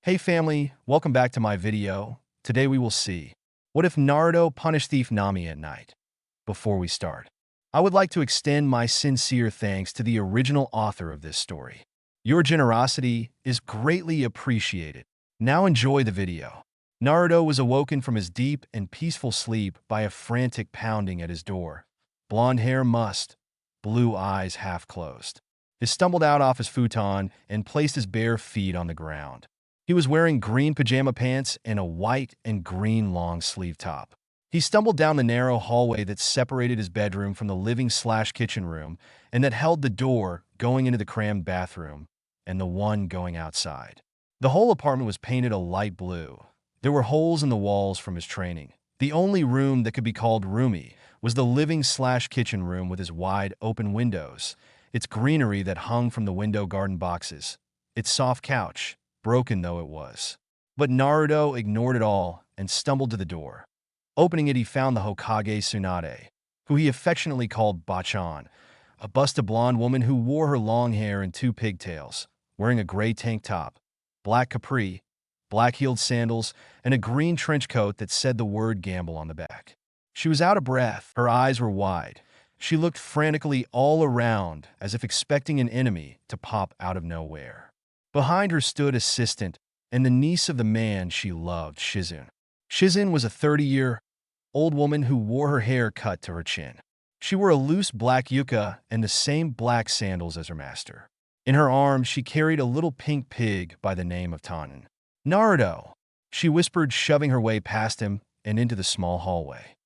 Hey family, welcome back to my video. Today we will see, what if Naruto punished thief Nami at night? Before we start, I would like to extend my sincere thanks to the original author of this story. Your generosity is greatly appreciated. Now enjoy the video. Naruto was awoken from his deep and peaceful sleep by a frantic pounding at his door. Blonde hair mussed, blue eyes half closed. He stumbled out off his futon and placed his bare feet on the ground. He was wearing green pajama pants and a white and green long-sleeve top. He stumbled down the narrow hallway that separated his bedroom from the living/kitchen room and that held the door going into the crammed bathroom and the one going outside. The whole apartment was painted a light blue. There were holes in the walls from his training. The only room that could be called roomy was the living/kitchen room with its wide open windows, its greenery that hung from the window garden boxes, its soft couch, broken though it was. But Naruto ignored it all and stumbled to the door. Opening it, he found the Hokage Tsunade, who he affectionately called Bachan, a busted blonde woman who wore her long hair in two pigtails, wearing a gray tank top, black capri, black-heeled sandals, and a green trench coat that said the word gamble on the back. She was out of breath, her eyes were wide. She looked frantically all around as if expecting an enemy to pop out of nowhere. Behind her stood Assistant and the niece of the man she loved, Shizune. Shizune was a 30-year-old woman who wore her hair cut to her chin. She wore a loose black yuka and the same black sandals as her master. In her arms, she carried a little pink pig by the name of Tannen. "Naruto," she whispered, shoving her way past him and into the small hallway.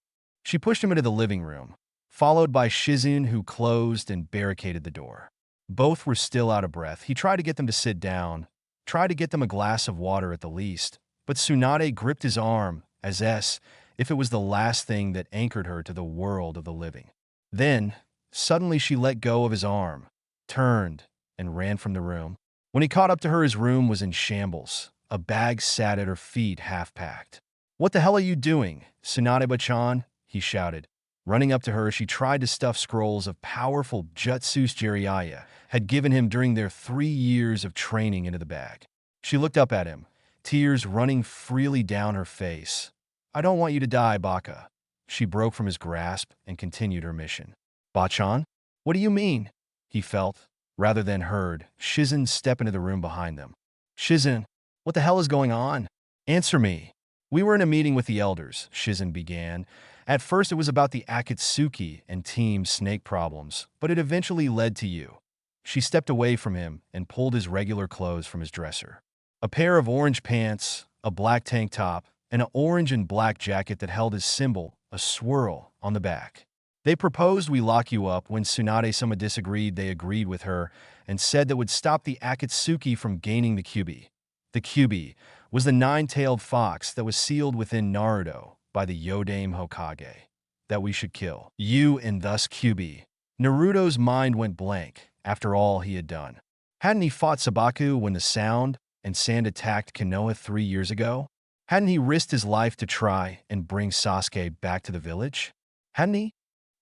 She pushed him into the living room, followed by Shizune, who closed and barricaded the door. Both were still out of breath. He tried to get them to sit down, tried to get them a glass of water at the least, but Tsunade gripped his arm as if it was the last thing that anchored her to the world of the living. Then, suddenly she let go of his arm, turned, and ran from the room. When he caught up to her, his room was in shambles. A bag sat at her feet, half-packed. "What the hell are you doing, Tsunade-bachan?" he shouted. Running up to her, she tried to stuff scrolls of powerful jutsus Jiraiya had given him during their 3 years of training into the bag. She looked up at him, tears running freely down her face. "I don't want you to die, Baka." She broke from his grasp and continued her mission. "Bachan? What do you mean?" He felt, rather than heard, Shizune step into the room behind them. "Shizune, what the hell is going on? Answer me." "We were in a meeting with the elders," Shizune began. "At first it was about the Akatsuki and Team Snake problems, but it eventually led to you." She stepped away from him and pulled his regular clothes from his dresser. A pair of orange pants, a black tank top, and an orange and black jacket that held his symbol, a swirl, on the back. "They proposed we lock you up. When Tsunade-sama disagreed, they agreed with her and said that would stop the Akatsuki from gaining the Kyuubi. The Kyuubi was the nine-tailed fox that was sealed within Naruto by the Yodame Hokage, that we should kill you and thus Kyuubi." Naruto's mind went blank after all he had done. Hadn't he fought Sabaku when the Sound and Sand attacked Konoha 3 years ago? Hadn't he risked his life to try and bring Sasuke back to the village? Hadn't he?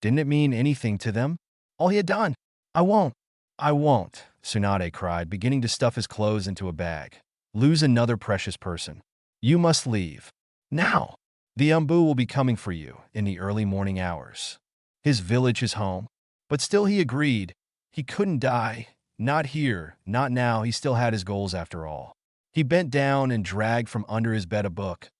Didn't it mean anything to them? All he had done? I won't, Tsunade cried, beginning to stuff his clothes into a bag. "Lose another precious person. You must leave. Now. The Umbu will be coming for you in the early morning hours. His village is home." But still he agreed. He couldn't die. Not here, not now. He still had his goals after all. He bent down and dragged from under his bed a book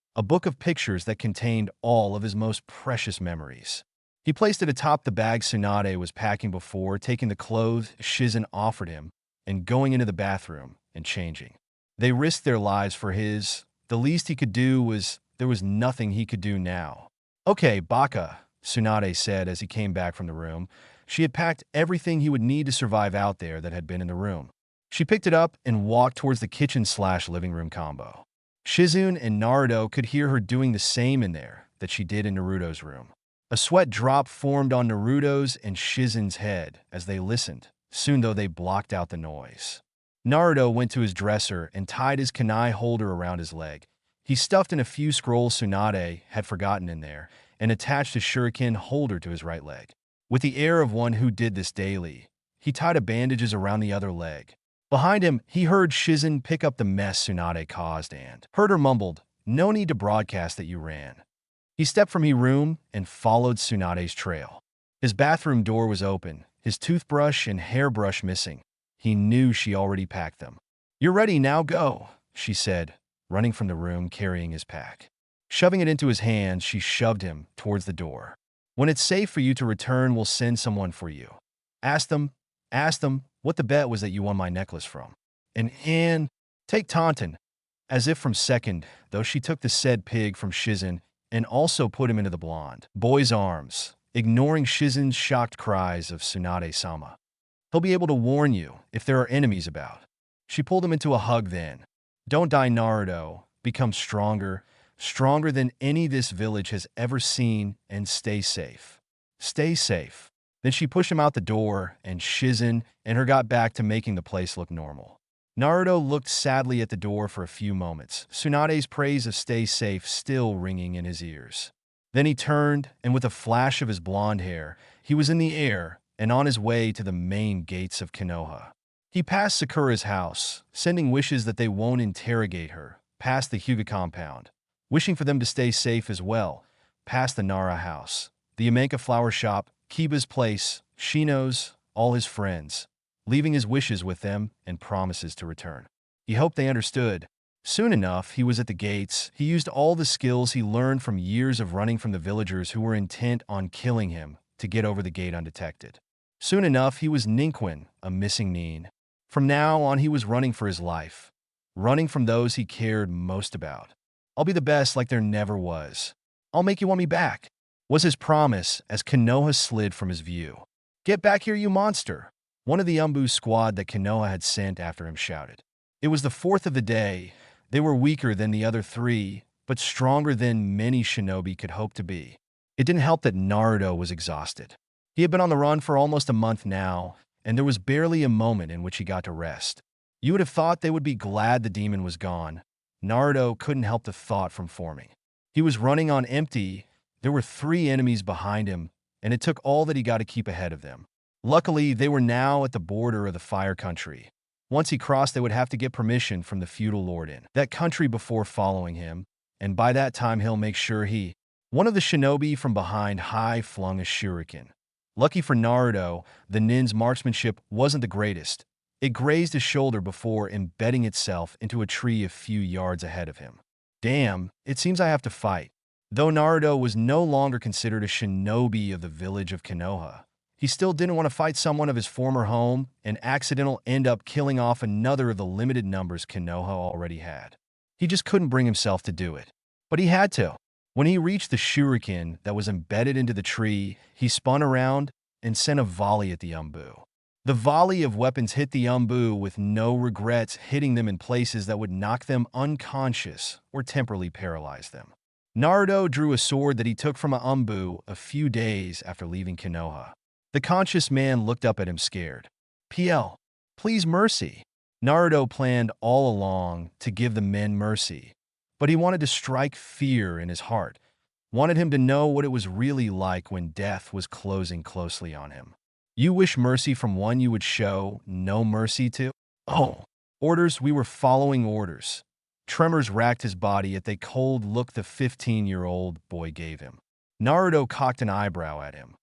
of pictures that contained all of his most precious memories. He placed it atop the bag Tsunade was packing before taking the clothes Shizune offered him and going into the bathroom and changing. They risked their lives for his. The least he could do was, there was nothing he could do now. "Okay, Baka," Tsunade said as he came back from the room. She had packed everything he would need to survive out there that had been in the room. She picked it up and walked towards the kitchen/living room combo. Shizune and Naruto could hear her doing the same in there that she did in Naruto's room. A sweat drop formed on Naruto's and Shizune's head as they listened. Soon, though, they blocked out the noise. Naruto went to his dresser and tied his kunai holder around his leg. He stuffed in a few scrolls Tsunade had forgotten in there and attached his shuriken holder to his right leg. With the air of one who did this daily, he tied bandages around the other leg. Behind him, he heard Shizen pick up the mess Tsunade caused and heard her mumbled, "No need to broadcast that you ran." He stepped from his room and followed Tsunade's trail. His bathroom door was open, his toothbrush and hairbrush missing. He knew she already packed them. "You're ready, now go," she said, running from the room carrying his pack. Shoving it into his hand, she shoved him towards the door. "When it's safe for you to return, we'll send someone for you. Ask them what the bet was that you won my necklace from. And take Taunton." As if from second, though she took the said pig from Shizen and also put him into the blonde boy's arms, ignoring Shizen's shocked cries of "Tsunade-sama. He'll be able to warn you if there are enemies about." She pulled him into a hug then. "Don't die, Naruto. Become stronger than any this village has ever seen, and stay safe. Stay safe." Then she pushed him out the door, and Shizen and her got back to making the place look normal. Naruto looked sadly at the door for a few moments, Tsunade's praise of "stay safe" still ringing in his ears. Then he turned, and with a flash of his blonde hair, he was in the air and on his way to the main gates of Konoha. He passed Sakura's house, sending wishes that they won't interrogate her, past the Hyuga compound, wishing for them to stay safe as well, past the Nara house, the Yamenka flower shop, Kiba's place, Shino's, all his friends, leaving his wishes with them and promises to return. He hoped they understood. Soon enough, he was at the gates. He used all the skills he learned from years of running from the villagers who were intent on killing him to get over the gate undetected. Soon enough, he was Ninquin, a missing Nin. From now on, he was running for his life, running from those he cared most about. "I'll be the best like there never was. I'll make you want me back," was his promise as Konoha slid from his view. "Get back here, you monster," one of the Umbu squad that Konoha had sent after him shouted. It was the fourth of the day. They were weaker than the other three, but stronger than many shinobi could hope to be. It didn't help that Naruto was exhausted. He had been on the run for almost a month now, and there was barely a moment in which he got to rest. You would have thought they would be glad the demon was gone. Naruto couldn't help the thought from forming. He was running on empty. There were 3 enemies behind him, and it took all that he got to keep ahead of them. Luckily, they were now at the border of the Fire Country. Once he crossed, they would have to get permission from the feudal lord in that country before following him, and by that time he'll make sure one of the shinobi from behind flung a shuriken. Lucky for Naruto, the nin's marksmanship wasn't the greatest. It grazed his shoulder before embedding itself into a tree a few yards ahead of him. Damn, it seems I have to fight. Though Naruto was no longer considered a shinobi of the village of Konoha, he still didn't want to fight someone of his former home and end up killing off another of the limited numbers Konoha already had. He just couldn't bring himself to do it. But he had to. When he reached the shuriken that was embedded into the tree, he spun around and sent a volley at the Umbu. The volley of weapons hit the Umbu with no regrets, hitting them in places that would knock them unconscious or temporarily paralyze them. Naruto drew a sword that he took from a Umbu a few days after leaving Konoha. The conscious man looked up at him scared. "PL, please mercy." Naruto planned all along to give the men mercy, but he wanted to strike fear in his heart, wanted him to know what it was really like when death was closing closely on him. You wish mercy from one you would show no mercy to? Oh, orders, we were following orders. Tremors racked his body at the cold look the 15-year-old boy gave him. Naruto cocked an eyebrow at him,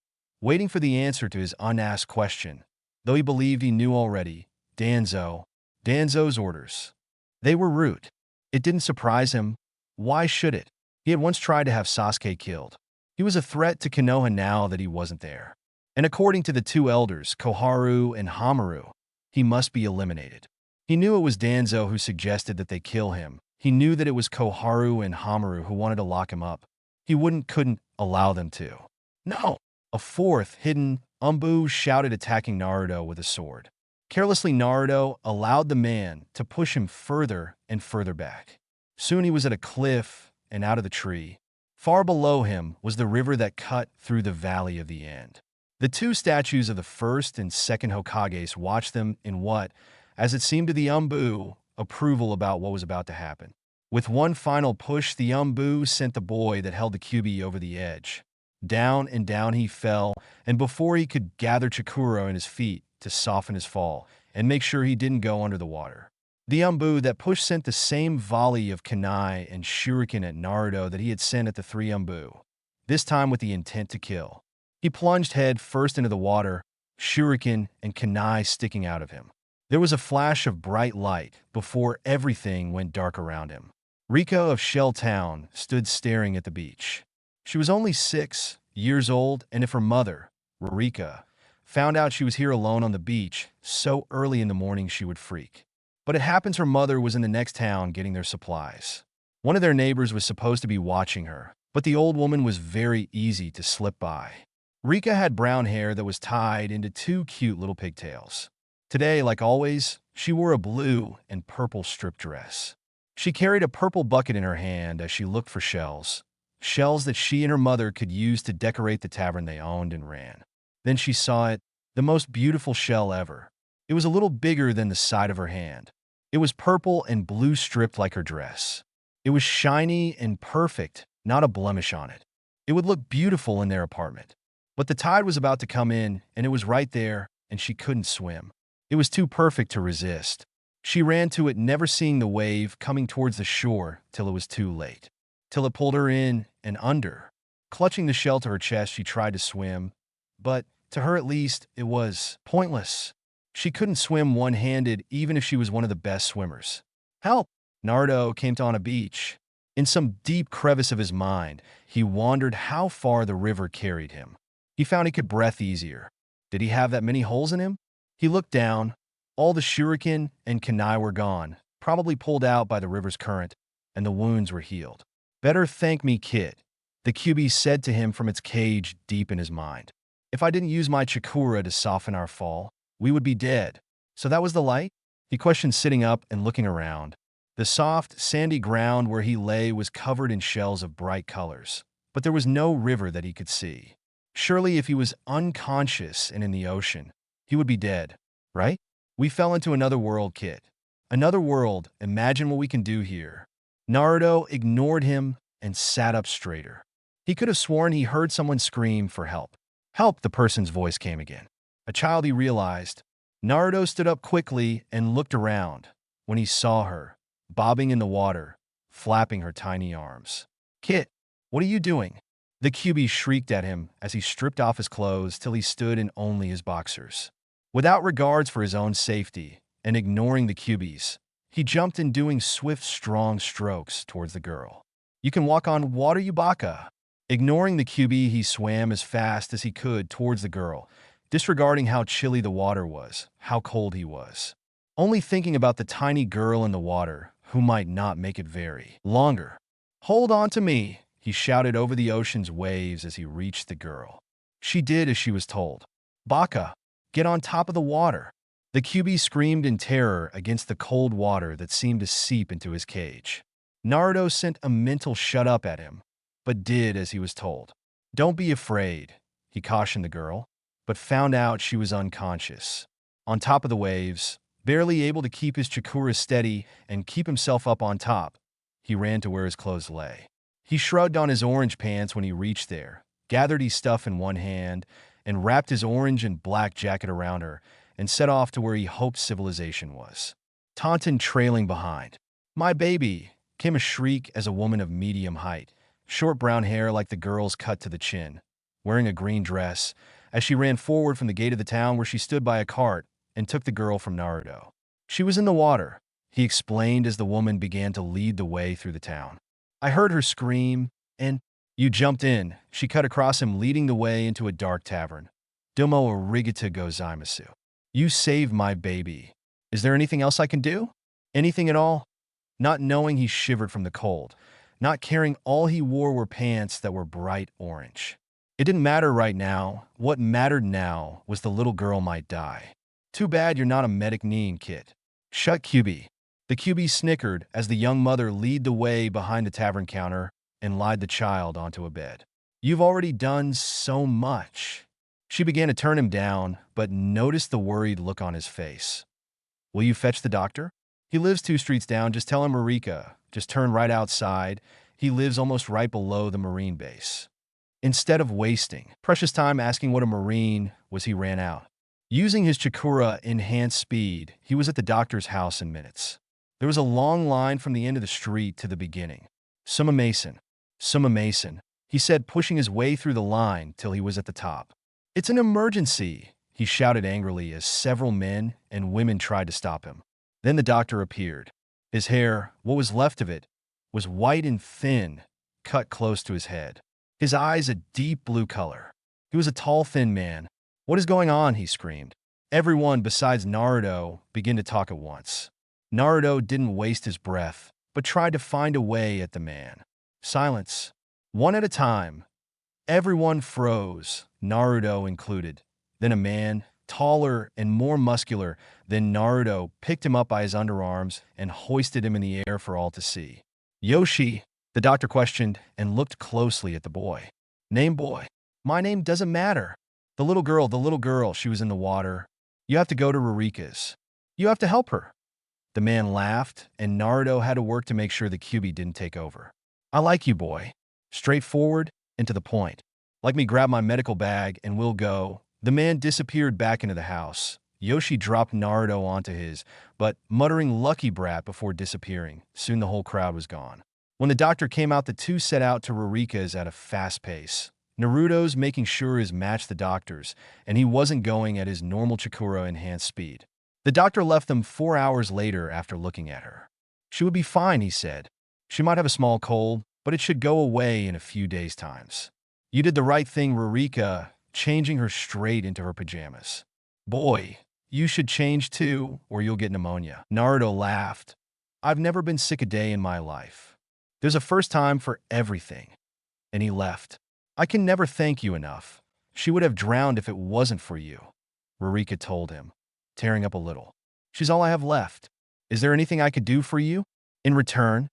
waiting for the answer to his unasked question, though he believed he knew already. Danzo's orders. They were root. It didn't surprise him. Why should it? He had once tried to have Sasuke killed. He was a threat to Konoha now that he wasn't there. And according to the 2 elders, Koharu and Hamaru, he must be eliminated. He knew it was Danzo who suggested that they kill him. He knew that it was Koharu and Hamaru who wanted to lock him up. He couldn't allow them to. No! A 4th, hidden, Umbu shouted, attacking Naruto with a sword. Carelessly, Naruto allowed the man to push him further and further back. Soon he was at a cliff and out of the tree. Far below him was the river that cut through the Valley of the End. The 2 statues of the 1st and 2nd Hokages watched them in what, as it seemed to the Umbu, approval about what was about to happen. With one final push, the Umbu sent the boy that held the Kyuubi over the edge. Down and down he fell, and before he could gather Chikuro in his feet to soften his fall, and make sure he didn't go under the water. The Umbu that push sent the same volley of kunai and shuriken at Naruto that he had sent at the three Umbu, this time with the intent to kill. He plunged head first into the water, shuriken and kunai sticking out of him. There was a flash of bright light before everything went dark around him. Rika of Shell Town stood staring at the beach. She was only 6 years old, and if her mother, Rika, found out she was here alone on the beach so early in the morning, she would freak. But it happens her mother was in the next town getting their supplies. One of their neighbors was supposed to be watching her, but the old woman was very easy to slip by. Rika had brown hair that was tied into 2 cute little pigtails. Today, like always, she wore a blue and purple strip dress. She carried a purple bucket in her hand as she looked for shells that she and her mother could use to decorate the tavern they owned and ran. Then she saw it, the most beautiful shell ever. It was a little bigger than the side of her hand. It was purple and blue stripped like her dress. It was shiny and perfect, not a blemish on it. It would look beautiful in their apartment. But the tide was about to come in, and it was right there, and she couldn't swim. It was too perfect to resist. She ran to it, never seeing the wave coming towards the shore till it was too late. Till it pulled her in and under. Clutching the shell to her chest, she tried to swim, but, to her at least, it was pointless. She couldn't swim one-handed even if she was one of the best swimmers. Help! Naruto came on a beach. In some deep crevice of his mind, he wondered how far the river carried him. He found he could breathe easier. Did he have that many holes in him? He looked down. All the shuriken and kunai were gone, probably pulled out by the river's current, and the wounds were healed. Better thank me, kid, the QB said to him from its cage deep in his mind. If I didn't use my chakura to soften our fall, we would be dead. So that was the light? He questioned, sitting up and looking around. The soft, sandy ground where he lay was covered in shells of bright colors, but there was no river that he could see. Surely if he was unconscious and in the ocean, he would be dead, right? We fell into another world, kid. Another world, imagine what we can do here. Naruto ignored him and sat up straighter. He could have sworn he heard someone scream for help. Help, the person's voice came again. A child, he realized. Naruto stood up quickly and looked around when he saw her, bobbing in the water, flapping her tiny arms. Kid, what are you doing? The QB shrieked at him as he stripped off his clothes till he stood in only his boxers. Without regards for his own safety and ignoring the QB's, he jumped in, doing swift, strong strokes towards the girl. You can walk on water, you baka. Ignoring the QB, he swam as fast as he could towards the girl, disregarding how chilly the water was, how cold he was. Only thinking about the tiny girl in the water who might not make it very longer. Hold on to me, he shouted over the ocean's waves as he reached the girl. She did as she was told. Baka, get on top of the water. The QB screamed in terror against the cold water that seemed to seep into his cage. Naruto sent a mental shut up at him, but did as he was told. Don't be afraid, he cautioned the girl, but found out she was unconscious. On top of the waves, barely able to keep his chakura steady and keep himself up on top, he ran to where his clothes lay. He shrugged on his orange pants when he reached there, gathered his stuff in one hand, and wrapped his orange and black jacket around her, and set off to where he hoped civilization was. Taunton trailing behind. My baby, came a shriek as a woman of medium height, short brown hair like the girl's cut to the chin, wearing a green dress, as she ran forward from the gate of the town where she stood by a cart and took the girl from Naruto. She was in the water, he explained as the woman began to lead the way through the town. I heard her scream, and you jumped in, she cut across him, leading the way into a dark tavern. Domo arigato gozaimasu. You saved my baby. Is there anything else I can do? Anything at all? Not knowing, he shivered from the cold. Not caring, all he wore were pants that were bright orange. It didn't matter right now. What mattered now was the little girl might die. Too bad you're not a medic, Neen, kid. Shut, QB. The QB snickered as the young mother led the way behind the tavern counter and laid the child onto a bed. You've already done so much. She began to turn him down, but noticed the worried look on his face. Will you fetch the doctor? He lives 2 streets down. Just tell him Marika. Just turn right outside. He lives almost right below the Marine base. Instead of wasting precious time asking what a Marine was, he ran out. Using his Chikura enhanced speed, he was at the doctor's house in minutes. There was a long line from the end of the street to the beginning. Suma Mason. Suma Mason, he said, pushing his way through the line till he was at the top. It's an emergency, he shouted angrily as several men and women tried to stop him. Then the doctor appeared. His hair, what was left of it, was white and thin, cut close to his head. His eyes a deep blue color. He was a tall, thin man. "What is going on?" he screamed. Everyone besides Naruto began to talk at once. Naruto didn't waste his breath, but tried to find a way at the man. Silence. One at a time. Everyone froze, Naruto included. Then a man, taller and more muscular than Naruto, picked him up by his underarms and hoisted him in the air for all to see. "Yoshi," the doctor questioned and looked closely at the boy. "Name, boy?" "My name doesn't matter." The little girl, she was in the water. "You have to go to Rurika's. You have to help her." The man laughed, and Naruto had to work to make sure the Kyuubi didn't take over. "I like you, boy. Straightforward and to the point. Like me, grab my medical bag and we'll go." The man disappeared back into the house. Yoshi dropped Naruto onto his, but muttering "lucky brat" before disappearing. Soon the whole crowd was gone. When the doctor came out, the two set out to Rurika's at a fast pace. Naruto's making sure his matched the doctor's, and he wasn't going at his normal Chikura enhanced speed. The doctor left them 4 hours later after looking at her. "She would be fine," he said. "She might have a small cold, but it should go away in a few days' times." "You did the right thing, Rurika," changing her straight into her pajamas. "Boy, you should change too, or you'll get pneumonia." Naruto laughed. "I've never been sick a day in my life. There's a first time for everything." And he left. "I can never thank you enough. She would have drowned if it wasn't for you," Rurika told him, tearing up a little. "She's all I have left. Is there anything I could do for you?" In return,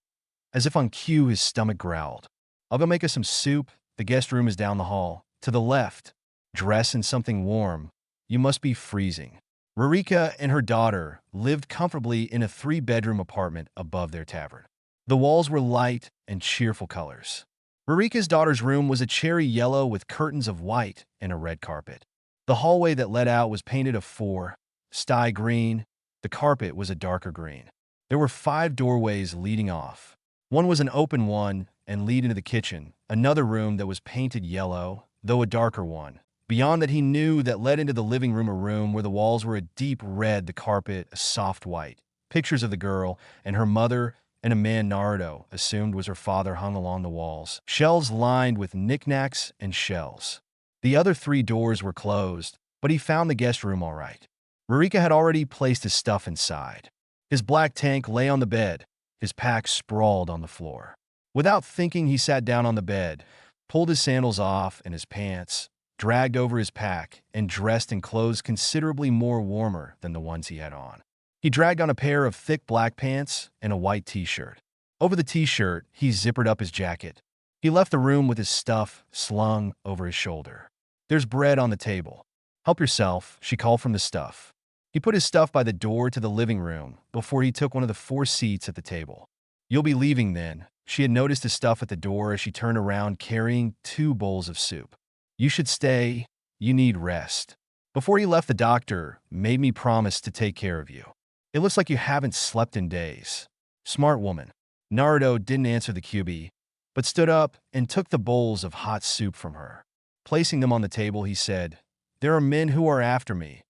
as if on cue, his stomach growled. "I'll go make us some soup. The guest room is down the hall. To the left. Dress in something warm. You must be freezing." Rurika and her daughter lived comfortably in a 3-bedroom apartment above their tavern. The walls were light and cheerful colors. Rurika's daughter's room was a cherry yellow with curtains of white and a red carpet. The hallway that led out was painted a 4-sty green. The carpet was a darker green. There were 5 doorways leading off. One was an open one and lead into the kitchen, another room that was painted yellow, though a darker one. Beyond that, he knew that led into the living room, a room where the walls were a deep red, the carpet a soft white. Pictures of the girl and her mother and a man Naruto assumed was her father hung along the walls, shelves lined with knickknacks and shells. The other 3 doors were closed, but he found the guest room all right. Rurika had already placed his stuff inside. His black tank lay on the bed, his pack sprawled on the floor. Without thinking, he sat down on the bed, pulled his sandals off and his pants, dragged over his pack, and dressed in clothes considerably more warmer than the ones he had on. He dragged on a pair of thick black pants and a white t-shirt. Over the t-shirt, he zippered up his jacket. He left the room with his stuff slung over his shoulder. "There's bread on the table. Help yourself," she called from the stuff. He put his stuff by the door to the living room before he took one of the 4 seats at the table. "You'll be leaving then." She had noticed his stuff at the door as she turned around carrying 2 bowls of soup. "You should stay. You need rest." "Before you left, the doctor made me promise to take care of you. It looks like you haven't slept in days." "Smart woman." Naruto didn't answer the Kyuubi, but stood up and took the bowls of hot soup from her. Placing them on the table, he said, "There are men who are after me.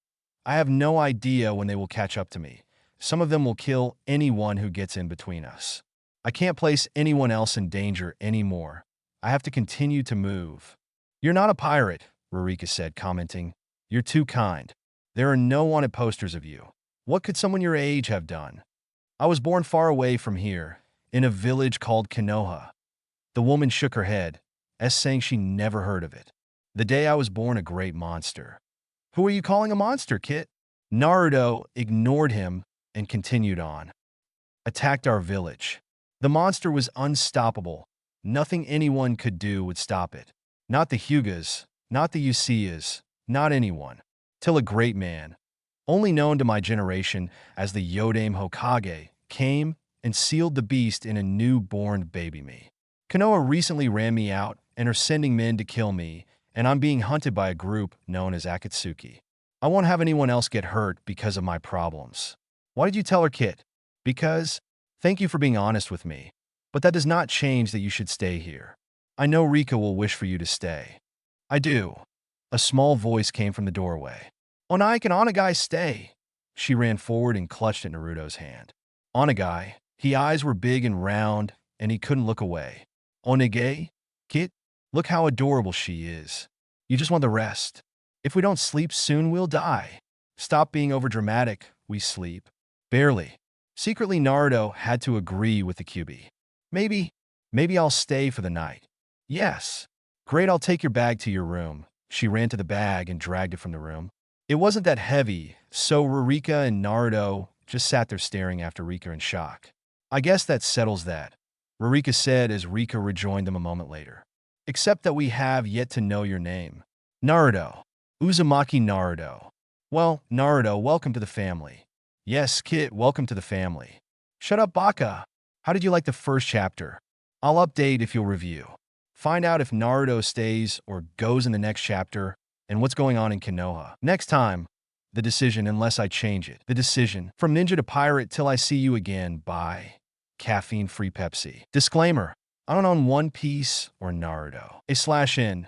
I have no idea when they will catch up to me. Some of them will kill anyone who gets in between us. I can't place anyone else in danger anymore. I have to continue to move." "You're not a pirate," Rurika said, commenting. "You're too kind. There are no wanted posters of you. What could someone your age have done?" "I was born far away from here, in a village called Konoha." The woman shook her head, as saying she never heard of it. "The day I was born, a great monster." "Who are you calling a monster, Kit?" Naruto ignored him and continued on. "Attacked our village. The monster was unstoppable. Nothing anyone could do would stop it. Not the Hyugas, not the Uchihas, not anyone. Till a great man, only known to my generation as the Yodame Hokage, came and sealed the beast in a newborn baby me. Konoha recently ran me out and are sending men to kill me, and I'm being hunted by a group known as Akatsuki. I won't have anyone else get hurt because of my problems. Why did you tell her, Kit? Because, thank you for being honest with me, but that does not change that you should stay here. I know Rika will wish for you to stay. I do. A small voice came from the doorway. Onai, can Onagai stay? She ran forward and clutched at Naruto's hand. Onagai, his eyes were big and round, and he couldn't look away. Onage? Kit, look how adorable she is. You just want the rest. If we don't sleep soon, we'll die. Stop being overdramatic, we sleep. Barely. Secretly, Naruto had to agree with the QB. Maybe I'll stay for the night. Yes. Great, I'll take your bag to your room. She ran to the bag and dragged it from the room. It wasn't that heavy, so Rika and Naruto just sat there staring after Rika in shock. I guess that settles that, Rika said as Rika rejoined them a moment later. Except that we have yet to know your name. Naruto. Uzumaki Naruto. Well, Naruto, welcome to the family. Yes, Kit, welcome to the family. Shut up, Baka. How did you like the first chapter? I'll update if you'll review. Find out if Naruto stays or goes in the next chapter and what's going on in Konoha. Next time, The Decision unless I change it. The Decision. From ninja to pirate till I see you again. Bye. Caffeine-free Pepsi. Disclaimer. I don't own One Piece or Naruto. /N.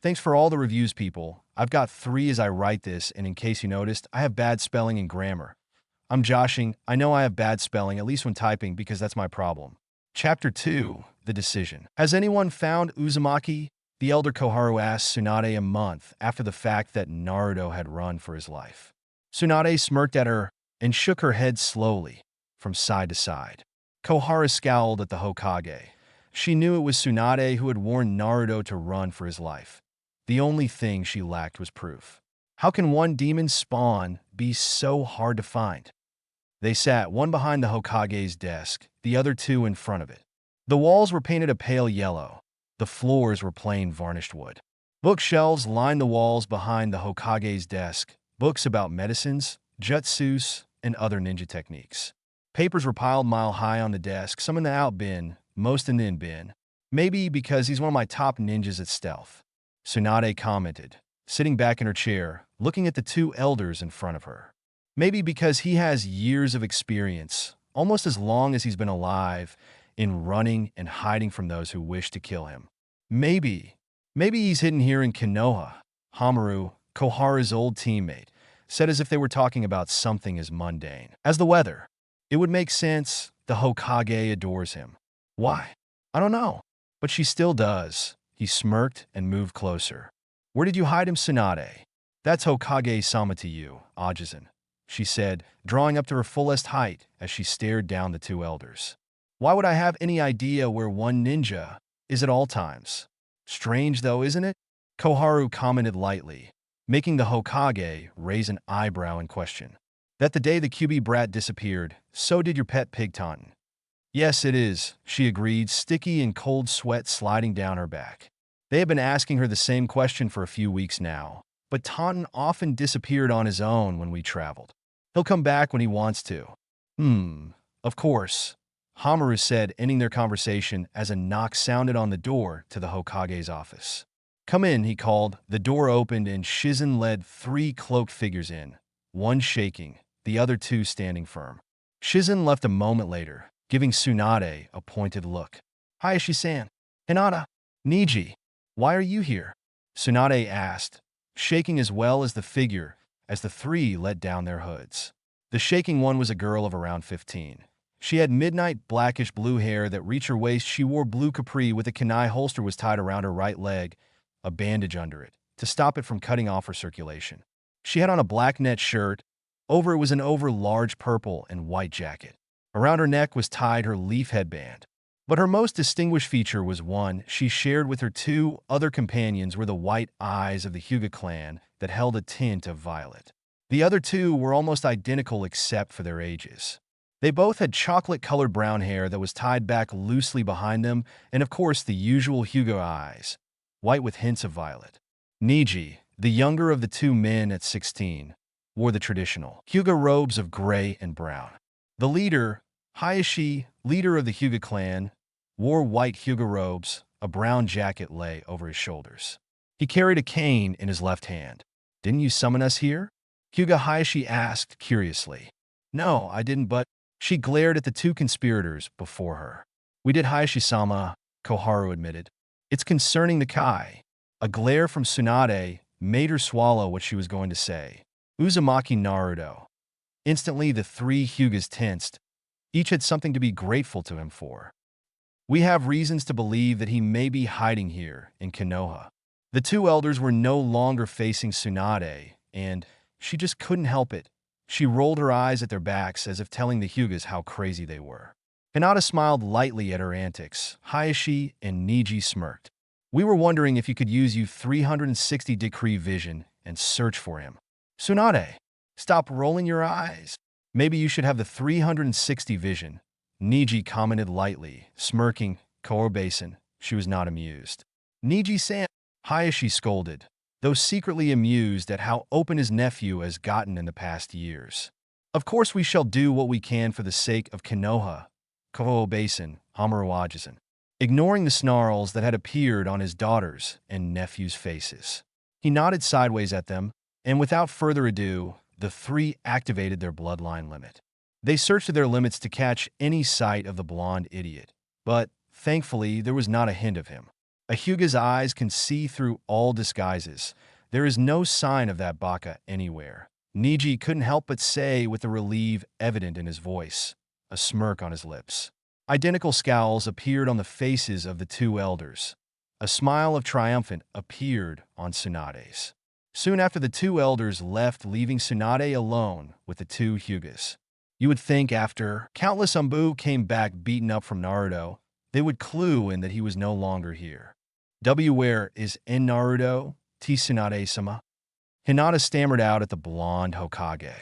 Thanks for all the reviews, people. I've got 3 as I write this, and in case you noticed, I have bad spelling and grammar. I'm joshing. I know I have bad spelling, at least when typing, because that's my problem. Chapter 2. The Decision. Has anyone found Uzumaki? The elder Koharu asked Tsunade a month after the fact that Naruto had run for his life. Tsunade smirked at her and shook her head slowly, from side to side. Koharu scowled at the Hokage. She knew it was Tsunade who had warned Naruto to run for his life. The only thing she lacked was proof. How can one demon spawn be so hard to find? They sat, one behind the Hokage's desk, the other 2 in front of it. The walls were painted a pale yellow. The floors were plain varnished wood. Bookshelves lined the walls behind the Hokage's desk, books about medicines, jutsus, and other ninja techniques. Papers were piled mile high on the desk, some in the out bin, most in the in bin. Maybe because he's one of my top ninjas at stealth. Tsunade commented, sitting back in her chair, looking at the 2 elders in front of her. Maybe because he has years of experience, almost as long as he's been alive, in running and hiding from those who wish to kill him. Maybe he's hidden here in Konoha. Hamaru, Koharu's old teammate, said as if they were talking about something as mundane as the weather. It would make sense. The Hokage adores him. Why? I don't know. But she still does. He smirked and moved closer. Where did you hide him, Tsunade? That's Hokage-sama to you, Ajisen, she said, drawing up to her fullest height as she stared down the 2 elders. Why would I have any idea where one ninja is at all times? Strange though, isn't it? Koharu commented lightly, making the Hokage raise an eyebrow in question. That the day the QB brat disappeared, so did your pet pig Taunton. Yes, it is, she agreed, sticky and cold sweat sliding down her back. They had been asking her the same question for a few weeks now, but Taunton often disappeared on his own when we traveled. He'll come back when he wants to. Of course, Hamaru said, ending their conversation as a knock sounded on the door to the Hokage's office. Come in, he called. The door opened and Shizen led 3 cloaked figures in, one shaking, the other 2 standing firm. Shizen left a moment later, giving Tsunade a pointed look. Hayashi-san. Hinata. Niji. Why are you here? Tsunade asked, shaking as well as the figure as the 3 let down their hoods. The shaking one was a girl of around 15. She had midnight blackish blue hair that reached her waist. She wore blue capri with a kunai holster was tied around her right leg, a bandage under it, to stop it from cutting off her circulation. She had on a black net shirt. Over it was an large purple and white jacket. Around her neck was tied her leaf headband. But her most distinguished feature was one she shared with her 2 other companions were the white eyes of the Hyuga clan that held a tint of violet. The other 2 were almost identical except for their ages. They both had chocolate-colored brown hair that was tied back loosely behind them, and of course the usual Hyuga eyes, white with hints of violet. Niji, the younger of the 2 men at 16, wore the traditional Hyuga robes of gray and brown. The leader, Hayashi, leader of the Hyuga clan, wore white Hyuga robes. A brown jacket lay over his shoulders. He carried a cane in his left hand. Didn't you summon us here? Hyuga Hayashi asked curiously. No, I didn't, but she glared at the two conspirators before her. We did, Hayashi-sama, Koharu admitted. It's concerning the Kai. A glare from Tsunade made her swallow what she was going to say. Uzumaki Naruto. Instantly, the three Hyugas tensed. Each had something to be grateful to him for. We have reasons to believe that he may be hiding here in Konoha. The two elders were no longer facing Tsunade, and she just couldn't help it. She rolled her eyes at their backs as if telling the Hyugas how crazy they were. Hinata smiled lightly at her antics. Hayashi and Niji smirked. We were wondering if you could use your 360-degree vision and search for him. Tsunade, stop rolling your eyes. Maybe you should have the 360 vision. Niji commented lightly, smirking. Kouro-basin. She was not amused. Niji-san, Hayashi scolded, though secretly amused at how open his nephew has gotten in the past years. Of course we shall do what we can for the sake of Konoha. Kouro-basin, Hamaru-ajisan, ignoring the snarls that had appeared on his daughter's and nephew's faces. He nodded sideways at them, and without further ado, the three activated their bloodline limit. They searched to their limits to catch any sight of the blonde idiot, but thankfully there was not a hint of him. A Hyuga's eyes can see through all disguises. There is no sign of that baka anywhere. Niji couldn't help but say with the relief evident in his voice, a smirk on his lips. Identical scowls appeared on the faces of the two elders. A smile of triumphant appeared on Tsunade's. Soon after, the two elders left, leaving Tsunade alone with the two Hyugas. You would think after countless Umbu came back beaten up from Naruto, they would clue in that he was no longer here. Where is in Naruto? Tsunade-sama? Hinata stammered out at the blonde Hokage.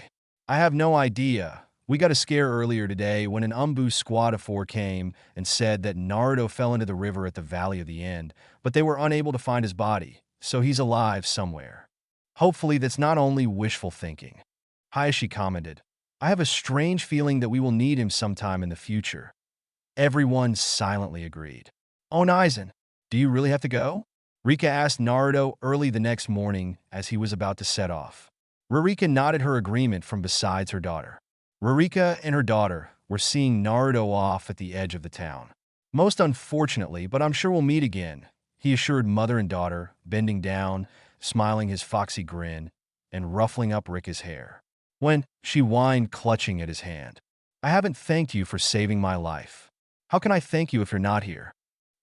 I have no idea. We got a scare earlier today when an Umbu squad of 4 came and said that Naruto fell into the river at the Valley of the End, but they were unable to find his body, so he's alive somewhere. Hopefully that's not only wishful thinking. Hayashi commented, I have a strange feeling that we will need him sometime in the future. Everyone silently agreed. Onaizen, do you really have to go? Rika asked Naruto early the next morning as he was about to set off. Rarika nodded her agreement from beside her daughter. Rarika and her daughter were seeing Naruto off at the edge of the town. Most unfortunately, but I'm sure we'll meet again, he assured mother and daughter, bending down, smiling his foxy grin, and ruffling up Rika's hair. When she whined, clutching at his hand. I haven't thanked you for saving my life. How can I thank you if you're not here?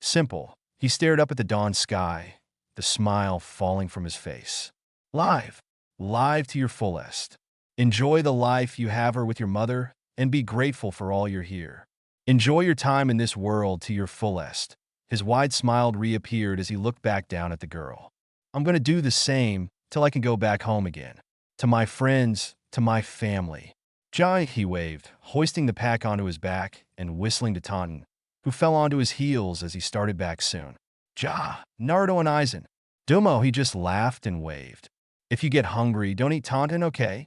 Simple. He stared up at the dawn sky, the smile falling from his face. Live to your fullest. Enjoy the life you have her with your mother, and be grateful for all you're here. Enjoy your time in this world to your fullest. His wide smile reappeared as he looked back down at the girl. I'm going to do the same till I can go back home again. To my friends, to my family. Jai, he waved, hoisting the pack onto his back and whistling to Taunton, who fell onto his heels as he started back soon. Ja, Naruto and Aizen. Dumo, he just laughed and waved. If you get hungry, don't eat Taunton, okay?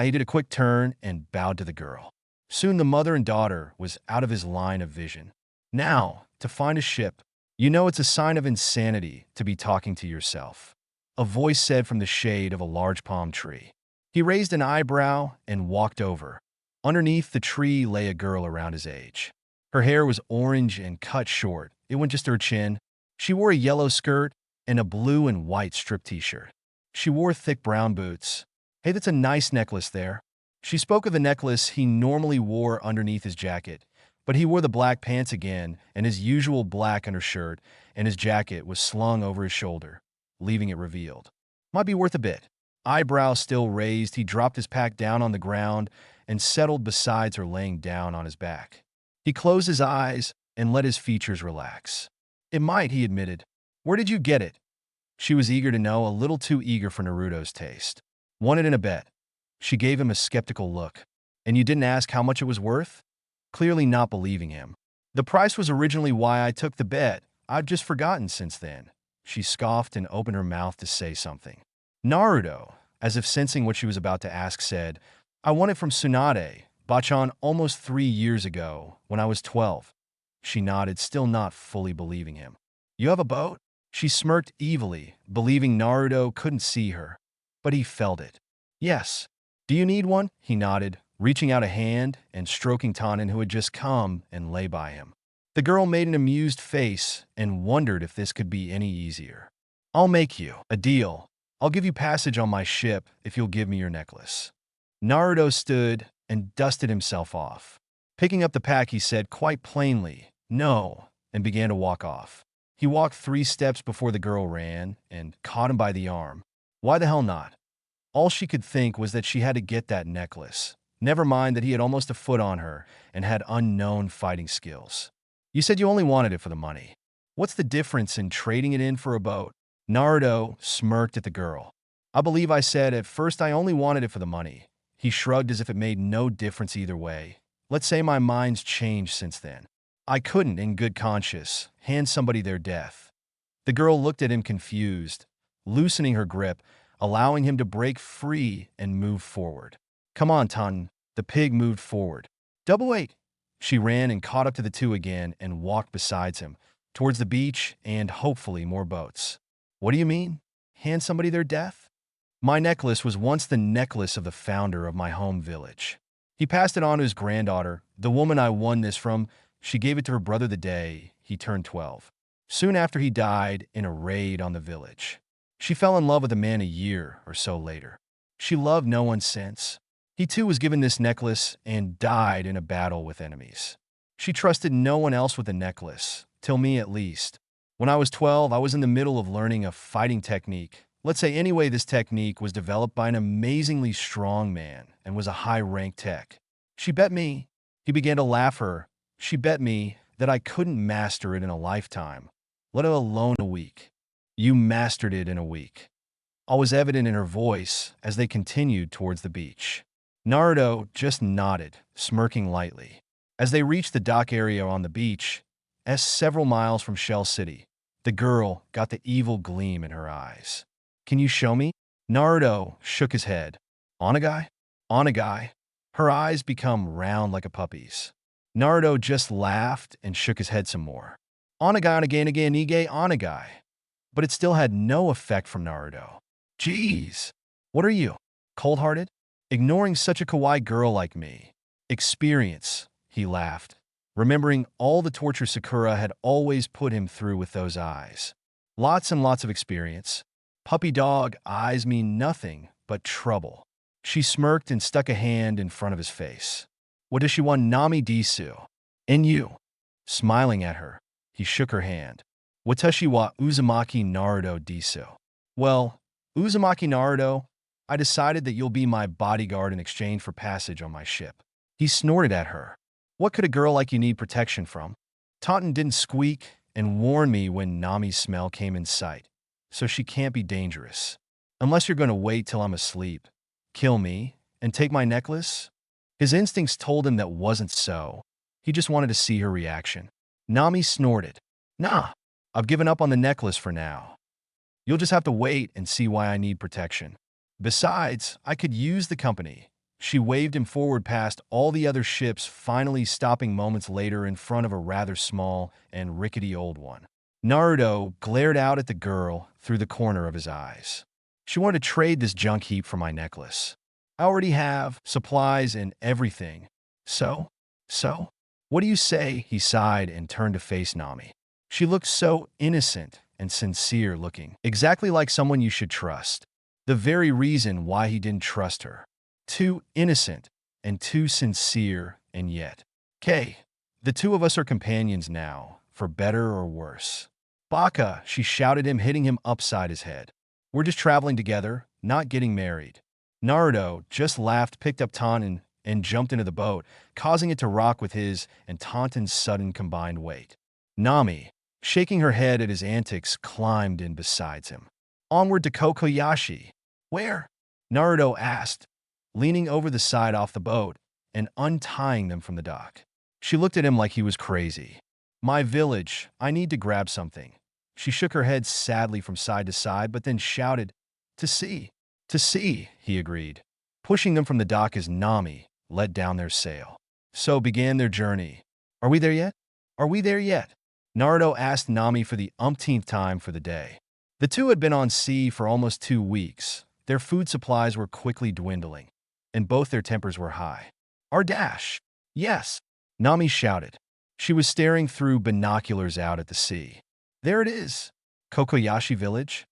He did a quick turn and bowed to the girl. Soon the mother and daughter was out of his line of vision. Now, to find a ship, you know it's a sign of insanity to be talking to yourself. A voice said from the shade of a large palm tree. He raised an eyebrow and walked over. Underneath the tree lay a girl around his age. Her hair was orange and cut short. It went just to her chin. She wore a yellow skirt and a blue and white striped t-shirt. She wore thick brown boots. Hey, that's a nice necklace there. She spoke of the necklace he normally wore underneath his jacket, but he wore the black pants again and his usual black undershirt, and his jacket was slung over his shoulder, leaving it revealed. Might be worth a bit. Eyebrows still raised, he dropped his pack down on the ground and settled beside her, laying down on his back. He closed his eyes and let his features relax. It might, he admitted. Where did you get it? She was eager to know, a little too eager for Naruto's taste. Won it in a bet. She gave him a skeptical look. And you didn't ask how much it was worth? Clearly not believing him. The price was originally why I took the bet. I've just forgotten since then. She scoffed and opened her mouth to say something. Naruto, as if sensing what she was about to ask, said, I won it from Tsunade, Bachan, almost 3 years ago, when I was 12. She nodded, still not fully believing him. You have a boat? She smirked evilly, believing Naruto couldn't see her. But he felt it. Yes, Do you need one? He nodded, reaching out a hand and stroking Tannen, who had just come and lay by him. The girl made an amused face and wondered if this could be any easier. I'll make you a deal. I'll give you passage on my ship if you'll give me your necklace. Naruto stood and dusted himself off. Picking up the pack, he said quite plainly, "No," and began to walk off. He walked 3 steps before the girl ran and caught him by the arm. Why the hell not? All she could think was that she had to get that necklace. Never mind that he had almost a foot on her and had unknown fighting skills. You said you only wanted it for the money. What's the difference in trading it in for a boat? Naruto smirked at the girl. I believe I said at first I only wanted it for the money. He shrugged as if it made no difference either way. Let's say my mind's changed since then. I couldn't, in good conscience, hand somebody their death. The girl looked at him confused, loosening her grip, allowing him to break free and move forward. Come on, Tannen. The pig moved forward. Double 8. She ran and caught up to the two again and walked beside him, towards the beach and, hopefully, more boats. What do you mean? Hand somebody their death? My necklace was once the necklace of the founder of my home village. He passed it on to his granddaughter, the woman I won this from. She gave it to her brother the day he turned 12. Soon after he died in a raid on the village. She fell in love with a man a year or so later. She loved no one since. He too was given this necklace and died in a battle with enemies. She trusted no one else with the necklace, till me at least. When I was 12, I was in the middle of learning a fighting technique. Let's say anyway, this technique was developed by an amazingly strong man and was a high-ranked tech. She bet me. He began to laugh her. She bet me that I couldn't master it in a lifetime, let alone a week. You mastered it in a week. All was evident in her voice as they continued towards the beach. Naruto just nodded, smirking lightly. As they reached the dock area on the beach, several miles from Shell City, the girl got the evil gleam in her eyes. Can you show me? Naruto shook his head. Onagai? Onagai? Her eyes become round like a puppy's. Naruto just laughed and shook his head some more. Onagai, onagai, onagai, nige, onagai. But it still had no effect from Naruto. Jeez. What are you? Cold-hearted? Ignoring such a kawaii girl like me? Experience, he laughed, remembering all the torture Sakura had always put him through with those eyes. Lots and lots of experience. Puppy dog eyes mean nothing but trouble. She smirked and stuck a hand in front of his face. What does she want, Nami Disu? And you? Smiling at her, he shook her hand. Watashi wa Uzumaki Naruto Disu. Well, Uzumaki Naruto, I decided that you'll be my bodyguard in exchange for passage on my ship. He snorted at her. What could a girl like you need protection from? Tannen didn't squeak and warn me when Nami's smell came in sight, so she can't be dangerous. Unless you're going to wait till I'm asleep, kill me, and take my necklace? His instincts told him that wasn't so. He just wanted to see her reaction. Nami snorted. Nah, I've given up on the necklace for now. You'll just have to wait and see why I need protection. Besides, I could use the company. She waved him forward past all the other ships, finally stopping moments later in front of a rather small and rickety old one. Naruto glared out at the girl through the corner of his eyes. She wanted to trade this junk heap for my necklace. I already have supplies and everything. So? What do you say? He sighed and turned to face Nami. She looked so innocent and sincere looking, exactly like someone you should trust. The very reason why he didn't trust her. Too innocent and too sincere, and yet. Kay, the two of us are companions now, for better or worse. Baka, she shouted him, hitting him upside his head. We're just traveling together, not getting married. Naruto just laughed, picked up Tannen, and jumped into the boat, causing it to rock with his and Tannen's sudden combined weight. Nami, shaking her head at his antics, climbed in beside him. Onward to Kokoyashi. Where? Naruto asked, leaning over the side off the boat and untying them from the dock. She looked at him like he was crazy. My village, I need to grab something. She shook her head sadly from side to side, but then shouted, To sea. To sea, he agreed, pushing them from the dock as Nami let down their sail. So began their journey. Are we there yet? Are we there yet? Naruto asked Nami for the umpteenth time for the day. The two had been on sea for almost 2 weeks. Their food supplies were quickly dwindling. and both their tempers were high. Our dash! Yes! Nami shouted. She was staring through binoculars out at the sea. There it is! Kokoyashi Village?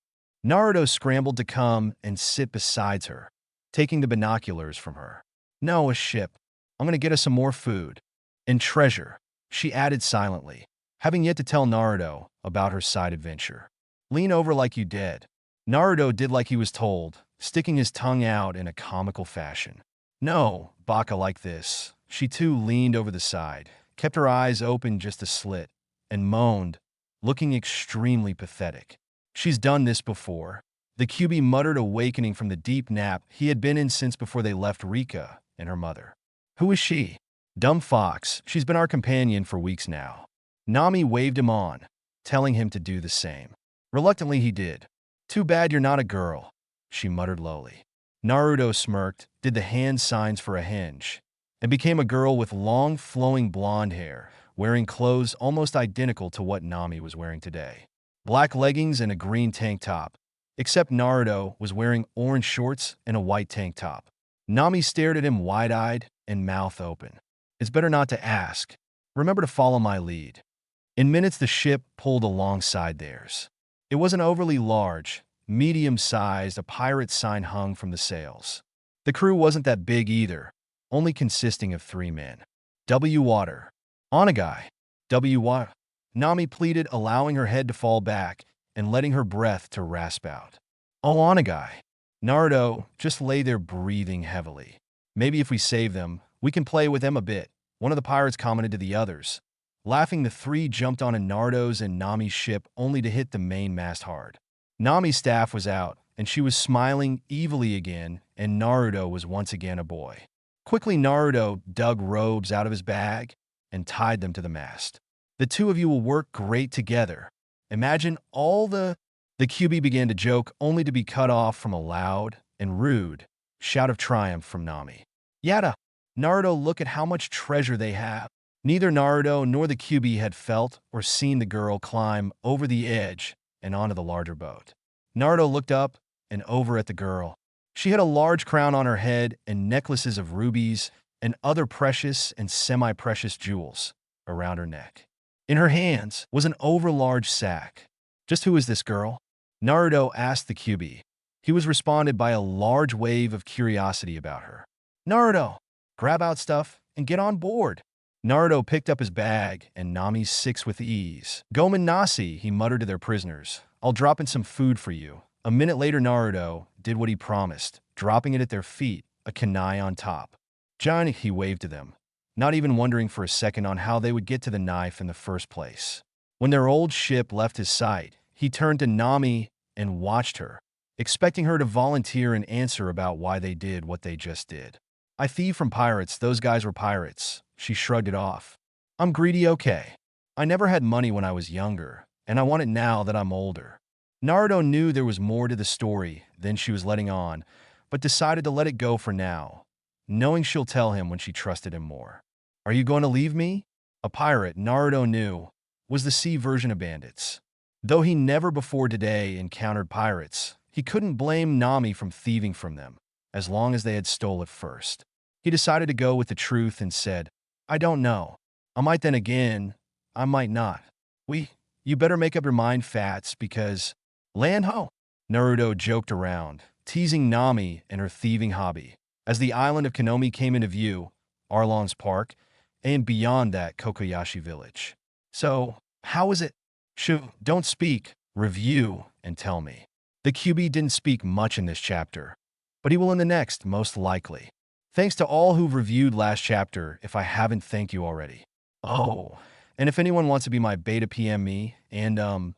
Naruto scrambled to come and sit beside her, taking the binoculars from her. No, a ship. I'm gonna get us some more food. And treasure, she added silently, having yet to tell Naruto about her side adventure. Lean over like you did. Naruto did like he was told, sticking his tongue out in a comical fashion. No, Baka like this. She too leaned over the side, kept her eyes open just a slit, and moaned, looking extremely pathetic. She's done this before. The QB muttered, awakening from the deep nap he had been in since before they left Rika and her mother. Who is she? Dumb fox, she's been our companion for weeks now. Nami waved him on, telling him to do the same. Reluctantly he did. Too bad you're not a girl, she muttered lowly. Naruto smirked, did the hand signs for a hinge, and became a girl with long, flowing blonde hair, wearing clothes almost identical to what Nami was wearing today. Black leggings and a green tank top, except Naruto was wearing orange shorts and a white tank top. Nami stared at him wide-eyed and mouth open. It's better not to ask. Remember to follow my lead. In minutes, the ship pulled alongside theirs. It wasn't overly large, medium-sized, a pirate sign hung from the sails. The crew wasn't that big either, only consisting of 3 men. W. Water. Onagai. W. Water. Nami pleaded, allowing her head to fall back and letting her breath to rasp out. Oh, Onagai. Naruto just lay there breathing heavily. Maybe if we save them, we can play with them a bit, one of the pirates commented to the others. Laughing, the 3 jumped on Naruto's and Nami's ship only to hit the main mast hard. Nami's staff was out, and she was smiling evilly again, and Naruto was once again a boy. Quickly, Naruto dug robes out of his bag and tied them to the mast. The 2 of you will work great together. Imagine all the QB began to joke, only to be cut off from a loud and rude shout of triumph from Nami. Yada! Naruto, look at how much treasure they have. Neither Naruto nor the QB had felt or seen the girl climb over the edge and onto the larger boat. Naruto looked up and over at the girl. She had a large crown on her head and necklaces of rubies and other precious and semi-precious jewels around her neck. In her hands was an overlarge sack. Just who is this girl? Naruto asked the QB. He was responded by a large wave of curiosity about her. Naruto, grab out stuff and get on board. Naruto picked up his bag and Nami's 6 with ease. Gomen Nasi, he muttered to their prisoners. I'll drop in some food for you. A minute later, Naruto did what he promised, dropping it at their feet, a kunai on top. John, he waved to them, not even wondering for a second on how they would get to the knife in the first place. When their old ship left his sight, he turned to Nami and watched her, expecting her to volunteer and answer about why they did what they just did. I thieved from pirates, those guys were pirates. She shrugged it off. I'm greedy, okay. I never had money when I was younger, and I want it now that I'm older. Naruto knew there was more to the story than she was letting on, but decided to let it go for now, knowing she'll tell him when she trusted him more. Are you going to leave me? A pirate, Naruto knew, was the sea version of bandits. Though he never before today encountered pirates, he couldn't blame Nami from thieving from them, as long as they had stole it first. He decided to go with the truth and said, I don't know. I might, then again, I might not. You better make up your mind, Fats, because land ho. Naruto joked around, teasing Nami and her thieving hobby. As the island of Konoha came into view, Arlong's park, and beyond that, Kokoyashi Village. So, how is it? Don't speak, review, and tell me. The QB didn't speak much in this chapter, but he will in the next, most likely. Thanks to all who've reviewed last chapter, if I haven't thanked you already. Oh, and if anyone wants to be my beta, PM me, and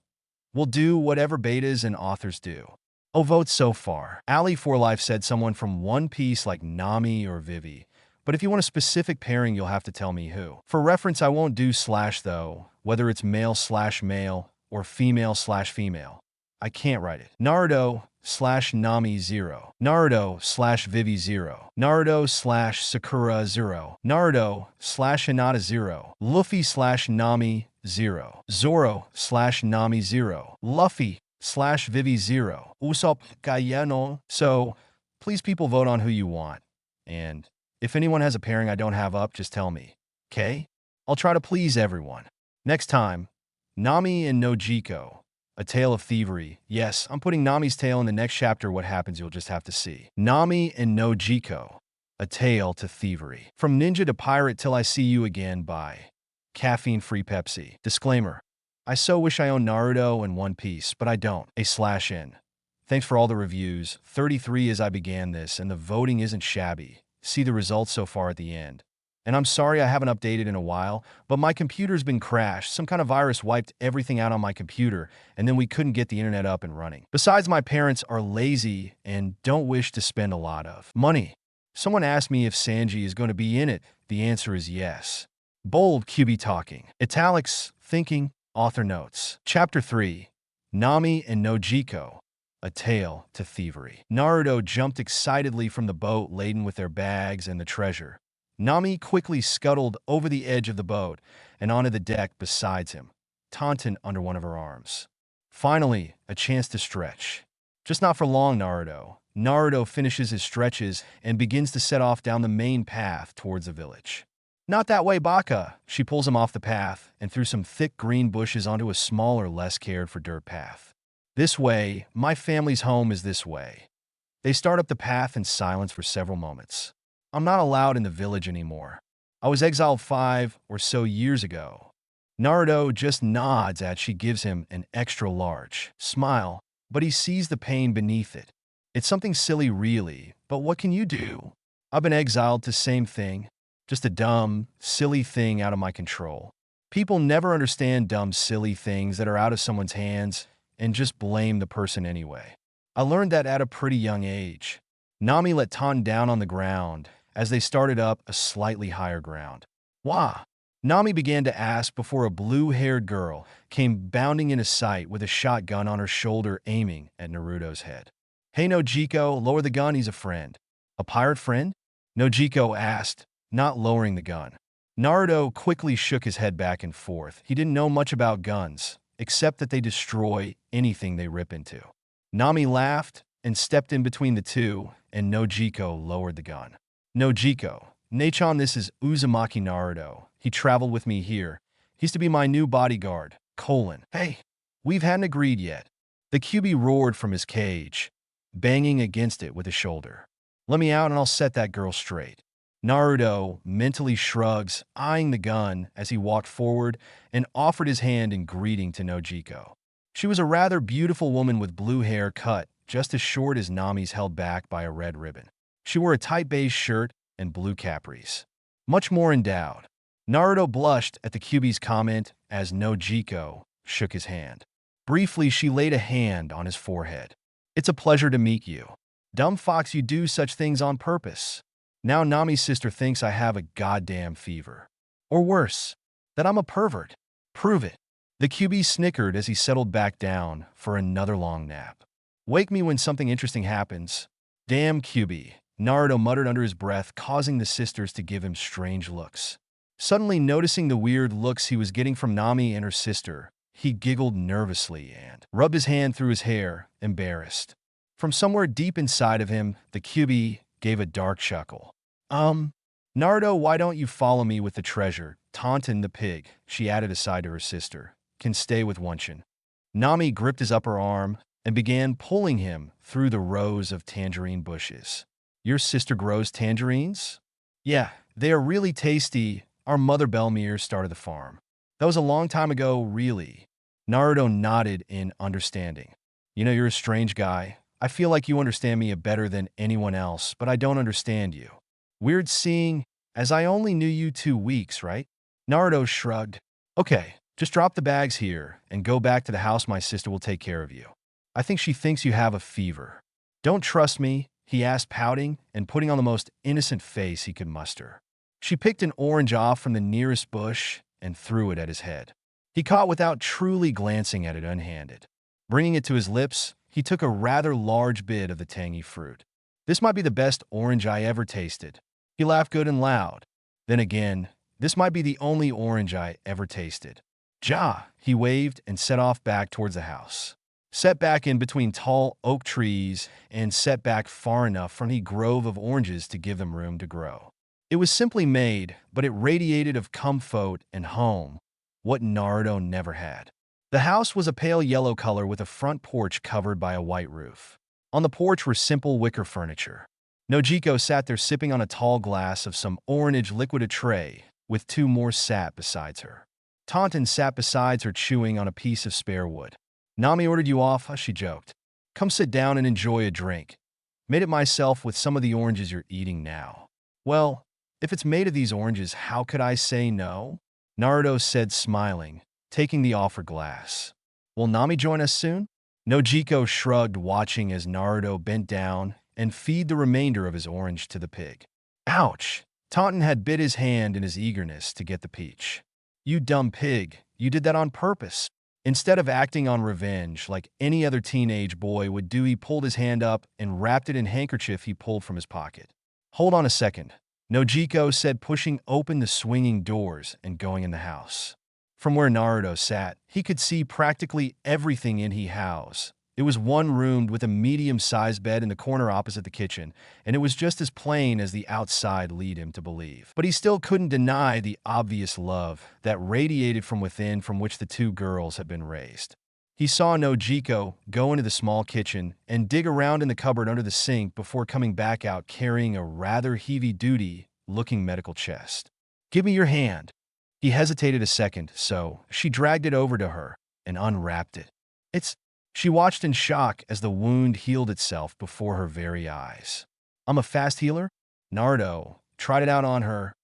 we'll do whatever betas and authors do. Oh, votes so far. Ali for Life said someone from One Piece like Nami or Vivi, but if you want a specific pairing, you'll have to tell me who. For reference, I won't do slash though, whether it's male/male or female/female. I can't write it. Naruto/Nami 0. Naruto/Vivi 0. Naruto/Sakura 0. Naruto/Hinata 0. Luffy/Nami 0. Zoro/Nami 0. Luffy/Vivi 0. Usopp Gayano. So, please people vote on who you want. And if anyone has a pairing I don't have up, just tell me. Okay? I'll try to please everyone. Next time, Nami and Nojiko, a tale of thievery. Yes, I'm putting Nami's tale in the next chapter. What happens, you'll just have to see. Nami and Nojiko, a tale to thievery. From ninja to pirate till I see you again by caffeine-free Pepsi. Disclaimer. I so wish I owned Naruto and One Piece, but I don't. /N. Thanks for all the reviews. 33 as I began this, and the voting isn't shabby. See the results so far at the end. And I'm sorry I haven't updated in a while, but my computer's been crashed. Some kind of virus wiped everything out on my computer, and then we couldn't get the internet up and running. Besides, my parents are lazy and don't wish to spend a lot of money. Someone asked me if Sanji is going to be in it. The answer is yes. Bold QB talking. Italics, thinking, author notes. Chapter 3. Nami and Nojiko, a tale to thievery. Naruto jumped excitedly from the boat laden with their bags and the treasure. Nami quickly scuttled over the edge of the boat and onto the deck beside him, taunting under one of her arms. Finally, a chance to stretch. Just not for long, Naruto. Naruto finishes his stretches and begins to set off down the main path towards the village. Not that way, Baka. She pulls him off the path and through some thick green bushes onto a smaller, less cared for dirt path. This way, my family's home is this way. They start up the path in silence for several moments. I'm not allowed in the village anymore. I was exiled 5 or so years ago. Naruto just nods as she gives him an extra large smile, but he sees the pain beneath it. It's something silly really, but what can you do? I've been exiled to same thing, just a dumb, silly thing out of my control. People never understand dumb, silly things that are out of someone's hands and just blame the person anyway. I learned that at a pretty young age. Nami let Tan down on the ground as they started up a slightly higher ground. Wah! Nami began to ask before a blue-haired girl came bounding into sight with a shotgun on her shoulder aiming at Naruto's head. Hey Nojiko, lower the gun, he's a friend. A pirate friend? Nojiko asked, not lowering the gun. Naruto quickly shook his head back and forth. He didn't know much about guns, except that they destroy anything they rip into. Nami laughed and stepped in between the two, and Nojiko lowered the gun. Nojiko, Nachan, this is Uzumaki Naruto. He traveled with me here. He's to be my new bodyguard. Hey, we've hadn't agreed yet. The QB roared from his cage, banging against it with his shoulder. Let me out and I'll set that girl straight. Naruto mentally shrugs, eyeing the gun as he walked forward and offered his hand in greeting to Nojiko. She was a rather beautiful woman with blue hair cut just as short as Nami's, held back by a red ribbon. She wore a tight beige shirt and blue capris. Much more endowed. Naruto blushed at the QB's comment as Nojiko shook his hand. Briefly, she laid a hand on his forehead. It's a pleasure to meet you. Dumb fox, you do such things on purpose. Now Nami's sister thinks I have a goddamn fever. Or worse, that I'm a pervert. Prove it. The QB snickered as he settled back down for another long nap. Wake me when something interesting happens. Damn QB, Naruto muttered under his breath, causing the sisters to give him strange looks. Suddenly noticing the weird looks he was getting from Nami and her sister, he giggled nervously and rubbed his hand through his hair, embarrassed. From somewhere deep inside of him, the QB gave a dark chuckle. Naruto, why don't you follow me with the treasure? Taunton the pig, she added aside to her sister, can stay with Wunshin. Nami gripped his upper arm and began pulling him through the rows of tangerine bushes. Your sister grows tangerines? Yeah, they are really tasty. Our mother Belmere started the farm. That was a long time ago, really. Naruto nodded in understanding. You know, you're a strange guy. I feel like you understand me better than anyone else, but I don't understand you. Weird seeing, as I only knew you 2 weeks, right? Naruto shrugged. Okay, just drop the bags here and go back to the house. My sister will take care of you. I think she thinks you have a fever. Don't trust me? He asked, pouting and putting on the most innocent face he could muster. She picked an orange off from the nearest bush and threw it at his head. He caught without truly glancing at it unhanded. Bringing it to his lips, he took a rather large bit of the tangy fruit. This might be the best orange I ever tasted. He laughed good and loud. Then again, this might be the only orange I ever tasted. Ja, he waved and set off back towards the house. set back in between tall oak trees and set back far enough from the grove of oranges to give them room to grow. It was simply made, but it radiated of comfort and home, what Naruto never had. The house was a pale yellow color with a front porch covered by a white roof. On the porch were simple wicker furniture. Nojiko sat there sipping on a tall glass of some orange liquid tray, with two more sat beside her. Taunton sat beside her chewing on a piece of spare wood. Nami ordered you off, she joked. Come sit down and enjoy a drink. Made it myself with some of the oranges you're eating now. Well, if it's made of these oranges, how could I say no? Naruto said, smiling, taking the offered glass. Will Nami join us soon? Nojiko shrugged, watching as Naruto bent down and feed the remainder of his orange to the pig. Ouch! Taunton had bit his hand in his eagerness to get the peach. You dumb pig, you did that on purpose. Instead of acting on revenge like any other teenage boy would do, he pulled his hand up and wrapped it in a handkerchief he pulled from his pocket. Hold on a second, Nojiko said, pushing open the swinging doors and going in the house. From where Naruto sat, he could see practically everything in the house. It was one roomed with a medium-sized bed in the corner opposite the kitchen, and it was just as plain as the outside lead him to believe. But he still couldn't deny the obvious love that radiated from within, from which the two girls had been raised. He saw Nojiko go into the small kitchen and dig around in the cupboard under the sink before coming back out carrying a rather heavy-duty-looking medical chest. Give me your hand. He hesitated a second, so she dragged it over to her and unwrapped it. She watched in shock as the wound healed itself before her very eyes. I'm a fast healer? Naruto tried it out on her.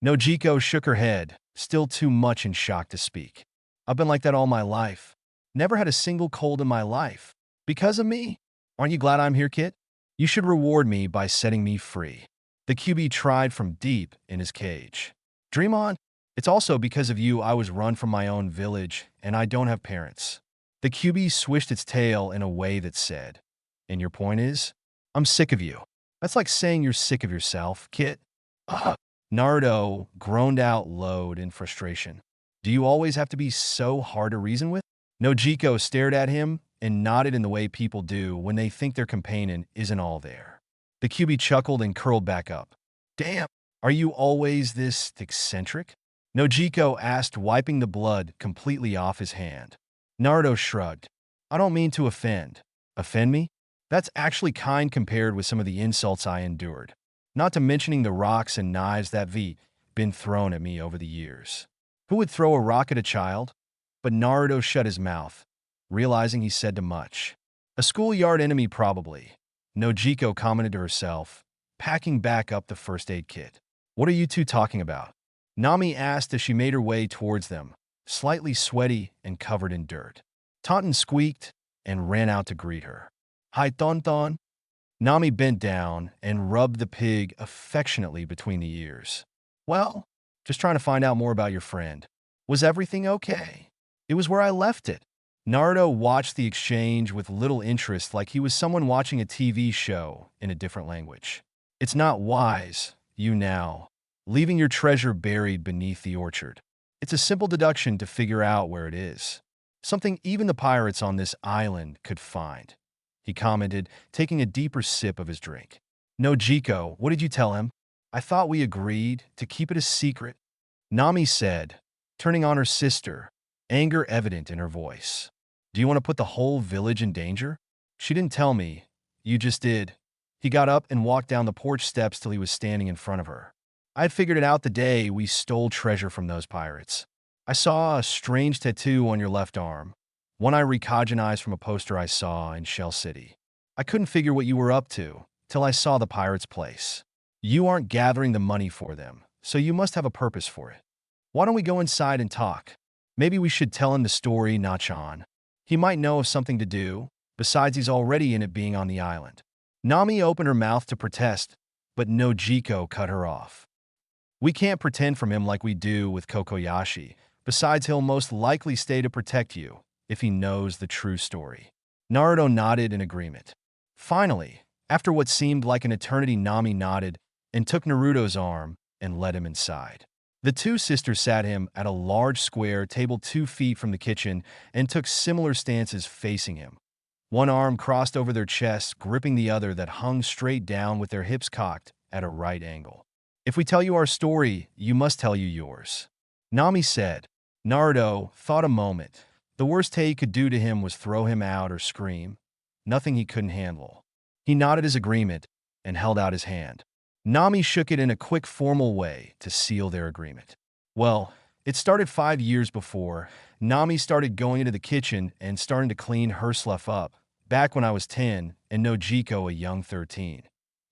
Nojiko shook her head, still too much in shock to speak. I've been like that all my life. Never had a single cold in my life. Because of me? Aren't you glad I'm here, kid? You should reward me by setting me free. The QB tried from deep in his cage. Dream on. It's also because of you I was run from my own village, and I don't have parents. The QB swished its tail in a way that said, and your point is? I'm sick of you. That's like saying you're sick of yourself, kid. Ugh. Naruto groaned out loud in frustration. Do you always have to be so hard to reason with? Nojiko stared at him and nodded in the way people do when they think their companion isn't all there. The QB chuckled and curled back up. Damn, are you always this eccentric? Nojiko asked, wiping the blood completely off his hand. Naruto shrugged. I don't mean to offend. Offend me? That's actually kind compared with some of the insults I endured. Not to mentioning the rocks and knives that been thrown at me over the years. Who would throw a rock at a child? But Naruto shut his mouth, realizing he said too much. A schoolyard enemy probably, Nojiko commented to herself, packing back up the first aid kit. What are you two talking about? Nami asked as she made her way towards them, slightly sweaty and covered in dirt. Taunton squeaked and ran out to greet her. Hi, Taunton. Nami bent down and rubbed the pig affectionately between the ears. Well, just trying to find out more about your friend. Was everything okay? It was where I left it. Naruto watched the exchange with little interest, like he was someone watching a TV show in a different language. It's not wise, you now, leaving your treasure buried beneath the orchard. It's a simple deduction to figure out where it is. Something even the pirates on this island could find, he commented, taking a deeper sip of his drink. Nojiko, what did you tell him? I thought we agreed to keep it a secret, Nami said, turning on her sister, anger evident in her voice. Do you want to put the whole village in danger? She didn't tell me. You just did. He got up and walked down the porch steps till he was standing in front of her. I had figured it out the day we stole treasure from those pirates. I saw a strange tattoo on your left arm, one I recognized from a poster I saw in Shell City. I couldn't figure what you were up to till I saw the pirates' place. You aren't gathering the money for them, so you must have a purpose for it. Why don't we go inside and talk? Maybe we should tell him the story, Nachan. He might know of something to do, besides he's already in it being on the island. Nami opened her mouth to protest, but Nojiko cut her off. We can't pretend from him like we do with Kokoyashi. Besides, he'll most likely stay to protect you if he knows the true story. Naruto nodded in agreement. Finally, after what seemed like an eternity, Nami nodded and took Naruto's arm and led him inside. The two sisters sat him at a large square table 2 feet from the kitchen and took similar stances facing him. One arm crossed over their chests, gripping the other that hung straight down with their hips cocked at a right angle. If we tell you our story, you must tell you yours, Nami said. Naruto thought a moment. The worst Tei could do to him was throw him out or scream. Nothing he couldn't handle. He nodded his agreement and held out his hand. Nami shook it in a quick formal way to seal their agreement. Well, it started 5 years before. Nami started going into the kitchen and starting to clean her stuff up, back when I was 10 and Nojiko a young 13.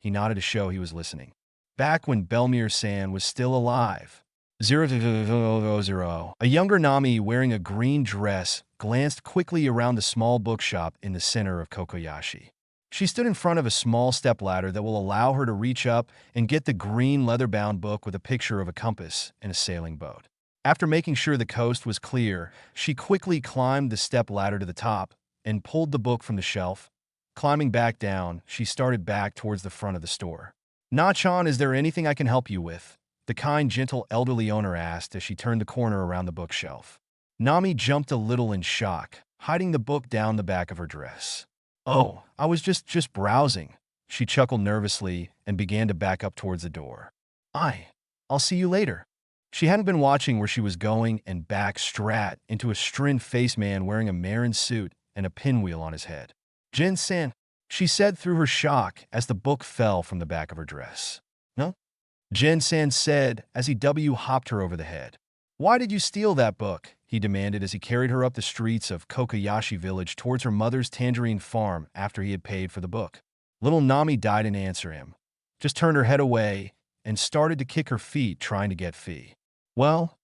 He nodded to show he was listening. Back when Belmere-san was still alive. 000. A younger Nami wearing a green dress glanced quickly around the small bookshop in the center of Kokoyashi. She stood in front of a small stepladder that will allow her to reach up and get the green leather-bound book with a picture of a compass and a sailing boat. After making sure the coast was clear, she quickly climbed the stepladder to the top and pulled the book from the shelf. Climbing back down, she started back towards the front of the store. "Na-chan, is there anything I can help you with?" the kind, gentle elderly owner asked as she turned the corner around the bookshelf. Nami jumped a little in shock, hiding the book down the back of her dress. "Oh, I was just browsing." She chuckled nervously and began to back up towards the door. I'll see you later." She hadn't been watching where she was going and backed straight into a stern-faced man wearing a maroon suit and a pinwheel on his head. "Jin-san," she said through her shock as the book fell from the back of her dress. "No?" Jin-san said as he hopped her over the head. "Why did you steal that book?" he demanded as he carried her up the streets of Kokoyashi village towards her mother's tangerine farm after he had paid for the book. Little Nami didn't answer him, just turned her head away and started to kick her feet trying to get free. "Well,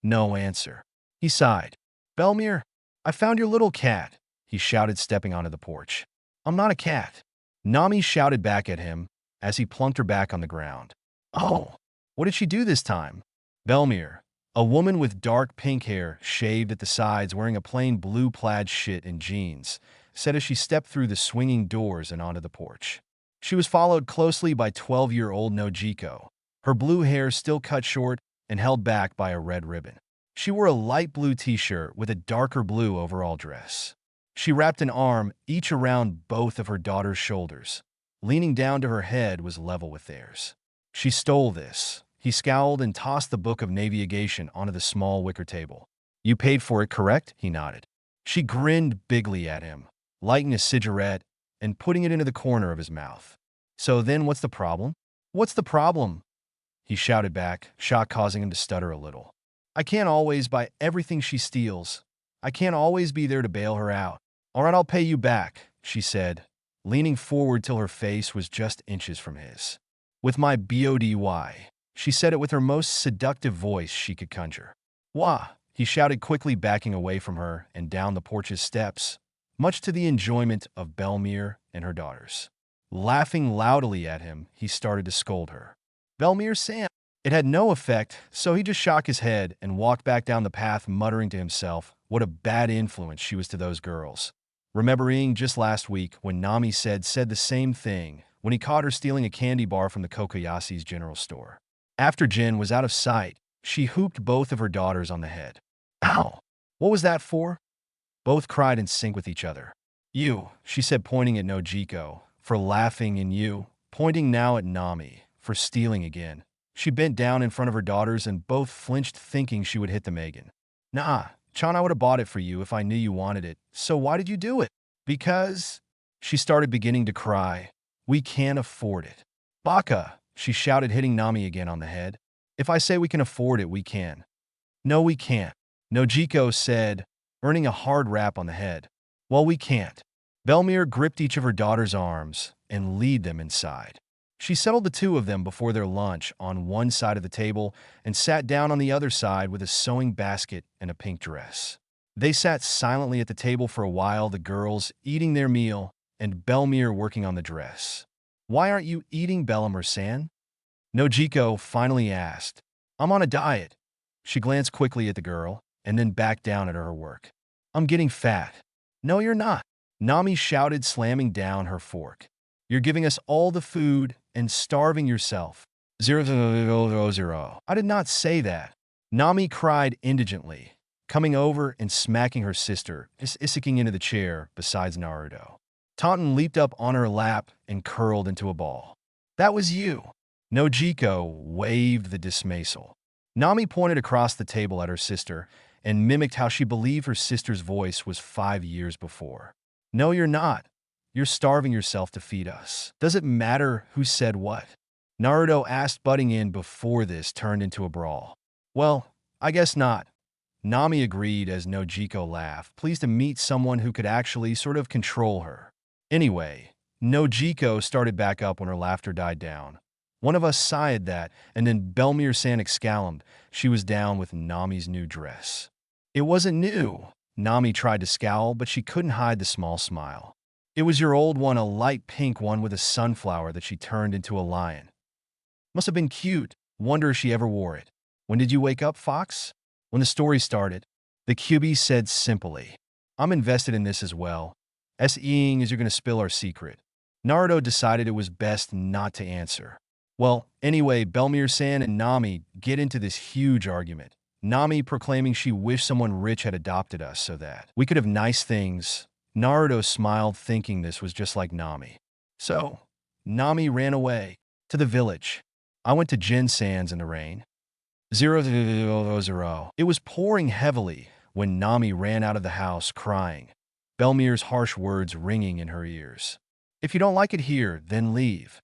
no answer." He sighed. "Belmere, I found your little cat," he shouted, stepping onto the porch. "I'm not a cat," Nami shouted back at him as he plunked her back on the ground. "Oh, what did she do this time?" Belmere, a woman with dark pink hair, shaved at the sides, wearing a plain blue plaid shirt and jeans, said as she stepped through the swinging doors and onto the porch. She was followed closely by 12-year-old Nojiko, her blue hair still cut short and held back by a red ribbon. She wore a light blue t-shirt with a darker blue overall dress. She wrapped an arm each around both of her daughter's shoulders. Leaning down to her head was level with theirs. "She stole this." He scowled and tossed the book of navigation onto the small wicker table. "You paid for it, correct?" He nodded. She grinned bigly at him, lighting a cigarette and putting it into the corner of his mouth. "So then what's the problem?" "What's the problem?" he shouted back, shock causing him to stutter a little. "I can't always buy everything she steals. I can't always be there to bail her out." "All right, I'll pay you back," she said, leaning forward till her face was just inches from his. "With my body." She said it with her most seductive voice she could conjure. "Wah!" he shouted, quickly backing away from her and down the porch's steps, much to the enjoyment of Belmere and her daughters. Laughing loudly at him, he started to scold her. "Belmere-san." It had no effect, so he just shook his head and walked back down the path, muttering to himself what a bad influence she was to those girls. Remembering just last week when Nami said the same thing when he caught her stealing a candy bar from the Kokoyashi's general store. After Jin was out of sight, she hooped both of her daughters on the head. "Ow! What was that for?" Both cried in sync with each other. "You," she said, pointing at Nojiko, for laughing, and you, pointing now at Nami, for stealing again. She bent down in front of her daughters and both flinched, thinking she would hit them again. "Nah, Chan, I would have bought it for you if I knew you wanted it. So why did you do it?" "Because..." She started beginning to cry. "We can't afford it." "Baka!" she shouted, hitting Nami again on the head. "If I say we can afford it, we can." "No, we can't," Nojiko said, earning a hard rap on the head. "Well, we can't." Belmere gripped each of her daughter's arms and led them inside. She settled the two of them before their lunch on one side of the table and sat down on the other side with a sewing basket and a pink dress. They sat silently at the table for a while, the girls eating their meal and Belmere working on the dress. "Why aren't you eating, Belmere-san?" Nojiko finally asked. "I'm on a diet." She glanced quickly at the girl and then back down at her work. "I'm getting fat." "No, you're not," Nami shouted, slamming down her fork. "You're giving us all the food and starving yourself." 000. "I did not say that," Nami cried indigently. coming over and smacking her sister, isking into the chair besides Naruto. Taunton leaped up on her lap and curled into a ball. That was you. Nojiko waved the dismissal. Nami pointed across the table at her sister and mimicked how she believed her sister's voice was 5 years before. No, you're not. You're starving yourself to feed us. Does it matter who said what? Naruto asked, butting in before this turned into a brawl. Well, I guess not. Nami agreed as Nojiko laughed, pleased to meet someone who could actually sort of control her. Anyway, Nojiko started back up when her laughter died down. One of us sighed that, and then Belmir-san exclaimed she was down with Nami's new dress. It wasn't new. Nami tried to scowl, but she couldn't hide the small smile. It was your old one, a light pink one with a sunflower that she turned into a lion. Must have been cute. Wonder if she ever wore it. When did you wake up, Fox? When the story started. The QB said simply. I'm invested in this as well. S-ing is you're going to spill our secret. Naruto decided it was best not to answer. Well, anyway, Belmir-san and Nami get into this huge argument. Nami proclaiming she wished someone rich had adopted us so that we could have nice things. Naruto smiled, thinking this was just like Nami. So, Nami ran away to the village. I went to Jin-san's in the rain. 000. It was pouring heavily when Nami ran out of the house crying, Belmir's harsh words ringing in her ears. If you don't like it here, then leave.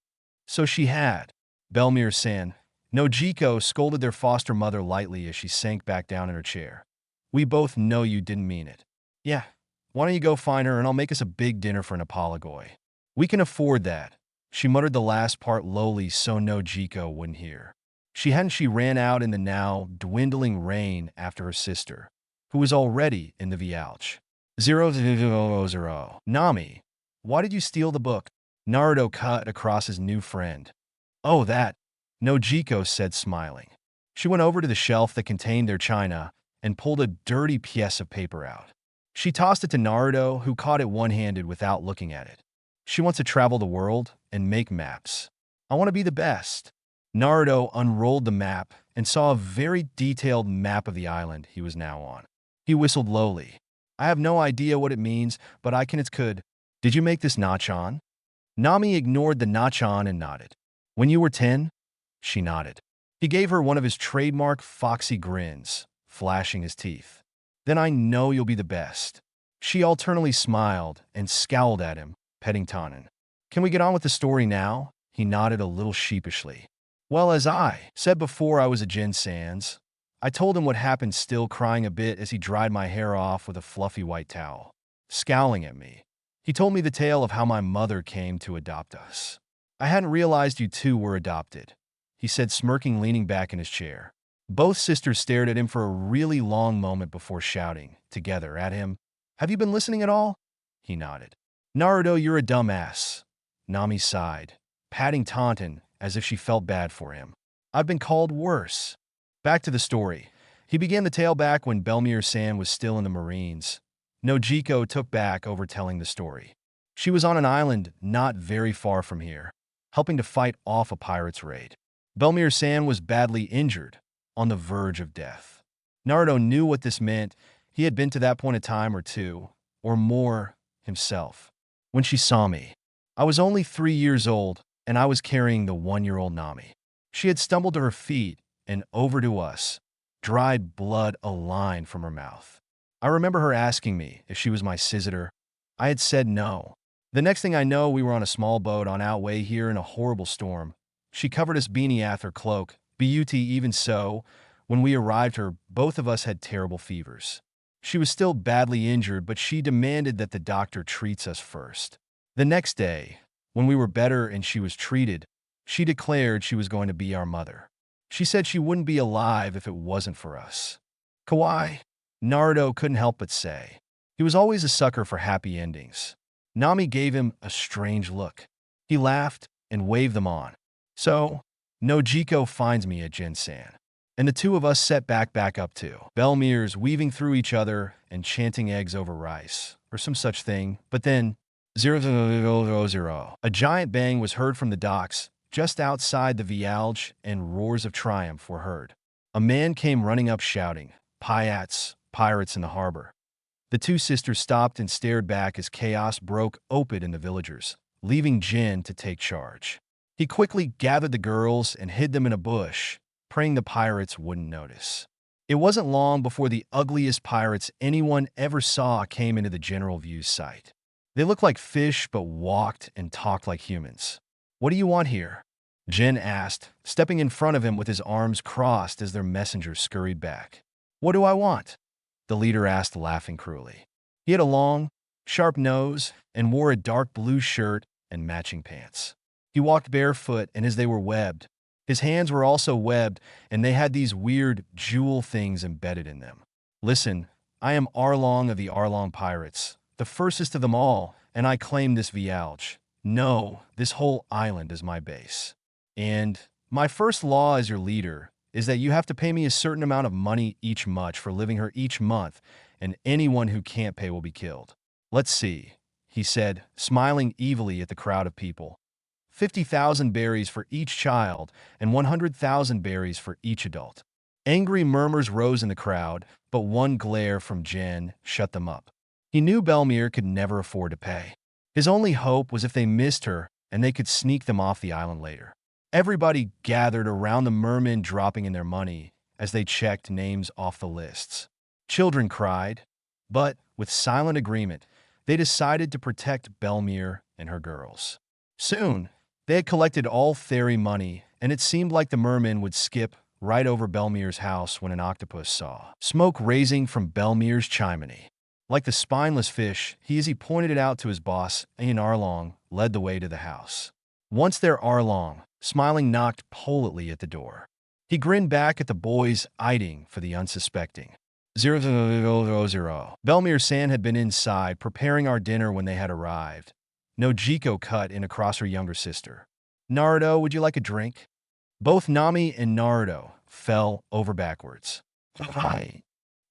So she had. Belmir-san. Nojiko scolded their foster mother lightly as she sank back down in her chair. We both know you didn't mean it. Yeah, why don't you go find her and I'll make us a big dinner for an apologoy. We can afford that. She muttered the last part lowly so Nojiko wouldn't hear. She ran out in the now dwindling rain after her sister, who was already in the Vialch. 000. Nami, why did you steal the book? Naruto cut across his new friend. Oh, that. Nojiko said, smiling. She went over to the shelf that contained their china and pulled a dirty piece of paper out. She tossed it to Naruto, who caught it one-handed without looking at it. She wants to travel the world and make maps. I want to be the best. Naruto unrolled the map and saw a very detailed map of the island he was now on. He whistled lowly. I have no idea what it means, but it's could. Did you make this nachon? Nami ignored the nachon and nodded. When you were 10? She nodded. He gave her one of his trademark foxy grins, flashing his teeth. Then I know you'll be the best. She alternately smiled and scowled at him, petting Tannen. Can we get on with the story now? He nodded a little sheepishly. Well, as I said before, I was a Jin-san's. I told him what happened, still crying a bit as he dried my hair off with a fluffy white towel. Scowling at me, he told me the tale of how my mother came to adopt us. I hadn't realized you two were adopted, he said, smirking, leaning back in his chair. Both sisters stared at him for a really long moment before shouting, together, at him. Have you been listening at all? He nodded. Naruto, you're a dumbass. Nami sighed, patting Taunton as if she felt bad for him. I've been called worse. Back to the story. He began the tale back when Belmir-san was still in the Marines. Nojiko took back over telling the story. She was on an island not very far from here, helping to fight off a pirate's raid. Belmir-san was badly injured, on the verge of death. Naruto knew what this meant. He had been to that point a time or two, or more, himself. When she saw me, I was only 3 years old, and I was carrying the 1-year-old Nami. She had stumbled to her feet and over to us, dried blood a line from her mouth. I remember her asking me if she was my sister. I had said no. The next thing I know, we were on a small boat on our way here in a horrible storm. She covered us beanie with her cloak. But even so, when we arrived here, both of us had terrible fevers. She was still badly injured, but she demanded that the doctor treats us first. The next day, when we were better and she was treated, she declared she was going to be our mother. She said she wouldn't be alive if it wasn't for us. Kawaii, Naruto couldn't help but say. He was always a sucker for happy endings. Nami gave him a strange look. He laughed and waved them on. So, Nojiko finds me at Jin-san, and the two of us set back up to Belmir's, weaving through each other and chanting eggs over rice, or some such thing. But then, 000. A giant bang was heard from the docks, just outside the Vialge, and roars of triumph were heard. A man came running up shouting, Payats, pirates in the harbor. The two sisters stopped and stared back as chaos broke open in the villagers, leaving Jin to take charge. He quickly gathered the girls and hid them in a bush, praying the pirates wouldn't notice. It wasn't long before the ugliest pirates anyone ever saw came into the general view's sight. They looked like fish but walked and talked like humans. "What do you want here?" Jin asked, stepping in front of him with his arms crossed as their messenger scurried back. "What do I want?" the leader asked, laughing cruelly. He had a long, sharp nose and wore a dark blue shirt and matching pants. He walked barefoot, and as they were webbed, his hands were also webbed, and they had these weird jewel things embedded in them. "Listen, I am Arlong of the Arlong Pirates, the firstest of them all, and I claim this vialge. No, this whole island is my base. And my first law as your leader is that you have to pay me a certain amount of money each much for living here each month, and anyone who can't pay will be killed. Let's see," he said, smiling evilly at the crowd of people. 50,000 berries for each child and 100,000 berries for each adult. Angry murmurs rose in the crowd, but one glare from Jin shut them up. He knew Belmir could never afford to pay. His only hope was if they missed her and they could sneak them off the island later. Everybody gathered around the mermen dropping in their money as they checked names off the lists. Children cried, but with silent agreement, they decided to protect Belmir and her girls. Soon, they had collected all fairy money, and it seemed like the merman would skip right over Belmir's house when an octopus saw smoke raising from Belmir's chimney. Like the spineless fish, as he pointed it out to his boss, Ian Arlong, led the way to the house. Once there, Arlong, smiling, knocked politely at the door. He grinned back at the boys, eyeing for the unsuspecting. 000. Belmir-san had been inside preparing our dinner when they had arrived. Nojiko cut in across her younger sister. "Naruto, would you like a drink?" Both Nami and Naruto fell over backwards. "Hi,"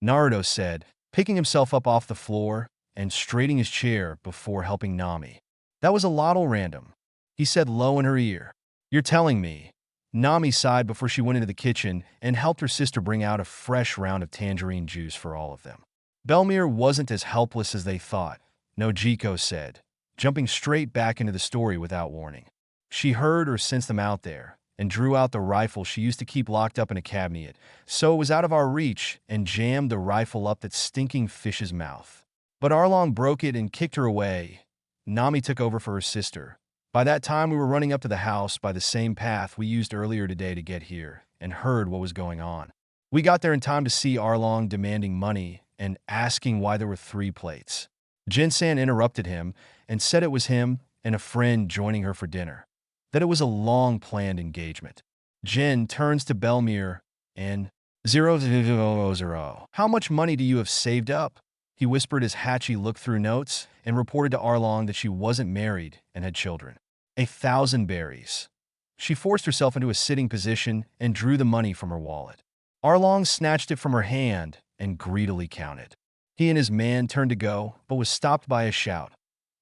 Naruto said, picking himself up off the floor and straightening his chair before helping Nami. "That was a little random," he said low in her ear. "You're telling me." Nami sighed before she went into the kitchen and helped her sister bring out a fresh round of tangerine juice for all of them. "Belmir wasn't as helpless as they thought," Nojiko said, jumping straight back into the story without warning. She heard or sensed them out there and drew out the rifle she used to keep locked up in a cabinet, so it was out of our reach, and jammed the rifle up that stinking fish's mouth. But Arlong broke it and kicked her away. Nami took over for her sister. By that time, we were running up to the house by the same path we used earlier today to get here, and heard what was going on. We got there in time to see Arlong demanding money and asking why there were 3 plates. Jin-san interrupted him and said it was him and a friend joining her for dinner, that it was a long-planned engagement. Jin turns to Belmir and 000. "How much money do you have saved up?" he whispered as Hachi looked through notes and reported to Arlong that she wasn't married and had children. 1,000 berries. She forced herself into a sitting position and drew the money from her wallet. Arlong snatched it from her hand and greedily counted. He and his man turned to go, but was stopped by a shout.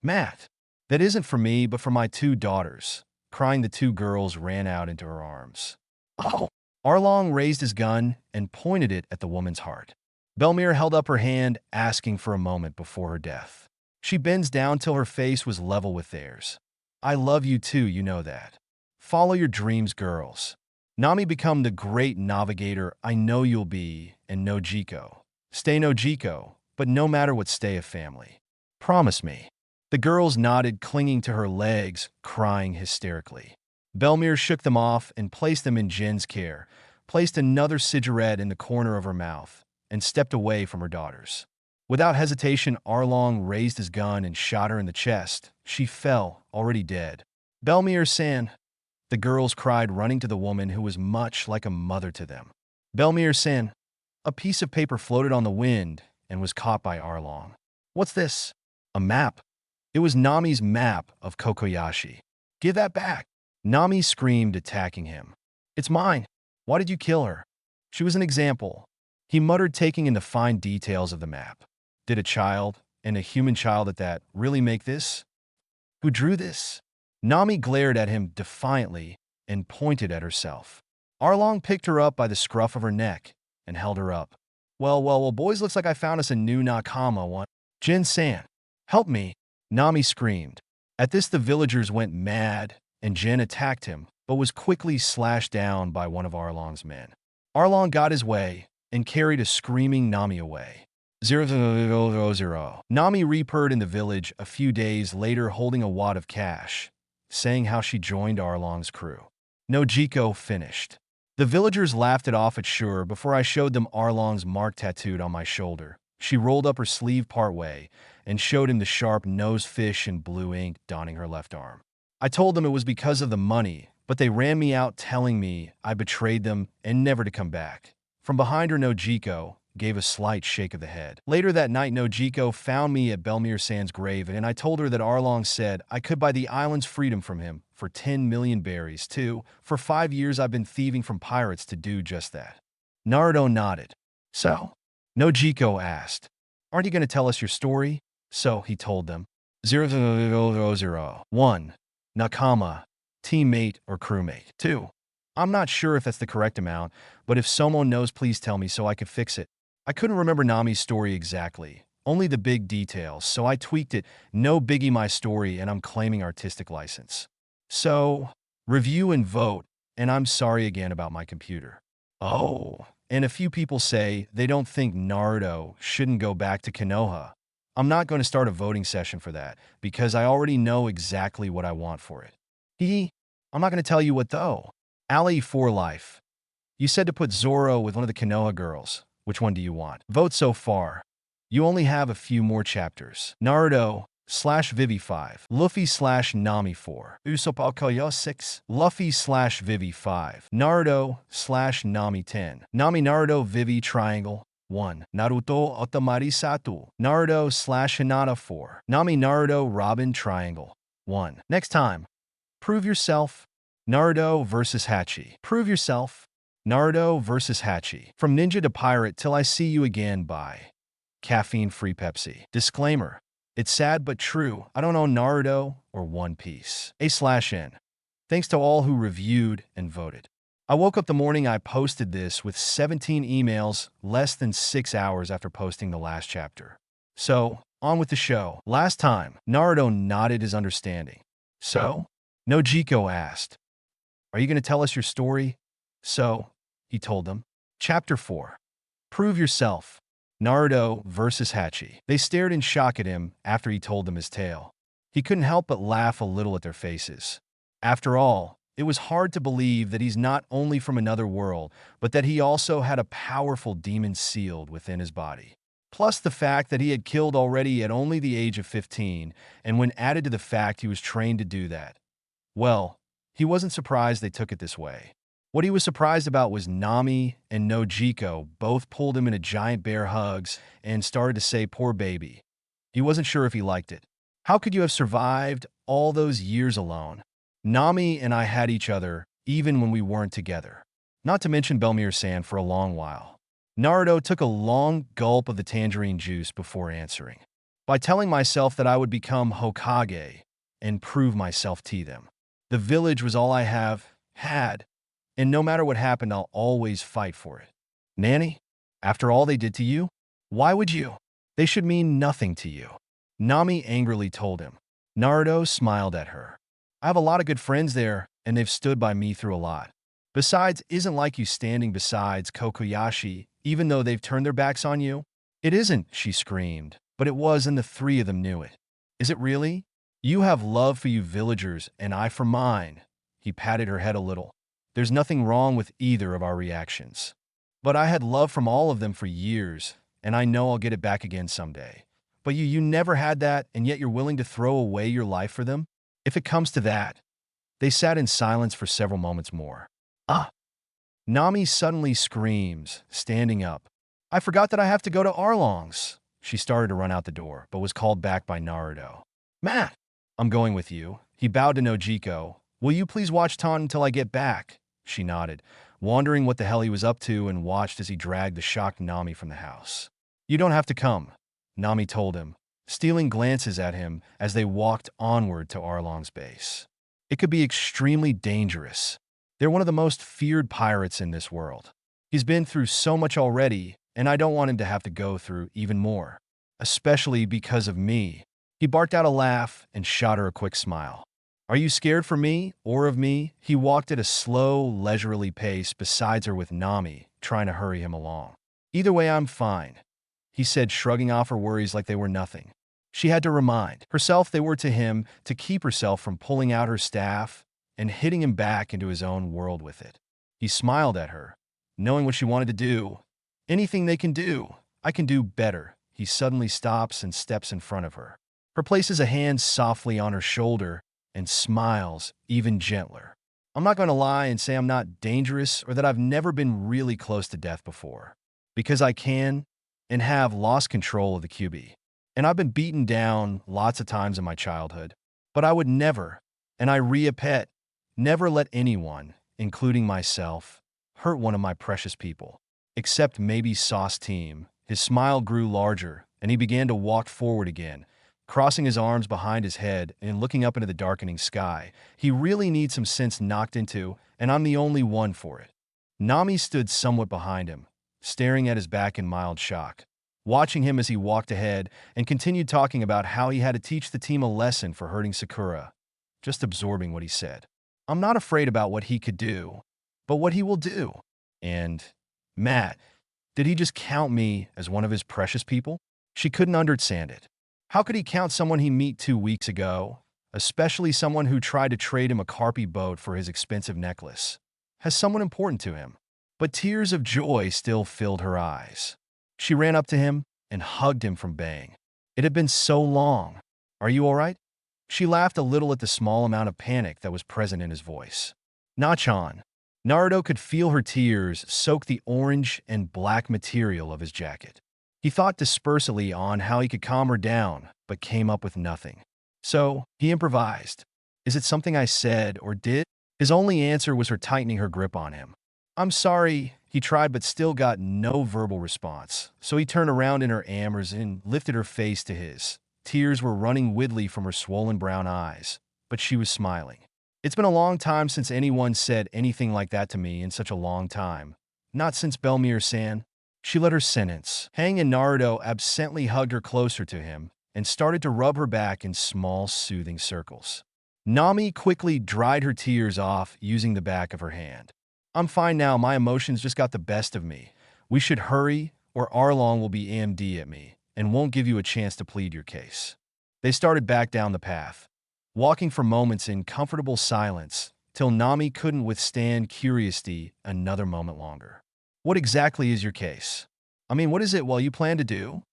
"Matt, that isn't for me, but for my 2 daughters." Crying, the 2 girls ran out into her arms. "Oh!" Arlong raised his gun and pointed it at the woman's heart. Belmir held up her hand, asking for a moment before her death. She bends down till her face was level with theirs. "I love you too, you know that. Follow your dreams, girls. Nami, become the great navigator I know you'll be, and Nojiko. Stay Nojiko, but no matter what, stay a family. Promise me." The girls nodded, clinging to her legs, crying hysterically. Belmir shook them off and placed them in Jin's care, placed another cigarette in the corner of her mouth, and stepped away from her daughters. Without hesitation, Arlong raised his gun and shot her in the chest. She fell, already dead. "Belmir-san," the girls cried, running to the woman who was much like a mother to them. "Belmir-san." A piece of paper floated on the wind and was caught by Arlong. "What's this?" "A map." It was Nami's map of Kokoyashi. "Give that back." Nami screamed, attacking him. "It's mine. Why did you kill her?" "She was an example," he muttered, taking in the fine details of the map. "Did a child, and a human child at that, really make this? Who drew this?" Nami glared at him defiantly and pointed at herself. Arlong picked her up by the scruff of her neck and held her up. Well, boys, looks like I found us a new nakama one. Jin-san, help me, Nami screamed. At this, the villagers went mad, and Jin attacked him, but was quickly slashed down by one of Arlong's men. Arlong got his way and carried a screaming Nami away. 000. Nami reappeared in the village a few days later holding a wad of cash, saying how she joined Arlong's crew. Nojiko finished. The villagers laughed it off at sure before I showed them Arlong's mark tattooed on my shoulder. She rolled up her sleeve partway and showed him the sharp nose fish in blue ink donning her left arm. I told them it was because of the money, but they ran me out telling me I betrayed them and never to come back. From behind her, Nojiko gave a slight shake of the head. Later that night, Nojiko found me at Belmir-san's grave, and I told her that Arlong said I could buy the island's freedom from him for 10 million berries, too. For 5 years, I've been thieving from pirates to do just that. Naruto nodded. So? Nojiko asked. Aren't you going to tell us your story? So, he told them. 000. 1. Nakama, teammate or crewmate. 2. I'm not sure if that's the correct amount, but if someone knows, please tell me so I could fix it. I couldn't remember Nami's story exactly, only the big details, so I tweaked it. No biggie, my story, and I'm claiming artistic license. So, review and vote, and I'm sorry again about my computer. Oh, and a few people say they don't think Naruto shouldn't go back to Konoha. I'm not going to start a voting session for that, because I already know exactly what I want for it. I'm not going to tell you what though. Ali for life. You said to put Zoro with one of the Konoha girls. Which one do you want? Vote so far. You only have a few more chapters. Naruto / Vivi 5. Luffy / Nami 4. Usopp Alkoyo 6. Luffy / Vivi 5. Naruto / Nami 10. Nami Naruto Vivi Triangle 1. Naruto Otamari Satu. Naruto / Hinata 4. Nami Naruto Robin Triangle 1. Next time. Prove yourself. Naruto vs. Hachi. Prove yourself. Naruto vs. Hachi. From ninja to pirate till I see you again. Bye. Caffeine-free Pepsi. Disclaimer. It's sad but true. I don't own Naruto or One Piece. A/N. Thanks to all who reviewed and voted. I woke up the morning I posted this with 17 emails less than 6 hours after posting the last chapter. So, on with the show. Last time, Naruto nodded his understanding. So? Nojiko asked. Are you going to tell us your story? So, he told them. Chapter 4. Prove yourself. Naruto vs. Hachi. They stared in shock at him after he told them his tale. He couldn't help but laugh a little at their faces. After all, it was hard to believe that he's not only from another world, but that he also had a powerful demon sealed within his body. Plus the fact that he had killed already at only the age of 15, and when added to the fact he was trained to do that, well, he wasn't surprised they took it this way. What he was surprised about was Nami and Nojiko both pulled him into giant bear hugs and started to say, poor baby. He wasn't sure if he liked it. How could you have survived all those years alone? Nami and I had each other, even when we weren't together. Not to mention Belmir-san for a long while. Naruto took a long gulp of the tangerine juice before answering. By telling myself that I would become Hokage and prove myself to them. The village was all I had, and no matter what happened, I'll always fight for it. Nanny, after all they did to you, why would you? They should mean nothing to you. Nami angrily told him. Naruto smiled at her. I have a lot of good friends there, and they've stood by me through a lot. Besides, isn't like you standing beside Kokoyashi, even though they've turned their backs on you? It isn't, she screamed, but it was, and the three of them knew it. Is it really? You have love for you villagers, and I for mine. He patted her head a little. There's nothing wrong with either of our reactions. But I had love from all of them for years, and I know I'll get it back again someday. But you never had that, and yet you're willing to throw away your life for them? If it comes to that. They sat in silence for several moments more. Nami suddenly screams, standing up. I forgot that I have to go to Arlong's. She started to run out the door, but was called back by Naruto. Matt! I'm going with you. He bowed to Nojiko. Will you please watch Taunt until I get back? She nodded, wondering what the hell he was up to, and watched as he dragged the shocked Nami from the house. You don't have to come, Nami told him, stealing glances at him as they walked onward to Arlong's base. It could be extremely dangerous. They're one of the most feared pirates in this world. He's been through so much already, and I don't want him to have to go through even more. Especially because of me. He barked out a laugh and shot her a quick smile. Are you scared for me or of me? He walked at a slow, leisurely pace beside her with Nami, trying to hurry him along. Either way, I'm fine, he said, shrugging off her worries like they were nothing. She had to remind herself they were to him to keep herself from pulling out her staff and hitting him back into his own world with it. He smiled at her, knowing what she wanted to do. Anything they can do, I can do better. He suddenly stops and steps in front of her. Her places a hand softly on her shoulder and smiles even gentler. I'm not going to lie and say I'm not dangerous or that I've never been really close to death before, because I can and have lost control of the QB. And I've been beaten down lots of times in my childhood, but I would never, and I repeat, never let anyone, including myself, hurt one of my precious people, except maybe Sauce Team. His smile grew larger, and he began to walk forward again, crossing his arms behind his head and looking up into the darkening sky. He really needs some sense knocked into, and I'm the only one for it. Nami stood somewhat behind him, staring at his back in mild shock, watching him as he walked ahead and continued talking about how he had to teach the team a lesson for hurting Sakura, just absorbing what he said. I'm not afraid about what he could do, but what he will do. And, Matt, did he just count me as one of his precious people? She couldn't understand it. How could he count someone he met 2 weeks ago, especially someone who tried to trade him a carpy boat for his expensive necklace, as someone important to him? But tears of joy still filled her eyes. She ran up to him and hugged him from baying. It had been so long. Are you all right? She laughed a little at the small amount of panic that was present in his voice. Nachan. Naruto could feel her tears soak the orange and black material of his jacket. He thought dispersively on how he could calm her down, but came up with nothing. So, he improvised. Is it something I said or did? His only answer was her tightening her grip on him. I'm sorry, he tried but still got no verbal response. So he turned around in her arms and lifted her face to his. Tears were running widely from her swollen brown eyes, but she was smiling. It's been a long time since anyone said anything like that to me in such a long time. Not since Belmere-san. She let her sentence hang and Naruto absently hugged her closer to him and started to rub her back in small, soothing circles. Nami quickly dried her tears off using the back of her hand. I'm fine now, my emotions just got the best of me. We should hurry or Arlong will be AMD at me and won't give you a chance to plead your case. They started back down the path, walking for moments in comfortable silence till Nami couldn't withstand curiosity another moment longer. What exactly is your case? I mean, what is it you plan to do?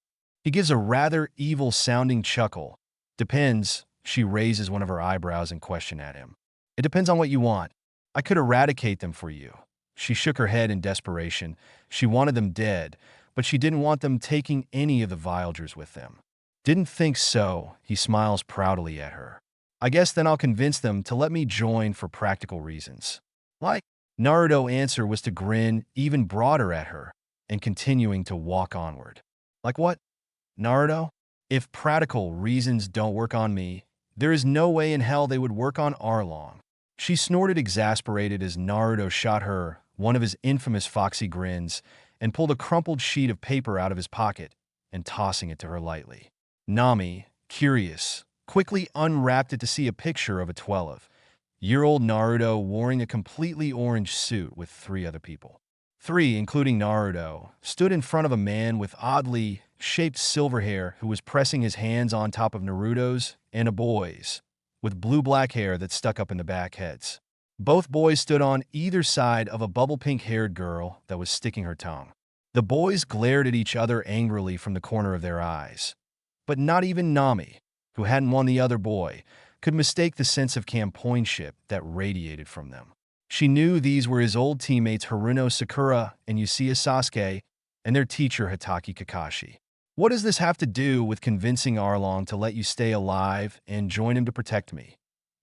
He gives a rather evil-sounding chuckle. Depends. She raises one of her eyebrows in question at him. It depends on what you want. I could eradicate them for you. She shook her head in desperation. She wanted them dead, but she didn't want them taking any of the villagers with them. Didn't think so, he smiles proudly at her. I guess then I'll convince them to let me join for practical reasons. Like, Naruto's answer was to grin even broader at her and continuing to walk onward. Like what, Naruto? If practical reasons don't work on me, there is no way in hell they would work on Arlong. She snorted exasperated as Naruto shot her one of his infamous foxy grins and pulled a crumpled sheet of paper out of his pocket and tossing it to her lightly. Nami, curious, quickly unwrapped it to see a picture of a 12-year-old Naruto wearing a completely orange suit with 3 other people. 3, including Naruto, stood in front of a man with oddly shaped silver hair who was pressing his hands on top of Naruto's and a boy's, with blue-black hair that stuck up in the back heads. Both boys stood on either side of a bubble-pink-haired girl that was sticking her tongue. The boys glared at each other angrily from the corner of their eyes. But not even Nami, who hadn't won the other boy, could mistake the sense of companionship that radiated from them. She knew these were his old teammates Haruno Sakura and Uchiha Sasuke and their teacher Hatake Kakashi. What does this have to do with convincing Arlong to let you stay alive and join him to protect me?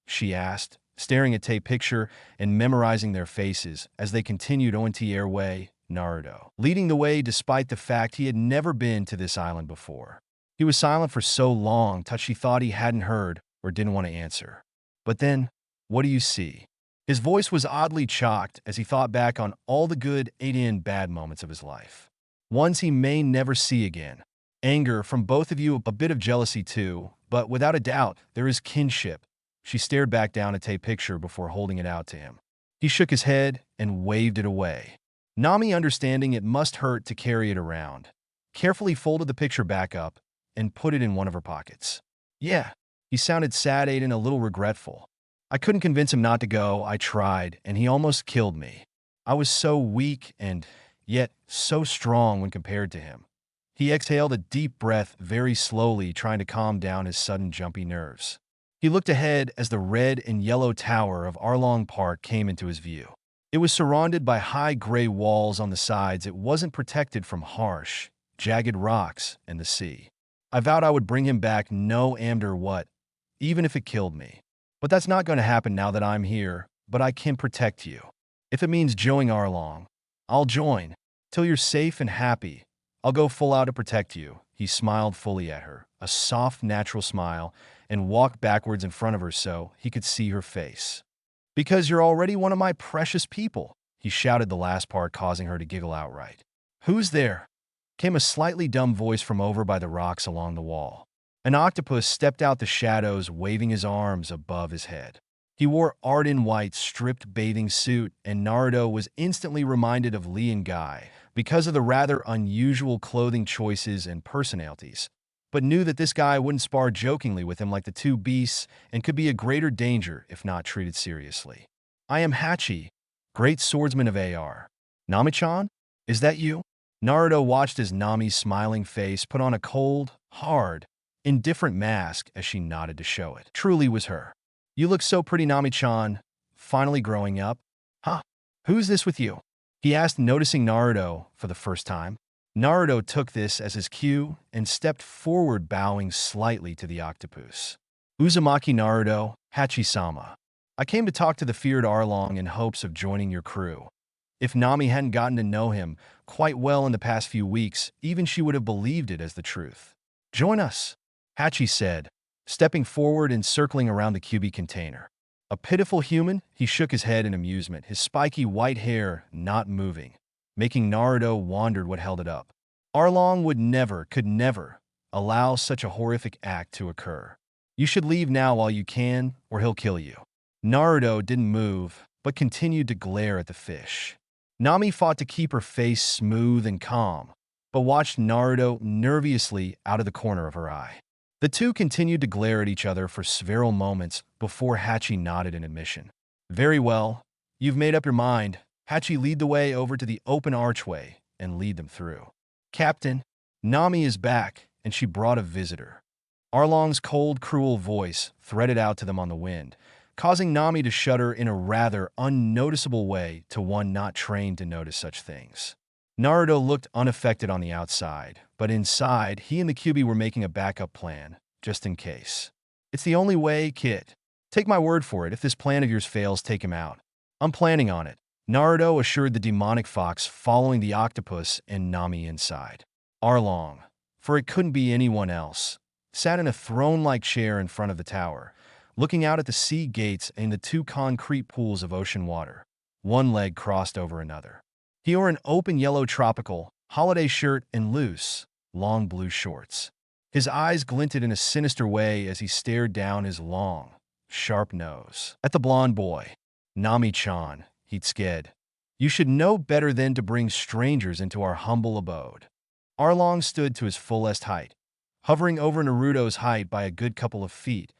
She asked, staring at Tae's picture and memorizing their faces as they continued on to airway, Naruto, leading the way despite the fact he had never been to this island before. He was silent for so long that she thought he hadn't heard or didn't want to answer. But then, what do you see? His voice was oddly chalked as he thought back on all the good and bad moments of his life. Ones he may never see again. Anger from both of you, a bit of jealousy too, but without a doubt, there is kinship. She stared back down at a picture before holding it out to him. He shook his head and waved it away. Nami, understanding it must hurt to carry it around, carefully folded the picture back up and put it in one of her pockets. Yeah, he sounded sad and a little regretful. I couldn't convince him not to go. I tried, and he almost killed me. I was so weak and yet so strong when compared to him. He exhaled a deep breath very slowly, trying to calm down his sudden jumpy nerves. He looked ahead as the red and yellow tower of Arlong Park came into his view. It was surrounded by high gray walls on the sides. It wasn't protected from harsh, jagged rocks and the sea. I vowed I would bring him back no matter what, even if it killed me. But that's not going to happen now that I'm here, but I can protect you. If it means joining Arlong, I'll join. Till you're safe and happy, I'll go full out to protect you. He smiled fully at her, a soft, natural smile, and walked backwards in front of her so he could see her face. Because you're already one of my precious people, he shouted the last part, causing her to giggle outright. Who's there? Came a slightly dumb voice from over by the rocks along the wall. An octopus stepped out the shadows, waving his arms above his head. He wore Arden white stripped bathing suit, and Naruto was instantly reminded of Lee and Guy because of the rather unusual clothing choices and personalities, but knew that this guy wouldn't spar jokingly with him like the two beasts and could be a greater danger if not treated seriously. I am Hachi, great swordsman of AR. Nami-chan? Is that you? Naruto watched as Nami's smiling face put on a cold, hard, indifferent mask as she nodded to show it. Truly was her. You look so pretty, Nami-chan. Finally growing up. Huh? Who's this with you? He asked, noticing Naruto for the first time. Naruto took this as his cue and stepped forward, bowing slightly to the octopus. Uzumaki Naruto, Hachi-sama. I came to talk to the feared Arlong in hopes of joining your crew. If Nami hadn't gotten to know him quite well in the past few weeks, even she would have believed it as the truth. Join us, Hachi said, stepping forward and circling around the QB container. A pitiful human, he shook his head in amusement, his spiky white hair not moving, making Naruto wondered what held it up. Arlong could never allow such a horrific act to occur. You should leave now while you can, or he'll kill you. Naruto didn't move, but continued to glare at the fish. Nami fought to keep her face smooth and calm, but watched Naruto nervously out of the corner of her eye. The two continued to glare at each other for several moments before Hachi nodded in admission. Very well, you've made up your mind. Hachi, lead the way over to the open archway and lead them through. Captain, Nami is back, and she brought a visitor. Arlong's cold, cruel voice threaded out to them on the wind, causing Nami to shudder in a rather unnoticeable way to one not trained to notice such things. Naruto looked unaffected on the outside, but inside, he and the QB were making a backup plan, just in case. It's the only way, kid. Take my word for it, if this plan of yours fails, take him out. I'm planning on it, Naruto assured the demonic fox, following the octopus and Nami inside. Arlong, for it couldn't be anyone else, sat in a throne-like chair in front of the tower, looking out at the sea gates and the two concrete pools of ocean water, one leg crossed over another. He wore an open yellow tropical holiday shirt and loose, long blue shorts. His eyes glinted in a sinister way as he stared down his long, sharp nose at the blonde boy. Nami-chan, he'd sked. You should know better than to bring strangers into our humble abode. Arlong stood to his fullest height, hovering over Naruto's height by a good couple of feet.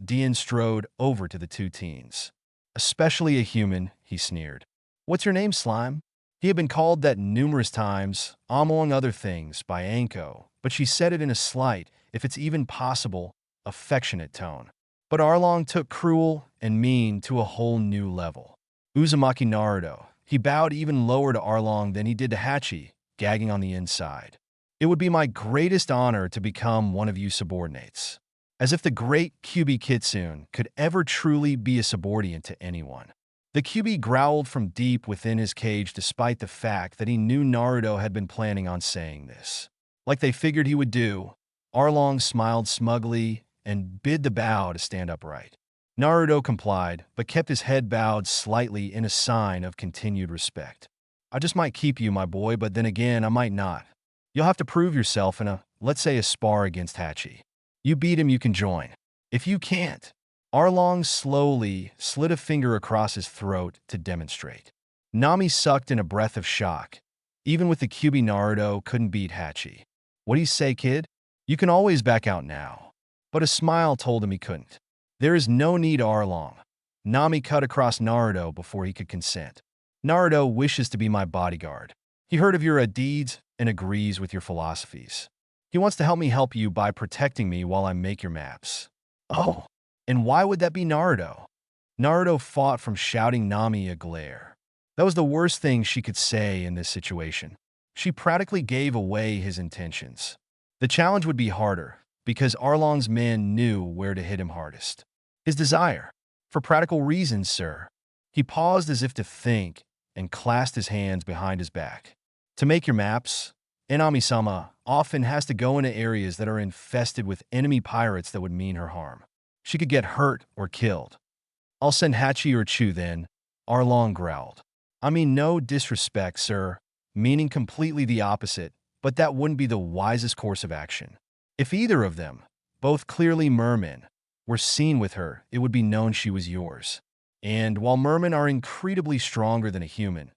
Dian strode over to the two teens. Especially a human, he sneered. What's your name, slime? He had been called that numerous times, among other things, by Anko, but she said it in a slight, if it's even possible, affectionate tone. But Arlong took cruel and mean to a whole new level. Uzumaki Naruto. He bowed even lower to Arlong than he did to Hachi, gagging on the inside. It would be my greatest honor to become one of you subordinates. As if the great QB Kitsune could ever truly be a subordinate to anyone. The QB growled from deep within his cage despite the fact that he knew Naruto had been planning on saying this. Like they figured he would do, Arlong smiled smugly and bid the bow to stand upright. Naruto complied, but kept his head bowed slightly in a sign of continued respect. I just might keep you, my boy, but then again, I might not. You'll have to prove yourself in let's say a spar against Hachi. You beat him, you can join. If you can't, Arlong slowly slid a finger across his throat to demonstrate. Nami sucked in a breath of shock. Even with the QB, Naruto couldn't beat Hachi. What do you say, kid? You can always back out now. But a smile told him he couldn't. There is no need, Arlong. Nami cut across Naruto before he could consent. Naruto wishes to be my bodyguard. He heard of your deeds and agrees with your philosophies. He wants to help me help you by protecting me while I make your maps. Oh, and why would that be Naruto? Naruto fought from shouting Nami a glare. That was the worst thing she could say in this situation. She practically gave away his intentions. The challenge would be harder, because Arlong's men knew where to hit him hardest. His desire. For practical reasons, sir. He paused as if to think and clasped his hands behind his back. To make your maps, Inami-sama often has to go into areas that are infested with enemy pirates that would mean her harm. She could get hurt or killed. I'll send Hachi or Chu then, Arlong growled. I mean no disrespect, sir, meaning completely the opposite, but that wouldn't be the wisest course of action. If either of them, both clearly mermen, were seen with her, it would be known she was yours. And while mermen are incredibly stronger than a human,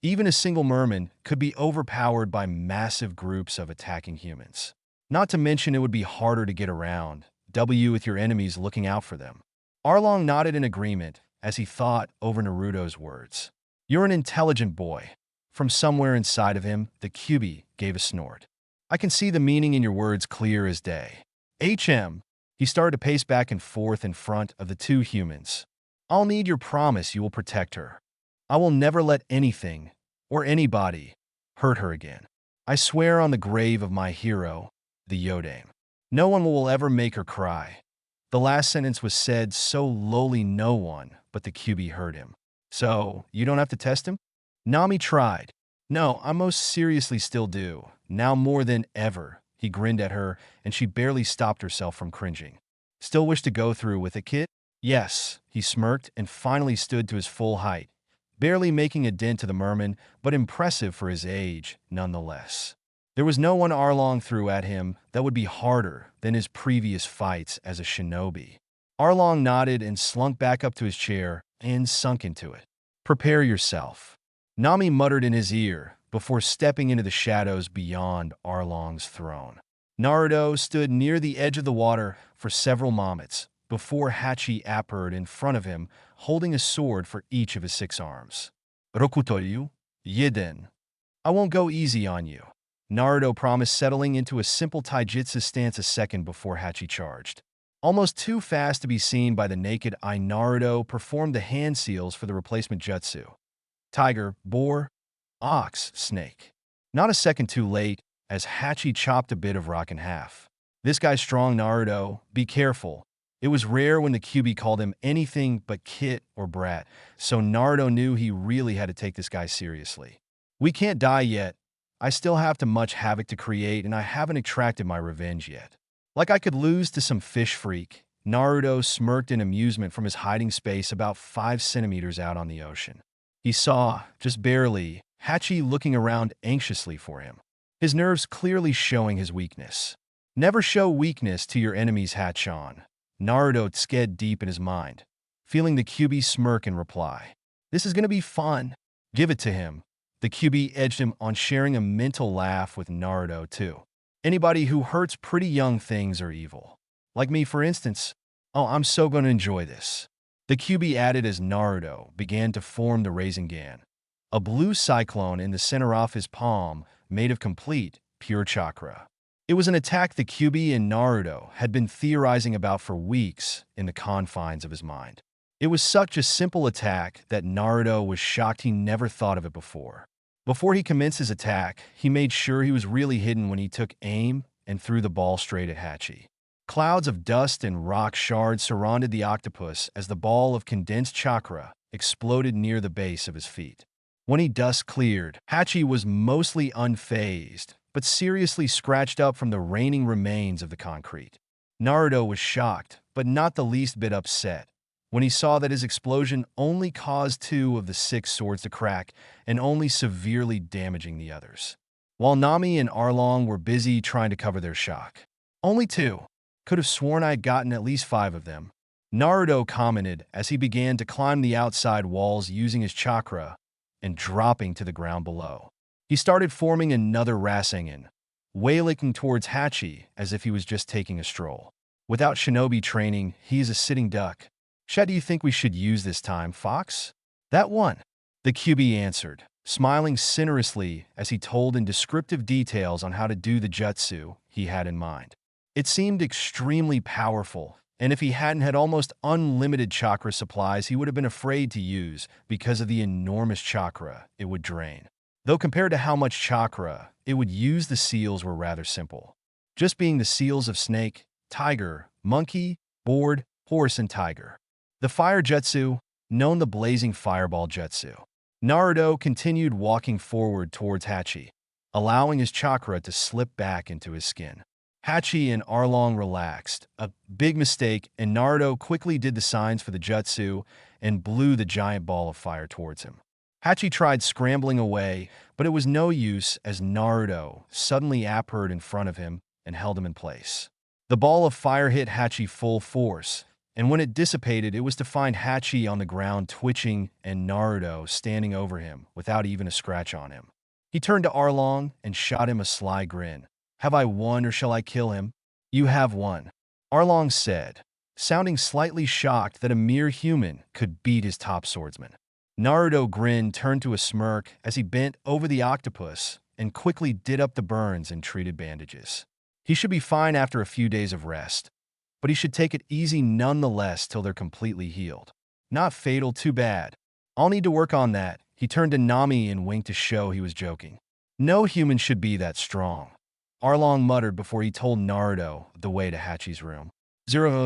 even a single merman could be overpowered by massive groups of attacking humans. Not to mention it would be harder to get around, with your enemies looking out for them. Arlong nodded in agreement as he thought over Naruto's words. You're an intelligent boy. From somewhere inside of him, the QB gave a snort. I can see the meaning in your words clear as day. He started to pace back and forth in front of the two humans. I'll need your promise you will protect her. I will never let anything, or anybody, hurt her again. I swear on the grave of my hero, the Yodame. No one will ever make her cry. The last sentence was said so lowly no one but the QB heard him. So, you don't have to test him? Nami tried. No, I most seriously still do. Now more than ever. He grinned at her, and she barely stopped herself from cringing. Still wish to go through with it, kid? Yes, he smirked and finally stood to his full height, barely making a dent to the merman, but impressive for his age, nonetheless. There was no one Arlong threw at him that would be harder than his previous fights as a shinobi. Arlong nodded and slunk back up to his chair and sunk into it. Prepare yourself. Nami muttered in his ear before stepping into the shadows beyond Arlong's throne. Naruto stood near the edge of the water for several moments before Hachi appeared in front of him, holding a sword for each of his 6 arms. Rokutoryu, Yiden. I won't go easy on you. Naruto promised, settling into a simple taijutsu stance a second before Hachi charged. Almost too fast to be seen by the naked eye, Naruto performed the hand seals for the replacement jutsu. Tiger, boar, ox, snake. Not a second too late, as Hachi chopped a bit of rock in half. This guy's strong, Naruto. Be careful. It was rare when the QB called him anything but kit or brat, so Naruto knew he really had to take this guy seriously. We can't die yet. I still have too much havoc to create, and I haven't extracted my revenge yet. Like I could lose to some fish freak, Naruto smirked in amusement from his hiding space about 5 centimeters out on the ocean. He saw, just barely, Hachi looking around anxiously for him, his nerves clearly showing his weakness. Never show weakness to your enemies, Hachon. Naruto sked deep in his mind, feeling the QB smirk in reply. This is gonna be fun. Give it to him. The QB edged him on sharing a mental laugh with Naruto, too. Anybody who hurts pretty young things are evil. Like me, for instance. Oh, I'm so gonna enjoy this. The QB added as Naruto began to form the Rasengan, a blue cyclone in the center of his palm made of complete, pure chakra. It was an attack the QB and Naruto had been theorizing about for weeks in the confines of his mind. It was such a simple attack that Naruto was shocked he never thought of it before. Before he commenced his attack, he made sure he was really hidden when he took aim and threw the ball straight at Hachi. Clouds of dust and rock shards surrounded the octopus as the ball of condensed chakra exploded near the base of his feet. When he dust cleared, Hachi was mostly unfazed, but seriously scratched up from the raining remains of the concrete. Naruto was shocked, but not the least bit upset, when he saw that his explosion only caused 2 of the 6 swords to crack and only severely damaging the others. While Nami and Arlong were busy trying to cover their shock. Only 2. Could have sworn I had gotten at least 5 of them. Naruto commented as he began to climb the outside walls using his chakra and dropping to the ground below. He started forming another Rasengan, waylicking towards Hachi as if he was just taking a stroll. Without Shinobi training, he is a sitting duck. "What do you think we should use this time, Fox?" "That one," the QB answered, smiling sinisterously as he told in descriptive details on how to do the jutsu he had in mind. It seemed extremely powerful, and if he hadn't had almost unlimited chakra supplies, he would have been afraid to use because of the enormous chakra it would drain. Though compared to how much chakra it would use, the seals were rather simple. Just being the seals of snake, tiger, monkey, bird, horse, and tiger. The fire jutsu, known the blazing fireball jutsu. Naruto continued walking forward towards Hachi, allowing his chakra to slip back into his skin. Hachi and Arlong relaxed, a big mistake, and Naruto quickly did the signs for the jutsu and blew the giant ball of fire towards him. Hachi tried scrambling away, but it was no use as Naruto suddenly appeared in front of him and held him in place. The ball of fire hit Hachi full force, and when it dissipated, it was to find Hachi on the ground twitching and Naruto standing over him without even a scratch on him. He turned to Arlong and shot him a sly grin. "Have I won or shall I kill him?" "You have won," Arlong said, sounding slightly shocked that a mere human could beat his top swordsman. Naruto grinned turned to a smirk as he bent over the octopus and quickly did up the burns and treated bandages. He should be fine after a few days of rest, but he should take it easy nonetheless till they're completely healed. "Not fatal, too bad. I'll need to work on that." He turned to Nami and winked to show he was joking. "No human should be that strong," Arlong muttered before he told Naruto the way to Hachi's room. "Zero.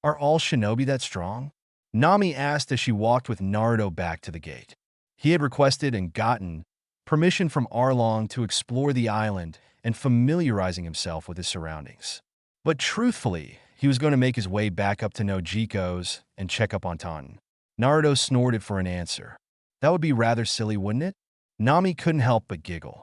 Are all shinobi that strong?" Nami asked as she walked with Naruto back to the gate. He had requested and gotten permission from Arlong to explore the island and familiarizing himself with his surroundings. But truthfully, he was going to make his way back up to Nojiko's and check up on Tannen. Naruto snorted for an answer. "That would be rather silly, wouldn't it?" Nami couldn't help but giggle.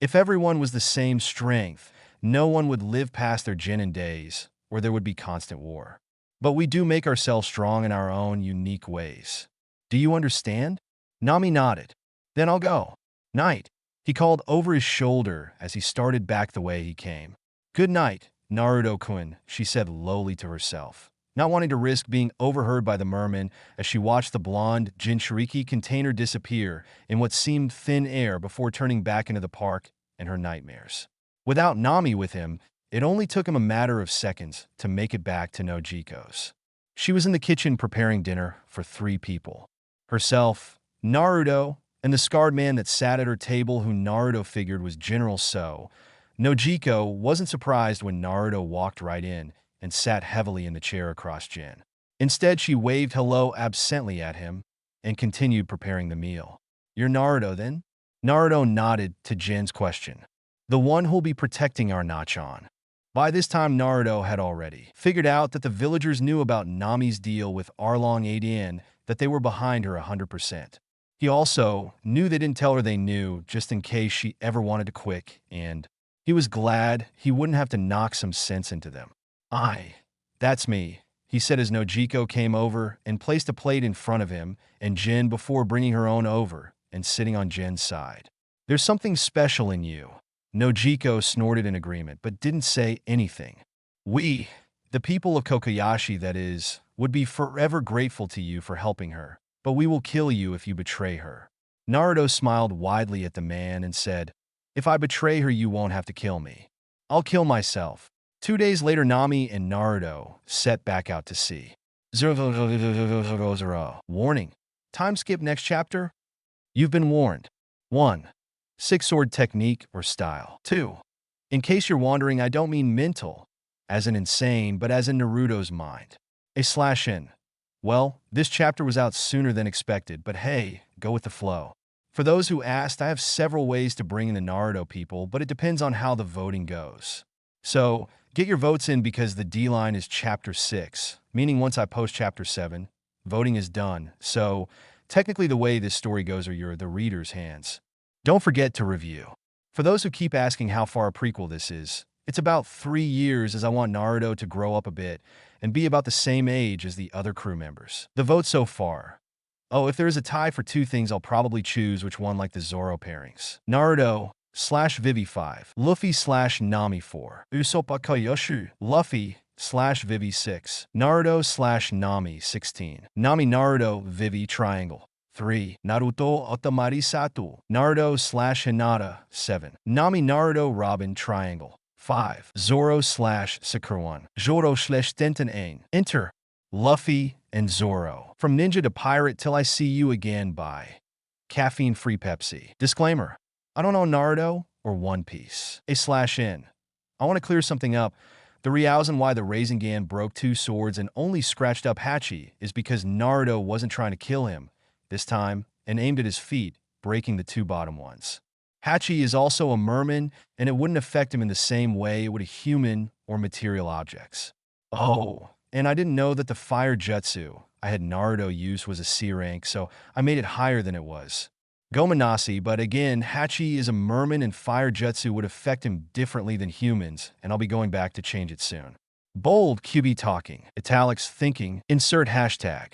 If everyone was the same strength, no one would live past their Genin days, or there would be constant war. But we do make ourselves strong in our own unique ways. Do you understand? Nami nodded. "Then I'll go. Night," he called over his shoulder as he started back the way he came. "Good night, Naruto-kun," she said lowly to herself, not wanting to risk being overheard by the merman as she watched the blonde Jinchuriki container disappear in what seemed thin air before turning back into the park and her nightmares. Without Nami with him, it only took him a matter of seconds to make it back to Nojiko's. She was in the kitchen preparing dinner for 3 people. Herself, Naruto, and the scarred man that sat at her table who Naruto figured was General So. Nojiko wasn't surprised when Naruto walked right in and sat heavily in the chair across Jin. Instead, she waved hello absently at him and continued preparing the meal. "You're Naruto, then?" Naruto nodded to Jin's question. "The one who'll be protecting our Nachon." By this time, Naruto had already figured out that the villagers knew about Nami's deal with Arlong and that they were behind her 100%. He also knew they didn't tell her they knew just in case she ever wanted to quit, and he was glad he wouldn't have to knock some sense into them. That's me," he said as Nojiko came over and placed a plate in front of him and Jin before bringing her own over and sitting on Jin's side. "There's something special in you." Nojiko snorted in agreement, but didn't say anything. "We, the people of Kokoyashi that is, would be forever grateful to you for helping her, but we will kill you if you betray her." Naruto smiled widely at the man and said, "If I betray her, you won't have to kill me. I'll kill myself." 2 days later, Nami and Naruto set back out to sea. Warning. Time skip next chapter? You've been warned. 1. Six-sword technique or style. 2. In case you're wondering, I don't mean mental, as in insane, but as in Naruto's mind. /n. Well, this chapter was out sooner than expected, but hey, go with the flow. For those who asked, I have several ways to bring in the Naruto people, but it depends on how the voting goes. So get your votes in because the D-line is Chapter 6, meaning once I post Chapter 7, voting is done. So technically the way this story goes are the reader's hands. Don't forget to review. For those who keep asking how far a prequel this is, it's about 3 years as I want Naruto to grow up a bit and be about the same age as the other crew members. The vote so far. Oh, if there is a tie for 2 things, I'll probably choose which one like the Zoro pairings. Naruto / Vivi 5, Luffy / Nami 4, Usopp Akayoshu, Luffy / Vivi 6, Naruto / Nami 16, Nami Naruto Vivi triangle 3, Naruto Otamari Satu, Naruto / Hinata 7, Nami Naruto Robin triangle 5, Zoro / Sakuran, Zoro / Tenten Ain. Enter Luffy and Zoro. From ninja to pirate till I see you again by caffeine-free Pepsi. Disclaimer: I don't know Naruto or One Piece. /N. I want to clear something up. The reason why the Rasengan broke 2 swords and only scratched up Hachi is because Naruto wasn't trying to kill him this time and aimed at his feet, breaking the 2 bottom ones. Hachi is also a merman, and it wouldn't affect him in the same way it would a human or material objects. Oh, and I didn't know that the fire jutsu I had Naruto use was a C rank, so I made it higher than it was. Gomenasi, but again, Hachi is a merman and fire jutsu would affect him differently than humans, and I'll be going back to change it soon. Bold QB talking, italics thinking, insert hashtag.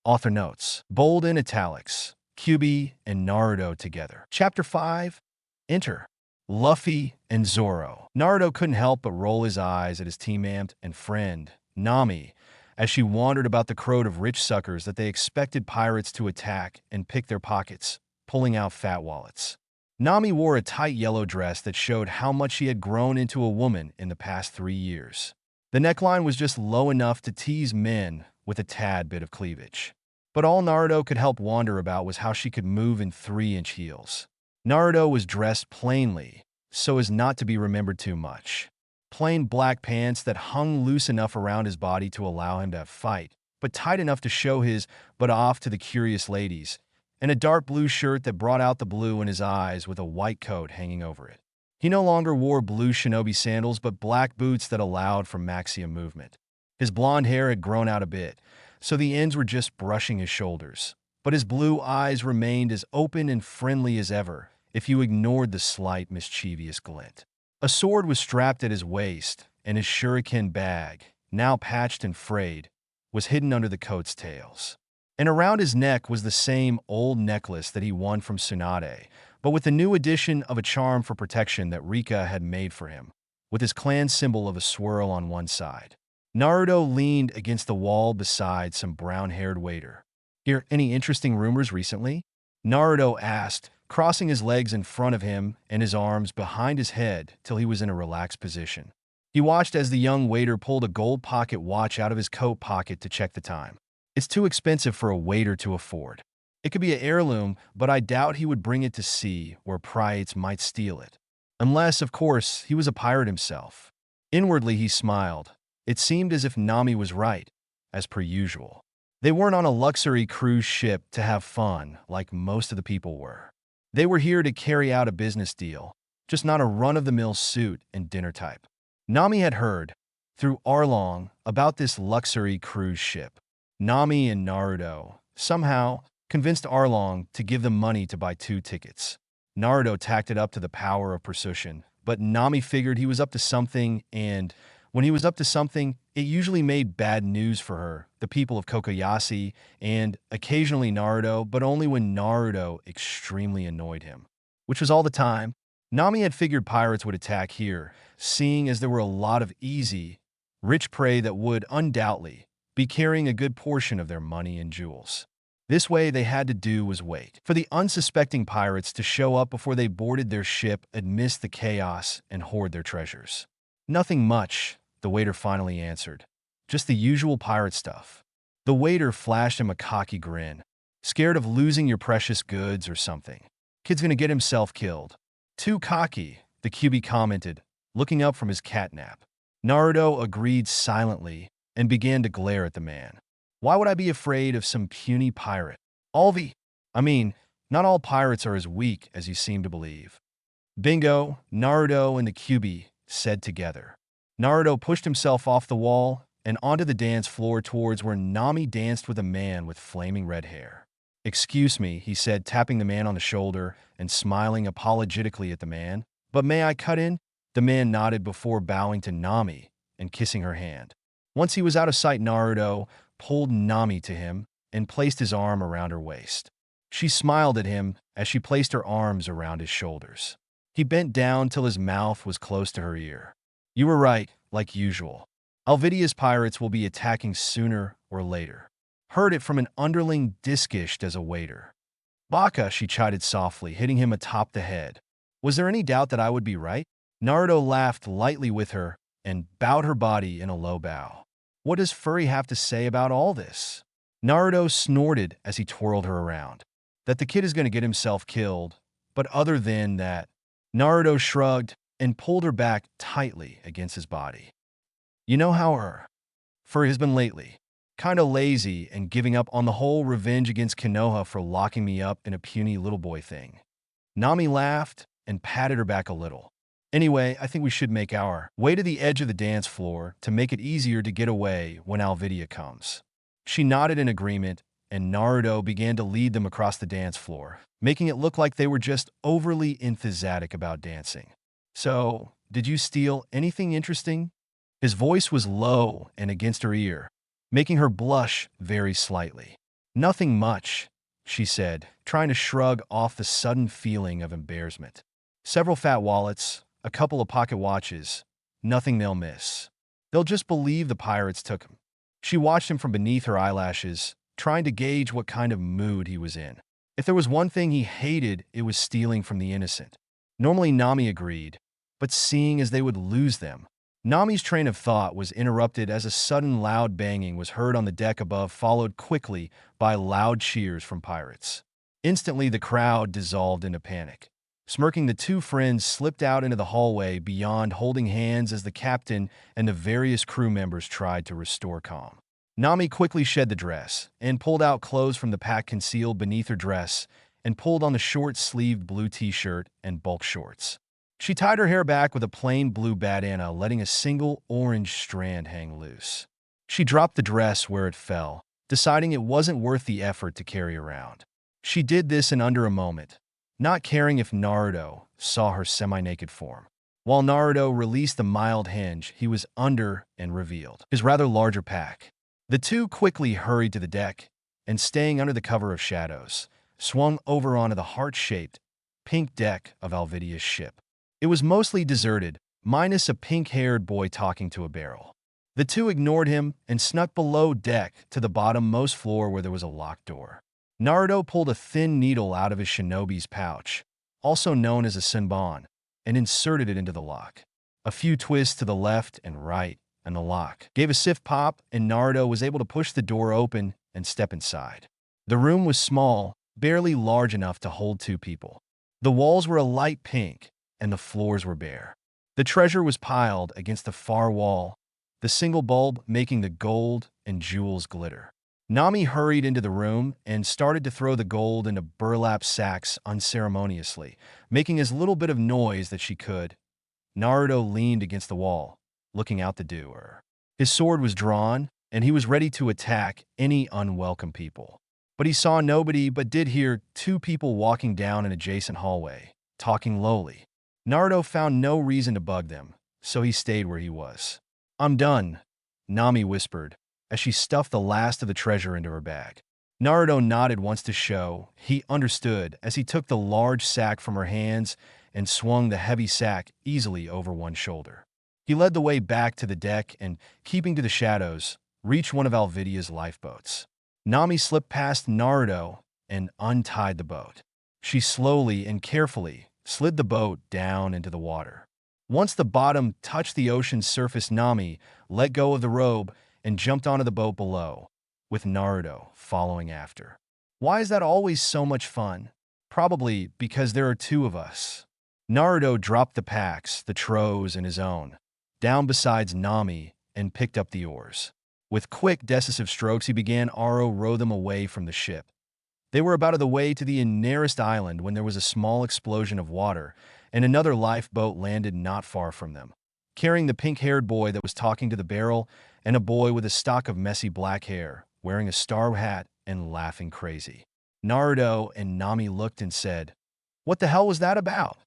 Author notes, bold in italics, QB and Naruto together. Chapter 5, enter Luffy and Zoro. Naruto couldn't help but roll his eyes at his teammate and friend, Nami, as she wandered about the crowd of rich suckers that they expected pirates to attack and pick their pockets, pulling out fat wallets. Nami wore a tight yellow dress that showed how much she had grown into a woman in the past 3 years. The neckline was just low enough to tease men with a tad bit of cleavage. But all Naruto could help wonder about was how she could move in 3-inch heels. Naruto was dressed plainly, so as not to be remembered too much. Plain black pants that hung loose enough around his body to allow him to fight, but tight enough to show his butt off to the curious ladies, and a dark blue shirt that brought out the blue in his eyes with a white coat hanging over it. He no longer wore blue shinobi sandals but black boots that allowed for maximum movement. His blonde hair had grown out a bit, so the ends were just brushing his shoulders, but his blue eyes remained as open and friendly as ever if you ignored the slight mischievous glint. A sword was strapped at his waist, and his shuriken bag, now patched and frayed, was hidden under the coat's tails. And around his neck was the same old necklace that he won from Tsunade, but with the new addition of a charm for protection that Rika had made for him, with his clan symbol of a swirl on one side. Naruto leaned against the wall beside some brown-haired waiter. "Hear any interesting rumors recently?" Naruto asked, crossing his legs in front of him and his arms behind his head till he was in a relaxed position. He watched as the young waiter pulled a gold pocket watch out of his coat pocket to check the time. It's too expensive for a waiter to afford. It could be an heirloom, but I doubt he would bring it to sea where pirates might steal it. Unless, of course, he was a pirate himself. Inwardly, he smiled. It seemed as if Nami was right, as per usual. They weren't on a luxury cruise ship to have fun like most of the people were. They were here to carry out a business deal, just not a run-of-the-mill suit and dinner type. Nami had heard, through Arlong, about this luxury cruise ship. Nami and Naruto, somehow, convinced Arlong to give them money to buy 2 tickets. Naruto tacked it up to the power of precision, but Nami figured he was up to something, and when he was up to something, it usually made bad news for her, the people of Kokoyashi, and occasionally Naruto, but only when Naruto extremely annoyed him. Which was all the time. Nami had figured pirates would attack here, seeing as there were a lot of easy, rich prey that would, undoubtedly, be carrying a good portion of their money and jewels. This way they had to do was wait for the unsuspecting pirates to show up before they boarded their ship amidst the chaos and hoard their treasures. "Nothing much," the waiter finally answered. "Just the usual pirate stuff." The waiter flashed him a cocky grin. "Scared of losing your precious goods or something? Kid's gonna get himself killed." "Too cocky," the QB commented, looking up from his catnap. Naruto agreed silently and began to glare at the man. "Why would I be afraid of some puny pirate? Not all pirates are as weak as you seem to believe." "Bingo," Naruto and the QB said together. Naruto pushed himself off the wall and onto the dance floor towards where Nami danced with a man with flaming red hair. "Excuse me," he said, tapping the man on the shoulder and smiling apologetically at the man. "But may I cut in?" The man nodded before bowing to Nami and kissing her hand. Once he was out of sight, Naruto pulled Nami to him and placed his arm around her waist. She smiled at him as she placed her arms around his shoulders. He bent down till his mouth was close to her ear. "You were right, like usual. Alvidia's pirates will be attacking sooner or later." Heard it from an underling disguised as a waiter. "Baka," she chided softly, hitting him atop the head. "Was there any doubt that I would be right?" Naruto laughed lightly with her and bowed her body in a low bow. "What does Furry have to say about all this?" Naruto snorted as he twirled her around. "That the kid is going to get himself killed, but other than that..." Naruto shrugged and pulled her back tightly against his body. "You know how her Furry has been lately. Kinda lazy and giving up on the whole revenge against Konoha for locking me up in a puny little boy thing." Nami laughed and patted her back a little. "Anyway, I think we should make our way to the edge of the dance floor to make it easier to get away when Alvidia comes." She nodded in agreement, and Naruto began to lead them across the dance floor, making it look like they were just overly enthusiastic about dancing. "So, did you steal anything interesting?" His voice was low and against her ear, making her blush very slightly. "Nothing much," she said, trying to shrug off the sudden feeling of embarrassment. "Several fat wallets, a couple of pocket watches, nothing they'll miss. They'll just believe the pirates took him." She watched him from beneath her eyelashes, trying to gauge what kind of mood he was in. If there was one thing he hated, it was stealing from the innocent. Normally Nami agreed, but seeing as they would lose them, Nami's train of thought was interrupted as a sudden loud banging was heard on the deck above, followed quickly by loud cheers from pirates. Instantly, the crowd dissolved into panic. Smirking, the two friends slipped out into the hallway beyond, holding hands as the captain and the various crew members tried to restore calm. Nami quickly shed the dress and pulled out clothes from the pack concealed beneath her dress and pulled on the short-sleeved blue t-shirt and bulk shorts. She tied her hair back with a plain blue bandana, letting a single orange strand hang loose. She dropped the dress where it fell, deciding it wasn't worth the effort to carry around. She did this in under a moment, not caring if Naruto saw her semi-naked form. While Naruto released the mild hinge, he was under and revealed his rather larger pack. The two quickly hurried to the deck and, staying under the cover of shadows, swung over onto the heart-shaped, pink deck of Alvidia's ship. It was mostly deserted, minus a pink-haired boy talking to a barrel. The two ignored him and snuck below deck to the bottom-most floor where there was a locked door. Naruto pulled a thin needle out of his shinobi's pouch, also known as a senbon, and inserted it into the lock. A few twists to the left and right, and the lock gave a stiff pop, and Naruto was able to push the door open and step inside. The room was small, barely large enough to hold two people. The walls were a light pink, and the floors were bare. The treasure was piled against the far wall, the single bulb making the gold and jewels glitter. Nami hurried into the room and started to throw the gold into burlap sacks unceremoniously, making as little bit of noise that she could. Naruto leaned against the wall, looking out the door. His sword was drawn, and he was ready to attack any unwelcome people. But he saw nobody, but did hear two people walking down an adjacent hallway, talking lowly. Naruto found no reason to bug them, so he stayed where he was. "I'm done," Nami whispered, as she stuffed the last of the treasure into her bag. Naruto nodded once to show he understood as he took the large sack from her hands and swung the heavy sack easily over one shoulder. He led the way back to the deck and, keeping to the shadows, reached one of Alvidia's lifeboats. Nami slipped past Naruto and untied the boat. She slowly and carefully slid the boat down into the water. Once the bottom touched the ocean's surface, Nami let go of the robe and jumped onto the boat below, with Naruto following after. "Why is that always so much fun?" "Probably because there are two of us." Naruto dropped the packs, the trows and his own, down beside Nami and picked up the oars. With quick, decisive strokes, he began row them away from the ship. They were about the way to the nearest island when there was a small explosion of water, and another lifeboat landed not far from them, carrying the pink-haired boy that was talking to the barrel, and a boy with a stock of messy black hair, wearing a star hat and laughing crazy. Naruto and Nami looked and said, "What the hell was that about?"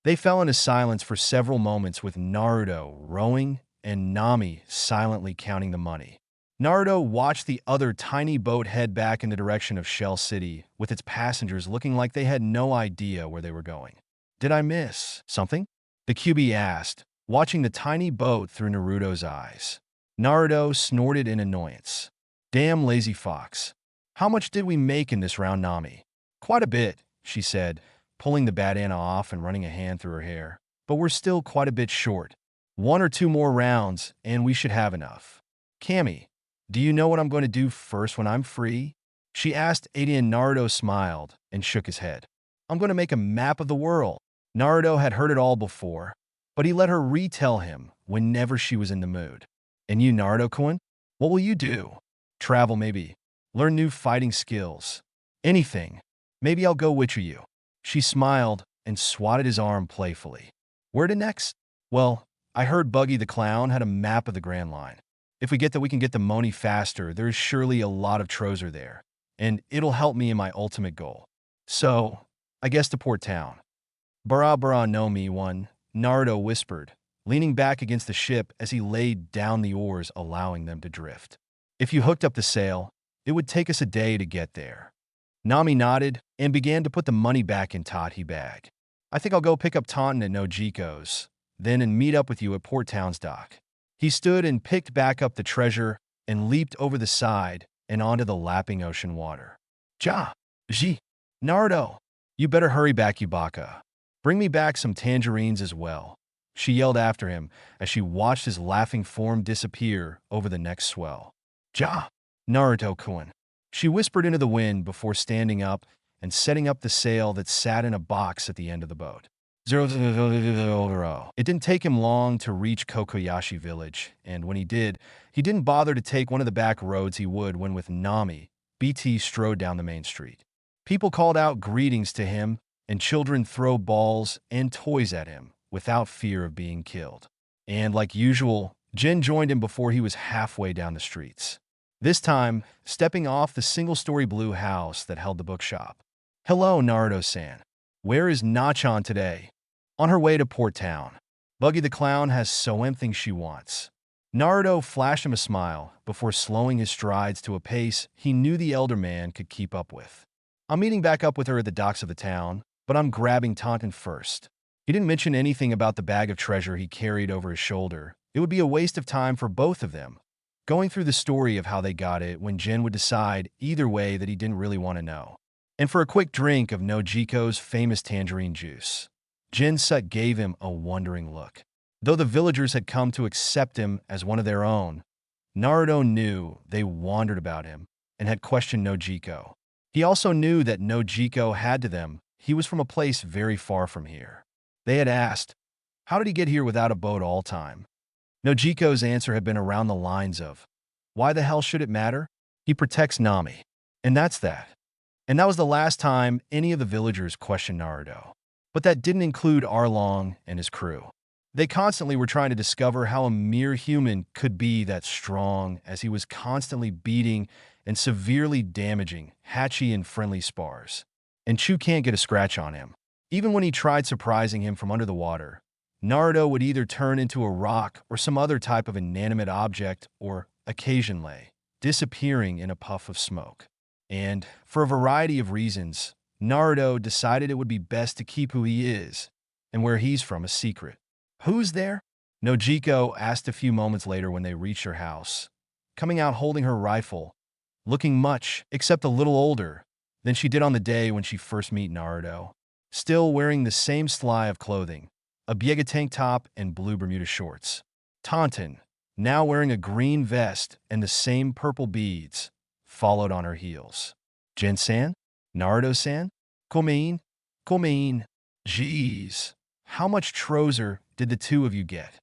They fell into silence for several moments with Naruto rowing and Nami silently counting the money. Naruto watched the other tiny boat head back in the direction of Shell City, with its passengers looking like they had no idea where they were going. "Did I miss something?" the QB asked, watching the tiny boat through Naruto's eyes. Naruto snorted in annoyance. "Damn lazy fox. How much did we make in this round, Nami?" "Quite a bit," she said, pulling the bandana off and running a hand through her hair. "But we're still quite a bit short. 1 or 2 more rounds, and we should have enough." "Cammy, do you know what I'm going to do first when I'm free?" she asked, and Naruto smiled and shook his head. "I'm going to make a map of the world." Naruto had heard it all before, but he let her retell him whenever she was in the mood. "And you, Naruto-kun? What will you do?" "Travel, maybe. Learn new fighting skills. Anything. Maybe I'll go with you." She smiled and swatted his arm playfully. "Where to next?" "Well, I heard Buggy the Clown had a map of the Grand Line. If we get that, we can get the money faster. There is surely a lot of treasure there, and it'll help me in my ultimate goal. So, I guess to Port Town." "Bara bara no mi one," Naruto whispered, leaning back against the ship as he laid down the oars, allowing them to drift. "If you hooked up the sail, it would take us a day to get there." Nami nodded and began to put the money back in Tod's bag. "I think I'll go pick up Taunton at Nojiko's, then and meet up with you at Port Town's dock." He stood and picked back up the treasure and leaped over the side and onto the lapping ocean water. Ji, Naruto, you better hurry back, Yubaka. Bring me back some tangerines as well," she yelled after him as she watched his laughing form disappear over the next swell. Naruto-kun," she whispered into the wind before standing up and setting up the sail that sat in a box at the end of the boat. It didn't take him long to reach Kokoyashi village, and when he didn't bother to take one of the back roads he would when with Nami, BT strode down the main street. People called out greetings to him, and children throw balls and toys at him without fear of being killed. And like usual, Jin joined him before he was halfway down the streets. This time, stepping off the single-story blue house that held the bookshop. "Hello, Naruto-san. Where is Nachan today?" "On her way to Port Town. Buggy the Clown has so anything she wants." Naruto flashed him a smile before slowing his strides to a pace he knew the elder man could keep up with. "I'm meeting back up with her at the docks of the town, but I'm grabbing Taunton first." He didn't mention anything about the bag of treasure he carried over his shoulder. It would be a waste of time for both of them, going through the story of how they got it when Jin would decide either way that he didn't really want to know. And for a quick drink of Nojiko's famous tangerine juice. Jin-sut gave him a wondering look. Though the villagers had come to accept him as one of their own, Naruto knew they wondered about him and had questioned Nojiko. He also knew that Nojiko had to them he was from a place very far from here. They had asked, how did he get here without a boat all time? Nojiko's answer had been around the lines of, why the hell should it matter? He protects Nami. And that's that. And that was the last time any of the villagers questioned Naruto. But that didn't include Arlong and his crew. They constantly were trying to discover how a mere human could be that strong, as he was constantly beating and severely damaging Hachi and friendly spars. And Chu can't get a scratch on him. Even when he tried surprising him from under the water, Naruto would either turn into a rock or some other type of inanimate object or, occasionally, disappearing in a puff of smoke. And, for a variety of reasons, Naruto decided it would be best to keep who he is and where he's from a secret. "Who's there?" Nojiko asked a few moments later when they reached her house, coming out holding her rifle, looking much, except a little older, than she did on the day when she first met Naruto, still wearing the same style of clothing, a Biega tank top and blue Bermuda shorts. Taunton, now wearing a green vest and the same purple beads, followed on her heels. "Jin-san? Naruto-san? Komein? Komein? Jeez, how much trozer did the two of you get?"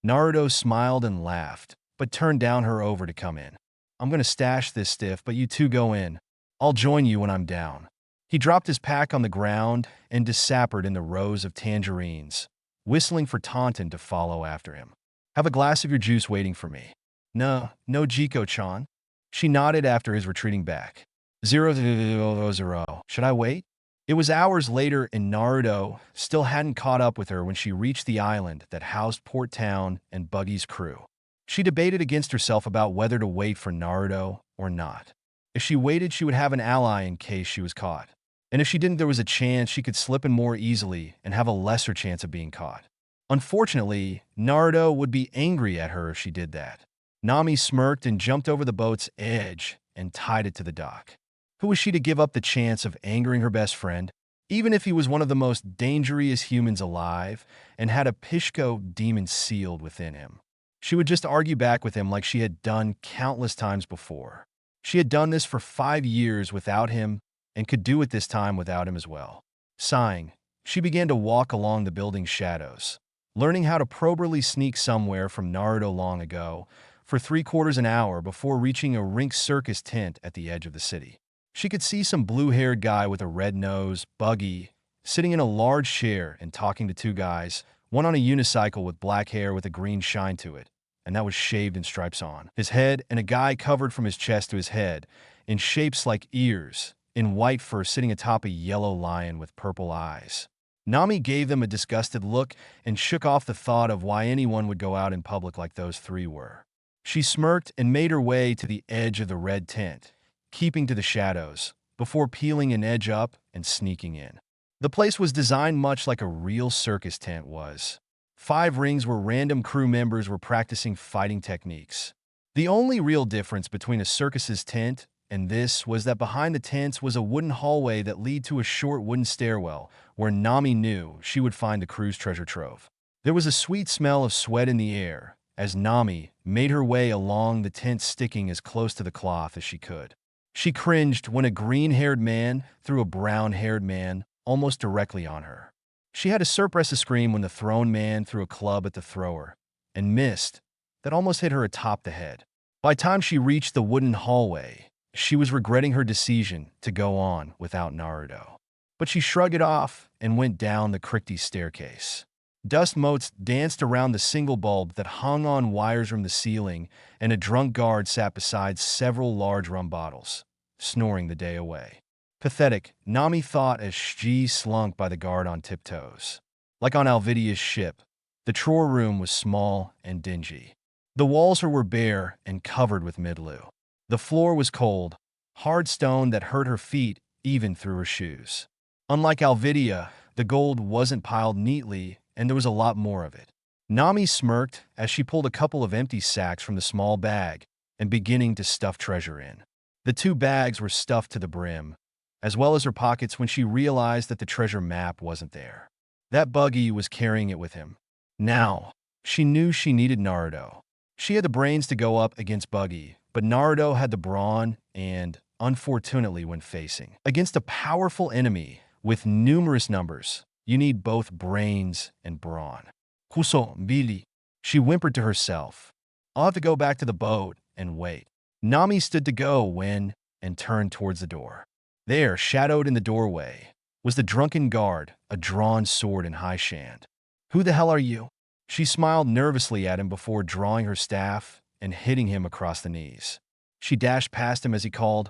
Naruto smiled and laughed, but turned down her over to come in. "I'm gonna stash this stiff, but you two go in. I'll join you when I'm down." He dropped his pack on the ground and disappeared in the rows of tangerines, whistling for Taunton to follow after him. Have a glass of your juice waiting for me. No, no Jiko-chan. She nodded after his retreating back. 000. Should I wait? It was hours later and Naruto still hadn't caught up with her when she reached the island that housed Port Town and Buggy's crew. She debated against herself about whether to wait for Naruto or not. If she waited, she would have an ally in case she was caught. And if she didn't, there was a chance she could slip in more easily and have a lesser chance of being caught. Unfortunately, Naruto would be angry at her if she did that. Nami smirked and jumped over the boat's edge and tied it to the dock. Who was she to give up the chance of angering her best friend, even if he was one of the most dangerous humans alive and had a Pishko demon sealed within him? She would just argue back with him like she had done countless times before. She had done this for 5 years without him and could do it this time without him as well. Sighing, she began to walk along the building's shadows, learning how to properly sneak somewhere from Naruto long ago for 3/4 an hour before reaching a rink circus tent at the edge of the city. She could see some blue-haired guy with a red nose, Buggy, sitting in a large chair and talking to 2 guys, one on a unicycle with black hair with a green shine to it, and that was shaved and stripes on his head, and a guy covered from his chest to his head in shapes like ears, in white fur sitting atop a yellow lion with purple eyes. Nami gave them a disgusted look and shook off the thought of why anyone would go out in public like those 3 were. She smirked and made her way to the edge of the red tent, keeping to the shadows, before peeling an edge up and sneaking in. The place was designed much like a real circus tent was. 5 rings where random crew members were practicing fighting techniques. The only real difference between a circus's tent and this was that behind the tents was a wooden hallway that led to a short wooden stairwell where Nami knew she would find the crew's treasure trove. There was a sweet smell of sweat in the air as Nami made her way along the tent, sticking as close to the cloth as she could. She cringed when a green-haired man threw a brown-haired man almost directly on her. She had to suppress a scream when the thrown man threw a club at the thrower and missed that almost hit her atop the head. By the time she reached the wooden hallway, she was regretting her decision to go on without Naruto. But she shrugged it off and went down the crickety staircase. Dust motes danced around the single bulb that hung on wires from the ceiling, and a drunk guard sat beside several large rum bottles, snoring the day away. Pathetic, Nami thought as she slunk by the guard on tiptoes. Like on Alvidia's ship, the Troll room was small and dingy. The walls were bare and covered with midlue. The floor was cold, hard stone that hurt her feet even through her shoes. Unlike Alvidia, the gold wasn't piled neatly, and there was a lot more of it. Nami smirked as she pulled a couple of empty sacks from the small bag and beginning to stuff treasure in. The 2 bags were stuffed to the brim, as well as her pockets, when she realized that the treasure map wasn't there. That Buggy was carrying it with him. Now, she knew she needed Naruto. She had the brains to go up against Buggy, but Naruto had the brawn and, unfortunately, when facing against a powerful enemy with numerous numbers, you need both brains and brawn. Kuso, Billy, she whimpered to herself. I'll have to go back to the boat and wait. Nami stood to go when and turned towards the door. There, shadowed in the doorway, was the drunken guard, a drawn sword in high shand. Who the hell are you? She smiled nervously at him before drawing her staff and hitting him across the knees. She dashed past him as he called,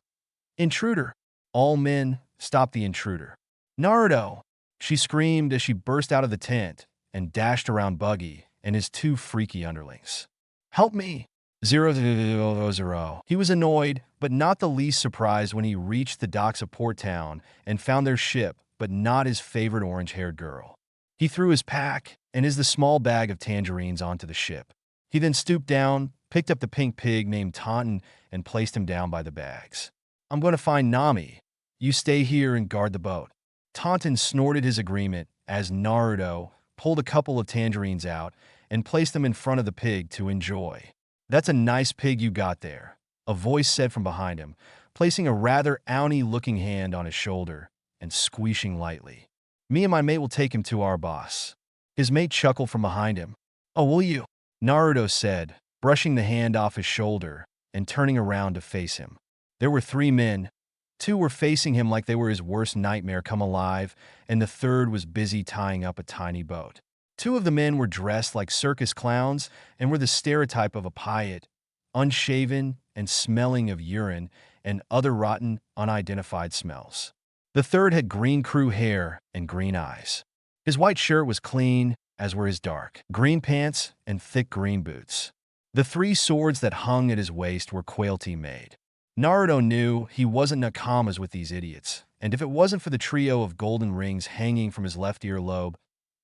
"Intruder!" All men stopped the intruder. "Naruto!" She screamed as she burst out of the tent and dashed around Buggy and his 2 freaky underlings. "Help me!" 000. He was annoyed, but not the least surprised when he reached the docks of Port Town and found their ship, but not his favorite orange-haired girl. He threw his pack and the small bag of tangerines onto the ship. He then stooped down, picked up the pink pig named Taunton, and placed him down by the bags. "I'm going to find Nami. You stay here and guard the boat." Taunton snorted his agreement as Naruto pulled a couple of tangerines out and placed them in front of the pig to enjoy. "That's a nice pig you got there," a voice said from behind him, placing a rather owny-looking hand on his shoulder and squeezing lightly. "Me and my mate will take him to our boss." His mate chuckled from behind him. "Oh, will you?" Naruto said, brushing the hand off his shoulder and turning around to face him. There were 3 men. 2 were facing him like they were his worst nightmare come alive, and the third was busy tying up a tiny boat. Two of the men were dressed like circus clowns and were the stereotype of a pirate, unshaven and smelling of urine and other rotten, unidentified smells. The third had green crew hair and green eyes. His white shirt was clean, as were his dark green pants and thick green boots. The three swords that hung at his waist were quailty made. Naruto knew he wasn't nakamas with these idiots, and if it wasn't for the trio of golden rings hanging from his left earlobe,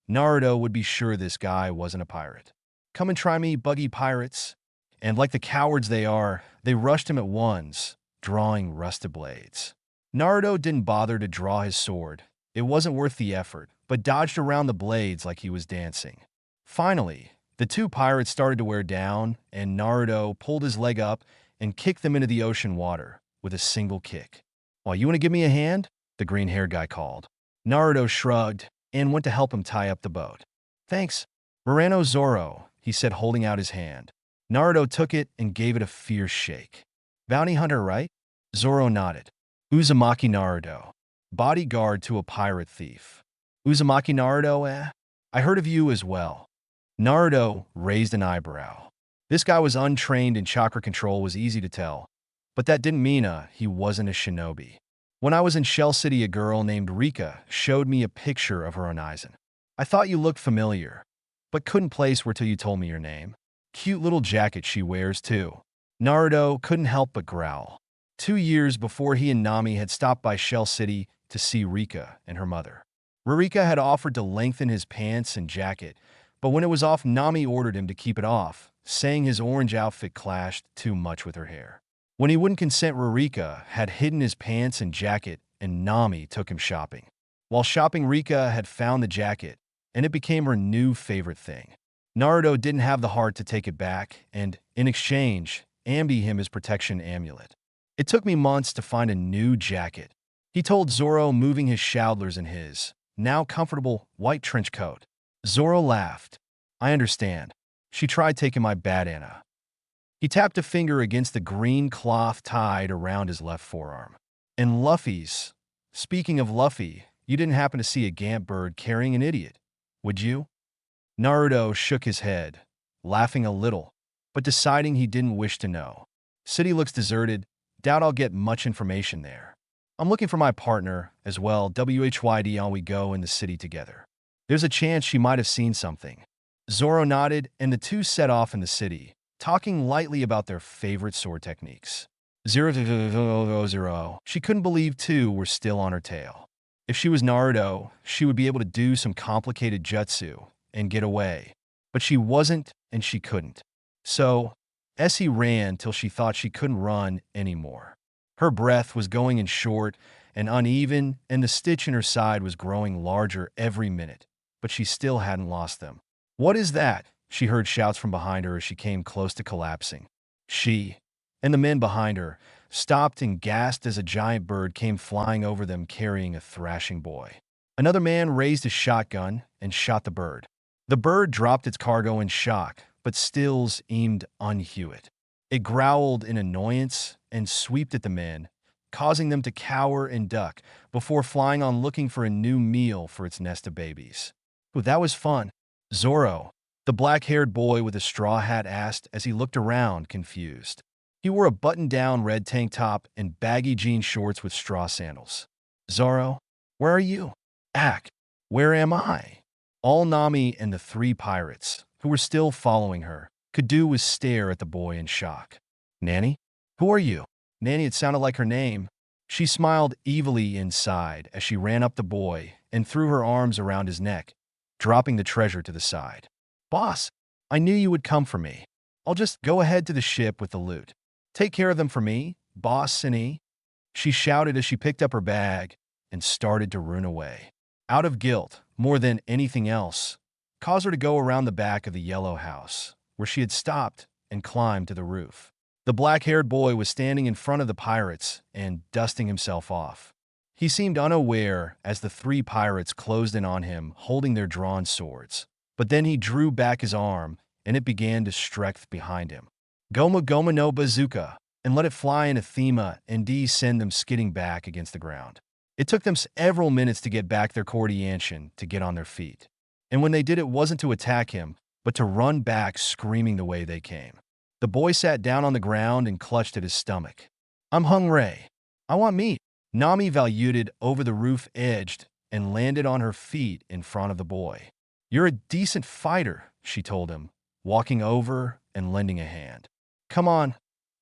Naruto would be sure this guy wasn't a pirate. "Come and try me, buggy pirates." And like the cowards they are, they rushed him at once, drawing rusted blades. Naruto didn't bother to draw his sword. It wasn't worth the effort, but dodged around the blades like he was dancing. Finally, the two pirates started to wear down, and Naruto pulled his leg up and kicked them into the ocean water with a single kick. "Why, you want to give me a hand?" the green-haired guy called. Naruto shrugged and went to help him tie up the boat. "Thanks, Moreno Zoro," he said, holding out his hand. Naruto took it and gave it a fierce shake. "Bounty hunter, right?" Zoro nodded. "Uzumaki Naruto, bodyguard to a pirate thief." "Uzumaki Naruto, eh? I heard of you as well." Naruto raised an eyebrow. This guy was untrained in chakra control was easy to tell, but that didn't mean he wasn't a shinobi. "When I was in Shell City, a girl named Rika showed me a picture of her on Aizen. I thought you looked familiar, but couldn't place where till you told me your name. Cute little jacket she wears, too." Naruto couldn't help but growl. 2 years before he and Nami had stopped by Shell City to see Rika and her mother. Rika had offered to lengthen his pants and jacket, but when it was off, Nami ordered him to keep it off, saying his orange outfit clashed too much with her hair. When he wouldn't consent, Rika had hidden his pants and jacket, and Nami took him shopping. While shopping, Rika had found the jacket, and it became her new favorite thing. Naruto didn't have the heart to take it back, and, in exchange, ambi him his protection amulet. "It took me months to find a new jacket," he told Zoro, moving his shoulders in his, now comfortable, white trench coat. Zoro laughed. "I understand. She tried taking my bandana." He tapped a finger against the green cloth tied around his left forearm. "And Luffy's. Speaking of Luffy, you didn't happen to see a Gant bird carrying an idiot, would you?" Naruto shook his head, laughing a little, but deciding he didn't wish to know. "City looks deserted. Doubt I'll get much information there. I'm looking for my partner as well. WHYD on we go in the city together. There's a chance she might have seen something." Zoro nodded, and the two set off in the city, talking lightly about their favorite sword techniques. 000. She couldn't believe two were still on her tail. If she was Naruto, she would be able to do some complicated jutsu and get away. But she wasn't, and she couldn't. So, Essie ran till she thought she couldn't run anymore. Her breath was going in short and uneven, and the stitch in her side was growing larger every minute, but she still hadn't lost them. "What is that?" she heard shouts from behind her as she came close to collapsing. She, and the men behind her, stopped and gasped as a giant bird came flying over them carrying a thrashing boy. Another man raised a shotgun and shot the bird. The bird dropped its cargo in shock, but still aimed unhewitt. It growled in annoyance and sweeped at the men, causing them to cower and duck before flying on looking for a new meal for its nest of babies. "Ooh, that was fun." Zoro, the black-haired boy with a straw hat, asked as he looked around, confused. He wore a button-down red tank top and baggy jean shorts with straw sandals. "Zoro, where are you?" "Ak, where am I?" All Nami and the three pirates, who were still following her, could do was stare at the boy in shock. "Nanny? Who are you?" Nanny, it sounded like her name. She smiled evilly inside as she ran up the boy and threw her arms around his neck, dropping the treasure to the side. "Boss, I knew you would come for me. I'll just go ahead to the ship with the loot. Take care of them for me, boss Sini," she shouted as she picked up her bag and started to run away. Out of guilt, more than anything else, caused her to go around the back of the yellow house, where she had stopped and climbed to the roof. The black-haired boy was standing in front of the pirates and dusting himself off. He seemed unaware as the three pirates closed in on him, holding their drawn swords. But then he drew back his arm, and it began to strike behind him. "Goma Goma no Bazooka," and let it fly into Thema and send them skidding back against the ground. It took them several minutes to get back their coordination to get on their feet. And when they did, it wasn't to attack him, but to run back screaming the way they came. The boy sat down on the ground and clutched at his stomach. I'm hungry. I want meat. Nami valued over the roof edged and landed on her feet in front of the boy. You're a decent fighter, she told him, walking over and lending a hand. Come on,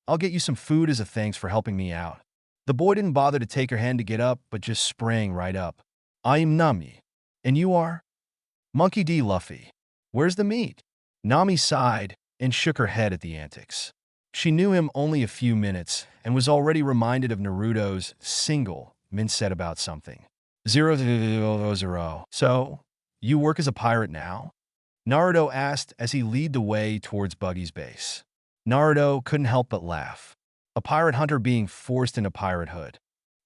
I'll get you some food as a thanks for helping me out. The boy didn't bother to take her hand to get up, but just sprang right up. I'm Nami. And you are? Monkey D. Luffy. Where's the meat? Nami sighed and shook her head at the antics. She knew him only a few minutes and was already reminded of Naruto's single Min said about something. 000. So, you work as a pirate now? Naruto asked as he led the way towards Buggy's base. Naruto couldn't help but laugh. A pirate hunter being forced into piratehood.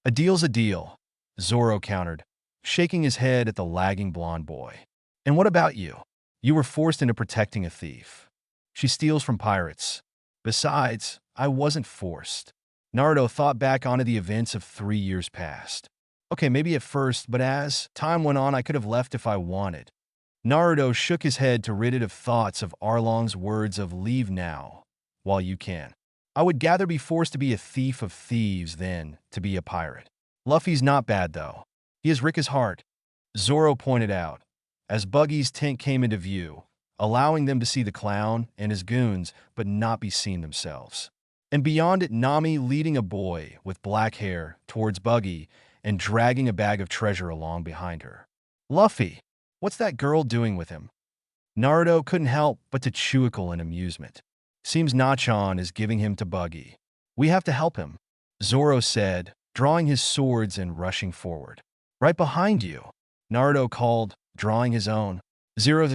A deal's a deal, Zoro countered, shaking his head at the lagging blonde boy. And what about you? You were forced into protecting a thief. She steals from pirates. Besides, I wasn't forced. Naruto thought back onto the events of 3 years past. Okay, maybe at first, but as time went on, I could have left if I wanted. Naruto shook his head to rid it of thoughts of Arlong's words of leave now, while you can. I would gather be forced to be a thief of thieves than to be a pirate. Luffy's not bad, though. He has Ricka's heart, Zoro pointed out, as Buggy's tent came into view, allowing them to see the clown and his goons, but not be seen themselves. And beyond it, Nami leading a boy with black hair towards Buggy and dragging a bag of treasure along behind her. Luffy, what's that girl doing with him? Naruto couldn't help but to chuckle in amusement. Seems Nachan is giving him to Buggy. We have to help him, Zoro said, drawing his swords and rushing forward. Right behind you, Naruto called, drawing his own. 000.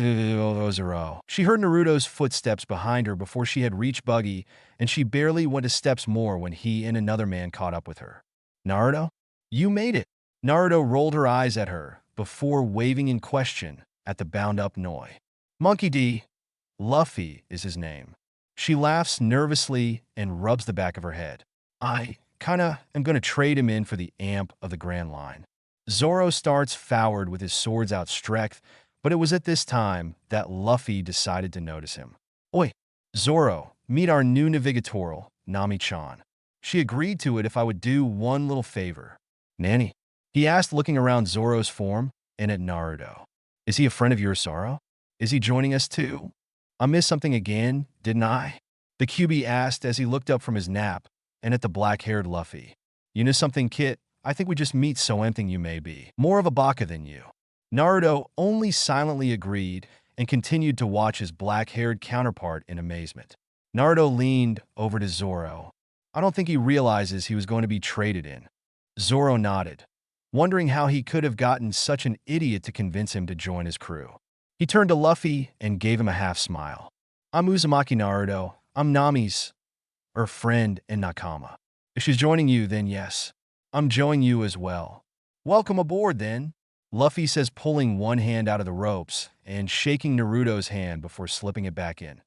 She heard Naruto's footsteps behind her before she had reached Buggy, and she barely went a steps more when he and another man caught up with her. Naruto? You made it. Naruto rolled her eyes at her before waving in question at the bound-up Noi. Monkey D. Luffy is his name. She laughs nervously and rubs the back of her head. I kinda am gonna trade him in for the amp of the Grand Line. Zoro starts forward with his swords outstretched, but it was at this time that Luffy decided to notice him. Oi, Zoro, meet our new navigator, Nami-chan. She agreed to it if I would do one little favor. Nanny? He asked, looking around Zoro's form and at Naruto. Is he a friend of yours, Zoro? Is he joining us too? I missed something again, didn't I? The QB asked as he looked up from his nap and at the black-haired Luffy. You know something, Kit? I think we just meet so empty you may be. More of a baka than you. Naruto only silently agreed and continued to watch his black-haired counterpart in amazement. Naruto leaned over to Zoro. I don't think he realizes he was going to be traded in. Zoro nodded, wondering how he could have gotten such an idiot to convince him to join his crew. He turned to Luffy and gave him a half-smile. I'm Uzumaki Naruto. I'm Nami's friend and Nakama. If she's joining you, then yes. I'm joining you as well. Welcome aboard, then, Luffy says, pulling one hand out of the ropes and shaking Naruto's hand before slipping it back in.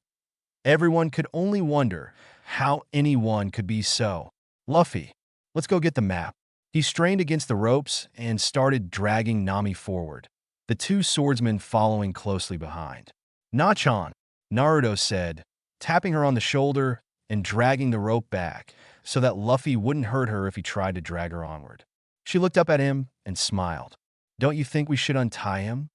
Everyone could only wonder how anyone could be so. Luffy, let's go get the map. He strained against the ropes and started dragging Nami forward, the two swordsmen following closely behind. Nachan, Naruto said, tapping her on the shoulder and dragging the rope back so that Luffy wouldn't hurt her if he tried to drag her onward. She looked up at him and smiled. Don't you think we should untie him?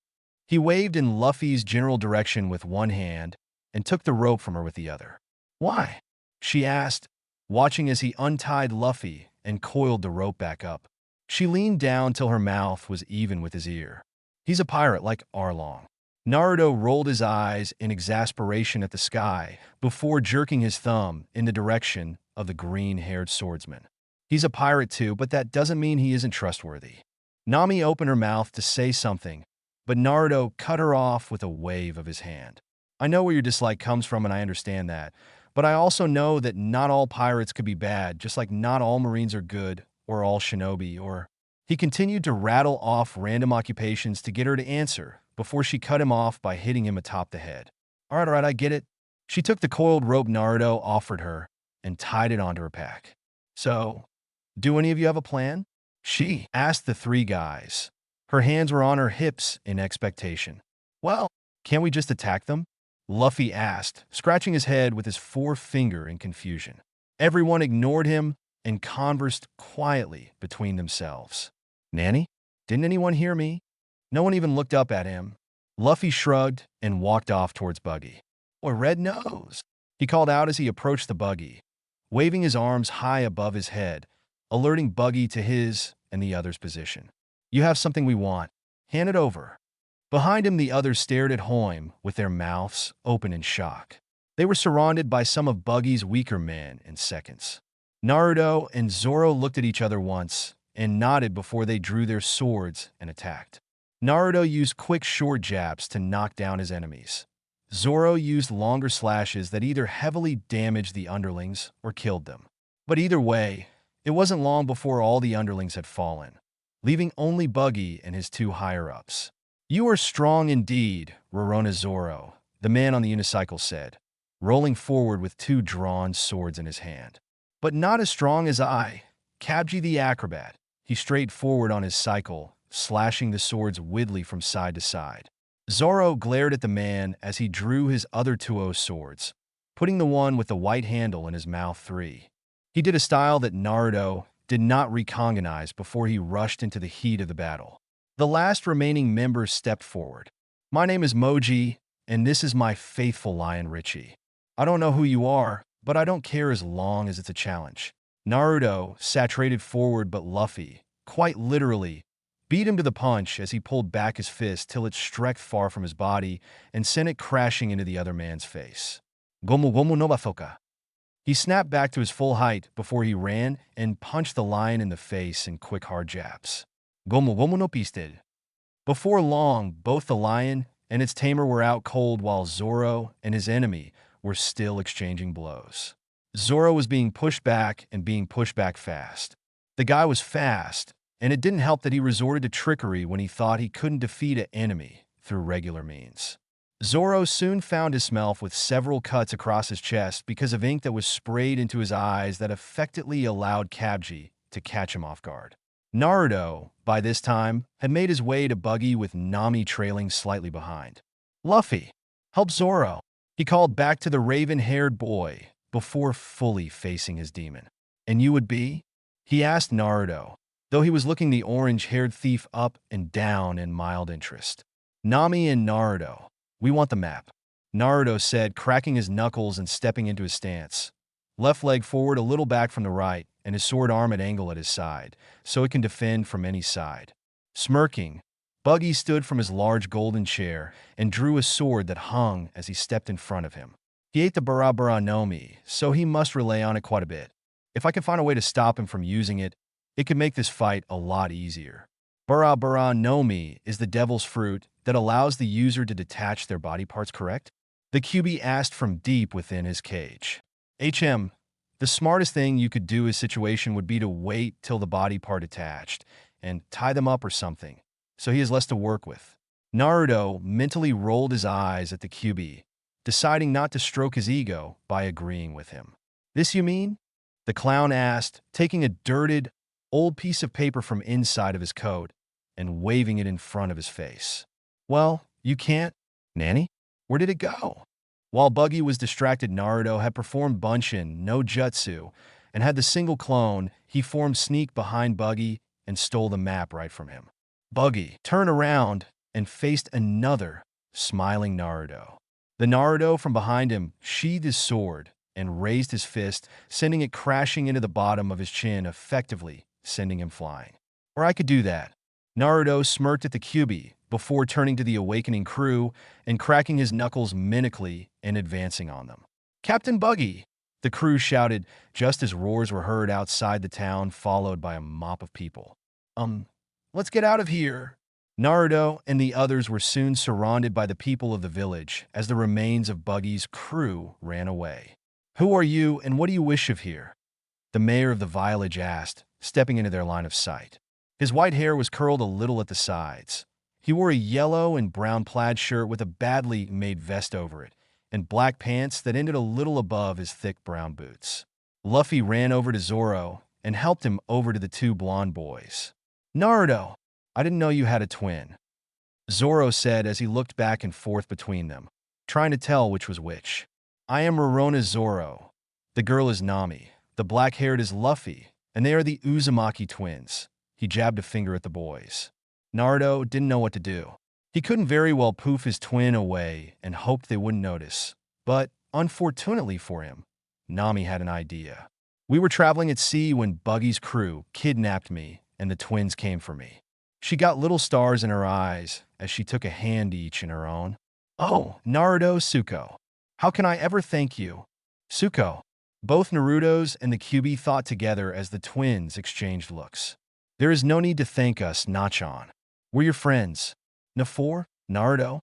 He waved in Luffy's general direction with one hand and took the rope from her with the other. Why? She asked, watching as he untied Luffy and coiled the rope back up. She leaned down till her mouth was even with his ear. He's a pirate like Arlong. Naruto rolled his eyes in exasperation at the sky before jerking his thumb in the direction of the green-haired swordsman. He's a pirate too, but that doesn't mean he isn't trustworthy. Nami opened her mouth to say something, but Naruto cut her off with a wave of his hand. I know where your dislike comes from, and I understand that, but I also know that not all pirates could be bad, just like not all Marines are good, or all shinobi, or... He continued to rattle off random occupations to get her to answer, before she cut him off by hitting him atop the head. All right, I get it. She took the coiled rope Naruto offered her and tied it onto her pack. So, do any of you have a plan? She asked the three guys. Her hands were on her hips in expectation. Well, can't we just attack them? Luffy asked, scratching his head with his forefinger in confusion. Everyone ignored him and conversed quietly between themselves. Nanny? Didn't anyone hear me? No one even looked up at him. Luffy shrugged and walked off towards Buggy. Or Red Nose, he called out as he approached the buggy, waving his arms high above his head, alerting Buggy to his and the other's position. You have something we want. Hand it over. Behind him, the others stared at Hoim with their mouths open in shock. They were surrounded by some of Buggy's weaker men in seconds. Naruto and Zoro looked at each other once and nodded before they drew their swords and attacked. Naruto used quick short jabs to knock down his enemies. Zoro used longer slashes that either heavily damaged the underlings or killed them. But either way, it wasn't long before all the underlings had fallen, leaving only Buggy and his two higher-ups. You are strong indeed, Rorona Zoro, the man on the unicycle said, rolling forward with two drawn swords in his hand. But not as strong as I, Kabji the acrobat. He strayed forward on his cycle, slashing the swords widely from side to side. Zoro glared at the man as he drew his other 2 swords, putting the one with the white handle in his mouth 3. He did a style that Naruto did not recognize before he rushed into the heat of the battle. The last remaining member stepped forward. My name is Moji, and this is my faithful lion Richie. I don't know who you are, but I don't care as long as it's a challenge. Naruto saturated forward, but Luffy, quite literally, beat him to the punch as he pulled back his fist till it struck far from his body and sent it crashing into the other man's face. Gomu gomu no basoka. He snapped back to his full height before he ran and punched the lion in the face in quick hard jabs. Gomu gomu no pisted. Before long, both the lion and its tamer were out cold while Zoro and his enemy were still exchanging blows. Zoro was being pushed back and being pushed back fast. The guy was fast, and it didn't help that he resorted to trickery when he thought he couldn't defeat an enemy through regular means. Zoro soon found himself with several cuts across his chest because of ink that was sprayed into his eyes that effectively allowed Kabji to catch him off guard. Naruto, by this time, had made his way to Buggy with Nami trailing slightly behind. Luffy, help Zoro, he called back to the raven-haired boy before fully facing his demon. And you would be? He asked Naruto, though he was looking the orange-haired thief up and down in mild interest. Nami and Naruto, we want the map, Naruto said, cracking his knuckles and stepping into his stance. Left leg forward a little back from the right, and his sword arm at angle at his side, so it can defend from any side. Smirking, Buggy stood from his large golden chair and drew a sword that hung as he stepped in front of him. He ate the Barabbara no Mi, so he must rely on it quite a bit. If I can find a way to stop him from using it, it could make this fight a lot easier. Barabbara no Mi is the devil's fruit that allows the user to detach their body parts, correct? The QB asked from deep within his cage. The smartest thing you could do in this situation would be to wait till the body part attached and tie them up or something, so he has less to work with. Naruto mentally rolled his eyes at the QB, deciding not to stroke his ego by agreeing with him. This you mean? The clown asked, taking a dirted, old piece of paper from inside of his coat and waving it in front of his face. Well, you can't. Nanny? Where did it go? While Buggy was distracted, Naruto had performed Bunshin no Jutsu and had the single clone. He formed sneak behind Buggy and stole the map right from him. Buggy turned around and faced another smiling Naruto. The Naruto from behind him sheathed his sword and raised his fist, sending it crashing into the bottom of his chin, effectively sending him flying. Or I could do that. Naruto smirked at the Kyuubi before turning to the awakening crew and cracking his knuckles menacingly and advancing on them. Captain Buggy! The crew shouted just as roars were heard outside the town, followed by a mop of people. Let's get out of here. Naruto and the others were soon surrounded by the people of the village as the remains of Buggy's crew ran away. Who are you and what do you wish of here? The mayor of the village asked, stepping into their line of sight. His white hair was curled a little at the sides. He wore a yellow and brown plaid shirt with a badly made vest over it, and black pants that ended a little above his thick brown boots. Luffy ran over to Zoro and helped him over to the two blonde boys. Naruto, I didn't know you had a twin. Zoro said as he looked back and forth between them, trying to tell which was which. I am Rorona Zoro. The girl is Nami. The black-haired is Luffy, and they are the Uzumaki twins. He jabbed a finger at the boys. Naruto didn't know what to do. He couldn't very well poof his twin away and hoped they wouldn't notice. But, unfortunately for him, Nami had an idea. We were traveling at sea when Buggy's crew kidnapped me and the twins came for me. She got little stars in her eyes as she took a hand each in her own. Oh, Naruto, Suko. How can I ever thank you? Suko. Both Naruto's and the Kyuubi thought together as the twins exchanged looks. There is no need to thank us, Nachan. We're your friends. Nafor? Naruto?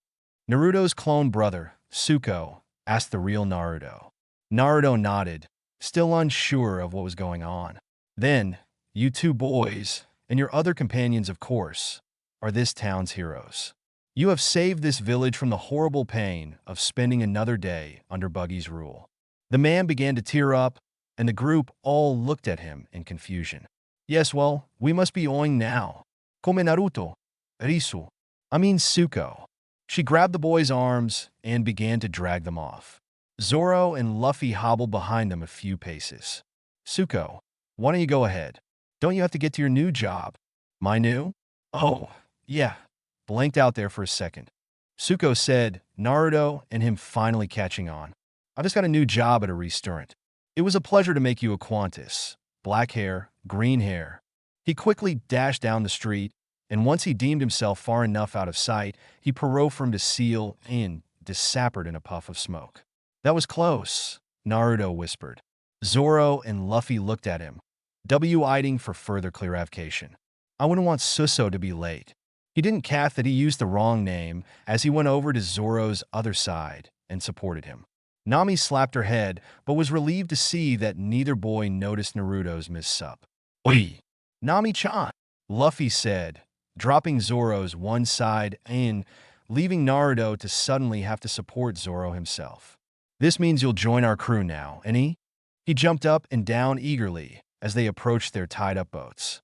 Naruto's clone brother, Suko, asked the real Naruto. Naruto nodded, still unsure of what was going on. Then, you two boys, and your other companions, of course, are this town's heroes. You have saved this village from the horrible pain of spending another day under Buggy's rule. The man began to tear up, and the group all looked at him in confusion. Yes, well, we must be owing now. Come Naruto. Risu. Suko. She grabbed the boys' arms and began to drag them off. Zoro and Luffy hobbled behind them a few paces. Suko, why don't you go ahead? Don't you have to get to your new job? My new? Oh, yeah. Blanked out there for a second. Suko said, Naruto and him finally catching on. I just got a new job at a restaurant. It was a pleasure to make you acquaintances. Black hair, green hair. He quickly dashed down the street, and once he deemed himself far enough out of sight, he parrot from to seal in, disappeared in a puff of smoke. That was close, Naruto whispered. Zoro and Luffy looked at him, waiting for further clarification. I wouldn't want Suso to be late. He didn't cath that he used the wrong name as he went over to Zoro's other side and supported him. Nami slapped her head, but was relieved to see that neither boy noticed Naruto's miss-up. Oi! Nami-chan, Luffy said, dropping Zoro's one side and leaving Naruto to suddenly have to support Zoro himself. This means you'll join our crew now, any? He jumped up and down eagerly as they approached their tied-up boats.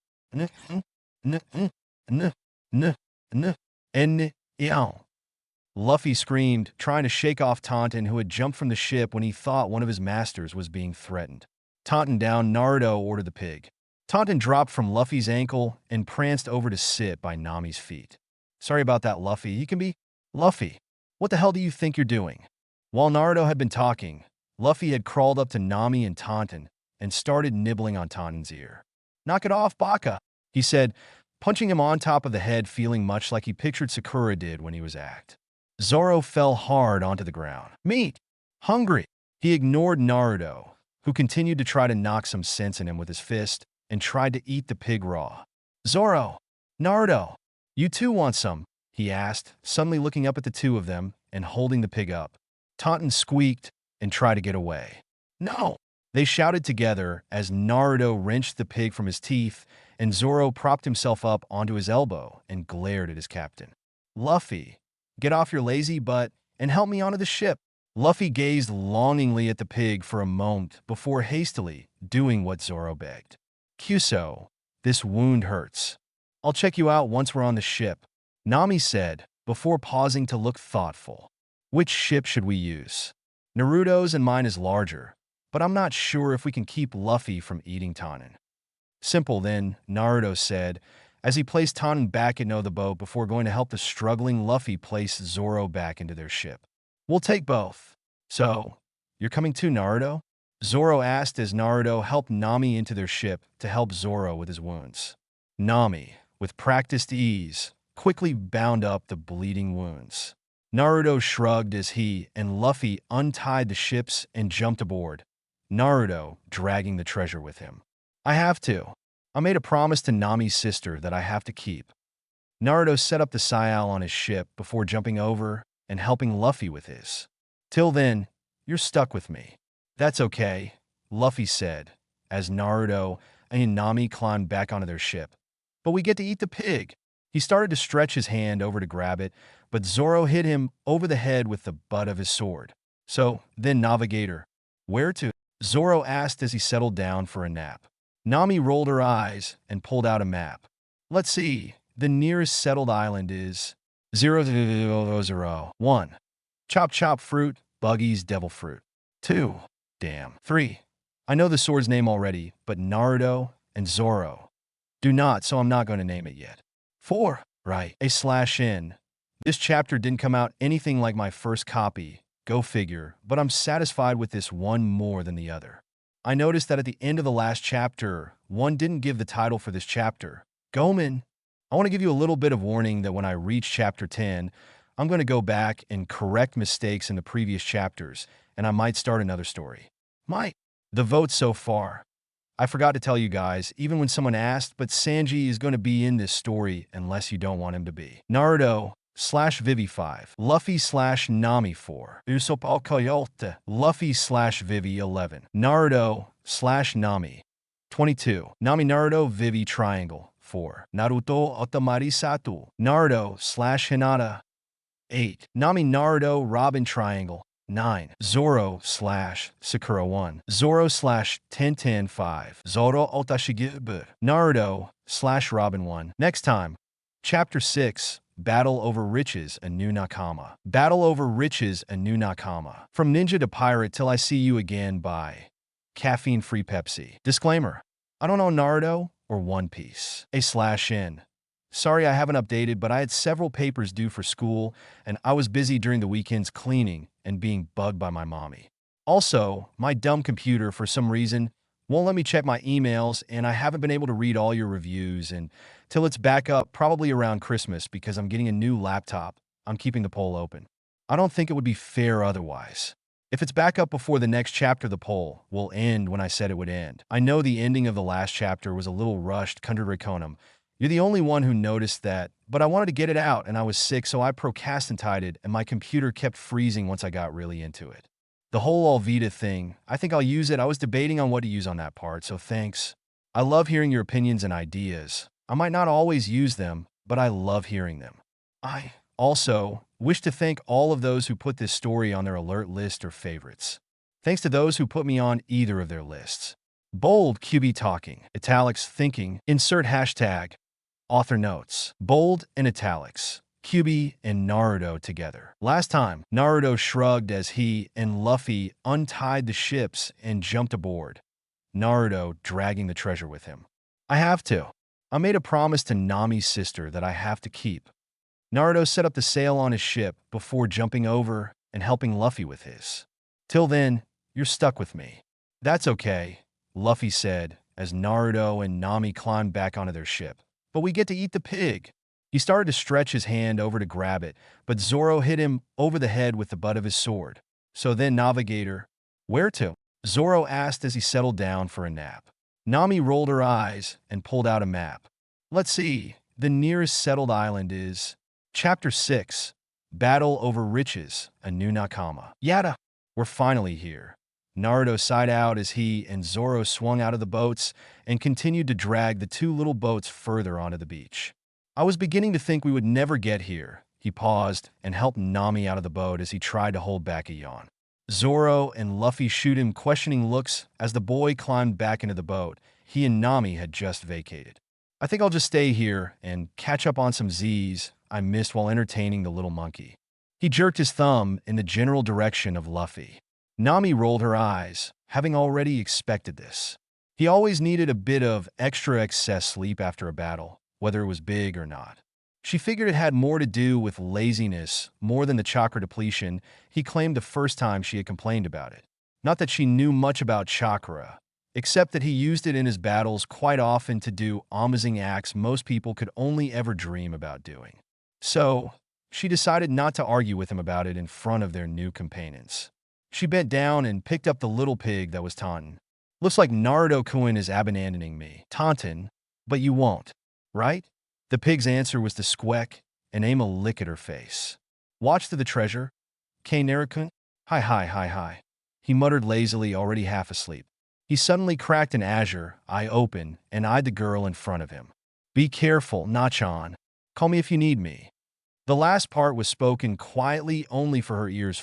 Luffy screamed, trying to shake off Taunton, who had jumped from the ship when he thought one of his masters was being threatened. Taunton down, Naruto ordered the pig. Taunton dropped from Luffy's ankle and pranced over to sit by Nami's feet. Sorry about that, Luffy. You can be... Luffy, what the hell do you think you're doing? While Naruto had been talking, Luffy had crawled up to Nami and Taunton and started nibbling on Taunton's ear. Knock it off, Baka, he said, punching him on top of the head, feeling much like he pictured Sakura did when he was act. Zoro fell hard onto the ground. Meat! Hungry! He ignored Naruto, who continued to try to knock some sense in him with his fist, and tried to eat the pig raw. Zoro! Naruto! You too want some? He asked, suddenly looking up at the two of them and holding the pig up. Taunton squeaked and tried to get away. No! They shouted together as Naruto wrenched the pig from his teeth, and Zoro propped himself up onto his elbow and glared at his captain. Luffy, get off your lazy butt and help me onto the ship. Luffy gazed longingly at the pig for a moment before hastily doing what Zoro begged. Kuso, this wound hurts. I'll check you out once we're on the ship, Nami said, before pausing to look thoughtful. Which ship should we use? Naruto's and mine is larger, but I'm not sure if we can keep Luffy from eating Taunton. Simple then, Naruto said, as he placed Taunton back in the boat before going to help the struggling Luffy place Zoro back into their ship. We'll take both. So, you're coming too, Naruto? Zoro asked as Naruto helped Nami into their ship to help Zoro with his wounds. Nami, with practiced ease, quickly bound up the bleeding wounds. Naruto shrugged as he and Luffy untied the ships and jumped aboard, Naruto dragging the treasure with him. I have to. I made a promise to Nami's sister that I have to keep. Naruto set up the Sayal on his ship before jumping over and helping Luffy with his. Till then, you're stuck with me. That's okay, Luffy said, as Naruto and Nami climbed back onto their ship. But we get to eat the pig. He started to stretch his hand over to grab it, but Zoro hit him over the head with the butt of his sword. So, then Navigator, where to? Zoro asked as he settled down for a nap. Nami rolled her eyes and pulled out a map. Let's see, the nearest settled island is... 000. 1. Chop chop fruit, Buggy's devil fruit. 2. Damn. 3. I know the sword's name already, but Naruto and Zoro do not, so I'm not going to name it yet. 4. Right. A/N. This chapter didn't come out anything like my first copy, go figure, but I'm satisfied with this one more than the other. I noticed that at the end of the last chapter, one didn't give the title for this chapter. Gomen. I want to give you a little bit of warning that when I reach chapter 10, I'm going to go back and correct mistakes in the previous chapters, and I might start another story. The votes so far. I forgot to tell you guys, even when someone asked, but Sanji is going to be in this story unless you don't want him to be. Naruto / Vivi 5. Luffy / Nami 4. Usopp al Coyote. Luffy / Vivi 11. Naruto / Nami 22. Nami Naruto Vivi Triangle 4. Naruto Otamari Satu. Naruto / Hinata 8. Nami Naruto Robin Triangle 9. Zoro / Sakura 1. Zoro / Tenten 5. Zoro Otashigib. Naruto / Robin 1. Next time, Chapter 6, Battle Over Riches, a New Nakama. Battle Over Riches, a New Nakama. From Ninja to Pirate Till I See You Again by Caffeine-Free Pepsi. Disclaimer: I don't know Naruto or One Piece. A/N. Sorry I haven't updated, but I had several papers due for school, and I was busy during the weekends cleaning and being bugged by my mommy. Also, my dumb computer, for some reason, won't let me check my emails, and I haven't been able to read all your reviews until it's back up, probably around Christmas, because I'm getting a new laptop. I'm keeping the poll open. I don't think it would be fair otherwise. If it's back up before the next chapter, the poll will end when I said it would end. I know the ending of the last chapter was a little rushed, Kundra Rekonum. You're the only one who noticed that, but I wanted to get it out, and I was sick, so I procrastinated, and my computer kept freezing once I got really into it. The whole Alvita thing, I think I'll use it. I was debating on what to use on that part, so thanks. I love hearing your opinions and ideas. I might not always use them, but I love hearing them. I also wish to thank all of those who put this story on their alert list or favorites. Thanks to those who put me on either of their lists. Bold QB talking, italics thinking, insert hashtag, author notes, bold and italics, QB and Naruto together. Last time, Naruto shrugged as he and Luffy untied the ships and jumped aboard, Naruto dragging the treasure with him. I have to. I made a promise to Nami's sister that I have to keep. Naruto set up the sail on his ship before jumping over and helping Luffy with his. Till then, you're stuck with me. That's okay, Luffy said as Naruto and Nami climbed back onto their ship. But we get to eat the pig. He started to stretch his hand over to grab it, but Zoro hit him over the head with the butt of his sword. So then, Navigator, where to? Zoro asked as he settled down for a nap. Nami rolled her eyes and pulled out a map. Let's see, the nearest settled island is Chapter 6, Battle Over Riches, a New Nakama. Yada! We're finally here. Naruto sighed out as he and Zoro swung out of the boats and continued to drag the two little boats further onto the beach. I was beginning to think we would never get here. He paused and helped Nami out of the boat as he tried to hold back a yawn. Zoro and Luffy shoot him questioning looks as the boy climbed back into the boat he and Nami had just vacated. I think I'll just stay here and catch up on some Z's I missed while entertaining the little monkey. He jerked his thumb in the general direction of Luffy. Nami rolled her eyes, having already expected this. He always needed a bit of extra excess sleep after a battle, whether it was big or not. She figured it had more to do with laziness more than the chakra depletion he claimed the first time she had complained about it. Not that she knew much about chakra, except that he used it in his battles quite often to do amazing acts most people could only ever dream about doing. So, she decided not to argue with him about it in front of their new companions. She bent down and picked up the little pig that was taunting. Looks like Naruto-kun is abandoning me. Taunting, but you won't, right? The pig's answer was to squeak and aim a lick at her face. Watch to the treasure. Naruto-kun? Hi. He muttered lazily, already half asleep. He suddenly cracked an azure eye open and eyed the girl in front of him. Be careful, Nachan. Call me if you need me. The last part was spoken quietly only for her ears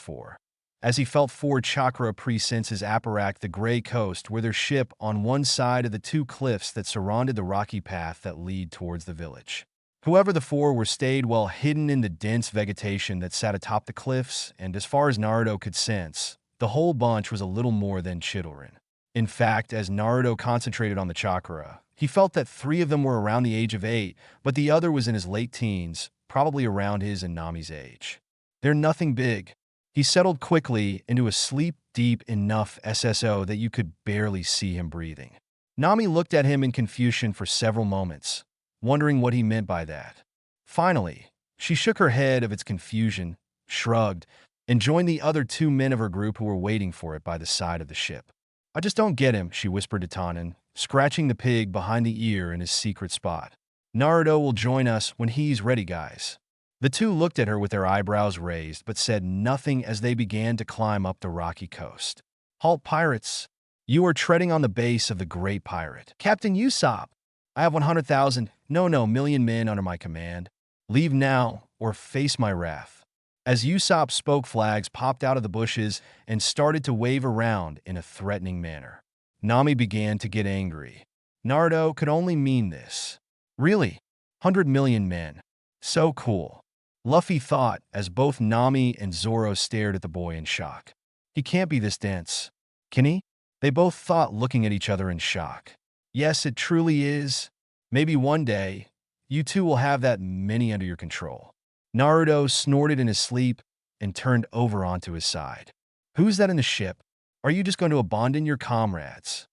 as he felt four chakra presenses apparact the gray coast where their ship on one side of the two cliffs that surrounded the rocky path that lead towards the village. Whoever the four were stayed well hidden in the dense vegetation that sat atop the cliffs, and as far as Naruto could sense, the whole bunch was a little more than children. In fact, as Naruto concentrated on the chakra, he felt that 3 of them were around the age of 8, but the other was in his late teens, probably around his and Nami's age. They're nothing big. He settled quickly into a sleep deep enough SSO that you could barely see him breathing. Nami looked at him in confusion for several moments, wondering what he meant by that. Finally, she shook her head of its confusion, shrugged, and joined the other 2 men of her group who were waiting for it by the side of the ship. "I just don't get him," she whispered to Tannen, scratching the pig behind the ear in his secret spot. "Naruto will join us when he's ready, guys." The 2 looked at her with their eyebrows raised but said nothing as they began to climb up the rocky coast. "Halt, pirates! You are treading on the base of the great pirate. Captain Usopp! I have 100,000, no, million men under my command. Leave now or face my wrath." As Usopp spoke, flags popped out of the bushes and started to wave around in a threatening manner. Nami began to get angry. Naruto could only mean this. Really? 100 million men. So cool. Luffy thought as both Nami and Zoro stared at the boy in shock. He can't be this dense. Can he? They both thought, looking at each other in shock. Yes, it truly is. Maybe one day, you two will have that many under your control. Naruto snorted in his sleep and turned over onto his side. Who's that in the ship? Are you just going to abandon your comrades?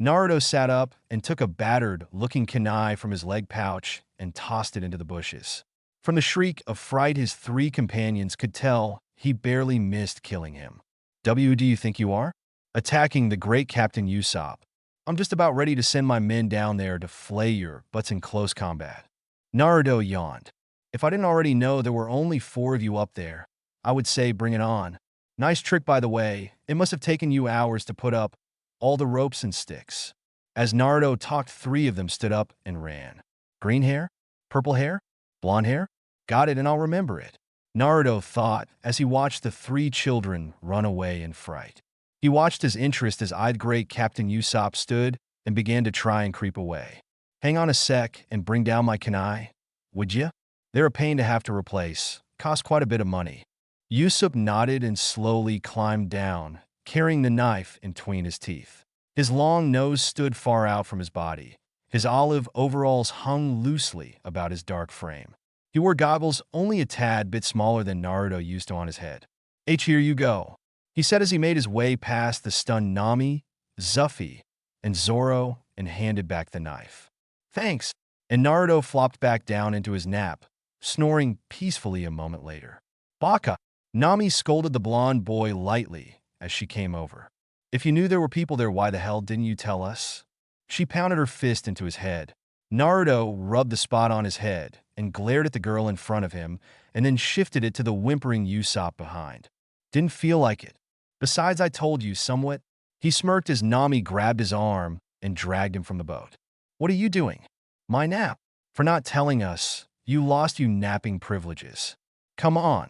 Naruto sat up and took a battered-looking kunai from his leg pouch and tossed it into the bushes. From the shriek of fright his 3 companions could tell, he barely missed killing him. "Who do you think you are? Attacking the great Captain Usopp. I'm just about ready to send my men down there to flay your butts in close combat." Naruto yawned. "If I didn't already know there were only 4 of you up there, I would say bring it on. Nice trick, by the way. It must have taken you hours to put up all the ropes and sticks." As Naruto talked, 3 of them stood up and ran. "Green hair? Purple hair? Blonde hair? Got it, and I'll remember it," Naruto thought as he watched the 3 children run away in fright. He watched his interest as eyed great Captain Usopp stood and began to try and creep away. "Hang on a sec and bring down my kunai, would ya? They're a pain to have to replace. Cost quite a bit of money." Usopp nodded and slowly climbed down, carrying the knife in between his teeth. His long nose stood far out from his body. His olive overalls hung loosely about his dark frame. He wore goggles only a tad bit smaller than Naruto used to on his head. "Here you go," he said as he made his way past the stunned Nami, Zuffy, and Zoro and handed back the knife. "Thanks," and Naruto flopped back down into his nap, snoring peacefully a moment later. "Baka!" Nami scolded the blonde boy lightly as she came over. "If you knew there were people there, why the hell didn't you tell us?" She pounded her fist into his head. Naruto rubbed the spot on his head and glared at the girl in front of him and then shifted it to the whimpering Usopp behind. "Didn't feel like it. Besides, I told you somewhat." He smirked as Nami grabbed his arm and dragged him from the boat. "What are you doing?" "My nap." "For not telling us, you lost your napping privileges. Come on."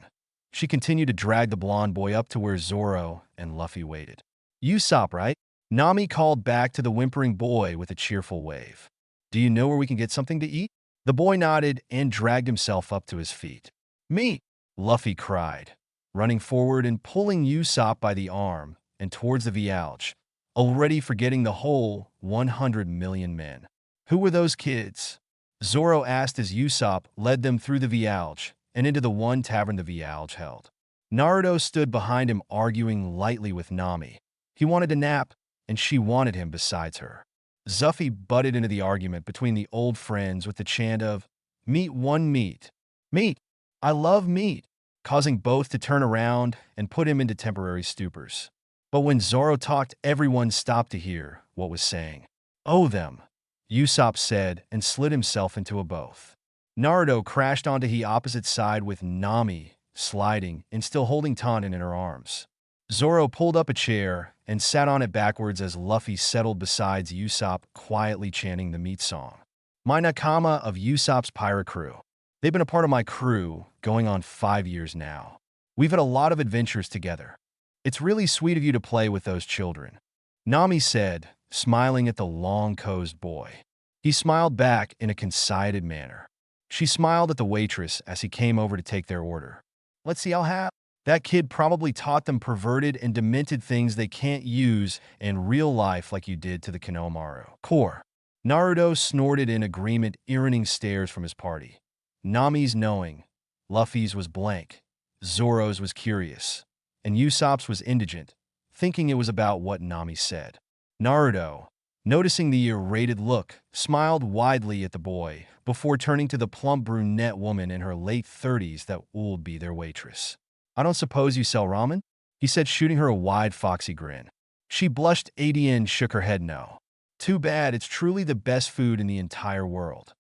She continued to drag the blonde boy up to where Zoro and Luffy waited. "Usopp, right?" Nami called back to the whimpering boy with a cheerful wave. "Do you know where we can get something to eat?" The boy nodded and dragged himself up to his feet. "Me!" Luffy cried, running forward and pulling Usopp by the arm and towards the Vialge, already forgetting the whole 100 million men. "Who were those kids?" Zoro asked as Usopp led them through the Vialge and into the one tavern the Vialge held. Naruto stood behind him arguing lightly with Nami. He wanted to nap, and she wanted him besides her. Zuffy butted into the argument between the old friends with the chant of, "Meat one meat. Meat! I love meat!" causing both to turn around and put him into temporary stupors. But when Zoro talked, everyone stopped to hear what was saying. "Oh, them," Usopp said and slid himself into a both. Naruto crashed onto the opposite side with Nami sliding and still holding Tannen in her arms. Zoro pulled up a chair and sat on it backwards as Luffy settled beside Usopp, quietly chanting the meat song. "My nakama of Usopp's pirate crew. They've been a part of my crew going on 5 years now. We've had a lot of adventures together. It's really sweet of you to play with those children," Nami said, smiling at the long-cosed boy. He smiled back in a conceited manner. She smiled at the waitress as he came over to take their order. Let's see, I'll have. That kid probably taught them perverted and demented things they can't use in real life like you did to the Konohamaru. Core. Naruto snorted in agreement, earning stares from his party. Nami's knowing, Luffy's was blank, Zoro's was curious, and Usopp's was indigent, thinking it was about what Nami said. Naruto, noticing the irritated look, smiled widely at the boy before turning to the plump brunette woman in her late 30s that would be their waitress. I don't suppose you sell ramen? He said, shooting her a wide, foxy grin. She blushed and shook her head no. Too bad, it's truly the best food in the entire world.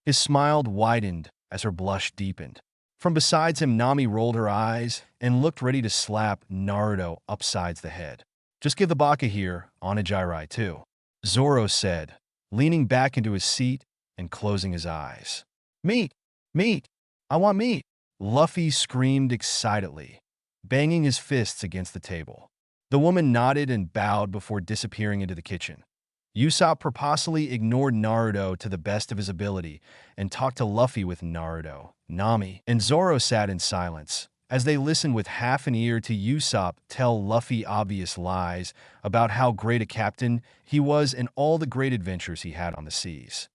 His smile widened as her blush deepened. From beside him, Nami rolled her eyes and looked ready to slap Naruto upside the head. Just give the baka here, Onigiri too, Zoro said, leaning back into his seat and closing his eyes. Meat! Meat! I want meat! Luffy screamed excitedly, banging his fists against the table. The woman nodded and bowed before disappearing into the kitchen. Usopp purposely ignored Naruto to the best of his ability and talked to Luffy with Naruto. Nami and Zoro sat in silence as they listened with half an ear to Usopp tell Luffy obvious lies about how great a captain he was and all the great adventures he had on the seas.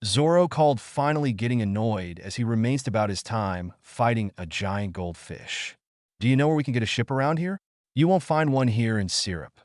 Zoro called, finally getting annoyed as he reminisced about his time fighting a giant goldfish. Do you know where we can get a ship around here? You won't find one here in Syrup.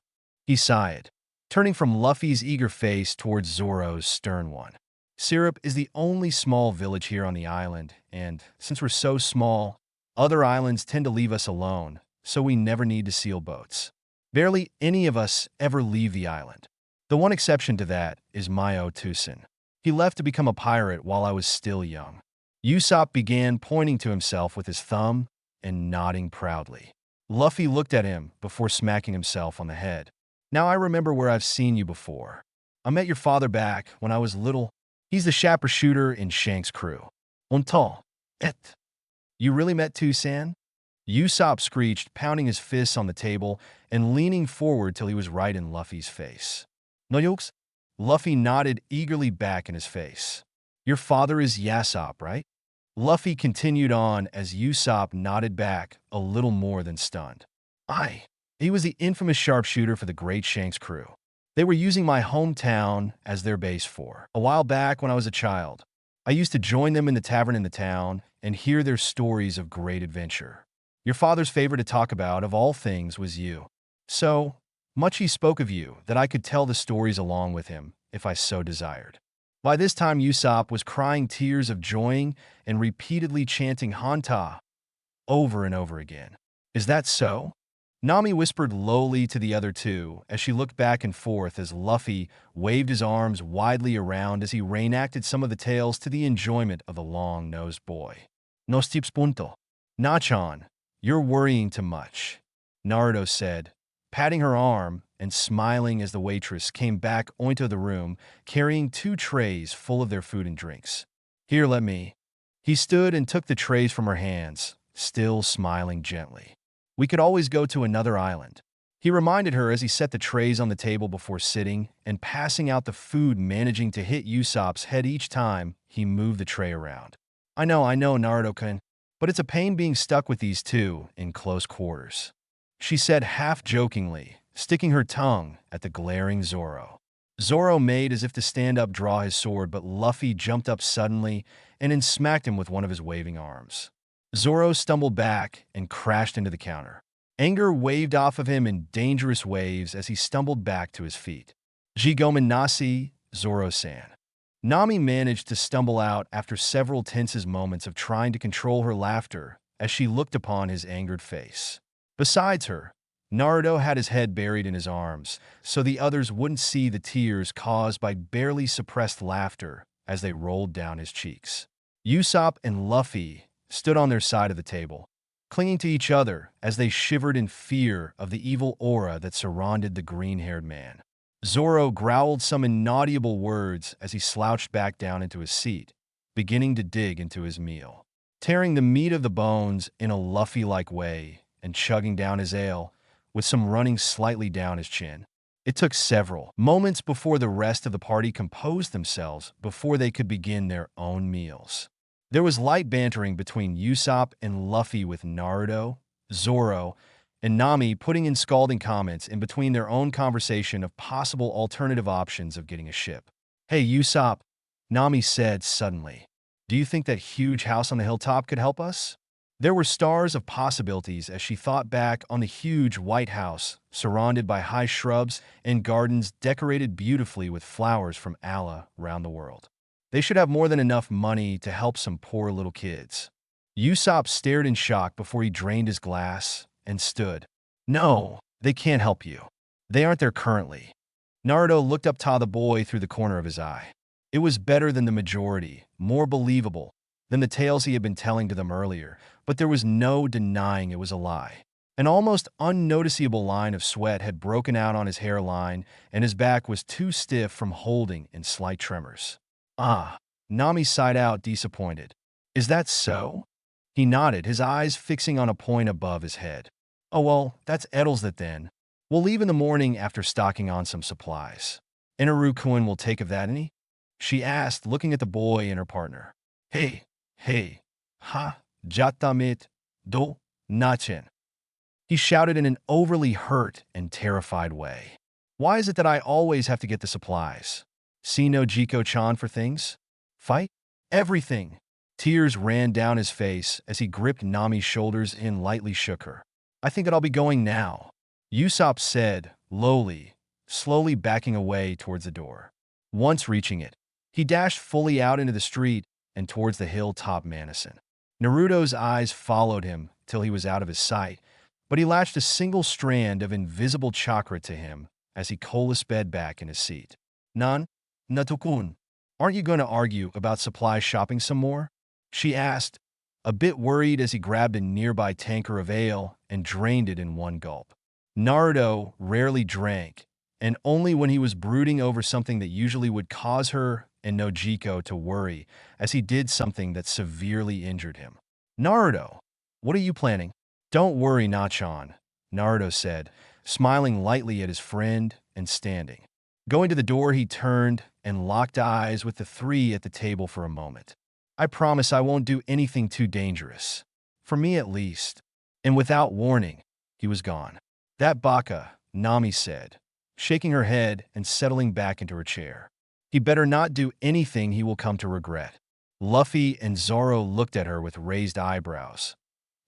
He sighed, turning from Luffy's eager face towards Zoro's stern one. Syrup is the only small village here on the island, and since we're so small, other islands tend to leave us alone, so we never need to seal boats. Barely any of us ever leave the island. The one exception to that is Mayo Tusen. He left to become a pirate while I was still young. Usopp began pointing to himself with his thumb and nodding proudly. Luffy looked at him before smacking himself on the head. Now I remember where I've seen you before. I met your father back when I was little. He's the sharpshooter in Shank's crew. Until. You really met Tusan? Usopp screeched, pounding his fists on the table and leaning forward till he was right in Luffy's face. No yokes? Luffy nodded eagerly back in his face. Your father is Usopp, right? Luffy continued on as Usopp nodded back, a little more than stunned. Aye. He was the infamous sharpshooter for the Great Shanks crew. They were using my hometown as their base for a while back when I was a child. I used to join them in the tavern in the town and hear their stories of great adventure. Your father's favorite to talk about, of all things, was you. So much he spoke of you that I could tell the stories along with him if I so desired. By this time, Usopp was crying tears of joy and repeatedly chanting Hanta over and over again. Is that so? Nami whispered lowly to the other two as she looked back and forth as Luffy waved his arms widely around as he reenacted some of the tales to the enjoyment of the long-nosed boy. No stips punto. Nachan, you're worrying too much, Naruto said, patting her arm and smiling as the waitress came back into the room carrying 2 trays full of their food and drinks. Here, let me. He stood and took the trays from her hands, still smiling gently. We could always go to another island. He reminded her as he set the trays on the table before sitting and passing out the food, managing to hit Usopp's head each time he moved the tray around. I know, Naruto-kun, but it's a pain being stuck with these two in close quarters, she said half-jokingly, sticking her tongue at the glaring Zoro. Zoro made as if to stand up, draw his sword, but Luffy jumped up suddenly and then smacked him with one of his waving arms. Zoro stumbled back and crashed into the counter. Anger waved off of him in dangerous waves as he stumbled back to his feet. Jigomen nasi, Zoro-san. Nami managed to stumble out after several tense moments of trying to control her laughter as she looked upon his angered face. Besides her, Naruto had his head buried in his arms, so the others wouldn't see the tears caused by barely suppressed laughter as they rolled down his cheeks. Usopp and Luffy stood on their side of the table, clinging to each other as they shivered in fear of the evil aura that surrounded the green-haired man. Zoro growled some inaudible words as he slouched back down into his seat, beginning to dig into his meal, tearing the meat of the bones in a Luffy-like way and chugging down his ale, with some running slightly down his chin. It took several moments before the rest of the party composed themselves before they could begin their own meals. There was light bantering between Usopp and Luffy with Naruto, Zoro, and Nami putting in scalding comments in between their own conversation of possible alternative options of getting a ship. "Hey, Usopp," Nami said suddenly. "Do you think that huge house on the hilltop could help us?" There were stars of possibilities as she thought back on the huge white house, surrounded by high shrubs and gardens decorated beautifully with flowers from Allah around the world. They should have more than enough money to help some poor little kids. Usopp stared in shock before he drained his glass and stood. "No, they can't help you. They aren't there currently." Naruto looked up to the boy through the corner of his eye. It was better than the majority, more believable than the tales he had been telling to them earlier, but there was no denying it was a lie. An almost unnoticeable line of sweat had broken out on his hairline, and his back was too stiff from holding in slight tremors. "Ah," Nami sighed out, disappointed. "Is that so?" He nodded, his eyes fixing on a point above his head. "Oh well, that's Edel's that then. We'll leave in the morning after stocking on some supplies. Inaru-kun will take of that any?" She asked, looking at the boy and her partner. Hey, ha, jatamit, do, nachen." He shouted in an overly hurt and terrified way. "Why is it that I always have to get the supplies? See no Jiko-chan for things? Fight? Everything." Tears ran down his face as he gripped Nami's shoulders and lightly shook her. "I think that I'll be going now," Usopp said, slowly backing away towards the door. Once reaching it, he dashed fully out into the street and towards the hilltop Manison. Naruto's eyes followed him till he was out of his sight, but he latched a single strand of invisible chakra to him as he coalesced back in his seat. Natokun, aren't you going to argue about supply shopping some more?" she asked, a bit worried as he grabbed a nearby tankard of ale and drained it in one gulp. Naruto rarely drank, and only when he was brooding over something that usually would cause her and Nojiko to worry, as he did something that severely injured him. "Naruto, what are you planning?" "Don't worry, Nachan," Naruto said, smiling lightly at his friend and standing. Going to the door, he turned and locked eyes with the three at the table for a moment. "I promise I won't do anything too dangerous. For me at least." And without warning, he was gone. "That baka," Nami said, shaking her head and settling back into her chair. "He better not do anything he will come to regret." Luffy and Zoro looked at her with raised eyebrows,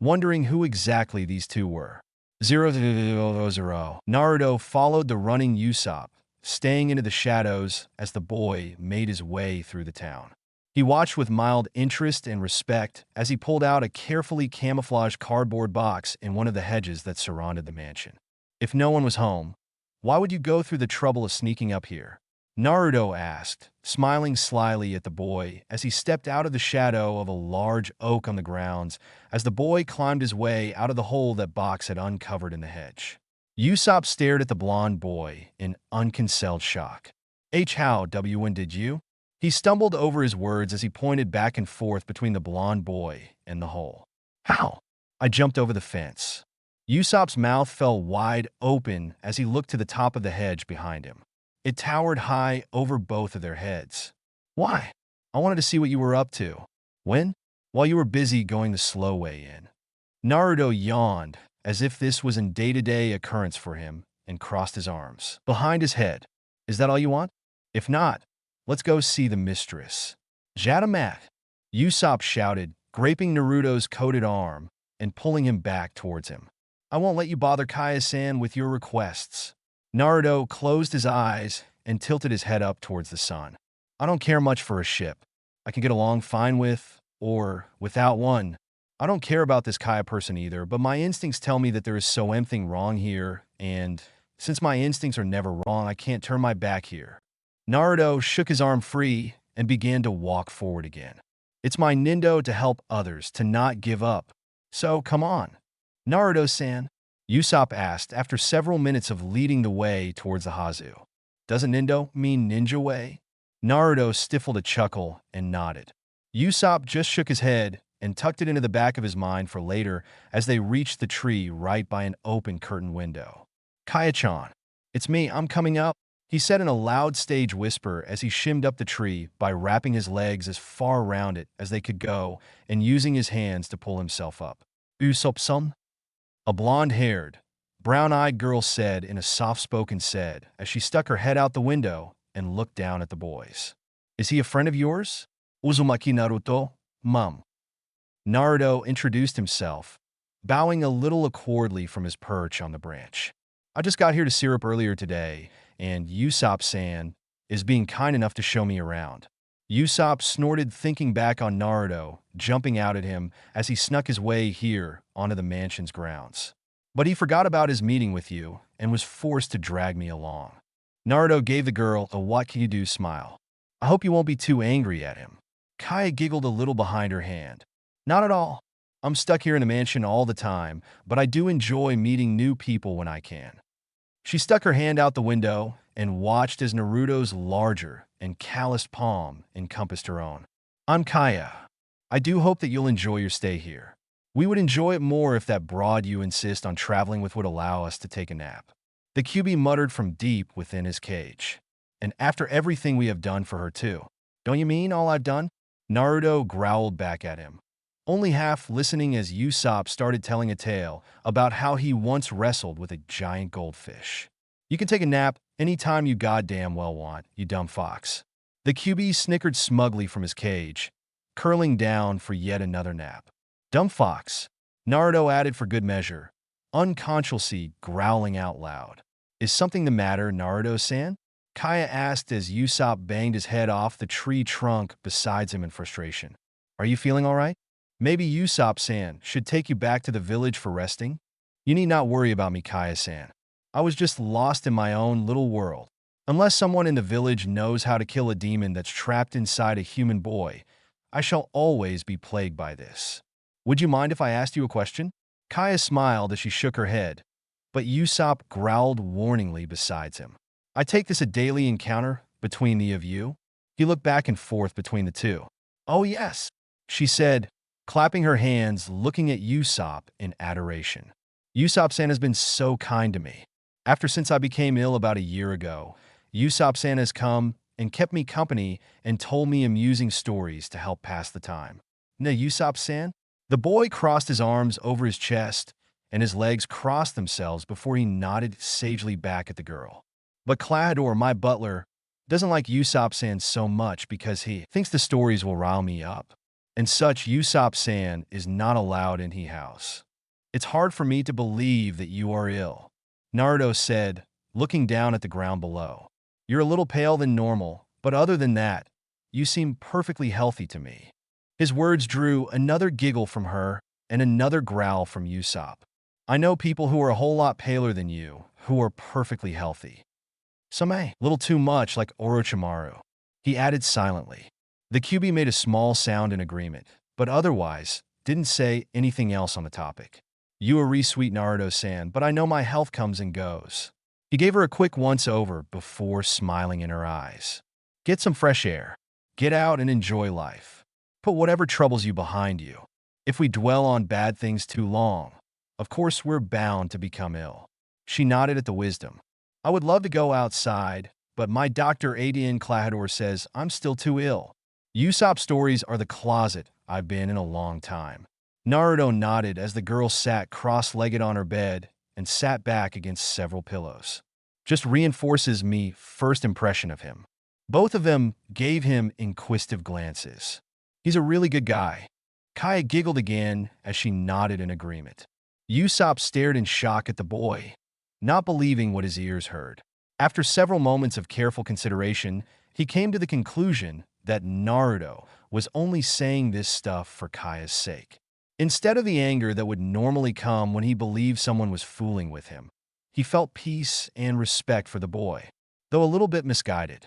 wondering who exactly these two were. 000. Naruto followed the running Usopp, staying into the shadows as the boy made his way through the town. He watched with mild interest and respect as he pulled out a carefully camouflaged cardboard box in one of the hedges that surrounded the mansion. "If no one was home, why would you go through the trouble of sneaking up here?" Naruto asked, smiling slyly at the boy as he stepped out of the shadow of a large oak on the grounds as the boy climbed his way out of the hole that box had uncovered in the hedge. Usopp stared at the blond boy in unconcealed shock. "How when did you?" He stumbled over his words as he pointed back and forth between the blond boy and the hole. "How?" "I jumped over the fence." Usopp's mouth fell wide open as he looked to the top of the hedge behind him. It towered high over both of their heads. "Why?" "I wanted to see what you were up to." "When?" "While you were busy going the slow way in." Naruto yawned, as if this was a day-to-day occurrence for him, and crossed his arms behind his head. "Is that all you want? If not, let's go see the mistress." "Jadamat!" Usopp shouted, graping Naruto's coated arm and pulling him back towards him. "I won't let you bother Kaya-san with your requests." Naruto closed his eyes and tilted his head up towards the sun. "I don't care much for a ship. I can get along fine with, or without one. I don't care about this Kaya person either, but my instincts tell me that there is something wrong here, and since my instincts are never wrong, I can't turn my back here." Naruto shook his arm free and began to walk forward again. "It's my nindo to help others, to not give up. So, come on." "Naruto-san?" Usopp asked after several minutes of leading the way towards the Hazu. "Doesn't nindo mean ninja way?" Naruto stifled a chuckle and nodded. Usopp just shook his head and tucked it into the back of his mind for later as they reached the tree right by an open curtain window. "Kaya-chan, It's me, I'm coming up, he said in a loud stage whisper as he shimmed up the tree by wrapping his legs as far around it as they could go and using his hands to pull himself up. Usopp-san? A blonde-haired, brown-eyed girl said in a soft-spoken said as she stuck her head out the window and looked down at the boys. Is he a friend of yours? Uzumaki Naruto, Mum. Naruto introduced himself, bowing a little awkwardly from his perch on the branch. I just got here to Syrup earlier today, and Usopp-san is being kind enough to show me around. Usopp snorted, thinking back on Naruto jumping out at him as he snuck his way here onto the mansion's grounds. But he forgot about his meeting with you and was forced to drag me along. Naruto gave the girl a what can you do smile. I hope you won't be too angry at him. Kaya giggled a little behind her hand. Not at all. I'm stuck here in the mansion all the time, but I do enjoy meeting new people when I can. She stuck her hand out the window and watched as Naruto's larger and calloused palm encompassed her own. I'm Kaya. I do hope that you'll enjoy your stay here. We would enjoy it more if that broad you insist on traveling with would allow us to take a nap. The QB muttered from deep within his cage. And after everything we have done for her too. Don't you mean all I've done? Naruto growled back at him, only half listening as Usopp started telling a tale about how he once wrestled with a giant goldfish. You can take a nap anytime you goddamn well want, you dumb fox. The QB snickered smugly from his cage, curling down for yet another nap. Dumb fox, Naruto added for good measure, unconsciously growling out loud. Is something the matter, Naruto-san? Kaya asked as Usopp banged his head off the tree trunk beside him in frustration. Are you feeling all right? Maybe Usopp-san should take you back to the village for resting? You need not worry about me, Kaya-san. I was just lost in my own little world. Unless someone in the village knows how to kill a demon that's trapped inside a human boy, I shall always be plagued by this. Would you mind if I asked you a question? Kaya smiled as she shook her head, but Usopp growled warningly beside him. I take this a daily encounter between the of you? He looked back and forth between the two. Oh yes, she said, clapping her hands, looking at Usopp in adoration. Usopp-san has been so kind to me. Since I became ill about a year ago, Usopp-san has come and kept me company and told me amusing stories to help pass the time. Na Usopp-san? The boy crossed his arms over his chest, and his legs crossed themselves before he nodded sagely back at the girl. But Clahdor, my butler, doesn't like Usopp-san so much because he thinks the stories will rile me up. And such Usopp-san is not allowed in he house. It's hard for me to believe that you are ill, Naruto said, looking down at the ground below. You're a little pale than normal, but other than that, you seem perfectly healthy to me. His words drew another giggle from her and another growl from Usopp. I know people who are a whole lot paler than you, who are perfectly healthy. Some a little too much like Orochimaru, he added silently. The QB made a small sound in agreement, but otherwise didn't say anything else on the topic. You are sweet Naruto-san, but I know my health comes and goes. He gave her a quick once-over before smiling in her eyes. Get some fresh air. Get out and enjoy life. Put whatever troubles you behind you. If we dwell on bad things too long, of course we're bound to become ill. She nodded at the wisdom. I would love to go outside, but my Dr. Adian Clahdor says I'm still too ill. Usopp stories are the closet I've been in a long time. Naruto nodded as the girl sat cross-legged on her bed and sat back against several pillows. Just reinforces me first impression of him. Both of them gave him inquisitive glances. He's a really good guy. Kaya giggled again as she nodded in agreement. Usopp stared in shock at the boy, not believing what his ears heard. After several moments of careful consideration, he came to the conclusion that Naruto was only saying this stuff for Kaya's sake. Instead of the anger that would normally come when he believed someone was fooling with him, he felt peace and respect for the boy, though a little bit misguided.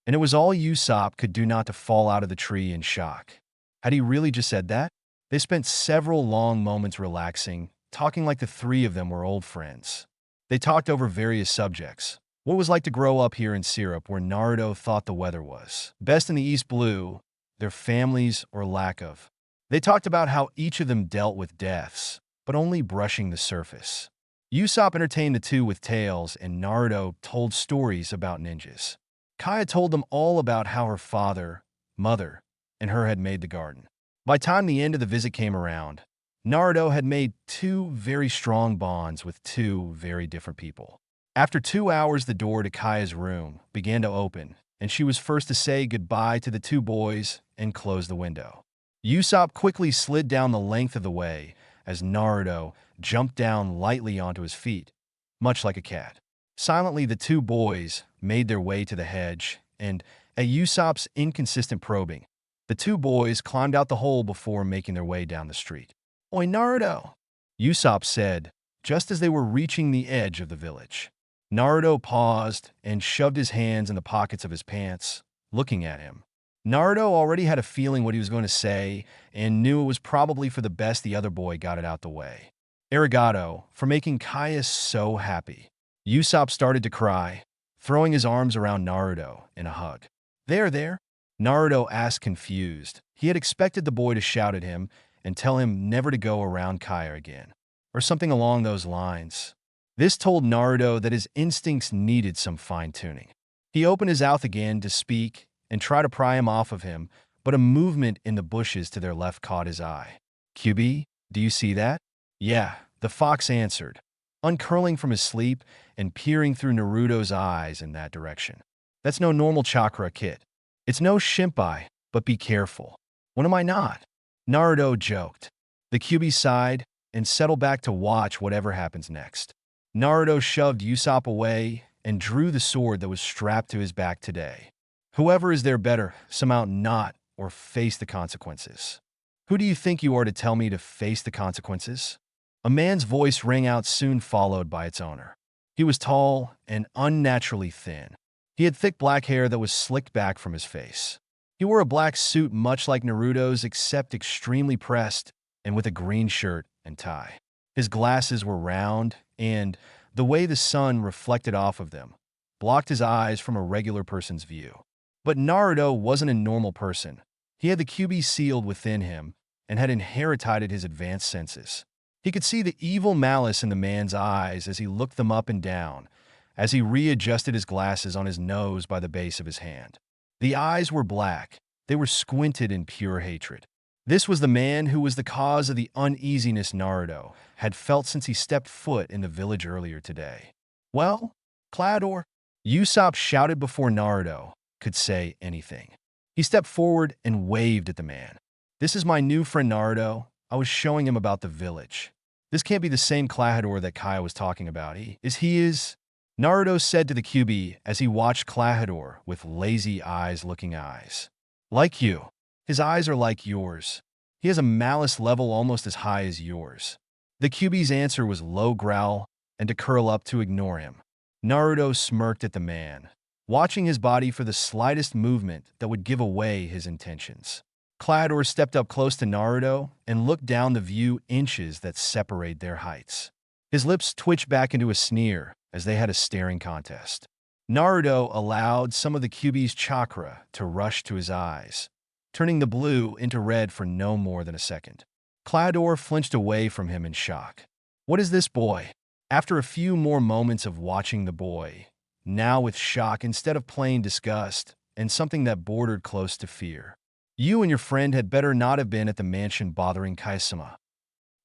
And it was all Usopp could do not to fall out of the tree in shock. Had he really just said that? They spent several long moments relaxing, talking like the three of them were old friends. They talked over various subjects. What it was like to grow up here in Syrup where Naruto thought the weather was best in the East Blue, their families or lack of. They talked about how each of them dealt with deaths, but only brushing the surface. Usopp entertained the two with tales, and Naruto told stories about ninjas. Kaya told them all about how her father, mother, and her had made the garden. By the time the end of the visit came around, Naruto had made two very strong bonds with two very different people. After 2 hours, the door to Kaya's room began to open, and she was first to say goodbye to the two boys and close the window. Usopp quickly slid down the length of the way as Naruto jumped down lightly onto his feet, much like a cat. Silently, the two boys made their way to the hedge, and at Usopp's inconsistent probing, the two boys climbed out the hole before making their way down the street. "Oi, Naruto," Usopp said, just as they were reaching the edge of the village. Naruto paused and shoved his hands in the pockets of his pants, looking at him. Naruto already had a feeling what he was going to say and knew it was probably for the best the other boy got it out the way. Arigato for making Kaya so happy. Usopp started to cry, throwing his arms around Naruto in a hug. There," Naruto asked, confused. He had expected the boy to shout at him and tell him never to go around Kaya again, or something along those lines. This told Naruto that his instincts needed some fine-tuning. He opened his mouth again to speak and try to pry him off of him, but a movement in the bushes to their left caught his eye. "QB, do you see that?" "Yeah," the fox answered, uncurling from his sleep and peering through Naruto's eyes in that direction. "That's no normal chakra, kid. It's no Shimpai, but be careful." "When am I not?" Naruto joked. The QB sighed and settled back to watch whatever happens next. Naruto shoved Usopp away and drew the sword that was strapped to his back today. "Whoever is there better, somehow not, or face the consequences." "Who do you think you are to tell me to face the consequences?" A man's voice rang out, soon followed by its owner. He was tall and unnaturally thin. He had thick black hair that was slicked back from his face. He wore a black suit much like Naruto's, except extremely pressed and with a green shirt and tie. His glasses were round, and the way the sun reflected off of them blocked his eyes from a regular person's view. But Naruto wasn't a normal person. He had the QB sealed within him and had inherited his advanced senses. He could see the evil malice in the man's eyes as he looked them up and down, as he readjusted his glasses on his nose by the base of his hand. The eyes were black. They were squinted in pure hatred. This was the man who was the cause of the uneasiness Naruto had felt since he stepped foot in the village earlier today. "Well, Clador," Usopp shouted before Naruto could say anything. He stepped forward and waved at the man. "This is my new friend Naruto. I was showing him about the village. This can't be the same Clador that Kaya was talking about. He is, Naruto said to the QB as he watched Clador with lazy eyes-looking eyes. "Like you. His eyes are like yours. He has a malice level almost as high as yours." The QB's answer was low growl and to curl up to ignore him. Naruto smirked at the man, watching his body for the slightest movement that would give away his intentions. Clador stepped up close to Naruto and looked down the few inches that separate their heights. His lips twitched back into a sneer as they had a staring contest. Naruto allowed some of the QB's chakra to rush to his eyes, turning the blue into red for no more than a second. Clador flinched away from him in shock. "What is this, boy?" After a few more moments of watching the boy, now with shock instead of plain disgust and something that bordered close to fear. "You and your friend had better not have been at the mansion bothering Kaisama."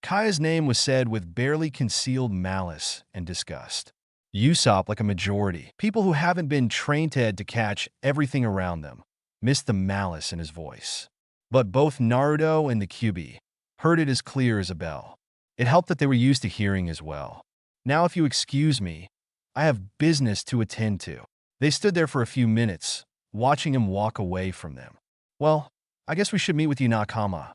Kaya's name was said with barely concealed malice and disgust. Usopp, like a majority, people who haven't been trained to catch everything around them, missed the malice in his voice. But both Naruto and the QB heard it as clear as a bell. It helped that they were used to hearing as well. "Now, if you excuse me, I have business to attend to." They stood there for a few minutes, watching him walk away from them. "Well, I guess we should meet with you, Nakama."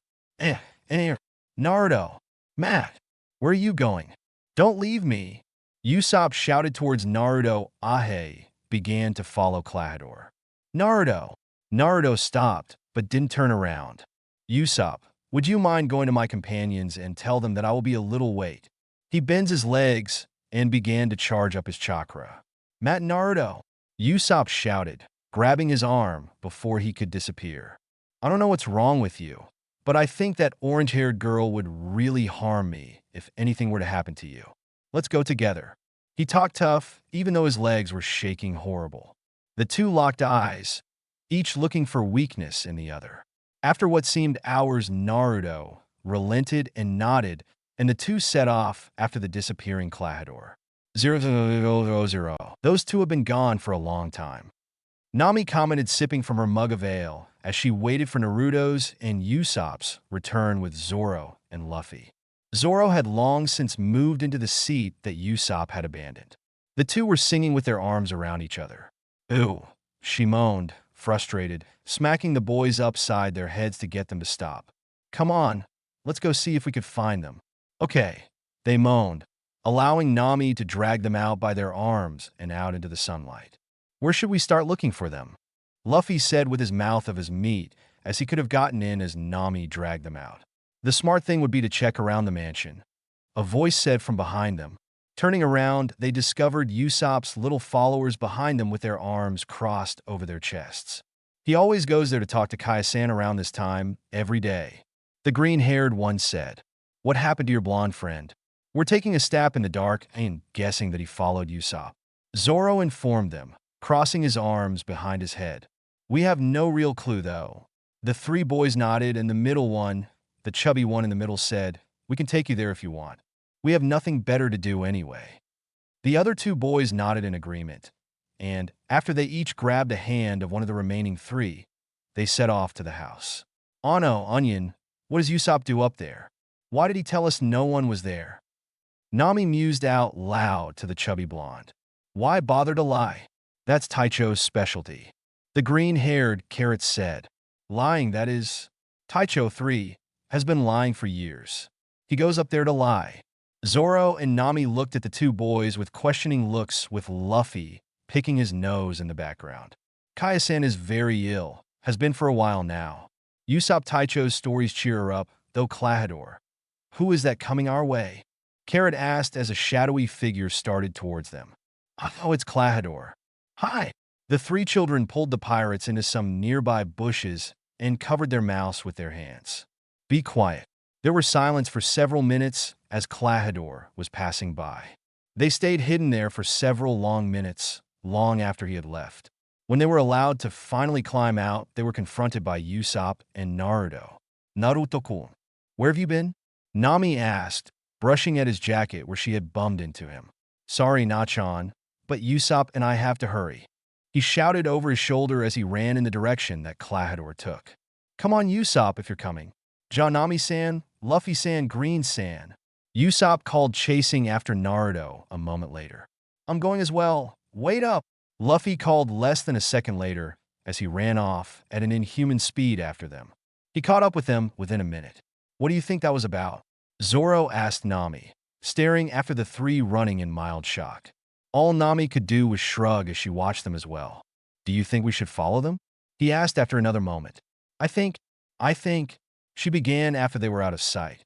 Naruto. "Matt, where are you going?" "Don't leave me." Usopp shouted towards Naruto. Ahe began to follow Clador. "Naruto." Naruto stopped, but didn't turn around. "Usopp, would you mind going to my companions and tell them that I will be a little late?" He bends his legs and began to charge up his chakra. "Matt, Naruto," Usopp shouted, grabbing his arm before he could disappear. "I don't know what's wrong with you, but I think that orange-haired girl would really harm me if anything were to happen to you." Let's go together. He talked tough, even though his legs were shaking horrible. The two locked eyes, each looking for weakness in the other. After what seemed hours, Naruto relented and nodded, and the two set off after the disappearing Clahador. 000. Those two have been gone for a long time. Nami commented, sipping from her mug of ale, as she waited for Naruto's and Usopp's return with Zoro and Luffy. Zoro had long since moved into the seat that Usopp had abandoned. The two were singing with their arms around each other. "Ooh," she moaned, frustrated, smacking the boys upside their heads to get them to stop. "Come on, let's go see if we could find them." "Okay," they moaned, allowing Nami to drag them out by their arms and out into the sunlight. "Where should we start looking for them?" Luffy said with his mouth of his meat, as he could have gotten in as Nami dragged them out. "The smart thing would be to check around the mansion," a voice said from behind them. Turning around, they discovered Usopp's little followers behind them with their arms crossed over their chests. "He always goes there to talk to Kaya-san around this time, every day," the green-haired one said. "What happened to your blonde friend?" "We're taking a stab in the dark and guessing that he followed Usopp," Zoro informed them, crossing his arms behind his head. "We have no real clue, though." The three boys nodded, and the middle one, the chubby one in the middle, said, "We can take you there if you want. We have nothing better to do anyway." The other two boys nodded in agreement, and, after they each grabbed a hand of one of the remaining three, they set off to the house. "Ano, Onion, what does Usopp do up there? Why did he tell us no one was there?" Nami mused out loud to the chubby blonde. "Why bother to lie? That's Taicho's specialty," the green-haired carrot said. "Lying, that is. Taicho 3 has been lying for years. He goes up there to lie." Zoro and Nami looked at the two boys with questioning looks, with Luffy picking his nose in the background. "Kaya-san is very ill, has been for a while now. Usopp Taicho's stories cheer her up, though Clahador. Who is that coming our way?" Carrot asked as a shadowy figure started towards them. "Oh, it's Clahador." "Hi." The three children pulled the pirates into some nearby bushes and covered their mouths with their hands. "Be quiet." There was silence for several minutes as Clahador was passing by. They stayed hidden there for several long minutes, long after he had left. When they were allowed to finally climb out, they were confronted by Usopp and Naruto. "Naruto-kun, where have you been?" Nami asked, brushing at his jacket where she had bumped into him. "Sorry, Nachan, but Usopp and I have to hurry," he shouted over his shoulder as he ran in the direction that Clahador took. "Come on, Usopp, if you're coming. Janami-san, Luffy-san, Green-san," Usopp called, chasing after Naruto a moment later. "I'm going as well. Wait up," Luffy called less than a second later as he ran off at an inhuman speed after them. He caught up with them within a minute. "What do you think that was about?" Zoro asked Nami, staring after the three running in mild shock. All Nami could do was shrug as she watched them as well. "Do you think we should follow them?" he asked after another moment. I think, she began after they were out of sight,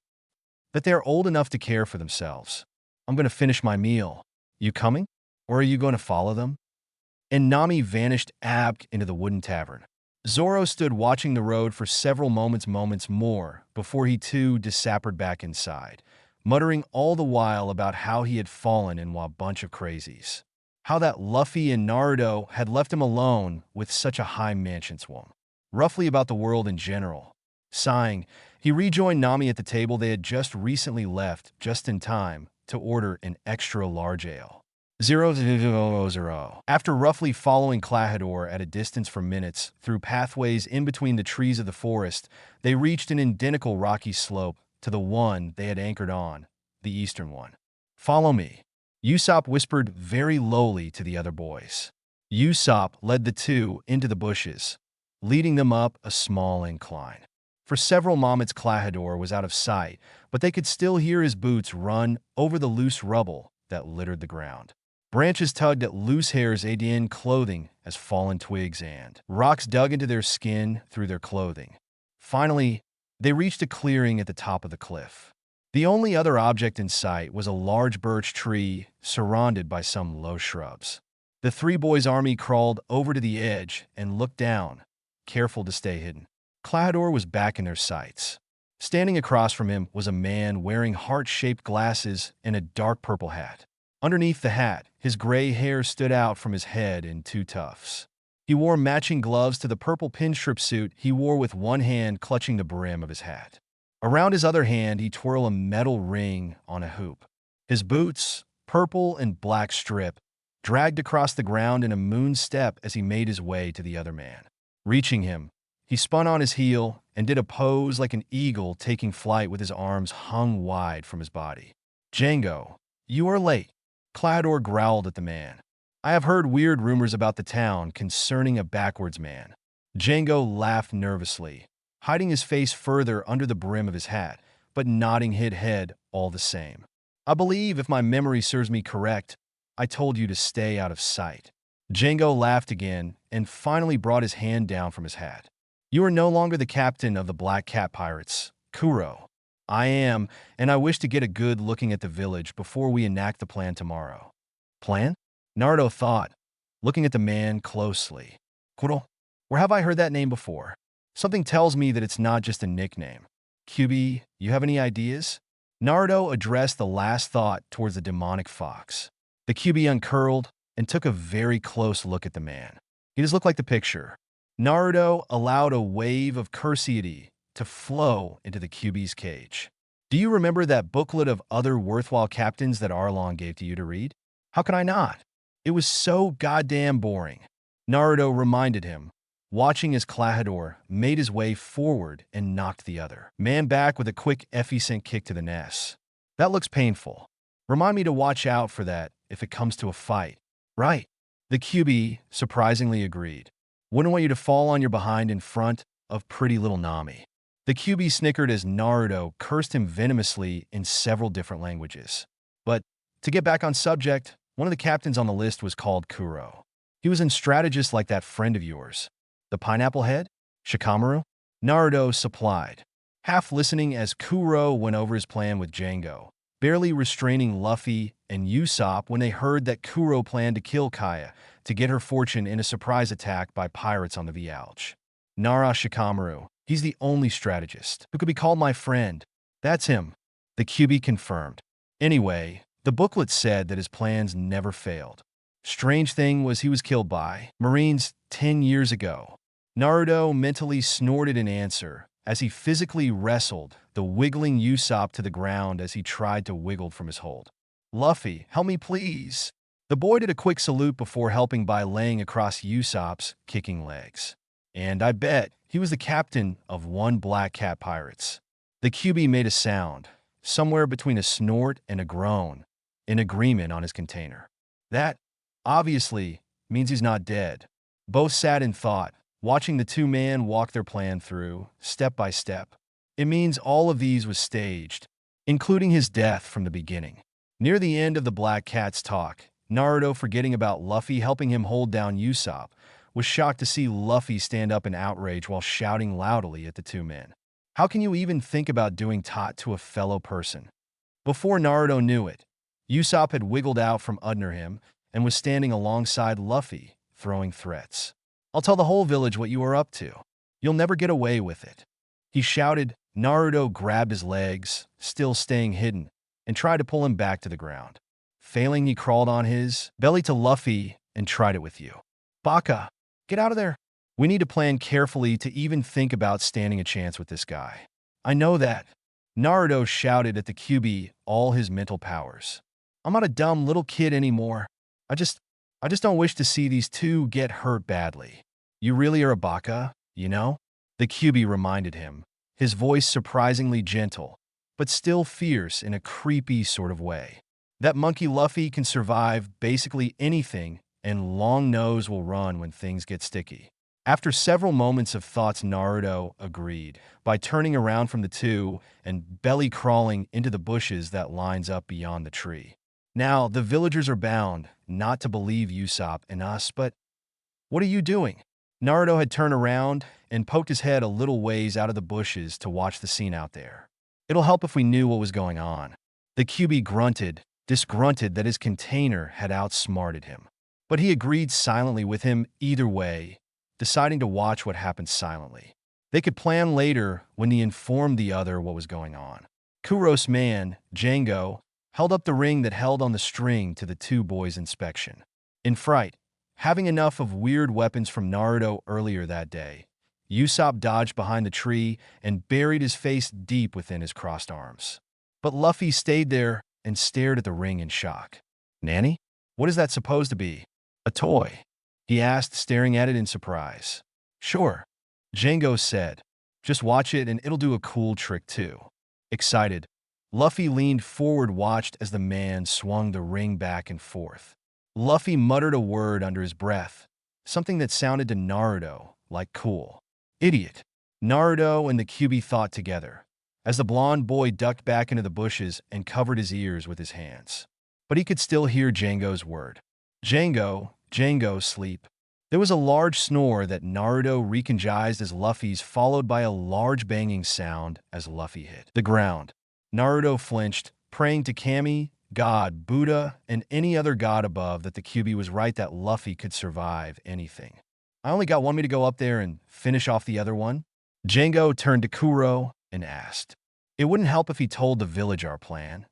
"that they are old enough to care for themselves. I'm going to finish my meal. You coming? Or are you going to follow them?" And Nami vanished apt into the wooden tavern. Zoro stood watching the road for several moments more before he too disappeared back inside, muttering all the while about how he had fallen in with a bunch of crazies. How that Luffy and Naruto had left him alone with such a high mansion swum. Roughly about the world in general. Sighing, he rejoined Nami at the table they had just recently left, just in time to order an extra large ale. 000. After roughly following Clahador at a distance for minutes through pathways in between the trees of the forest, they reached an identical rocky slope to the one they had anchored on, the eastern one. "Follow me," Usopp whispered very lowly to the other boys. Usopp led the two into the bushes, leading them up a small incline. For several moments Clahador was out of sight, but they could still hear his boots run over the loose rubble that littered the ground. Branches tugged at loose hairs in clothing as fallen twigs and rocks dug into their skin through their clothing. Finally, they reached a clearing at the top of the cliff. The only other object in sight was a large birch tree surrounded by some low shrubs. The three boys' army crawled over to the edge and looked down, careful to stay hidden. Clahador was back in their sights. Standing across from him was a man wearing heart-shaped glasses and a dark purple hat. Underneath the hat, his gray hair stood out from his head in two tufts. He wore matching gloves to the purple pinstripe suit he wore, with one hand clutching the brim of his hat. Around his other hand, he twirled a metal ring on a hoop. His boots, purple and black strip, dragged across the ground in a moon step as he made his way to the other man. Reaching him, he spun on his heel and did a pose like an eagle taking flight with his arms hung wide from his body. "Django, you are late," Clador growled at the man. "I have heard weird rumors about the town concerning a backwards man." Django laughed nervously, hiding his face further under the brim of his hat, but nodding his head all the same. "I believe, if my memory serves me correct, I told you to stay out of sight." Django laughed again and finally brought his hand down from his hat. "You are no longer the captain of the Black Cat Pirates, Kuro. I am, and I wish to get a good looking at the village before we enact the plan tomorrow." "Plan?" Naruto thought, looking at the man closely. "Kuro? Where have I heard that name before? Something tells me that it's not just a nickname. Kyuubi, you have any ideas?" Naruto addressed the last thought towards the demonic fox. The Kyuubi uncurled and took a very close look at the man. He does look like the picture. Naruto allowed a wave of curiosity to flow into the Kyuubi's cage. "Do you remember that booklet of other worthwhile captains that Arlong gave to you to read?" "How can I not? It was so goddamn boring," Naruto reminded him, watching as Clador made his way forward and knocked the other man back with a quick efficient kick to the nest. "That looks painful. Remind me to watch out for that if it comes to a fight." "Right," the Kyuubi surprisingly agreed. "Wouldn't want you to fall on your behind in front of pretty little Nami." The Kyuubi snickered as Naruto cursed him venomously in several different languages. But to get back on subject, one of the captains on the list was called Kuro. He was a strategist like that friend of yours, the pineapple head, Shikamaru? Naruto supplied, half listening as Kuro went over his plan with Django, barely restraining Luffy and Usopp when they heard that Kuro planned to kill Kaya to get her fortune in a surprise attack by pirates on the Vialge. "Nara Shikamaru. He's the only strategist who could be called my friend." "That's him," the Kyuubi confirmed. Anyway, the booklet said that his plans never failed. Strange thing was he was killed by Marines 10 years ago. Naruto mentally snorted in answer as he physically wrestled the wiggling Usopp to the ground as he tried to wiggle from his hold. "Luffy, help me please." The boy did a quick salute before helping by laying across Usopp's kicking legs. "And I bet he was the captain of one Black Cat Pirates." The Kyuubi made a sound, somewhere between a snort and a groan, in agreement on his container. "That, obviously, means he's not dead." Both sat in thought, watching the two men walk their plan through, step by step. It means all of these was staged, including his death from the beginning. Near the end of the Black Cat's talk, Naruto, forgetting about Luffy helping him hold down Usopp, was shocked to see Luffy stand up in outrage while shouting loudly at the two men. "How can you even think about doing that to a fellow person?" Before Naruto knew it, Usopp had wiggled out from under him and was standing alongside Luffy, throwing threats. "I'll tell the whole village what you are up to. You'll never get away with it," he shouted. Naruto grabbed his legs, still staying hidden, and tried to pull him back to the ground. Failing, he crawled on his belly to Luffy and tried it with you. "Baka, get out of there. We need to plan carefully to even think about standing a chance with this guy." "I know that," Naruto shouted at the Kyuubi all his mental powers. "I'm not a dumb little kid anymore. I just don't wish to see these two get hurt badly." "You really are a baka, you know?" the Kyuubi reminded him, his voice surprisingly gentle, but still fierce in a creepy sort of way. "That monkey Luffy can survive basically anything, and Long Nose will run when things get sticky." After several moments of thoughts, Naruto agreed by turning around from the two and belly crawling into the bushes that lines up beyond the tree. "Now, the villagers are bound not to believe Usopp and us, but what are you doing?" Naruto had turned around and poked his head a little ways out of the bushes to watch the scene out there. "It'll help if we knew what was going on." The Kyuubi grunted, disgrunted that his container had outsmarted him. But he agreed silently with him either way, deciding to watch what happened silently. They could plan later when he informed the other what was going on. Kuro's man, Django, held up the ring that held on the string to the two boys' inspection. In fright, having enough of weird weapons from Naruto earlier that day, Usopp dodged behind the tree and buried his face deep within his crossed arms. But Luffy stayed there and stared at the ring in shock. "Nanny? What is that supposed to be? A toy?" he asked, staring at it in surprise. "Sure," Django said. "Just watch it and it'll do a cool trick too." Excited, Luffy leaned forward, watched as the man swung the ring back and forth. Luffy muttered a word under his breath, something that sounded to Naruto like cool. "Idiot." Naruto and the Kyuubi thought together, as the blonde boy ducked back into the bushes and covered his ears with his hands. But he could still hear Django's word. Django, sleep." There was a large snore that Naruto recognized as Luffy's, followed by a large banging sound as Luffy hit the ground. Naruto flinched, praying to Kami, God, Buddha, and any other god above that the Kyuubi was right that Luffy could survive anything. "I only got one me to go up there and finish off the other one?" Django turned to Kuro and asked. It wouldn't help if he told the village our plan.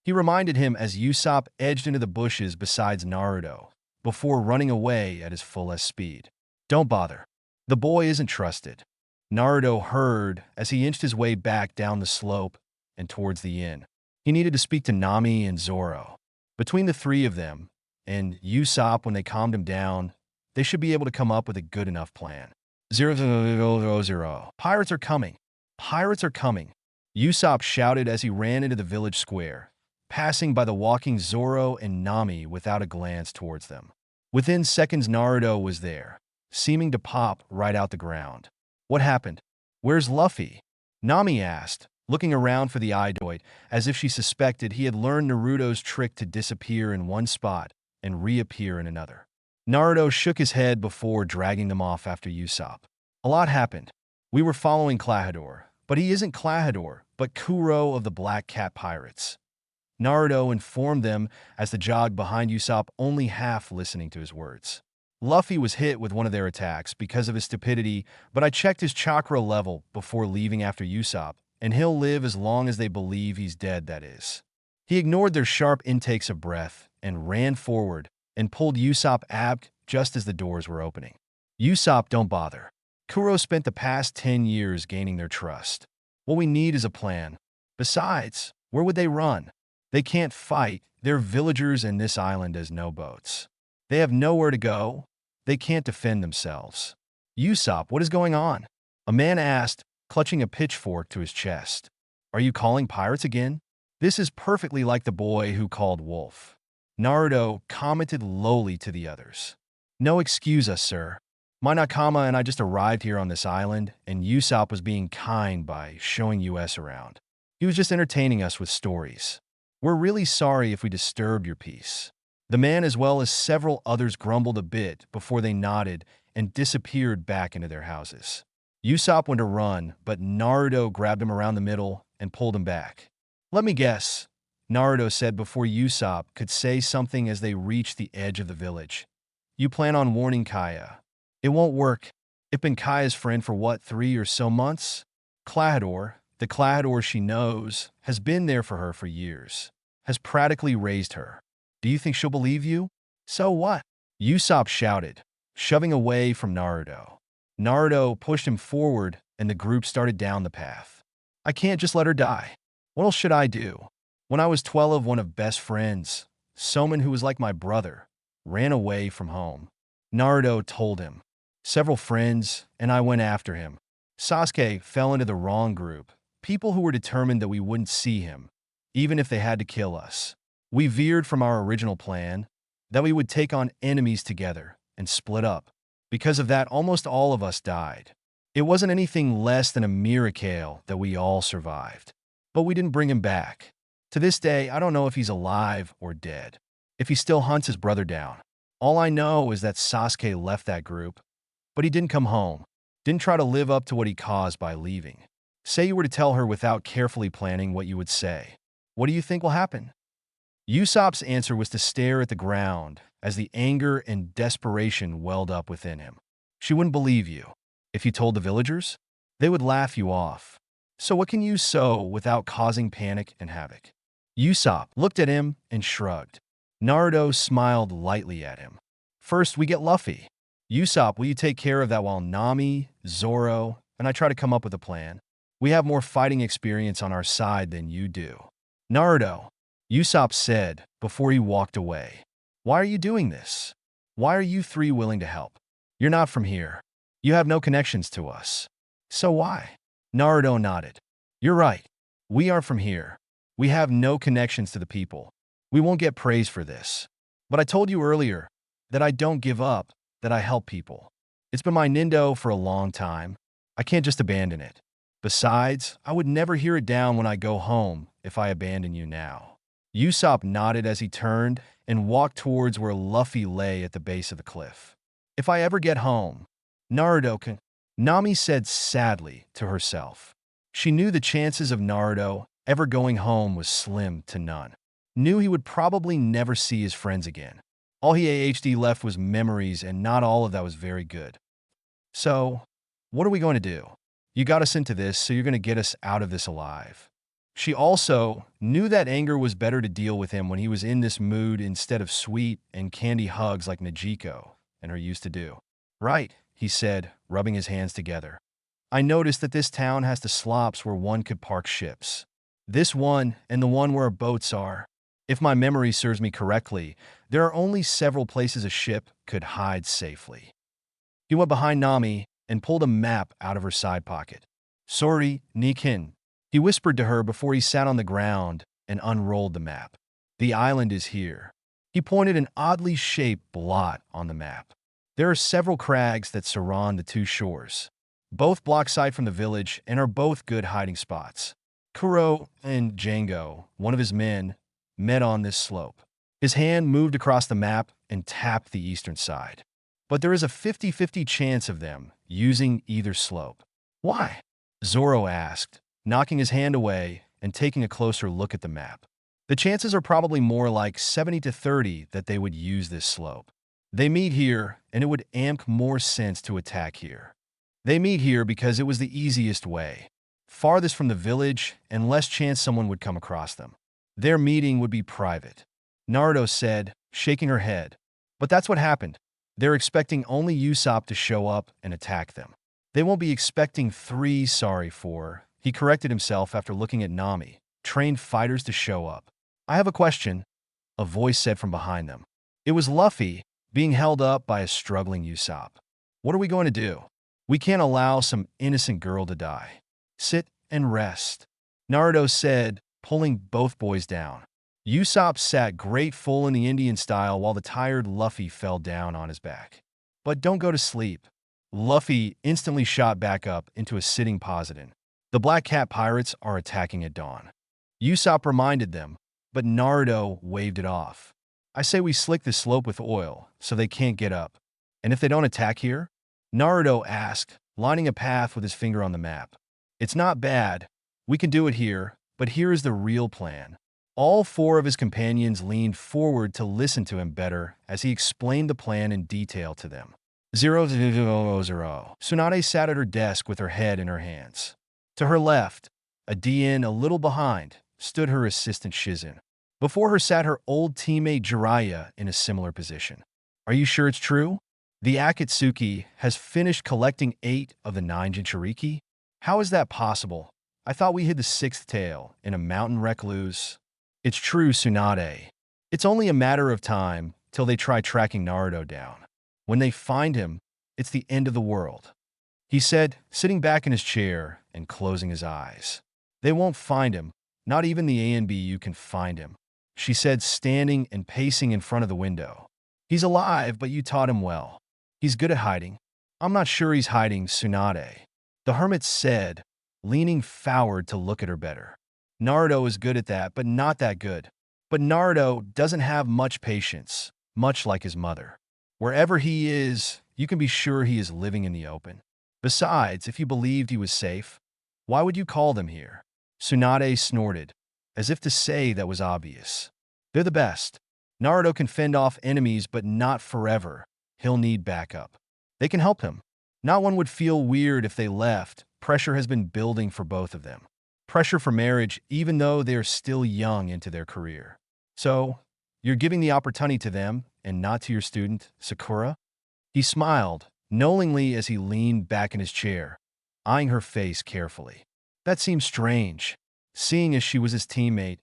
He reminded him as Usopp edged into the bushes besides Naruto, before running away at his fullest speed. "Don't bother. The boy isn't trusted." Naruto heard as he inched his way back down the slope and towards the inn. He needed to speak to Nami and Zoro. Between the three of them, and Usopp when they calmed him down, they should be able to come up with a good enough plan. 000. "Pirates are coming! Pirates are coming!" Usopp shouted as he ran into the village square, passing by the walking Zoro and Nami without a glance towards them. Within seconds, Naruto was there, seeming to pop right out the ground. "What happened? Where's Luffy?" Nami asked, looking around for the idiote as if she suspected he had learned Naruto's trick to disappear in one spot and reappear in another. Naruto shook his head before dragging them off after Usopp. "A lot happened. We were following Klahadore, but he isn't Klahadore, but Kuro of the Black Cat Pirates." Naruto informed them as they jogged behind Usopp, only half listening to his words. "Luffy was hit with one of their attacks because of his stupidity, but I checked his chakra level before leaving after Usopp, and he'll live as long as they believe he's dead, that is." He ignored their sharp intakes of breath and ran forward and pulled Usopp aft just as the doors were opening. "Usopp, don't bother. Kuro spent the past 10 years gaining their trust. What we need is a plan. Besides, where would they run? They can't fight. They're villagers and this island has no boats. They have nowhere to go. They can't defend themselves." "Usopp, what is going on?" a man asked, clutching a pitchfork to his chest. "Are you calling pirates again? This is perfectly like the boy who called wolf." Naruto commented lowly to the others. "No, excuse us, sir. My Nakama and I just arrived here on this island, and Usopp was being kind by showing us around. He was just entertaining us with stories. We're really sorry if we disturbed your peace." The man, as well as several others, grumbled a bit before they nodded and disappeared back into their houses. Usopp went to run, but Naruto grabbed him around the middle and pulled him back. "Let me guess," Naruto said before Usopp could say something as they reached the edge of the village. "You plan on warning Kaya. It won't work. It's been Kaya's friend for what, 3 or so months? Klahadore, the Klahadore she knows, has been there for her for years, has practically raised her. Do you think she'll believe you?" "So what?" Usopp shouted, shoving away from Naruto. Naruto pushed him forward and the group started down the path. "I can't just let her die. What else should I do? When I was 12, one of best friends, someone who was like my brother, ran away from home." Naruto told him. "Several friends, and I went after him. Sasuke fell into the wrong group, people who were determined that we wouldn't see him, even if they had to kill us. We veered from our original plan, that we would take on enemies together, and split up. Because of that, almost all of us died. It wasn't anything less than a miracle that we all survived. But we didn't bring him back. To this day, I don't know if he's alive or dead, if he still hunts his brother down. All I know is that Sasuke left that group, but he didn't come home, didn't try to live up to what he caused by leaving. Say you were to tell her without carefully planning what you would say. What do you think will happen?" Usopp's answer was to stare at the ground as the anger and desperation welled up within him. "She wouldn't believe you. If you told the villagers?" They would laugh you off. So what can you sow without causing panic and havoc? Usopp looked at him and shrugged. Naruto smiled lightly at him. First, we get Luffy. Usopp, will you take care of that while Nami, Zoro, and I try to come up with a plan? We have more fighting experience on our side than you do. Naruto, Usopp said before he walked away. Why are you doing this? Why are you three willing to help? You're not from here. You have no connections to us. So why? Naruto nodded. You're right. We aren't from here. We have no connections to the people. We won't get praise for this. But I told you earlier that I don't give up, that I help people. It's been my nindo for a long time. I can't just abandon it. Besides, I would never hear it down when I go home if I abandon you now. Usopp nodded as he turned and walked towards where Luffy lay at the base of the cliff. If I ever get home, Naruto can... Nami said sadly to herself. She knew the chances of Naruto ever going home was slim to none. Knew he would probably never see his friends again. All he AHD left was memories, and not all of that was very good. So, what are we going to do? You got us into this, so you're going to get us out of this alive. She also knew that anger was better to deal with him when he was in this mood instead of sweet and candy hugs like Najiko and her used to do. Right, he said, rubbing his hands together. I noticed that this town has the slops where one could park ships. This one and the one where our boats are. If my memory serves me correctly, there are only several places a ship could hide safely. He went behind Nami and pulled a map out of her side pocket. Sorry, Nikin, he whispered to her before he sat on the ground and unrolled the map. The island is here. He pointed an oddly shaped blot on the map. There are several crags that surround the two shores. Both block sight from the village and are both good hiding spots. Kuro and Django, one of his men, met on this slope. His hand moved across the map and tapped the eastern side. But there is a 50-50 chance of them using either slope. Why? Zoro asked, knocking his hand away and taking a closer look at the map. The chances are probably more like 70-30 that they would use this slope. They meet here, and it would amp more sense to attack here. They meet here because it was the easiest way, farthest from the village, and less chance someone would come across them. Their meeting would be private. Naruto said, shaking her head. But that's what happened. They're expecting only Usopp to show up and attack them. They won't be expecting three, he corrected himself after looking at Nami, trained fighters to show up. I have a question, a voice said from behind them. It was Luffy, being held up by a struggling Usopp. What are we going to do? We can't allow some innocent girl to die. Sit and rest, Naruto said, pulling both boys down. Usopp sat grateful in the Indian style while the tired Luffy fell down on his back. But don't go to sleep. Luffy instantly shot back up into a sitting position. The Black Cat pirates are attacking at dawn. Usopp reminded them, but Naruto waved it off. I say we slick this slope with oil so they can't get up. And if they don't attack here? Naruto asked, lining a path with his finger on the map. It's not bad. We can do it here, but here is the real plan. All four of his companions leaned forward to listen to him better as he explained the plan in detail to them. 000. Tsunade sat at her desk with her head in her hands. To her left, a DN a little behind, stood her assistant Shizun. Before her sat her old teammate Jiraiya in a similar position. Are you sure it's true? The Akatsuki has finished collecting 8 of the 9 Jinchuriki? How is that possible? I thought we hid the 6th tail in a mountain recluse. It's true, Tsunade. It's only a matter of time till they try tracking Naruto down. When they find him, it's the end of the world. He said, sitting back in his chair and closing his eyes. They won't find him. Not even the ANBU can find him, she said, standing and pacing in front of the window. He's alive, but you taught him well. He's good at hiding. I'm not sure he's hiding, Tsunade. The hermit said, leaning forward to look at her better. Naruto is good at that, but not that good. But Naruto doesn't have much patience, much like his mother. Wherever he is, you can be sure he is living in the open. Besides, if you believed he was safe, why would you call them here? Tsunade snorted, as if to say that was obvious. They're the best. Naruto can fend off enemies, but not forever. He'll need backup. They can help him. Not one would feel weird if they left, Pressure has been building for both of them. Pressure for marriage, even though they're still young into their career. So, you're giving the opportunity to them and not to your student, Sakura? He smiled, knowingly as he leaned back in his chair, eyeing her face carefully. That seemed strange, seeing as she was his teammate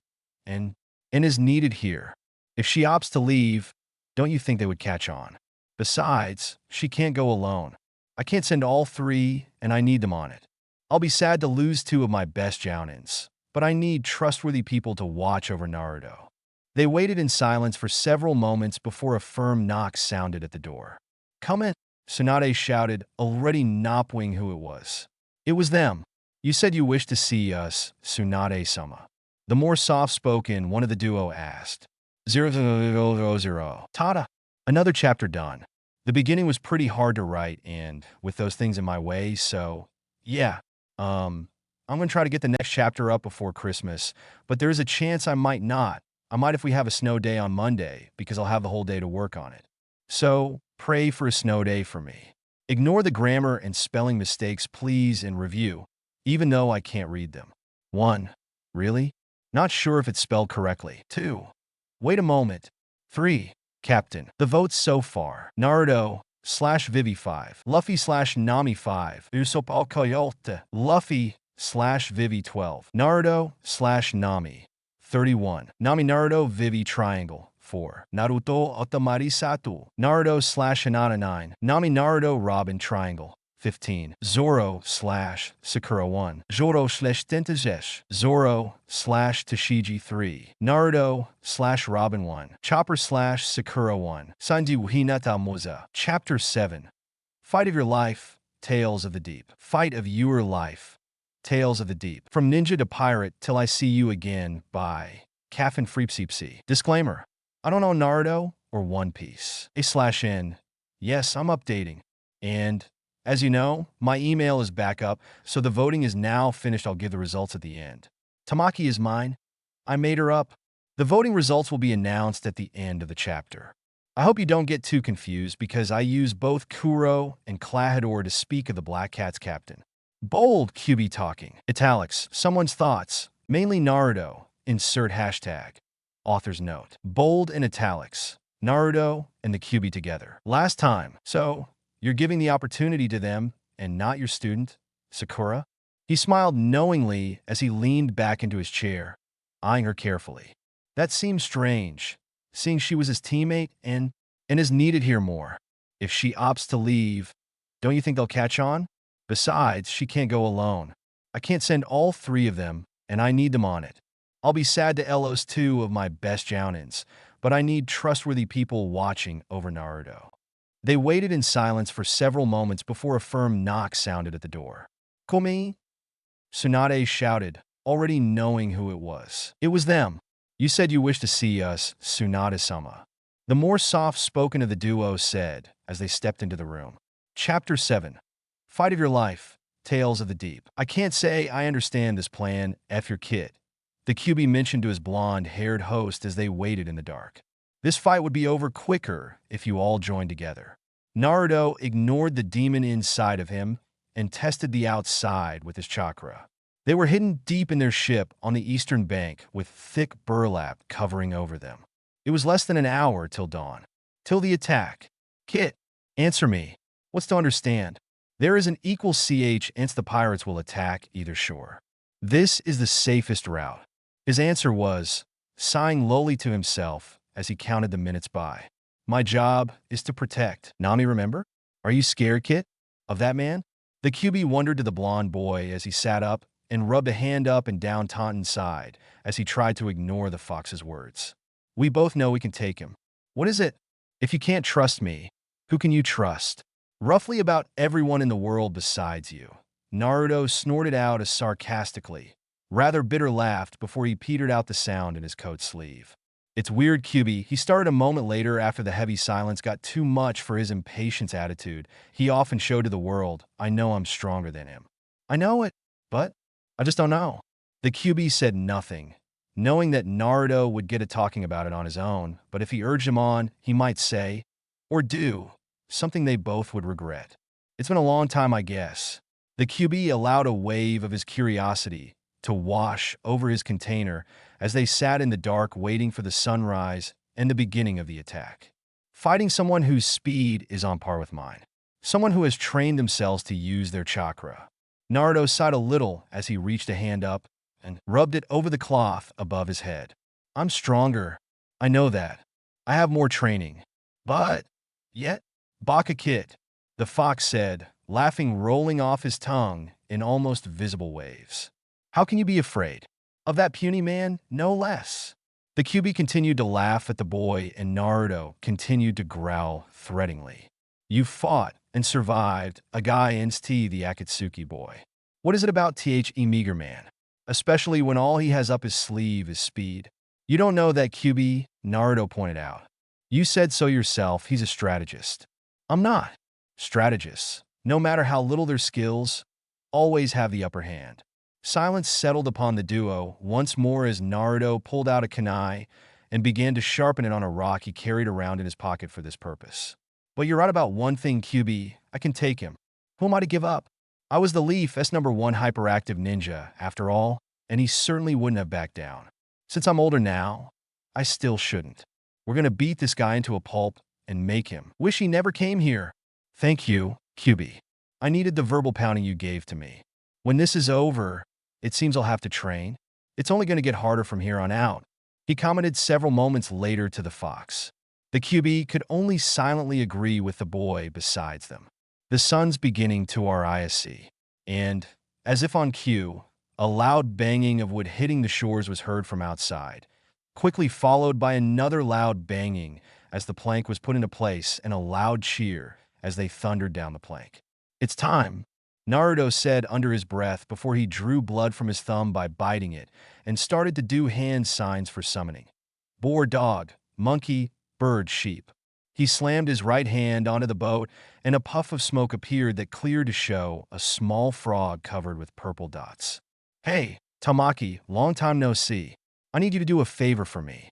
and is needed here. If she opts to leave, don't you think they would catch on? Besides, she can't go alone. I can't send all three, and I need them on it. I'll be sad to lose two of my best jounins, but I need trustworthy people to watch over Naruto. They waited in silence for several moments before a firm knock sounded at the door. "Come in," Tsunade shouted, already knowing who it was. It was them. "You said you wished to see us, Tsunade-sama." The more soft-spoken one of the duo asked. 000. Tada. Another chapter done. The beginning was pretty hard to write, and with those things in my way, so yeah. I'm gonna try to get the next chapter up before Christmas, but there's a chance I might not. I might if we have a snow day on Monday, because I'll have the whole day to work on it. So, pray for a snow day for me. Ignore the grammar and spelling mistakes, please, and review, even though I can't read them. 1. Really? Not sure if it's spelled correctly. 2. Wait a moment. 3. Captain. The votes so far. Naruto / Vivi 5. Luffy / Nami 5. Usopp al Coyote. Luffy / Vivi 12. Naruto / Nami 31. Nami Naruto Vivi Triangle 4. Naruto Otamari Satu. Naruto / Hinata 9. Nami Naruto Robin Triangle 15. Zoro / Sakura 1. Zoro / Tentazesh. Zoro / Tashigi 3. Naruto / Robin 1. Chopper / Sakura 1. Sanji Hinata Moza. Chapter 7. Fight of Your Life, Tales of the Deep. Fight of Your Life, Tales of the Deep. From Ninja to Pirate Till I See You Again by Kafin Freepsipsi. Disclaimer. I don't know Naruto or One Piece. A/N. Yes, I'm updating. And as you know, my email is back up, so the voting is now finished. I'll give the results at the end. Tamaki is mine. I made her up. The voting results will be announced at the end of the chapter. I hope you don't get too confused because I use both Kuro and Clahador to speak of the Black Cat's captain. Bold QB talking. Italics. Someone's thoughts. Mainly Naruto. Insert hashtag. Author's note. Bold and italics. Naruto and the QB together. Last time. So, you're giving the opportunity to them and not your student, Sakura? He smiled knowingly as he leaned back into his chair, eyeing her carefully. That seemed strange, seeing she was his teammate and is needed here more. If she opts to leave, don't you think they'll catch on? Besides, she can't go alone. I can't send all three of them, and I need them on it. I'll be sad to lose two of my best jounins, but I need trustworthy people watching over Naruto. They waited in silence for several moments before a firm knock sounded at the door. "Komi?" Tsunade shouted, already knowing who it was. It was them. "You said you wished to see us, Tsunade-sama." The more soft-spoken of the duo said as they stepped into the room. Chapter 7. Fight of Your Life, Tales of the Deep. "I can't say I understand this plan, F your kid," the QB mentioned to his blonde-haired host as they waited in the dark. "This fight would be over quicker if you all joined together." Naruto ignored the demon inside of him and tested the outside with his chakra. They were hidden deep in their ship on the eastern bank with thick burlap covering over them. It was less than an hour till dawn. Till the attack. "Kit, answer me. What's to understand?" "There is an equal chance the pirates will attack either shore. This is the safest route." His answer was, sighing lowly to himself as he counted the minutes by. "My job is to protect." Nami, remember? "Are you scared, Kit? Of that man?" The QB wondered to the blonde boy as he sat up and rubbed a hand up and down Taunton's side as he tried to ignore the fox's words. "We both know we can take him." "What is it?" "If you can't trust me, who can you trust?" "Roughly about everyone in the world besides you." Naruto snorted out as sarcastically, rather bitter laughed before he petered out the sound in his coat sleeve. "It's weird, QB." He started a moment later after the heavy silence got too much for his impatience attitude. He often showed to the world, "I know I'm stronger than him." "I know it, but I just don't know." The QB said nothing, knowing that Naruto would get a talking about it on his own, but if he urged him on, he might say, or do, something they both would regret. "It's been a long time, I guess. The QB allowed a wave of his curiosity to wash over his container as they sat in the dark waiting for the sunrise and the beginning of the attack. Fighting someone whose speed is on par with mine. Someone who has trained themselves to use their chakra. Naruto sighed a little as he reached a hand up and rubbed it over the cloth above his head. I'm stronger. I know that. I have more training. But, yet, Baka Kid, the fox said, laughing rolling off his tongue in almost visible waves. How can you be afraid? Of that puny man, no less. The QB continued to laugh at the boy, and Naruto continued to growl threateningly. You fought and survived a guy against the Akatsuki boy. What is it about the meager man? Especially when all he has up his sleeve is speed. You don't know that, QB, Naruto pointed out. You said so yourself, he's a strategist. I'm not. Strategists, no matter how little their skills, always have the upper hand. Silence settled upon the duo once more as Naruto pulled out a kunai and began to sharpen it on a rock he carried around in his pocket for this purpose. But you're right about one thing, QB. I can take him. Who am I to give up? I was the Leaf S#1 hyperactive ninja, after all, and he certainly wouldn't have backed down. Since I'm older now, I still shouldn't. We're gonna beat this guy into a pulp and make him wish he never came here. Thank you, QB. I needed the verbal pounding you gave to me. When this is over, it seems I'll have to train. It's only going to get harder from here on out, he commented several moments later to the fox. The QB could only silently agree with the boy besides them. The sun's beginning to rise, and, as if on cue, a loud banging of wood hitting the shores was heard from outside, quickly followed by another loud banging as the plank was put into place and a loud cheer as they thundered down the plank. It's time, Naruto said under his breath before he drew blood from his thumb by biting it and started to do hand signs for summoning. Boar, dog, monkey, bird, sheep. He slammed his right hand onto the boat and a puff of smoke appeared that cleared to show a small frog covered with purple dots. Hey, Tamaki, long time no see. I need you to do a favor for me.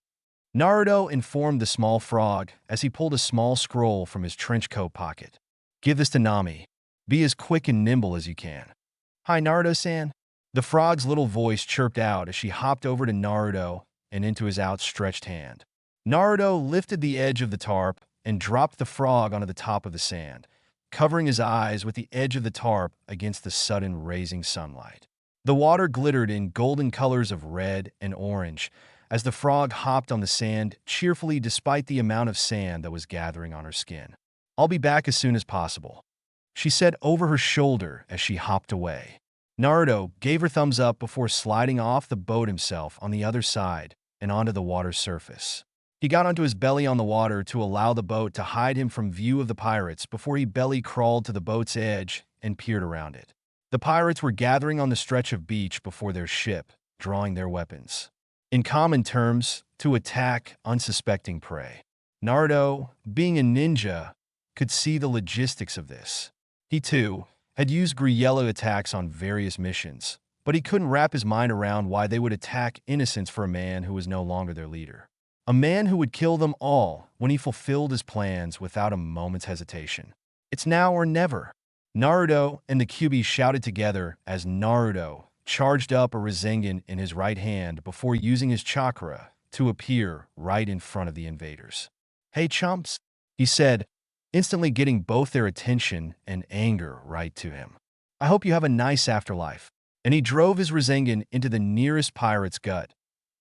Naruto informed the small frog as he pulled a small scroll from his trench coat pocket. Give this to Nami. Be as quick and nimble as you can. Hi, Naruto-san. The frog's little voice chirped out as she hopped over to Naruto and into his outstretched hand. Naruto lifted the edge of the tarp and dropped the frog onto the top of the sand, covering his eyes with the edge of the tarp against the sudden raising sunlight. The water glittered in golden colors of red and orange as the frog hopped on the sand cheerfully despite the amount of sand that was gathering on her skin. I'll be back as soon as possible, she said over her shoulder as she hopped away. Naruto gave her thumbs up before sliding off the boat himself on the other side and onto the water's surface. He got onto his belly on the water to allow the boat to hide him from view of the pirates before he belly crawled to the boat's edge and peered around it. The pirates were gathering on the stretch of beach before their ship, drawing their weapons. In common terms, to attack unsuspecting prey. Naruto, being a ninja, could see the logistics of this. He, too, had used guerrilla attacks on various missions, but he couldn't wrap his mind around why they would attack innocents for a man who was no longer their leader. A man who would kill them all when he fulfilled his plans without a moment's hesitation. It's now or never. Naruto and the QB shouted together as Naruto charged up a Rasengan in his right hand before using his chakra to appear right in front of the invaders. Hey chumps, he said, instantly getting both their attention and anger right to him. I hope you have a nice afterlife. And he drove his Rasengan into the nearest pirate's gut,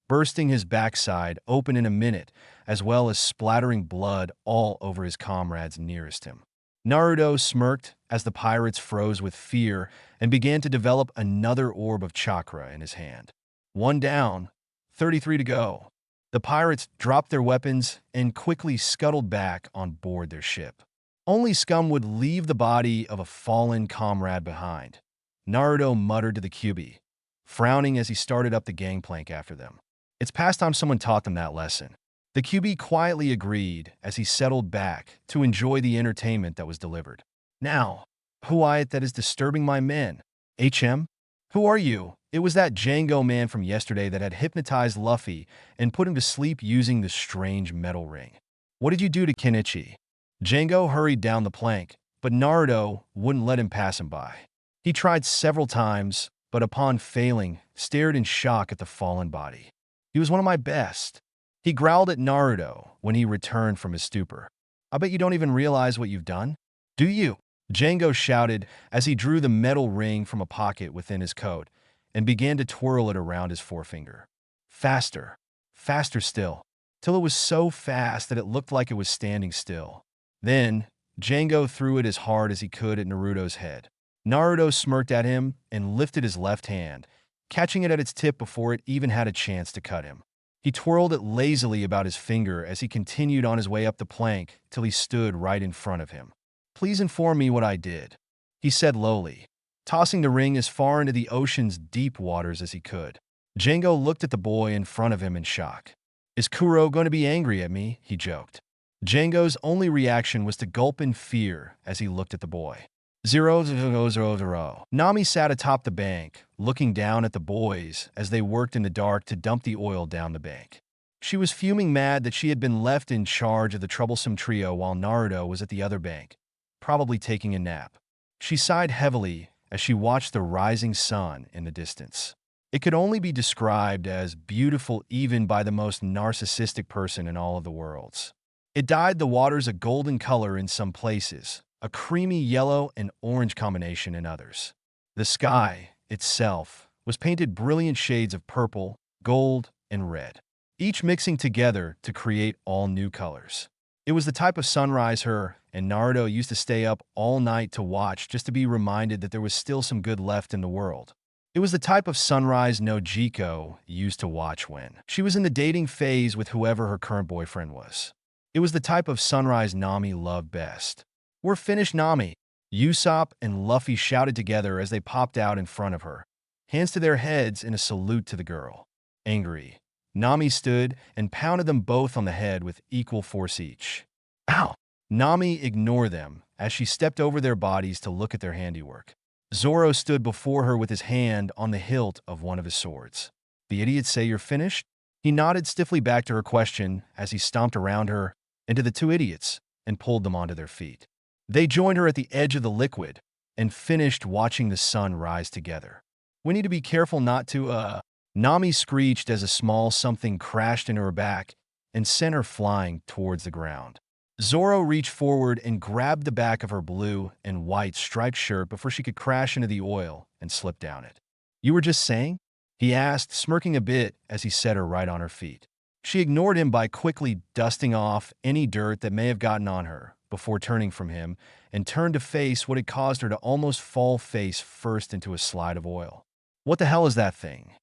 bursting his backside open in a minute, as well as splattering blood all over his comrades nearest him. Naruto smirked as the pirates froze with fear and began to develop another orb of chakra in his hand. One down, 33 to go. The pirates dropped their weapons and quickly scuttled back on board their ship. Only scum would leave the body of a fallen comrade behind, Naruto muttered to the QB, frowning as he started up the gangplank after them. It's past time someone taught them that lesson. The QB quietly agreed as he settled back to enjoy the entertainment that was delivered. Now, who it that is disturbing my men? HM? Who are you? It was that Django man from yesterday that had hypnotized Luffy and put him to sleep using the strange metal ring. What did you do to Kenichi? Django hurried down the plank, but Naruto wouldn't let him pass him by. He tried several times, but upon failing, stared in shock at the fallen body. He was one of my best. He growled at Naruto when he returned from his stupor. I bet you don't even realize what you've done? Do you? Django shouted as he drew the metal ring from a pocket within his coat and began to twirl it around his forefinger. Faster, faster still, till it was so fast that it looked like it was standing still. Then, Django threw it as hard as he could at Naruto's head. Naruto smirked at him and lifted his left hand, catching it at its tip before it even had a chance to cut him. He twirled it lazily about his finger as he continued on his way up the plank till he stood right in front of him. "Please inform me what I did," he said lowly, tossing the ring as far into the ocean's deep waters as he could. Django looked at the boy in front of him in shock. "Is Kuro going to be angry at me?" he joked. Django's only reaction was to gulp in fear as he looked at the boy. 000. Nami sat atop the bank, looking down at the boys as they worked in the dark to dump the oil down the bank. She was fuming mad that she had been left in charge of the troublesome trio while Naruto was at the other bank, probably taking a nap. She sighed heavily as she watched the rising sun in the distance. It could only be described as beautiful even by the most narcissistic person in all of the worlds. It dyed the waters a golden color in some places, a creamy yellow and orange combination in others. The sky, itself, was painted brilliant shades of purple, gold, and red, each mixing together to create all new colors. It was the type of sunrise her and Naruto used to stay up all night to watch just to be reminded that there was still some good left in the world. It was the type of sunrise Nojiko used to watch when she was in the dating phase with whoever her current boyfriend was. It was the type of sunrise Nami loved best. "We're finished, Nami," Usopp and Luffy shouted together as they popped out in front of her, hands to their heads in a salute to the girl. Angry, Nami stood and pounded them both on the head with equal force each. "Ow!" Nami ignored them as she stepped over their bodies to look at their handiwork. Zoro stood before her with his hand on the hilt of one of his swords. "The idiots say you're finished?" He nodded stiffly back to her question as he stomped around her and to the two idiots and pulled them onto their feet. They joined her at the edge of the liquid and finished watching the sun rise together. "We need to be careful not to, Nami screeched as a small something crashed into her back and sent her flying towards the ground. Zoro reached forward and grabbed the back of her blue and white striped shirt before she could crash into the oil and slip down it. "You were just saying?" he asked, smirking a bit as he set her right on her feet. She ignored him by quickly dusting off any dirt that may have gotten on her before turning from him and turned to face what had caused her to almost fall face first into a slide of oil. "What the hell is that thing?"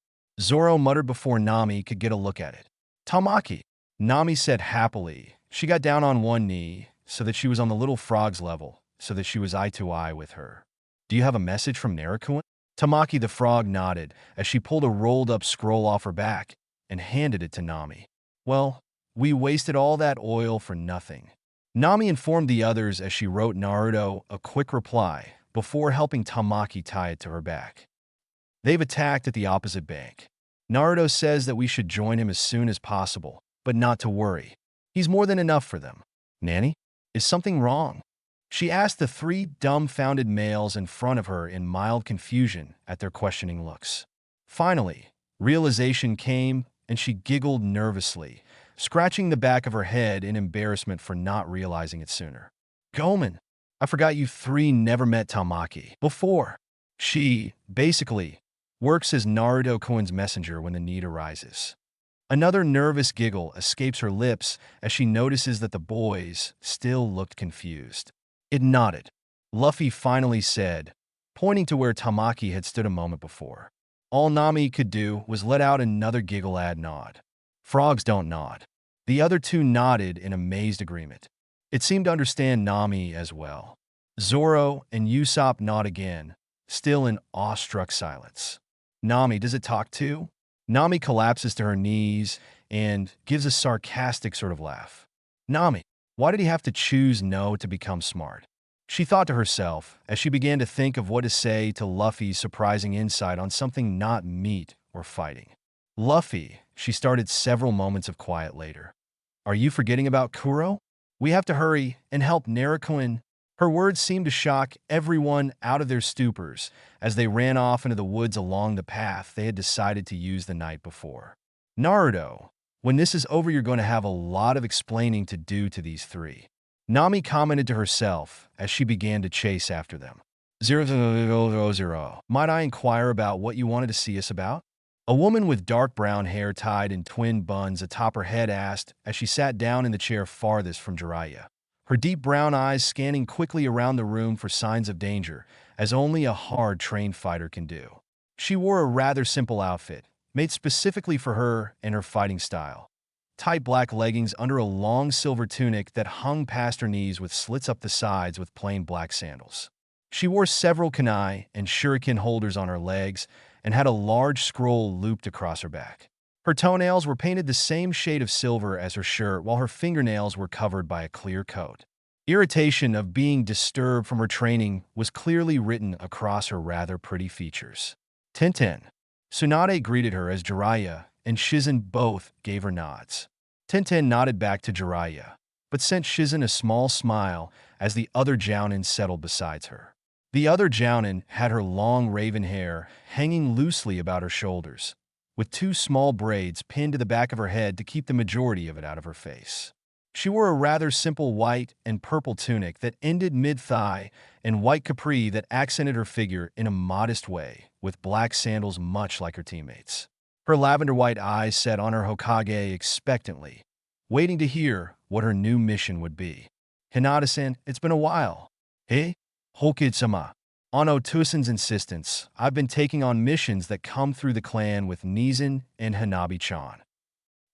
Zoro muttered before Nami could get a look at it. "Tamaki," Nami said happily. She got down on one knee so that she was on the little frog's level, so that she was eye to eye with her. "Do you have a message from Naruto?" Tamaki the frog nodded as she pulled a rolled-up scroll off her back and handed it to Nami. "Well, we wasted all that oil for nothing." Nami informed the others as she wrote Naruto a quick reply before helping Tamaki tie it to her back. "They've attacked at the opposite bank. Naruto says that we should join him as soon as possible, but not to worry. He's more than enough for them." "Nanny, is something wrong?" she asked the three dumbfounded males in front of her in mild confusion at their questioning looks. Finally, realization came and she giggled nervously, scratching the back of her head in embarrassment for not realizing it sooner. "Gomen, I forgot you three never met Tamaki before. She, basically, works as Naruto-kun's messenger when the need arises." Another nervous giggle escapes her lips as she notices that the boys still looked confused. It nodded. Luffy finally said, pointing to where Tamaki had stood a moment before. All Nami could do was let out another giggle-ad nod. Frogs don't nod. The other two nodded in amazed agreement. It seemed to understand Nami as well. Zoro and Usopp nod again, still in awestruck silence. "Nami, does it talk too?" Nami collapses to her knees and gives a sarcastic sort of laugh. "Nami, why did he have to choose no to become smart?" She thought to herself as she began to think of what to say to Luffy's surprising insight on something not meat or fighting. "Luffy," she started several moments of quiet later. "Are you forgetting about Kuro? We have to hurry and help Naruto. Her words seemed to shock everyone out of their stupors as they ran off into the woods along the path they had decided to use the night before. Naruto, when this is over, you're going to have a lot of explaining to do to these three. Nami commented to herself as she began to chase after them. 000. Might I inquire about what you wanted to see us about? A woman with dark brown hair tied in twin buns atop her head asked as she sat down in the chair farthest from Jiraiya. Her deep brown eyes scanning quickly around the room for signs of danger, as only a hard-trained fighter can do. She wore a rather simple outfit, made specifically for her and her fighting style. Tight black leggings under a long silver tunic that hung past her knees with slits up the sides with plain black sandals. She wore several kunai and shuriken holders on her legs and had a large scroll looped across her back. Her toenails were painted the same shade of silver as her shirt, while her fingernails were covered by a clear coat. Irritation of being disturbed from her training was clearly written across her rather pretty features. Tenten. Tsunade greeted her as Jiraiya and Shizen both gave her nods. Tenten nodded back to Jiraiya, but sent Shizen a small smile as the other jounin settled beside her. The other jounin had her long raven hair hanging loosely about her shoulders, with two small braids pinned to the back of her head to keep the majority of it out of her face. She wore a rather simple white and purple tunic that ended mid-thigh and white capri that accented her figure in a modest way, with black sandals much like her teammates. Her lavender-white eyes set on her Hokage expectantly, waiting to hear what her new mission would be. Hinata-san, it's been a while. Hey, Hokage-sama. On Otosan's insistence, I've been taking on missions that come through the clan with Nizan and Hanabi-chan.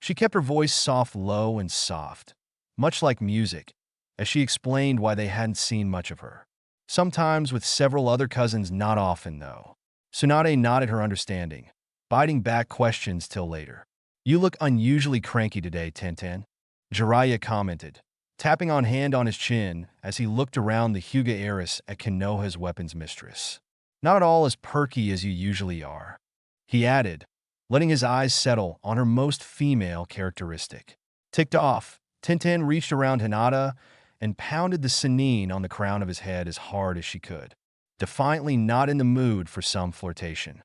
She kept her voice soft, low, and soft, much like music, as she explained why they hadn't seen much of her. Sometimes with several other cousins, not often though. Tsunade nodded her understanding, biting back questions till later. You look unusually cranky today, Tenten, Jiraiya commented, tapping on hand on his chin as he looked around the Hyuga heiress at Konoha's weapons mistress. Not at all as perky as you usually are, he added, letting his eyes settle on her most female characteristic. Ticked off, Tenten reached around Hinata and pounded the senine on the crown of his head as hard as she could, defiantly not in the mood for some flirtation.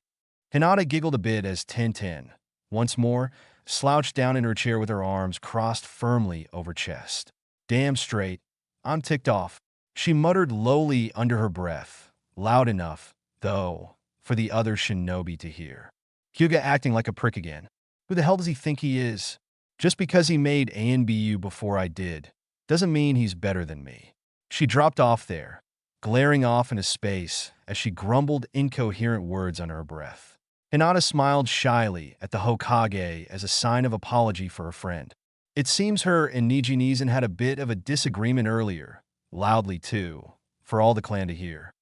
Hinata giggled a bit as Tenten, once more, slouched down in her chair with her arms crossed firmly over chest. Damn straight, I'm ticked off, she muttered lowly under her breath, loud enough, though, for the other shinobi to hear. Hyuga acting like a prick again. Who the hell does he think he is? Just because he made ANBU before I did, doesn't mean he's better than me. She dropped off there, glaring off into space as she grumbled incoherent words under her breath. Hinata smiled shyly at the Hokage as a sign of apology for her friend. It seems her and Nijinizan had a bit of a disagreement earlier, loudly too, for all the clan to hear.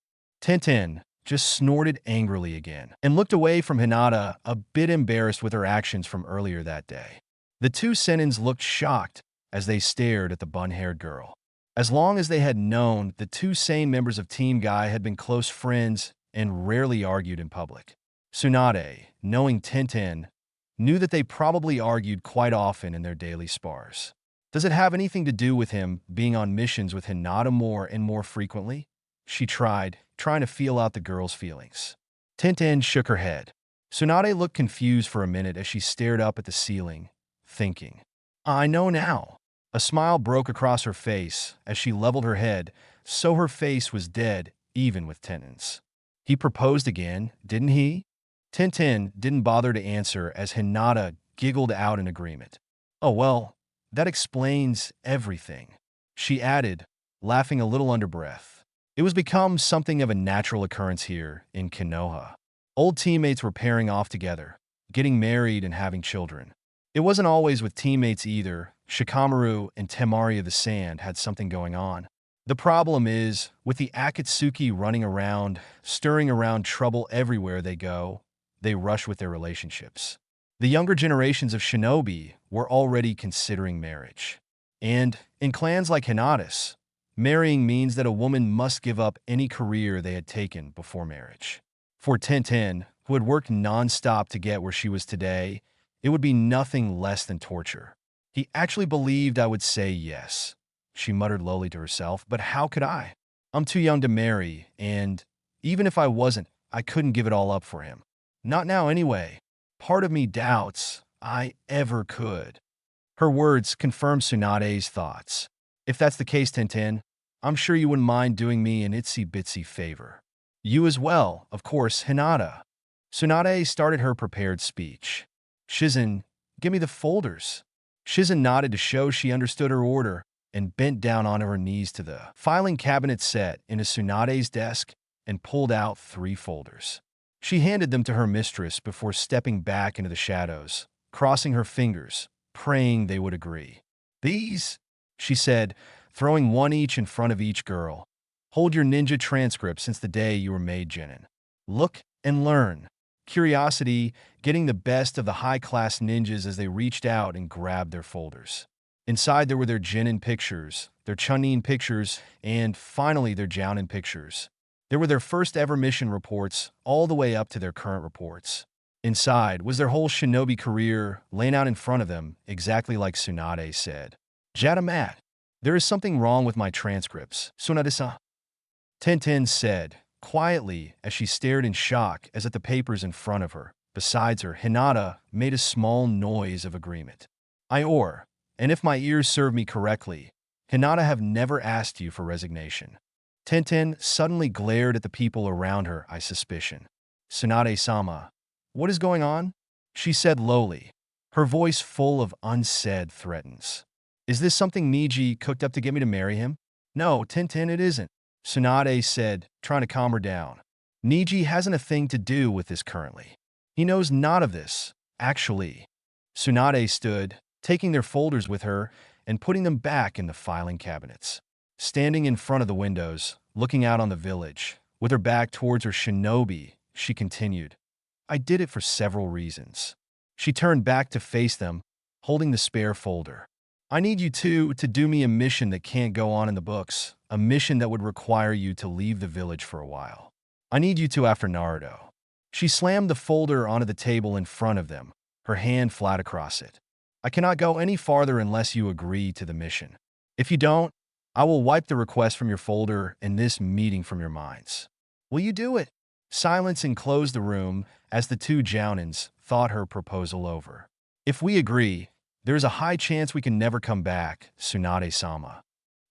Tenten just snorted angrily again and looked away from Hinata, a bit embarrassed with her actions from earlier that day. The two senins looked shocked as they stared at the bun-haired girl. As long as they had known, the two sane members of Team Guy had been close friends and rarely argued in public. Tsunade, knowing Tenten, knew that they probably argued quite often in their daily spars. Does it have anything to do with him being on missions with Hinata more and more frequently? She tried, trying to feel out the girl's feelings. Tenten shook her head. Tsunade looked confused for a minute as she stared up at the ceiling, thinking. I know now. A smile broke across her face as she leveled her head, so her face was dead, even with Tenten's. He proposed again, didn't he? Tenten didn't bother to answer as Hinata giggled out in agreement. Oh well, that explains everything, she added, laughing a little under breath. It was become something of a natural occurrence here in Konoha. Old teammates were pairing off together, getting married and having children. It wasn't always with teammates either. Shikamaru and Temari of the Sand had something going on. The problem is, with the Akatsuki running around, stirring around trouble everywhere they go, they rush with their relationships. The younger generations of shinobi were already considering marriage. And, in clans like Hinata's, marrying means that a woman must give up any career they had taken before marriage. For Tenten, who had worked non-stop to get where she was today, it would be nothing less than torture. He actually believed I would say yes, she muttered lowly to herself, but how could I? I'm too young to marry, and even if I wasn't, I couldn't give it all up for him. Not now anyway. Part of me doubts I ever could. Her words confirmed Tsunade's thoughts. If that's the case, Tintin, I'm sure you wouldn't mind doing me an itsy-bitsy favor. You as well, of course, Hinata. Tsunade started her prepared speech. Shizen, give me the folders. Shizen nodded to show she understood her order and bent down onto her knees to the filing cabinet set into Tsunade's desk and pulled out 3 folders. She handed them to her mistress before stepping back into the shadows, crossing her fingers, praying they would agree. These, she said, throwing one each in front of each girl. Hold your ninja transcript since the day you were made genin. Look and learn. Curiosity getting the best of the high-class ninjas as they reached out and grabbed their folders. Inside there were their genin pictures, their chunin pictures, and finally their jounin pictures. There were their first ever mission reports, all the way up to their current reports. Inside was their whole shinobi career laying out in front of them, exactly like Tsunade said. Jadamat, there is something wrong with my transcripts, Tsunade-san. Tintin said, quietly as she stared in shock as at the papers in front of her. Besides her, Hinata made a small noise of agreement. And if my ears serve me correctly, Hinata have never asked you for resignation. Tintin suddenly glared at the people around her, I suspicion. Tsunade-sama, what is going on? She said lowly, her voice full of unsaid threats. Is this something Niji cooked up to get me to marry him? No, Tintin, it isn't. Tsunade said, trying to calm her down. Niji hasn't a thing to do with this currently. He knows not of this, actually. Tsunade stood, taking their folders with her and putting them back in the filing cabinets. Standing in front of the windows, looking out on the village, with her back towards her shinobi, she continued, I did it for several reasons. She turned back to face them, holding the spare folder. I need you two to do me a mission that can't go on in the books, a mission that would require you to leave the village for a while. I need you to after Naruto. She slammed the folder onto the table in front of them, her hand flat across it. I cannot go any farther unless you agree to the mission. If you don't, I will wipe the request from your folder and this meeting from your minds. Will you do it? Silence enclosed the room as the 2 jounins thought her proposal over. If we agree, there is a high chance we can never come back, Tsunade-sama.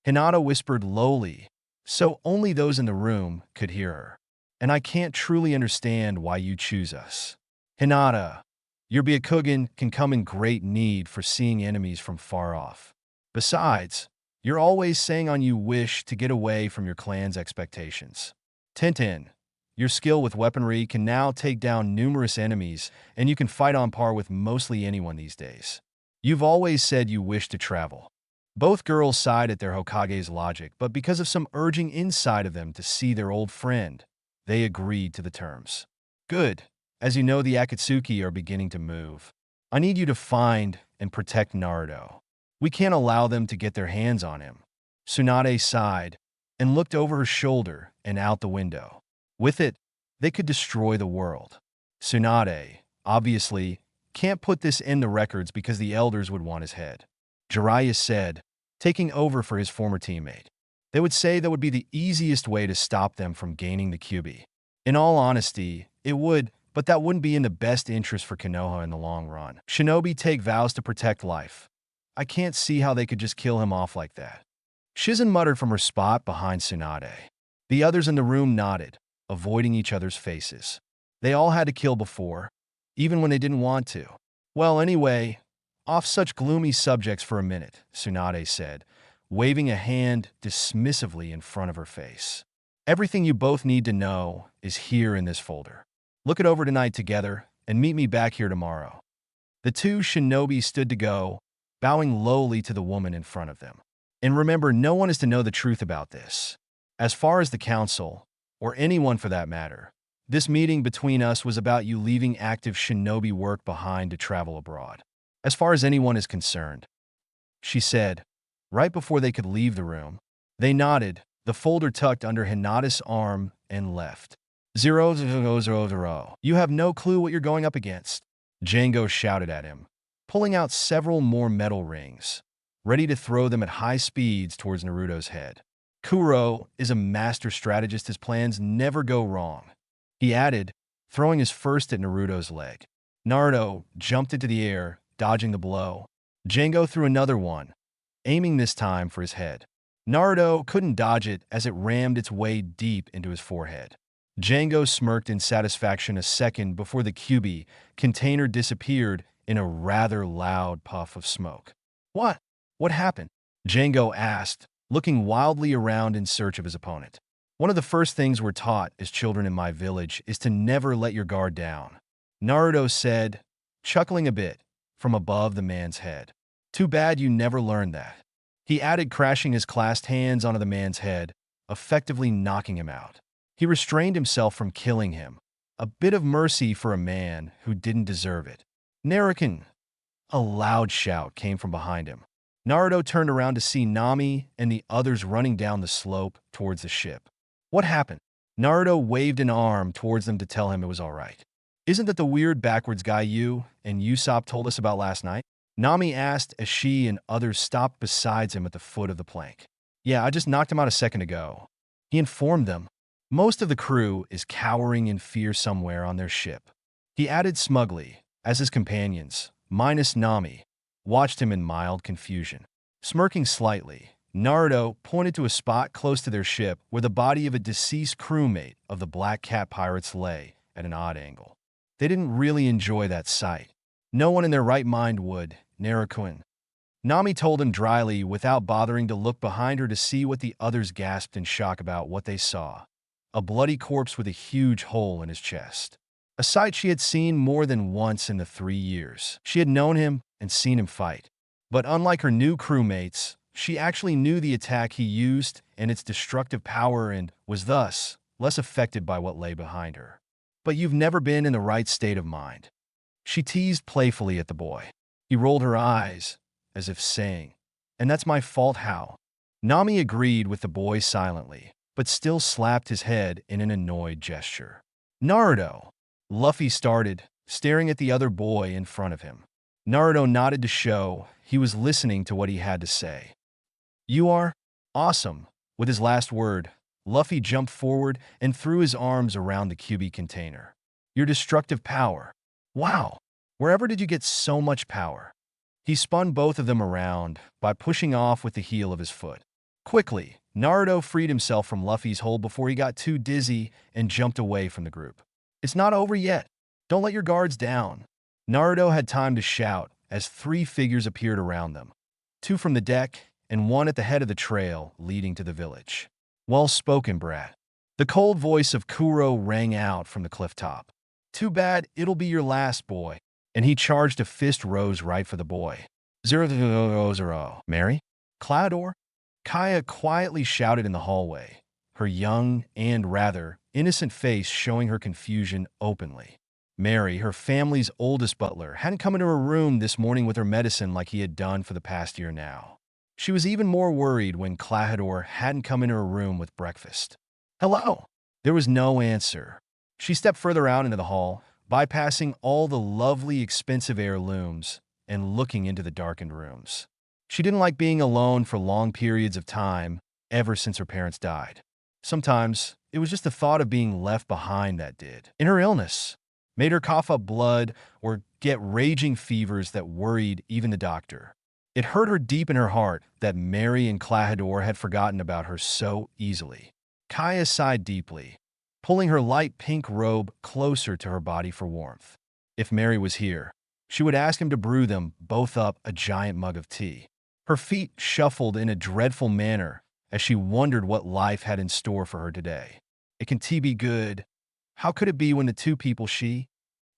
Hinata whispered lowly, so only those in the room could hear her. And I can't truly understand why you choose us. Hinata, your Byakugan can come in great need for seeing enemies from far off. Besides, you're always saying on you wish to get away from your clan's expectations. Tintin, your skill with weaponry can now take down numerous enemies, and you can fight on par with mostly anyone these days. You've always said you wish to travel. Both girls sighed at their Hokage's logic, but because of some urging inside of them to see their old friend, they agreed to the terms. Good. As you know, the Akatsuki are beginning to move. I need you to find and protect Naruto. We can't allow them to get their hands on him. Tsunade sighed and looked over her shoulder and out the window. With it, they could destroy the world. Tsunade, obviously, can't put this in the records because the elders would want his head. Jiraiya said, taking over for his former teammate. They would say that would be the easiest way to stop them from gaining the Kyuubi. In all honesty, it would, but that wouldn't be in the best interest for Konoha in the long run. Shinobi take vows to protect life. I can't see how they could just kill him off like that. Shizen muttered from her spot behind Tsunade. The others in the room nodded, avoiding each other's faces. They all had to kill before, even when they didn't want to. Well, anyway, off such gloomy subjects for a minute, Tsunade said, waving a hand dismissively in front of her face. Everything you both need to know is here in this folder. Look it over tonight together and meet me back here tomorrow. The 2 shinobi stood to go, bowing lowly to the woman in front of them. And remember, no one is to know the truth about this. As far as the council, or anyone for that matter, this meeting between us was about you leaving active shinobi work behind to travel abroad. As far as anyone is concerned, she said, right before they could leave the room. They nodded, the folder tucked under Hinata's arm, and left. 000. You have no clue what you're going up against, Django shouted at him, pulling out several more metal rings, ready to throw them at high speeds towards Naruto's head. Kuro is a master strategist. His plans never go wrong. He added, throwing his first at Naruto's leg. Naruto jumped into the air, dodging the blow. Django threw another one, aiming this time for his head. Naruto couldn't dodge it as it rammed its way deep into his forehead. Django smirked in satisfaction a second before the QB container disappeared in a rather loud puff of smoke. What? What happened? Django asked, looking wildly around in search of his opponent. One of the first things we're taught as children in my village is to never let your guard down, Naruto said, chuckling a bit from above the man's head. Too bad you never learned that. He added, crashing his clasped hands onto the man's head, effectively knocking him out. He restrained himself from killing him, a bit of mercy for a man who didn't deserve it. Narukin! A loud shout came from behind him. Naruto turned around to see Nami and the others running down the slope towards the ship. What happened? Naruto waved an arm towards them to tell him it was all right. Isn't that the weird backwards guy you and Usopp told us about last night? Nami asked as she and others stopped beside him at the foot of the plank. Yeah, I just knocked him out a second ago. He informed them. Most of the crew is cowering in fear somewhere on their ship. He added smugly, as his companions, minus Nami, watched him in mild confusion. Smirking slightly, Naruto pointed to a spot close to their ship where the body of a deceased crewmate of the Black Cat Pirates lay at an odd angle. They didn't really enjoy that sight. No one in their right mind would, Naruto. Nami told him dryly without bothering to look behind her to see what the others gasped in shock about what they saw. A bloody corpse with a huge hole in his chest. A sight she had seen more than once in the 3 years. She had known him and seen him fight. But unlike her new crewmates, she actually knew the attack he used and its destructive power and was thus less affected by what lay behind her. But you've never been in the right state of mind. She teased playfully at the boy. He rolled her eyes, as if saying, and that's my fault how? Nami agreed with the boy silently, but still slapped his head in an annoyed gesture. Naruto! Luffy started, staring at the other boy in front of him. Naruto nodded to show he was listening to what he had to say. You are? Awesome. With his last word, Luffy jumped forward and threw his arms around the QB container. Your destructive power. Wow! Wherever did you get so much power? He spun both of them around by pushing off with the heel of his foot. Quickly, Naruto freed himself from Luffy's hold before he got too dizzy and jumped away from the group. It's not over yet. Don't let your guards down. Naruto had time to shout as 3 figures appeared around them. 2 from the deck and 1 at the head of the trail leading to the village. Well spoken, brat. The cold voice of Kuro rang out from the cliff top. Too bad it'll be your last, boy. And he charged a fist rose right for the boy. 000. Mary? Clador? Kaya quietly shouted in the hallway, her young and rather innocent face showing her confusion openly. Mary, her family's oldest butler, hadn't come into her room this morning with her medicine like he had done for the past year now. She was even more worried when Klahadore hadn't come into her room with breakfast. Hello? There was no answer. She stepped further out into the hall, bypassing all the lovely, expensive heirlooms and looking into the darkened rooms. She didn't like being alone for long periods of time ever since her parents died. Sometimes, it was just the thought of being left behind that did. In her illness, made her cough up blood or get raging fevers that worried even the doctor. It hurt her deep in her heart that Mary and Klahadore had forgotten about her so easily. Kaya sighed deeply, pulling her light pink robe closer to her body for warmth. If Mary was here, she would ask him to brew them both up a giant mug of tea. Her feet shuffled in a dreadful manner as she wondered what life had in store for her today. Can tea be good? How could it be when the 2 people she?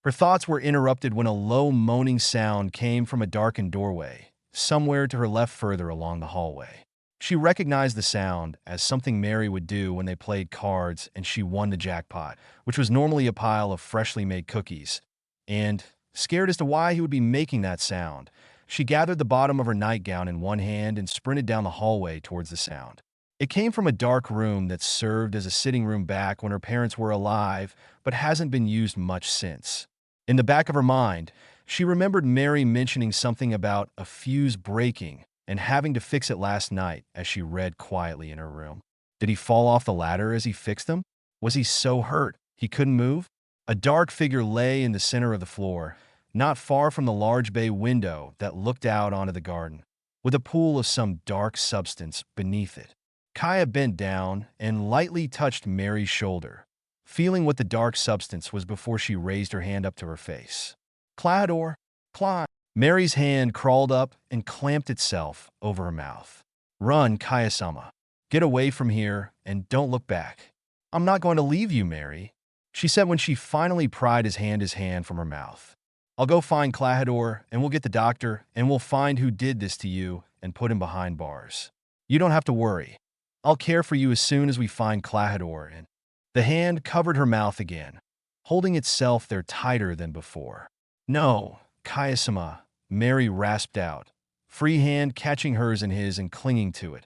Her thoughts were interrupted when a low moaning sound came from a darkened doorway, somewhere to her left further along the hallway. She recognized the sound as something Mary would do when they played cards and she won the jackpot, which was normally a pile of freshly made cookies. And, scared as to why he would be making that sound, she gathered the bottom of her nightgown in one hand and sprinted down the hallway towards the sound. It came from a dark room that served as a sitting room back when her parents were alive, but hasn't been used much since. In the back of her mind, she remembered Mary mentioning something about a fuse breaking and having to fix it last night as she read quietly in her room. Did he fall off the ladder as he fixed them? Was he so hurt he couldn't move? A dark figure lay in the center of the floor, not far from the large bay window that looked out onto the garden, with a pool of some dark substance beneath it. Kaya bent down and lightly touched Mary's shoulder, feeling what the dark substance was before she raised her hand up to her face. Clador, Clyde. Mary's hand crawled up and clamped itself over her mouth. Run, Kaya-sama. Get away from here and don't look back. I'm not going to leave you, Mary, she said when she finally pried his hand from her mouth. I'll go find Clahador and we'll get the doctor and we'll find who did this to you and put him behind bars. You don't have to worry. I'll care for you as soon as we find Clahador. And the hand covered her mouth again, holding itself there tighter than before. No, Kaya-sama, Mary rasped out, free hand catching hers in his and clinging to it,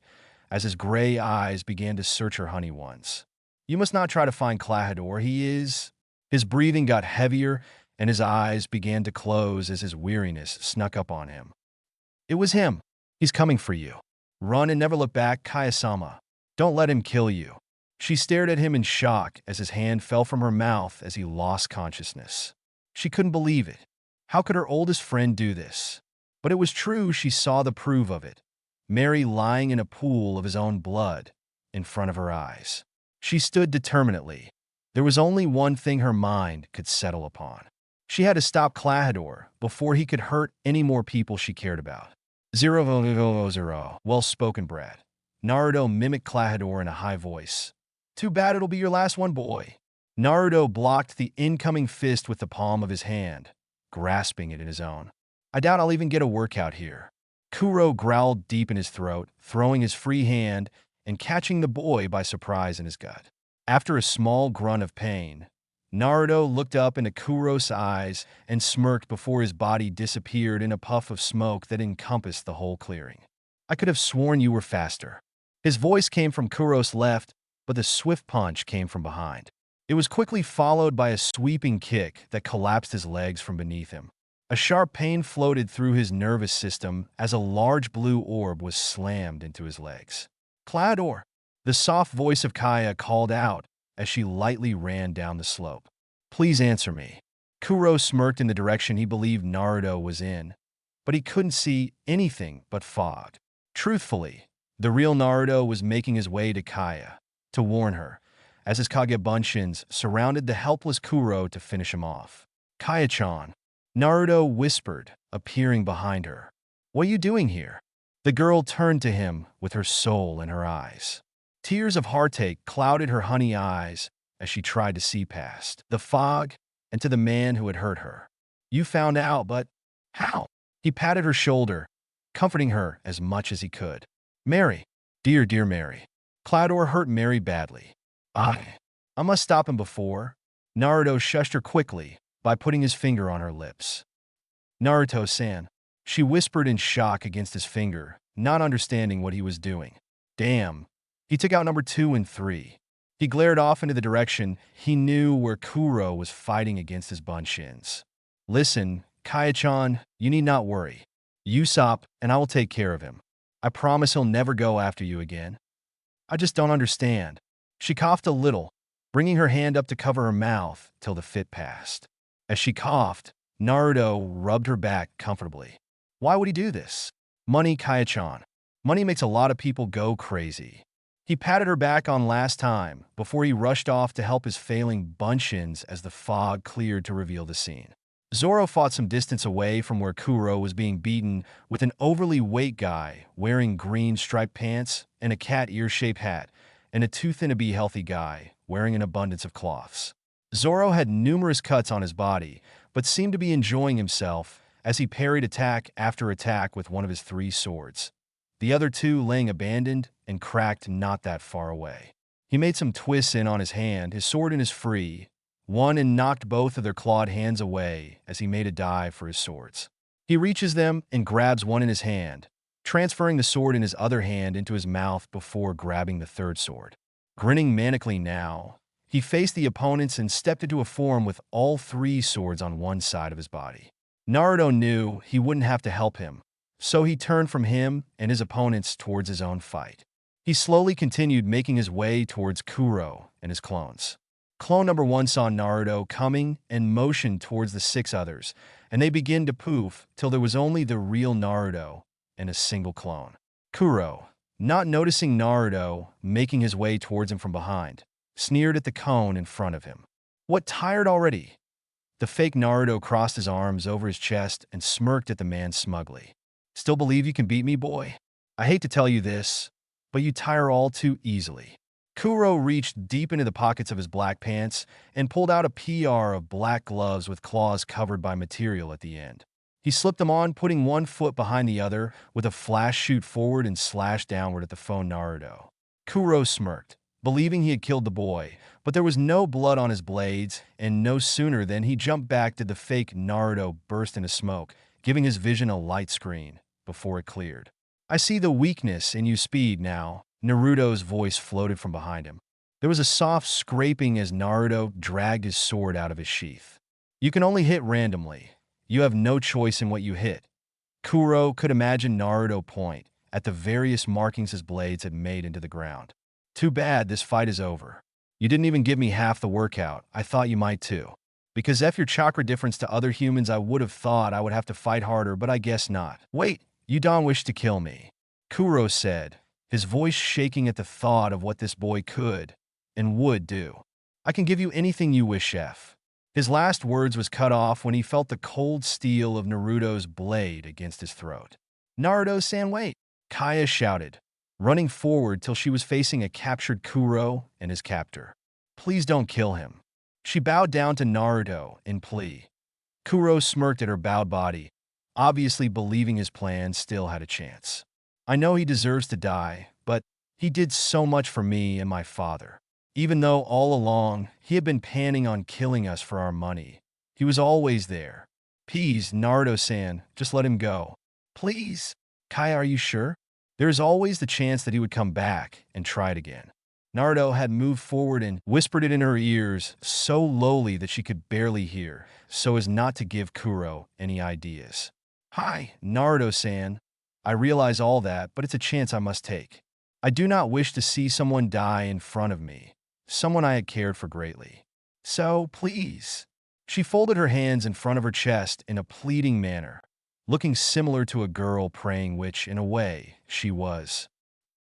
as his gray eyes began to search her honey ones. You must not try to find Clahador. He is... His breathing got heavier, and his eyes began to close as his weariness snuck up on him. It was him. He's coming for you. Run and never look back, Kaya-sama. Don't let him kill you. She stared at him in shock as his hand fell from her mouth as he lost consciousness. She couldn't believe it. How could her oldest friend do this? But it was true. She saw the proof of it. Mary lying in a pool of his own blood in front of her eyes. She stood determinedly. There was only one thing her mind could settle upon. She had to stop Clahador before he could hurt any more people she cared about. 000. Well-spoken, Brad. Naruto mimicked Clahador in a high voice. Too bad it'll be your last one, boy. Naruto blocked the incoming fist with the palm of his hand, grasping it in his own. I doubt I'll even get a workout here. Kuro growled deep in his throat, throwing his free hand and catching the boy by surprise in his gut. After a small grunt of pain, Naruto looked up into Kuro's eyes and smirked before his body disappeared in a puff of smoke that encompassed the whole clearing. I could have sworn you were faster. His voice came from Kuro's left, but the swift punch came from behind. It was quickly followed by a sweeping kick that collapsed his legs from beneath him. A sharp pain floated through his nervous system as a large blue orb was slammed into his legs. Clador, the soft voice of Kaya called out as she lightly ran down the slope. Please answer me. Kuro smirked in the direction he believed Naruto was in, but he couldn't see anything but fog. Truthfully, the real Naruto was making his way to Kaya to warn her, as his Kage Bunshins surrounded the helpless Kuro to finish him off. Kaya-chan, Naruto whispered, appearing behind her. What are you doing here? The girl turned to him with her soul in her eyes. Tears of heartache clouded her honey eyes as she tried to see past the fog and to the man who had hurt her. You found out, but how? He patted her shoulder, comforting her as much as he could. Mary, dear Mary. Clador hurt Mary badly. I must stop him before. Naruto shushed her quickly by putting his finger on her lips. Naruto-san, she whispered in shock against his finger, not understanding what he was doing. Damn. He took out number 2 and 3. He glared off into the direction he knew where Kuro was fighting against his Bunshins. Listen, Kaya-chan, you need not worry. Usopp and I will take care of him. I promise he'll never go after you again. I just don't understand. She coughed a little, bringing her hand up to cover her mouth till the fit passed. As she coughed, Naruto rubbed her back comfortably. Why would he do this? Money, Kaya-chan. Money makes a lot of people go crazy. He patted her back on last time before he rushed off to help his failing Bunshins as the fog cleared to reveal the scene. Zoro fought some distance away from where Kuro was being beaten with an overly weight guy wearing green striped pants and a cat ear-shaped hat, and a too-thin-to-be healthy guy wearing an abundance of cloths. Zoro had numerous cuts on his body, but seemed to be enjoying himself as he parried attack after attack with one of his 3 swords, the other 2 laying abandoned and cracked not that far away. He made some twists in on his hand, his sword in his free, one and knocked both of their clawed hands away as he made a dive for his swords. He reaches them and grabs one in his hand, transferring the sword in his other hand into his mouth before grabbing the 3rd sword. Grinning manically now, he faced the opponents and stepped into a form with all 3 swords on one side of his body. Naruto knew he wouldn't have to help him, so he turned from him and his opponents towards his own fight. He slowly continued making his way towards Kuro and his clones. Clone number 1 saw Naruto coming and motioned towards the 6 others, and they began to poof till there was only the real Naruto and a single clone. Kuro, not noticing Naruto making his way towards him from behind, sneered at the cone in front of him. "What, tired already?" The fake Naruto crossed his arms over his chest and smirked at the man smugly. "Still believe you can beat me, boy? I hate to tell you this, but you tire all too easily." Kuro reached deep into the pockets of his black pants and pulled out a pair of black gloves with claws covered by material at the end. He slipped them on, putting one foot behind the other with a flash shoot forward and slash downward at the phone Naruto. Kuro smirked, believing he had killed the boy, but there was no blood on his blades, and no sooner than he jumped back did the fake Naruto burst into smoke, giving his vision a light screen before it cleared. "I see the weakness in you speed now," Naruto's voice floated from behind him. There was a soft scraping as Naruto dragged his sword out of his sheath. "You can only hit randomly. You have no choice in what you hit." Kuro could imagine Naruto point at the various markings his blades had made into the ground. "Too bad this fight is over. You didn't even give me half the workout. I thought you might too. Because F your chakra difference to other humans, I would have thought I would have to fight harder, but I guess not. Wait, you don't wish to kill me," Kuro said, his voice shaking at the thought of what this boy could and would do. "I can give you anything you wish, F." His last words was cut off when he felt the cold steel of Naruto's blade against his throat. "Naruto-san, wait!" Kaya shouted, running forward till she was facing a captured Kuro and his captor. "Please don't kill him." She bowed down to Naruto in plea. Kuro smirked at her bowed body, obviously believing his plan still had a chance. "I know he deserves to die, but he did so much for me and my father. Even though all along he had been planning on killing us for our money, he was always there. Please, Naruto-san, just let him go. Please." "Kaya, are you sure?" "There is always the chance that he would come back and try it again." Naruto had moved forward and whispered it in her ears so lowly that she could barely hear, so as not to give Kuro any ideas. "Hi, Naruto-san. I realize all that, but it's a chance I must take. I do not wish to see someone die in front of me, someone I had cared for greatly. So, please." She folded her hands in front of her chest in a pleading manner, looking similar to a girl praying, which, in a way, she was.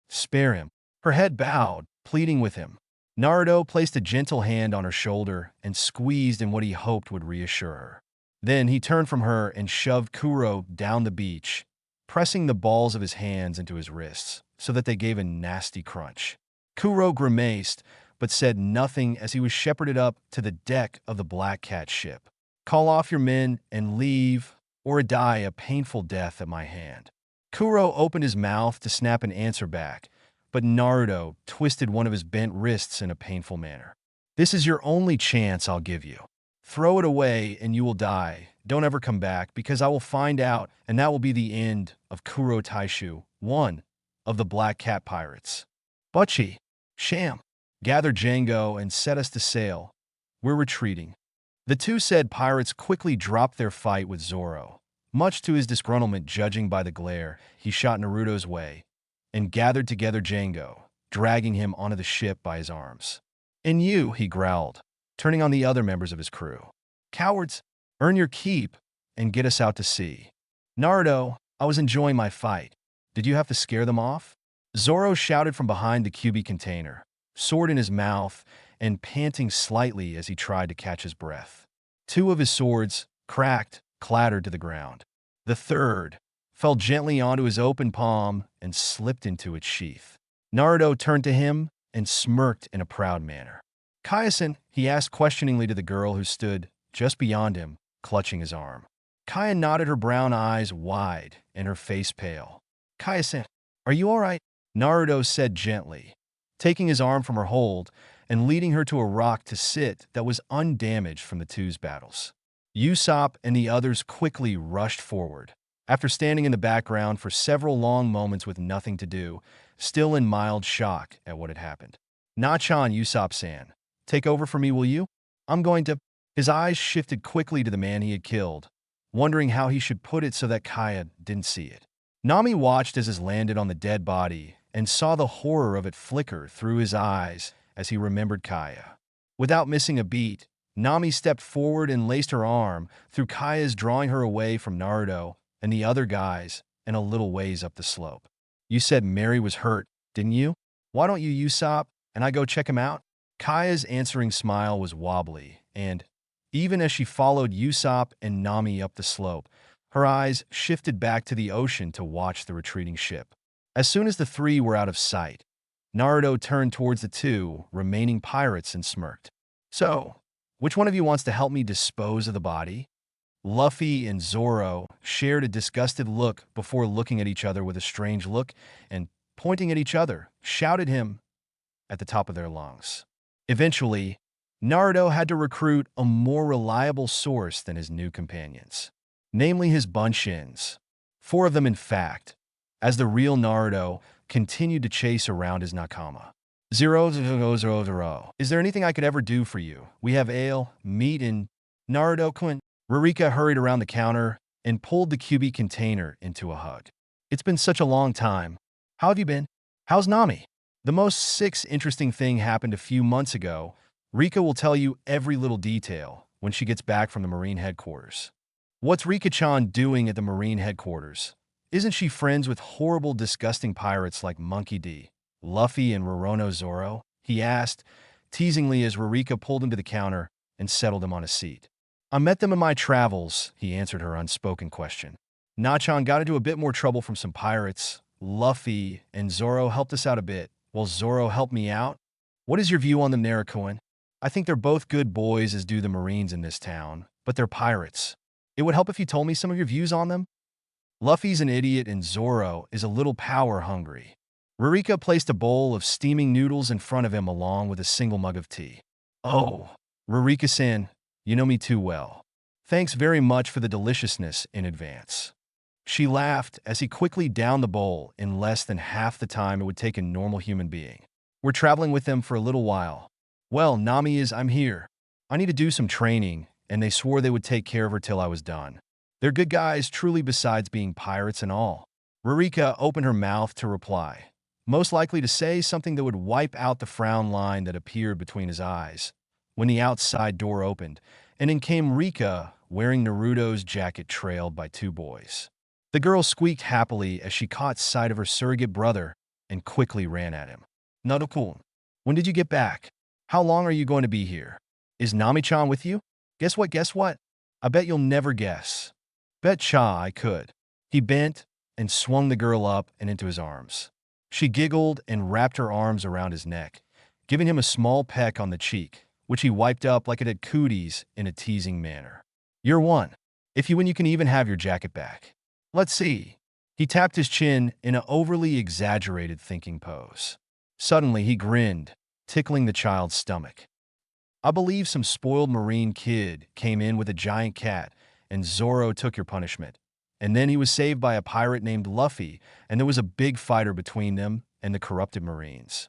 "Spare him." Her head bowed, pleading with him. Naruto placed a gentle hand on her shoulder and squeezed in what he hoped would reassure her. Then he turned from her and shoved Kuro down the beach, pressing the balls of his hands into his wrists so that they gave a nasty crunch. Kuro grimaced, but said nothing as he was shepherded up to the deck of the Black Cat ship. "Call off your men and leave, or die a painful death at my hand." Kuro opened his mouth to snap an answer back, but Naruto twisted one of his bent wrists in a painful manner. "This is your only chance I'll give you. Throw it away and you will die. Don't ever come back, because I will find out, and that will be the end of Kuro Taishu, one of the Black Cat Pirates. Butchie, Sham, gather Django and set us to sail. We're retreating." The two said pirates quickly dropped their fight with Zoro, much to his disgruntlement judging by the glare he shot Naruto's way, and gathered together Django, dragging him onto the ship by his arms. "And you," he growled, turning on the other members of his crew. "Cowards, earn your keep and get us out to sea." "Naruto, I was enjoying my fight. Did you have to scare them off?" Zoro shouted from behind the Kyuubi container, sword in his mouth and panting slightly as he tried to catch his breath. Two of his swords, cracked, clattered to the ground. The third fell gently onto his open palm and slipped into its sheath. Naruto turned to him and smirked in a proud manner. "Kaya-san," he asked questioningly to the girl who stood just beyond him, clutching his arm. Kaya nodded, her brown eyes wide and her face pale. "Kaya-san, are you all right?" Naruto said gently, taking his arm from her hold and leading her to a rock to sit that was undamaged from the two's battles. Usopp and the others quickly rushed forward, after standing in the background for several long moments with nothing to do, still in mild shock at what had happened. "Nachan, Usopp-san, take over for me, will you? I'm going to—" His eyes shifted quickly to the man he had killed, wondering how he should put it so that Kaya didn't see it. Nami watched as his landed on the dead body and saw the horror of it flicker through his eyes as he remembered Kaya. Without missing a beat, Nami stepped forward and laced her arm through Kaya's, drawing her away from Naruto and the other guys and a little ways up the slope. "You said Mary was hurt, didn't you? Why don't you Usopp and I go check him out?" Kaya's answering smile was wobbly, and even as she followed Usopp and Nami up the slope, her eyes shifted back to the ocean to watch the retreating ship. As soon as the three were out of sight, Naruto turned towards the two remaining pirates and smirked. "So, which one of you wants to help me dispose of the body?" Luffy and Zoro shared a disgusted look before looking at each other with a strange look and, pointing at each other, shouted him at the top of their lungs. Eventually, Naruto had to recruit a more reliable source than his new companions, namely his bunshins. 4 of them, in fact, as the real Naruto continued to chase around his nakama. Zero. "Is there anything I could ever do for you? We have ale, meat, and Naruto-kun." Rurika hurried around the counter and pulled the Kyubi container into a hug. "It's been such a long time. How have you been? How's Nami?" "The most interesting thing happened a few months ago. Rika will tell you every little detail when she gets back from the Marine headquarters." "What's Rika-chan doing at the Marine headquarters? Isn't she friends with horrible, disgusting pirates like Monkey D, Luffy, and Roronoa Zoro?" he asked, teasingly, as Rurika pulled him to the counter and settled him on a seat. "I met them in my travels," he answered her unspoken question. "Nachan got into a bit more trouble from some pirates. Luffy and Zoro helped us out a bit, while Zoro helped me out. What is your view on them, Naruto? I think they're both good boys, as do the Marines in this town, but they're pirates. It would help if you told me some of your views on them." "Luffy's an idiot and Zoro is a little power-hungry." Rurika placed a bowl of steaming noodles in front of him along with a single mug of tea. "Oh, Rurika-san, you know me too well. Thanks very much for the deliciousness in advance." She laughed as he quickly downed the bowl in less than half the time it would take a normal human being. "We're traveling with them for a little while. Well, I'm here. I need to do some training, and they swore they would take care of her till I was done. They're good guys, truly, besides being pirates and all." Rurika opened her mouth to reply, most likely to say something that would wipe out the frown line that appeared between his eyes, when the outside door opened, and in came Rika, wearing Naruto's jacket trailed by 2 boys. The girl squeaked happily as she caught sight of her surrogate brother and quickly ran at him. "Naruto, when did you get back? How long are you going to be here? Is Nami-chan with you? Guess what? I bet you'll never guess." "Bet-cha I could." He bent and swung the girl up and into his arms. She giggled and wrapped her arms around his neck, giving him a small peck on the cheek, which he wiped up like it had cooties in a teasing manner. "You're one. If you win, you can even have your jacket back. Let's see." He tapped his chin in an overly exaggerated thinking pose. Suddenly, he grinned, tickling the child's stomach. "I believe some spoiled Marine kid came in with a giant cat, and Zoro took your punishment. And then he was saved by a pirate named Luffy, and there was a big fighter between them and the corrupted Marines."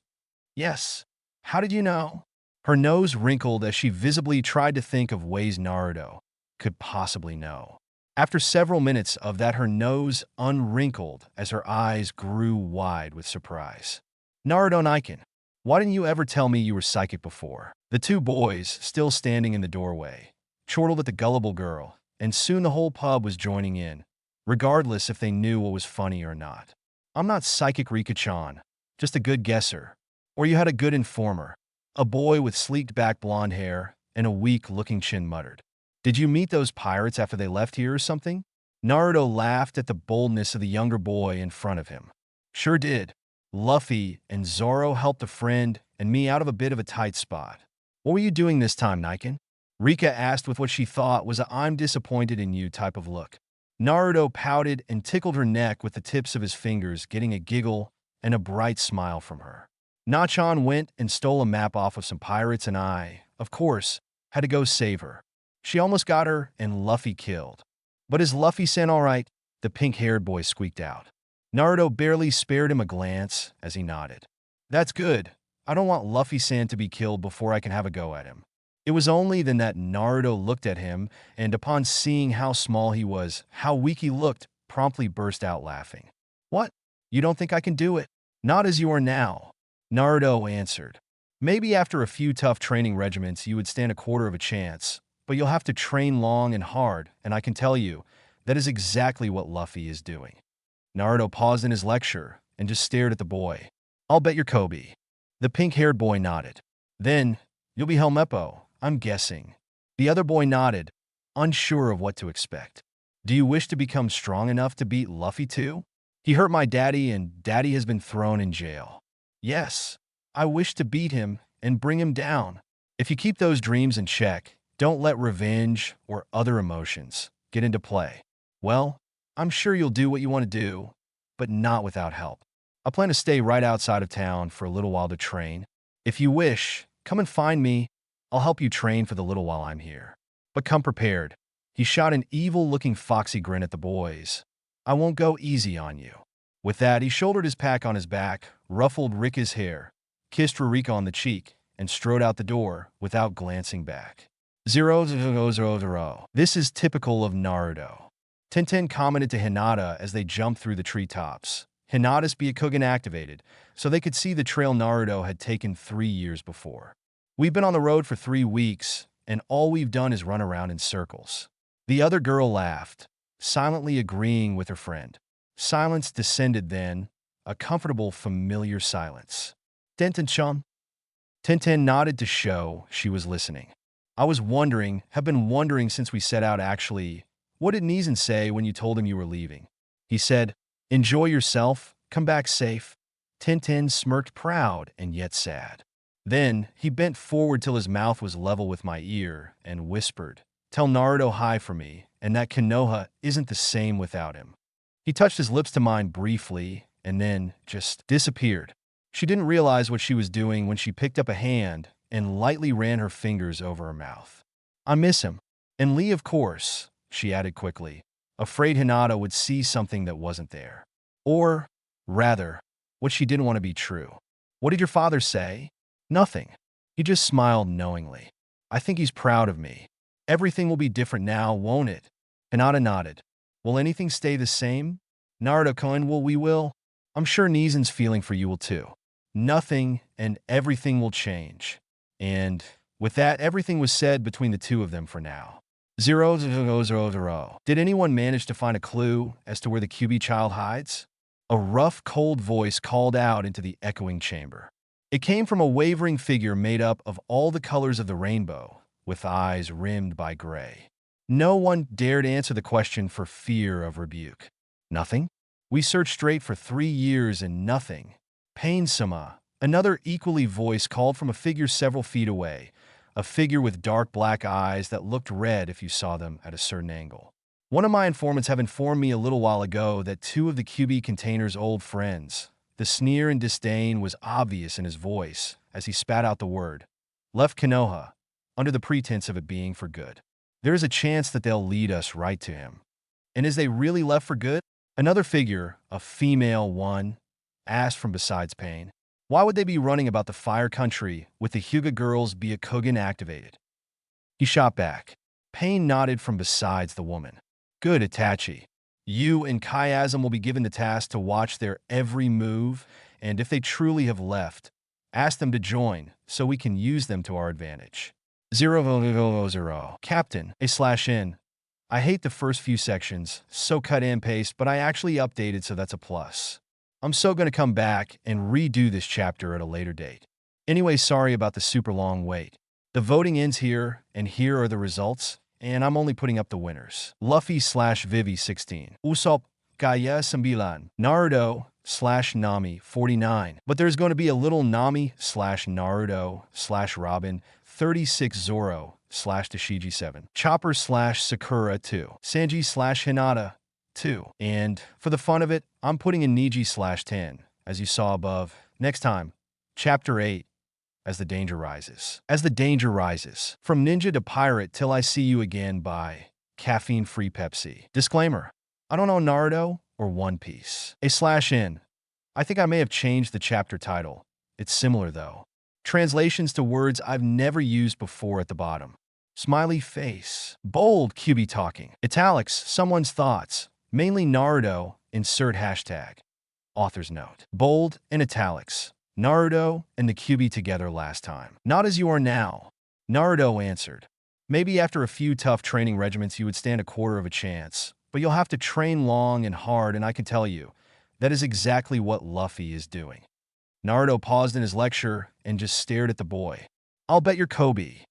"Yes. How did you know?" Her nose wrinkled as she visibly tried to think of ways Naruto could possibly know. After several minutes of that, her nose unwrinkled as her eyes grew wide with surprise. "Naruto Niken, why didn't you ever tell me you were psychic before?" The 2 boys, still standing in the doorway, chortled at the gullible girl, and soon the whole pub was joining in, regardless if they knew what was funny or not. "I'm not psychic, Rika-chan, just a good guesser. Or you had a good informer," a boy with sleeked back blonde hair and a weak-looking chin muttered. "Did you meet those pirates after they left here or something?" Naruto laughed at the boldness of the younger boy in front of him. "Sure did. Luffy and Zoro helped a friend and me out of a bit of a tight spot." "What were you doing this time, Niken?" Rika asked with what she thought was a "I'm disappointed in you" type of look. Naruto pouted and tickled her neck with the tips of his fingers, getting a giggle and a bright smile from her. "Nachan went and stole a map off of some pirates, and I, of course, had to go save her. She almost got her and Luffy killed." "But is Luffy-san all right?" the pink-haired boy squeaked out. Naruto barely spared him a glance as he nodded. "That's good. I don't want Luffy-san to be killed before I can have a go at him." It was only then that Naruto looked at him, and upon seeing how small he was, how weak he looked, promptly burst out laughing. "What? You don't think I can do it?" Not as you are now, Naruto answered. Maybe after a few tough training regiments you would stand a quarter of a chance, but you'll have to train long and hard, and I can tell you, that is exactly what Luffy is doing. Naruto paused in his lecture and just stared at the boy. I'll bet you're Kobe. The pink-haired boy nodded. Then, you'll be Helmeppo, I'm guessing. The other boy nodded, unsure of what to expect. Do you wish to become strong enough to beat Luffy too? He hurt my daddy and daddy has been thrown in jail. Yes, I wish to beat him and bring him down. If you keep those dreams in check, don't let revenge or other emotions get into play. Well, I'm sure you'll do what you want to do, but not without help. I plan to stay right outside of town for a little while to train. If you wish, come and find me. I'll help you train for the little while I'm here. But come prepared. He shot an evil-looking foxy grin at the boys. I won't go easy on you. With that, he shouldered his pack on his back, ruffled Rika's hair, kissed Rurika on the cheek, and strode out the door without glancing back. 000. This is typical of Naruto. Tenten commented to Hinata as they jumped through the treetops. Hinata's Byakugan activated, so they could see the trail Naruto had taken 3 years before. We've been on the road for 3 weeks, and all we've done is run around in circles. The other girl laughed, silently agreeing with her friend. Silence descended then, a comfortable, familiar silence. Tenten-chan? Tenten nodded to show she was listening. I was wondering, have been wondering since we set out actually, what did Nizan say when you told him you were leaving? He said, enjoy yourself, come back safe. Tenten smirked proud and yet sad. Then, he bent forward till his mouth was level with my ear and whispered, tell Naruto hi for me, and that Konoha isn't the same without him. He touched his lips to mine briefly, and then just disappeared. She didn't realize what she was doing when she picked up a hand and lightly ran her fingers over her mouth. I miss him. And Lee, of course, she added quickly, afraid Hinata would see something that wasn't there. Or, rather, what she didn't want to be true. What did your father say? Nothing. He just smiled knowingly. I think he's proud of me. Everything will be different now, won't it? Hinata nodded. Will anything stay the same? Naruto-kun, we will. I'm sure Nizan's feeling for you will too. Nothing and everything will change. And with that, everything was said between the two of them for now. 000. Did anyone manage to find a clue as to where the QB child hides? A rough, cold voice called out into the echoing chamber. It came from a wavering figure made up of all the colors of the rainbow, with eyes rimmed by gray. No one dared answer the question for fear of rebuke. Nothing? We searched straight for 3 years and nothing. Pain-sama, another equally voice called from a figure several feet away, a figure with dark black eyes that looked red if you saw them at a certain angle. One of my informants have informed me a little while ago that 2 of the QB container's old friends, the sneer and disdain was obvious in his voice as he spat out the word, left Konoha, under the pretense of it being for good. There is a chance that they'll lead us right to him. And is they really left for good? Another figure, a female one, asked from besides Pain. Why would they be running about the fire country with the Hyuga girls Byakugan activated? He shot back. Pain nodded from besides the woman. Good, Itachi. You and Chiasm will be given the task to watch their every move, and if they truly have left, ask them to join so we can use them to our advantage. 000. Captain, A/N. I hate the first few sections, so cut and paste, but I actually updated, so that's a plus. I'm so gonna come back and redo this chapter at a later date. Anyway, sorry about the super long wait. The voting ends here, and here are the results, and I'm only putting up the winners. Luffy/Vivi 16. Usopp, Gaya 9. Naruto/Nami 49. But there's going to be a little Nami/Naruto/Robin 36. Zoro/Tashigi 7. Chopper/Sakura 2. Sanji/Hinata 2. And for the fun of it, I'm putting in Niji/10, as you saw above. Next time, Chapter 8. As the Danger Rises. As the Danger Rises. From Ninja to Pirate Till I See You Again by Caffeine-Free Pepsi. Disclaimer. I don't know Naruto or One Piece. A/N. I think I may have changed the chapter title. It's similar though. Translations to words I've never used before at the bottom. Smiley face. Bold QB talking. Italics, someone's thoughts. Mainly Naruto, insert hashtag. Author's note. Bold and italics. Naruto and the Kyuubi together last time. Not as you are now, Naruto answered. Maybe after a few tough training regimens you would stand a quarter of a chance, but you'll have to train long and hard, and I can tell you, that is exactly what Luffy is doing. Naruto paused in his lecture and just stared at the boy. I'll bet you're Kobe.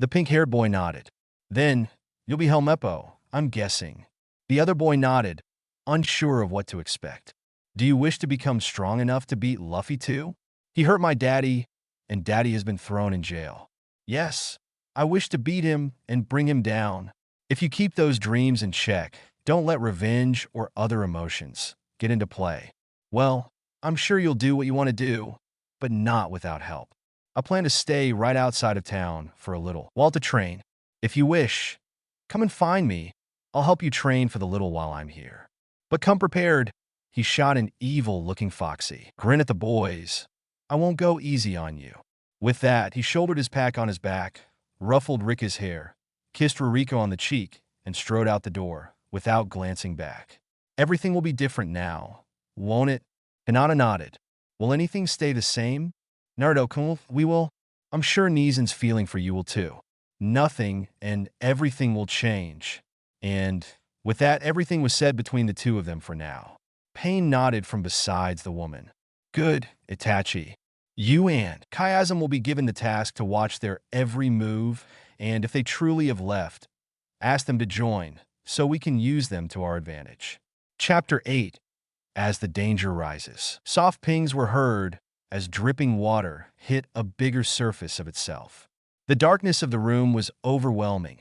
The pink-haired boy nodded. Then, you'll be Helmeppo, I'm guessing. The other boy nodded, unsure of what to expect. Do you wish to become strong enough to beat Luffy too? He hurt my daddy, and daddy has been thrown in jail. Yes, I wish to beat him and bring him down. If you keep those dreams in check, don't let revenge or other emotions get into play. Well, I'm sure you'll do what you want to do, but not without help. I plan to stay right outside of town for a little while to train. If you wish, come and find me. I'll help you train for the little while I'm here. But come prepared. He shot an evil-looking foxy grin at the boys. I won't go easy on you. With that, he shouldered his pack on his back, ruffled Rika's hair, kissed Ruriko on the cheek, and strode out the door without glancing back. Everything will be different now, won't it? Hinata nodded. Will anything stay the same? Naruto, we will. I'm sure Nezen's feeling for you will too. Nothing and everything will change. And with that, everything was said between the two of them for now. Pain nodded from besides the woman. Good, Itachi. You and Chiasm will be given the task to watch their every move, and if they truly have left, ask them to join, so we can use them to our advantage. Chapter 8. As the danger rises. Soft pings were heard as dripping water hit a bigger surface of itself. The darkness of the room was overwhelming,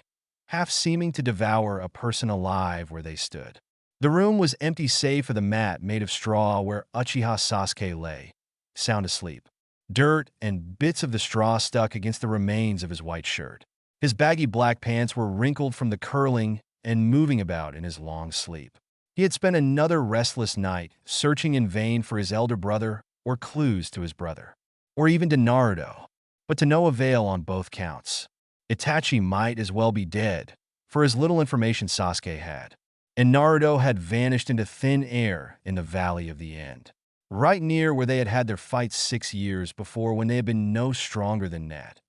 half seeming to devour a person alive where they stood. The room was empty save for the mat made of straw where Uchiha Sasuke lay, sound asleep. Dirt and bits of the straw stuck against the remains of his white shirt. His baggy black pants were wrinkled from the curling and moving about in his long sleep. He had spent another restless night searching in vain for his elder brother or clues to his brother, or even to Naruto, but to no avail on both counts. Itachi might as well be dead, for as little information Sasuke had, and Naruto had vanished into thin air in the Valley of the End, right near where they had had their fights 6 years before when they had been no stronger than Nat,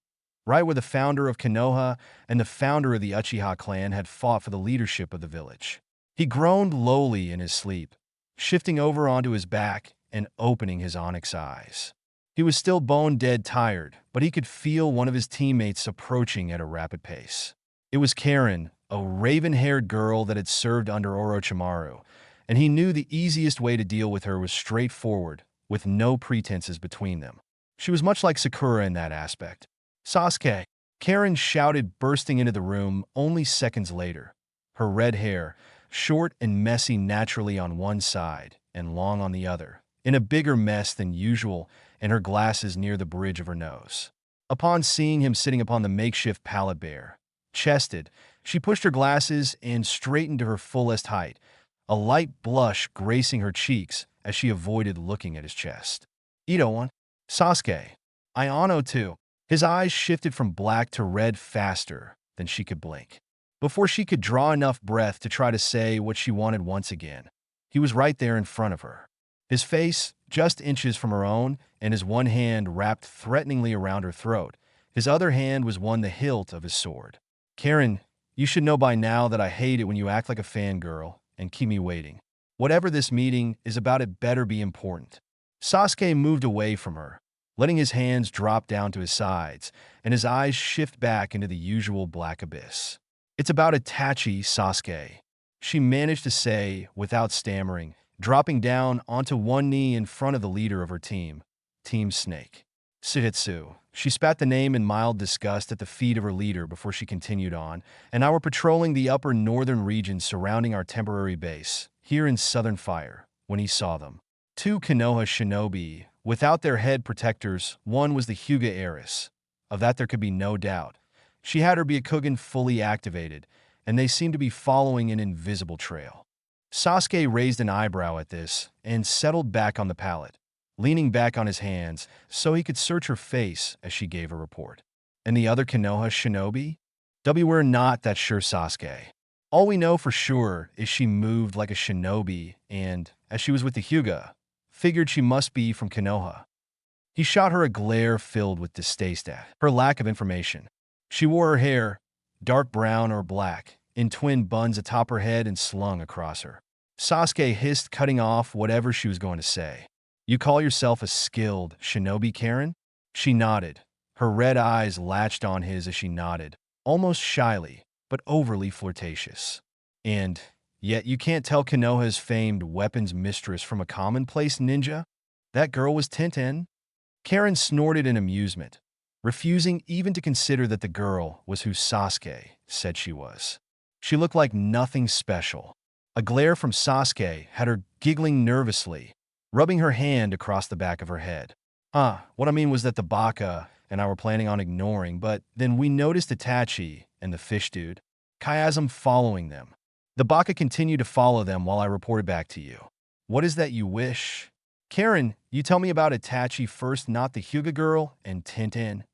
right where the founder of Konoha and the founder of the Uchiha clan had fought for the leadership of the village. He groaned lowly in his sleep, shifting over onto his back and opening his onyx eyes. He was still bone-dead tired, but he could feel one of his teammates approaching at a rapid pace. It was Karen, a raven-haired girl that had served under Orochimaru, and he knew the easiest way to deal with her was straightforward, with no pretenses between them. She was much like Sakura in that aspect. Sasuke, Karen shouted, bursting into the room only seconds later. Her red hair, short and messy naturally on one side and long on the other, in a bigger mess than usual, and her glasses near the bridge of her nose. Upon seeing him sitting upon the makeshift pallet bare, chested, she pushed her glasses and straightened to her fullest height, a light blush gracing her cheeks as she avoided looking at his chest. Ito-one, Sasuke, Ayano too. His eyes shifted from black to red faster than she could blink. Before she could draw enough breath to try to say what she wanted once again, he was right there in front of her. His face, just inches from her own, and his one hand wrapped threateningly around her throat. His other hand was on the hilt of his sword. Karen, you should know by now that I hate it when you act like a fangirl and keep me waiting. Whatever this meeting is about, it better be important. Sasuke moved away from her, letting his hands drop down to his sides, and his eyes shift back into the usual black abyss. It's about Itachi, Sasuke, she managed to say without stammering, dropping down onto one knee in front of the leader of her team, Team Snake. Suhitsu. She spat the name in mild disgust at the feet of her leader before she continued on, and I were patrolling the upper northern regions surrounding our temporary base, here in Southern Fire, when he saw them. 2 Konoha shinobi, without their head protectors. One was the Hyuga heiress. Of that there could be no doubt. She had her Byakugan fully activated, and they seemed to be following an invisible trail. Sasuke raised an eyebrow at this and settled back on the pallet, leaning back on his hands so he could search her face as she gave a report. And the other Konoha shinobi? We're not that sure, Sasuke. All we know for sure is she moved like a shinobi and, as she was with the Hyuga, figured she must be from Konoha. He shot her a glare filled with distaste at her lack of information. She wore her hair, dark brown or black, in twin buns atop her head and slung across her. Sasuke hissed, cutting off whatever she was going to say. "You call yourself a skilled Shinobi, Karen?" She nodded. Her red eyes latched on his as she nodded, almost shyly, but overly flirtatious. "And yet you can't tell Konoha's famed weapons mistress from a commonplace ninja? That girl was Tintin." Karen snorted in amusement, refusing even to consider that the girl was who Sasuke said she was. She looked like nothing special. A glare from Sasuke had her giggling nervously, rubbing her hand across the back of her head. What I mean was that the Baka and I were planning on ignoring, but then we noticed Itachi and the fish dude, chiasm, following them. The Baka continued to follow them while I reported back to you. What is that you wish? Karen, you tell me about Itachi first, not the Hyuga girl and Tintin.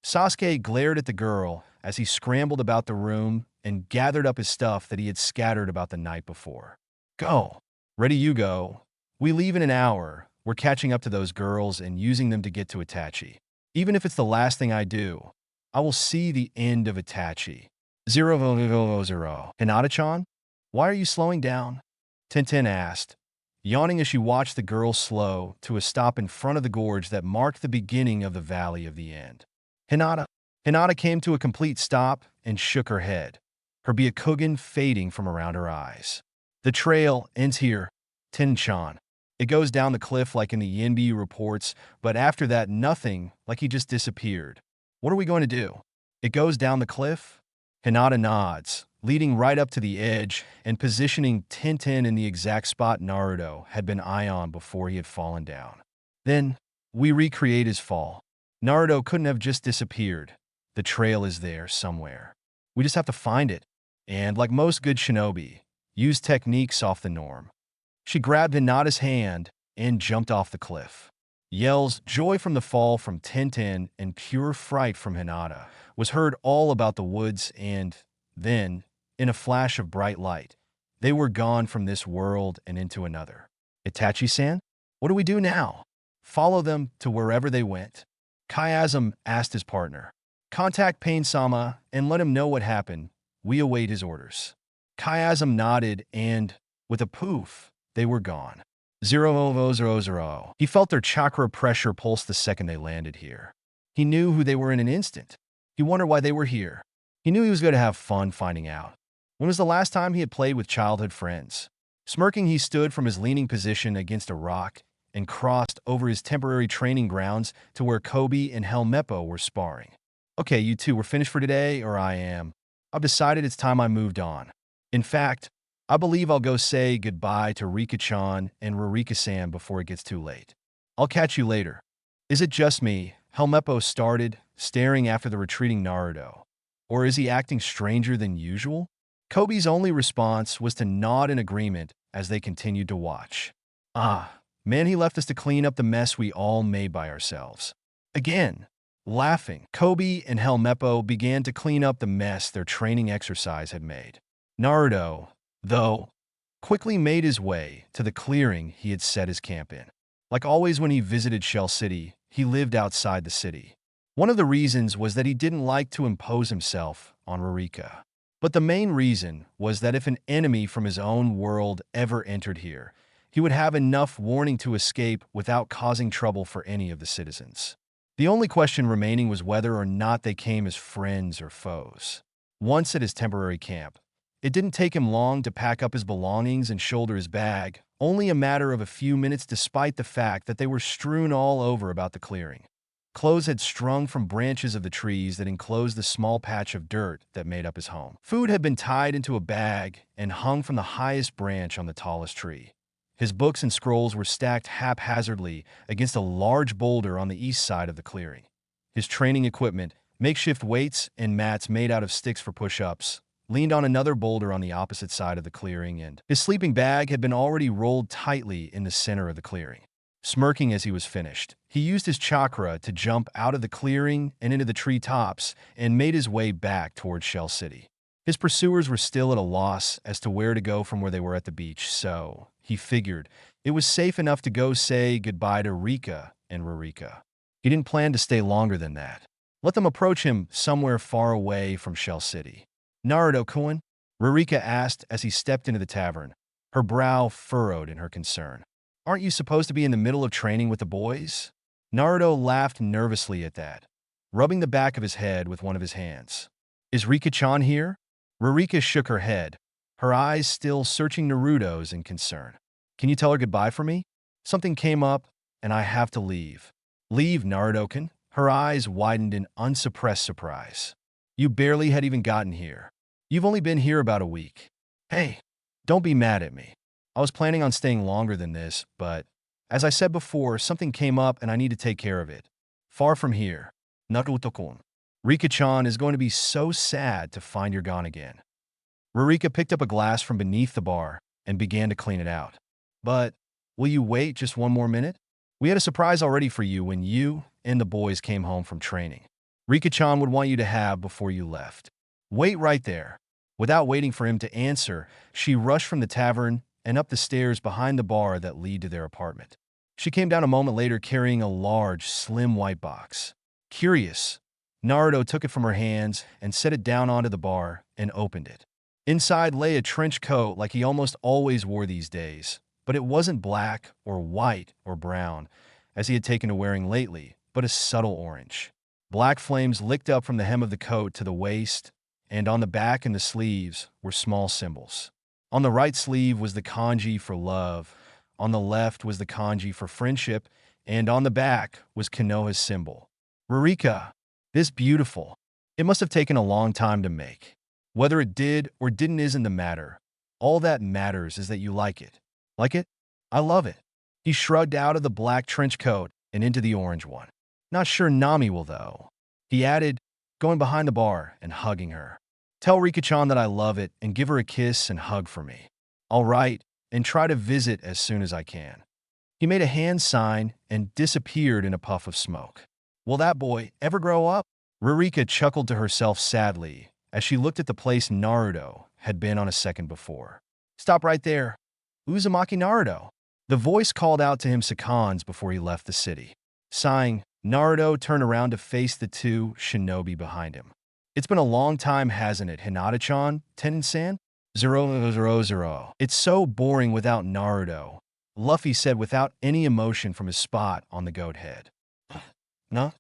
Sasuke glared at the girl as he scrambled about the room and gathered up his stuff that he had scattered about the night before. Go. Ready you go. We leave in an hour. We're catching up to those girls and using them to get to Itachi. Even if it's the last thing I do, I will see the end of Itachi. 000. Hinata-chan? Why are you slowing down? Tintin asked, yawning as she watched the girl slow to a stop in front of the gorge that marked the beginning of the Valley of the End. Hinata came to a complete stop and shook her head, her Byakugan fading from around her eyes. The trail ends here, Tin-chan. It goes down the cliff like in the Yinbi reports, but after that, nothing, like he just disappeared. What are we going to do? It goes down the cliff? Hinata nods, leading right up to the edge and positioning Tintin in the exact spot Naruto had been on before he had fallen down. Then, we recreate his fall. Naruto couldn't have just disappeared. The trail is there somewhere. We just have to find it, and like most good shinobi, use techniques off the norm. She grabbed Hinata's hand and jumped off the cliff. Yells, joy from the fall from Tintin and pure fright from Hinata was heard all about the woods, and then, in a flash of bright light, they were gone from this world and into another. Itachi-san? What do we do now? Follow them to wherever they went. Chiasm asked his partner. Contact Pain-sama and let him know what happened. We await his orders. Chiasm nodded and, with a poof, they were gone. 000. He felt their chakra pressure pulse the second they landed here. He knew who they were in an instant. He wondered why they were here. He knew he was going to have fun finding out. When was the last time he had played with childhood friends? Smirking, he stood from his leaning position against a rock and crossed over his temporary training grounds to where Kobe and Helmeppo were sparring. Okay, you two, we're finished for today, or I am. I've decided it's time I moved on. In fact, I believe I'll go say goodbye to Rika-chan and Rurika-san before it gets too late. I'll catch you later. Is it just me? Helmeppo started, staring after the retreating Naruto. Or is he acting stranger than usual? Kobe's only response was to nod in agreement as they continued to watch. Man, he left us to clean up the mess we all made by ourselves. Again, laughing, Kobe and Helmeppo began to clean up the mess their training exercise had made. Naruto, though, quickly made his way to the clearing he had set his camp in. Like always when he visited Shell City, he lived outside the city. One of the reasons was that he didn't like to impose himself on Rurika. But the main reason was that if an enemy from his own world ever entered here, he would have enough warning to escape without causing trouble for any of the citizens. The only question remaining was whether or not they came as friends or foes. Once at his temporary camp, it didn't take him long to pack up his belongings and shoulder his bag, only a matter of a few minutes despite the fact that they were strewn all over about the clearing. Clothes had strung from branches of the trees that enclosed the small patch of dirt that made up his home. Food had been tied into a bag and hung from the highest branch on the tallest tree. His books and scrolls were stacked haphazardly against a large boulder on the east side of the clearing. His training equipment, makeshift weights and mats made out of sticks for push-ups, leaned on another boulder on the opposite side of the clearing, and his sleeping bag had been already rolled tightly in the center of the clearing. Smirking as he was finished, he used his chakra to jump out of the clearing and into the treetops and made his way back towards Shell City. His pursuers were still at a loss as to where to go from where they were at the beach, so he figured it was safe enough to go say goodbye to Rika and Rurika. He didn't plan to stay longer than that. Let them approach him somewhere far away from Shell City. Naruto-kun? Rurika asked as he stepped into the tavern, her brow furrowed in her concern. Aren't you supposed to be in the middle of training with the boys? Naruto laughed nervously at that, rubbing the back of his head with one of his hands. Is Rika-chan here? Rurika shook her head, her eyes still searching Naruto's in concern. Can you tell her goodbye for me? Something came up, and I have to leave. Leave, Naruto-kun? Her eyes widened in unsuppressed surprise. You barely had even gotten here. You've only been here about a week. Hey, don't be mad at me. I was planning on staying longer than this, but as I said before, something came up and I need to take care of it. Far from here. Naruto-kun. Rika-chan is going to be so sad to find you're gone again. Rurika picked up a glass from beneath the bar and began to clean it out. But will you wait just one more minute? We had a surprise already for you when you and the boys came home from training. Rika-chan would want you to have before you left. Wait right there. Without waiting for him to answer, she rushed from the tavern and up the stairs behind the bar that lead to their apartment. She came down a moment later carrying a large, slim white box. Curious, Naruto took it from her hands and set it down onto the bar and opened it. Inside lay a trench coat like he almost always wore these days, but it wasn't black or white or brown, as he had taken to wearing lately, but a subtle orange. Black flames licked up from the hem of the coat to the waist, and on the back and the sleeves were small symbols. On the right sleeve was the kanji for love, on the left was the kanji for friendship, and on the back was Konoha's symbol. Rurika, this beautiful. It must have taken a long time to make. Whether it did or didn't isn't the matter. All that matters is that you like it. Like it? I love it. He shrugged out of the black trench coat and into the orange one. Not sure Nami will, though. He added, going behind the bar and hugging her. Tell Rika-chan that I love it and give her a kiss and hug for me. I'll write and try to visit as soon as I can. He made a hand sign and disappeared in a puff of smoke. Will that boy ever grow up? Rurika chuckled to herself sadly as she looked at the place Naruto had been on a second before. Stop right there. Uzumaki Naruto. The voice called out to him seconds before he left the city. Sighing, Naruto turned around to face the two shinobi behind him. It's been a long time, hasn't it, Hinata-chan, Tenin-san? 000. It's so boring without Naruto, Luffy said without any emotion from his spot on the goat head. No?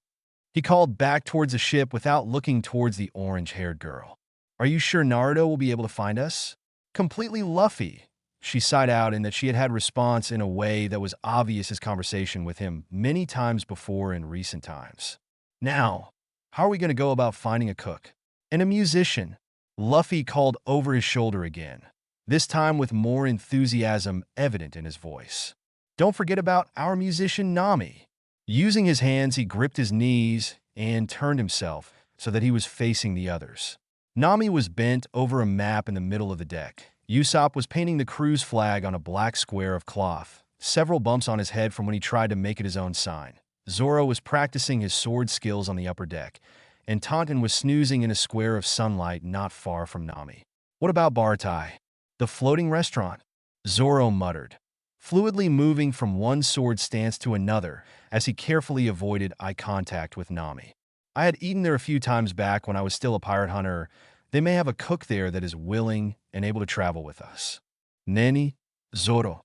He called back towards the ship without looking towards the orange-haired girl. Are you sure Naruto will be able to find us? Completely Luffy. She sighed out in that she had had response in a way that was obvious his conversation with him many times before in recent times. Now, how are we going to go about finding a cook? And a musician? Luffy called over his shoulder again, this time with more enthusiasm evident in his voice. Don't forget about our musician Nami. Using his hands, he gripped his knees and turned himself so that he was facing the others. Nami was bent over a map in the middle of the deck. Usopp was painting the crew's flag on a black square of cloth, several bumps on his head from when he tried to make it his own sign. Zoro was practicing his sword skills on the upper deck, and Taunton was snoozing in a square of sunlight not far from Nami. What about Bartai? The floating restaurant? Zoro muttered, fluidly moving from one sword stance to another as he carefully avoided eye contact with Nami. I had eaten there a few times back when I was still a pirate hunter. They may have a cook there that is willing and able to travel with us. Nani? Zoro.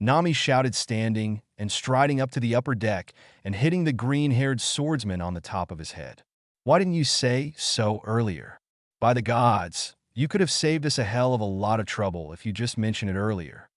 Nami shouted, standing and striding up to the upper deck and hitting the green-haired swordsman on the top of his head. Why didn't you say so earlier? By the gods, you could have saved us a hell of a lot of trouble if you just mentioned it earlier.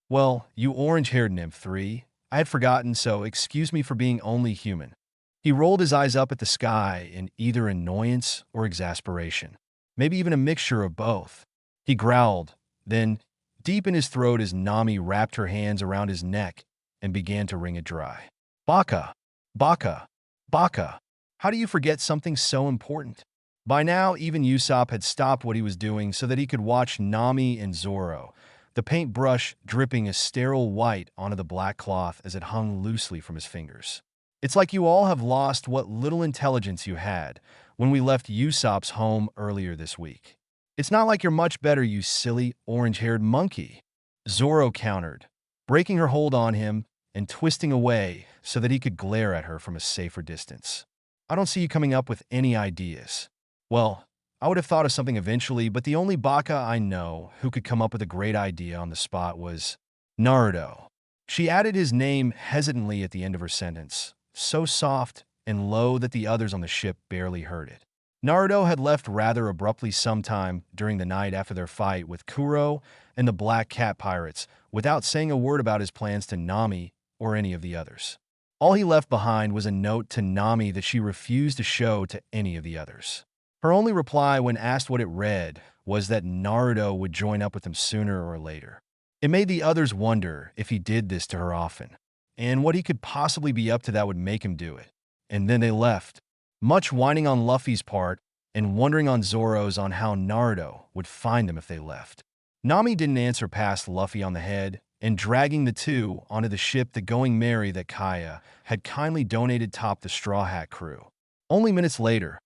Well, you orange-haired nymph 3, I had forgotten, so excuse me for being only human. He rolled his eyes up at the sky in either annoyance or exasperation, maybe even a mixture of both. He growled, then, deep in his throat as Nami wrapped her hands around his neck and began to wring it dry. Baka! Baka! Baka! How do you forget something so important? By now, even Usopp had stopped what he was doing so that he could watch Nami and Zoro, the paintbrush dripping a sterile white onto the black cloth as it hung loosely from his fingers. It's like you all have lost what little intelligence you had when we left Usopp's home earlier this week. It's not like you're much better, you silly, orange-haired monkey. Zoro countered, breaking her hold on him and twisting away so that he could glare at her from a safer distance. I don't see you coming up with any ideas. Well, I would have thought of something eventually, but the only baka I know who could come up with a great idea on the spot was Naruto. She added his name hesitantly at the end of her sentence, so soft and low that the others on the ship barely heard it. Naruto had left rather abruptly sometime during the night after their fight with Kuro and the Black Cat Pirates, without saying a word about his plans to Nami or any of the others. All he left behind was a note to Nami that she refused to show to any of the others. Her only reply when asked what it read was that Naruto would join up with him sooner or later. It made the others wonder if he did this to her often, and what he could possibly be up to that would make him do it. And then they left, much whining on Luffy's part and wondering on Zoro's on how Naruto would find them if they left. Nami didn't answer past Luffy on the head and dragging the two onto the ship, the Going Merry that Kaya had kindly donated topped the Straw Hat crew. Only minutes later,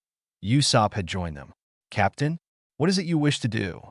Usopp had joined them. "Captain, what is it you wish to do?"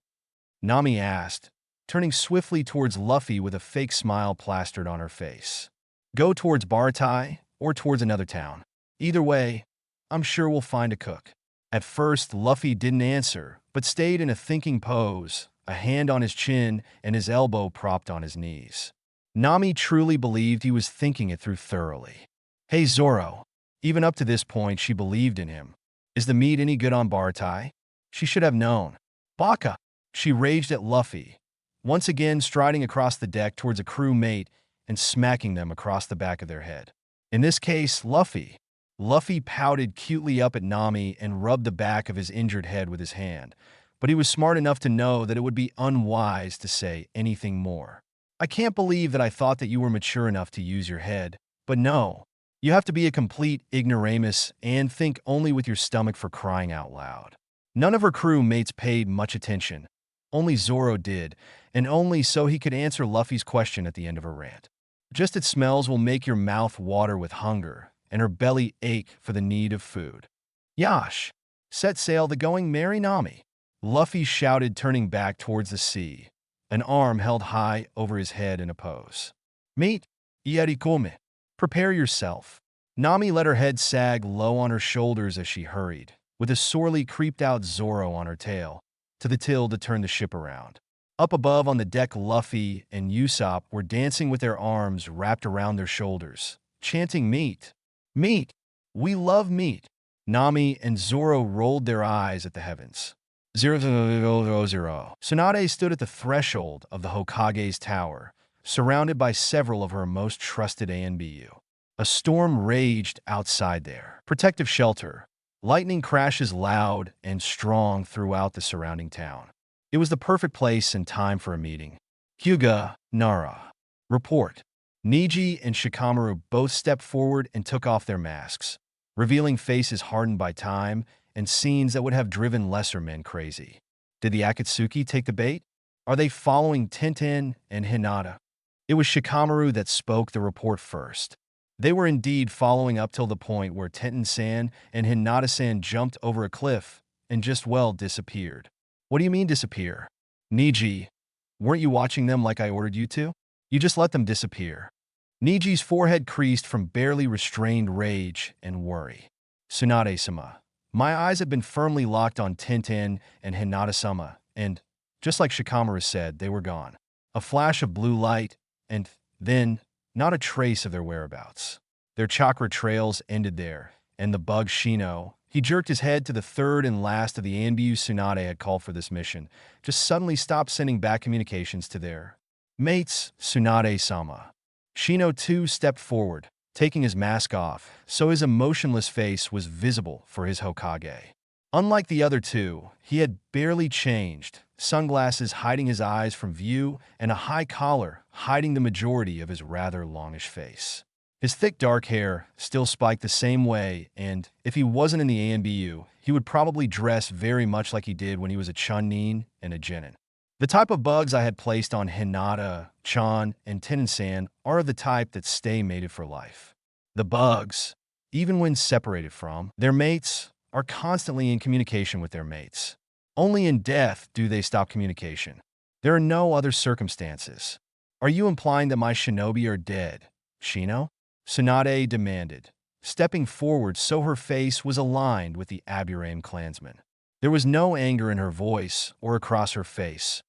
Nami asked, turning swiftly towards Luffy with a fake smile plastered on her face. "Go towards Baratai or towards another town. Either way, I'm sure we'll find a cook." At first, Luffy didn't answer, but stayed in a thinking pose, a hand on his chin and his elbow propped on his knees. Nami truly believed he was thinking it through thoroughly. "Hey, Zoro." Even up to this point, she believed in him. "Is the meat any good on Baratai?" She should have known. "Baka!" She raged at Luffy, once again striding across the deck towards a crew mate and smacking them across the back of their head. In this case, Luffy. Luffy pouted cutely up at Nami and rubbed the back of his injured head with his hand, but he was smart enough to know that it would be unwise to say anything more. "I can't believe that I thought that you were mature enough to use your head, but no. You have to be a complete ignoramus and think only with your stomach, for crying out loud." None of her crew mates paid much attention. Only Zoro did, and only so he could answer Luffy's question at the end of her rant. Just its smells will make your mouth water with hunger and her belly ache for the need of food. "Yash! Set sail the Going Merry, Nami!" Luffy shouted, turning back towards the sea, an arm held high over his head in a pose. "Meet, Ierikome. Prepare yourself." Nami let her head sag low on her shoulders as she hurried, with a sorely creeped-out Zoro on her tail, to the till to turn the ship around. Up above on the deck, Luffy and Usopp were dancing with their arms wrapped around their shoulders, chanting, "Meat! Meat! We love meat!" Nami and Zoro rolled their eyes at the heavens. 000. Tsunade stood at the threshold of the Hokage's tower, surrounded by several of her most trusted ANBU. A storm raged outside their protective shelter. Lightning crashes loud and strong throughout the surrounding town. It was the perfect place and time for a meeting. "Hyuga, Nara. Report." Neji and Shikamaru both stepped forward and took off their masks, revealing faces hardened by time and scenes that would have driven lesser men crazy. Did the Akatsuki take the bait? Are they following Tenten and Hinata? It was Shikamaru that spoke the report first. They were indeed following up till the point where Tenten-san and Hinata-san jumped over a cliff and just, well, disappeared. "What do you mean disappear?" "Neji, weren't you watching them like I ordered you to? You just let them disappear." Niji's forehead creased from barely restrained rage and worry. "Tsunade-sama, my eyes have been firmly locked on Tenten and Hinata-sama, and, just like Shikamaru said, they were gone. A flash of blue light, and then not a trace of their whereabouts. Their chakra trails ended there, and the bug Shino," he jerked his head to the third and last of the Anbu Tsunade had called for this mission, "just suddenly stopped sending back communications to their mates, Tsunade-sama." Shino too stepped forward, taking his mask off, so his emotionless face was visible for his Hokage. Unlike the other two, he had barely changed, sunglasses hiding his eyes from view and a high collar hiding the majority of his rather longish face. His thick dark hair still spiked the same way, and if he wasn't in the ANBU, he would probably dress very much like he did when he was a Chunin and a Genin. The type of bugs I had placed on Hinata, Chan, and Tenen-san are of the type that stay mated for life. The bugs, even when separated from their mates, are constantly in communication with their mates. Only in death do they stop communication. There are no other circumstances. Are you implying that my shinobi are dead, Shino? Tsunade demanded, stepping forward so her face was aligned with the Aburame clansman. There was no anger in her voice or across her face,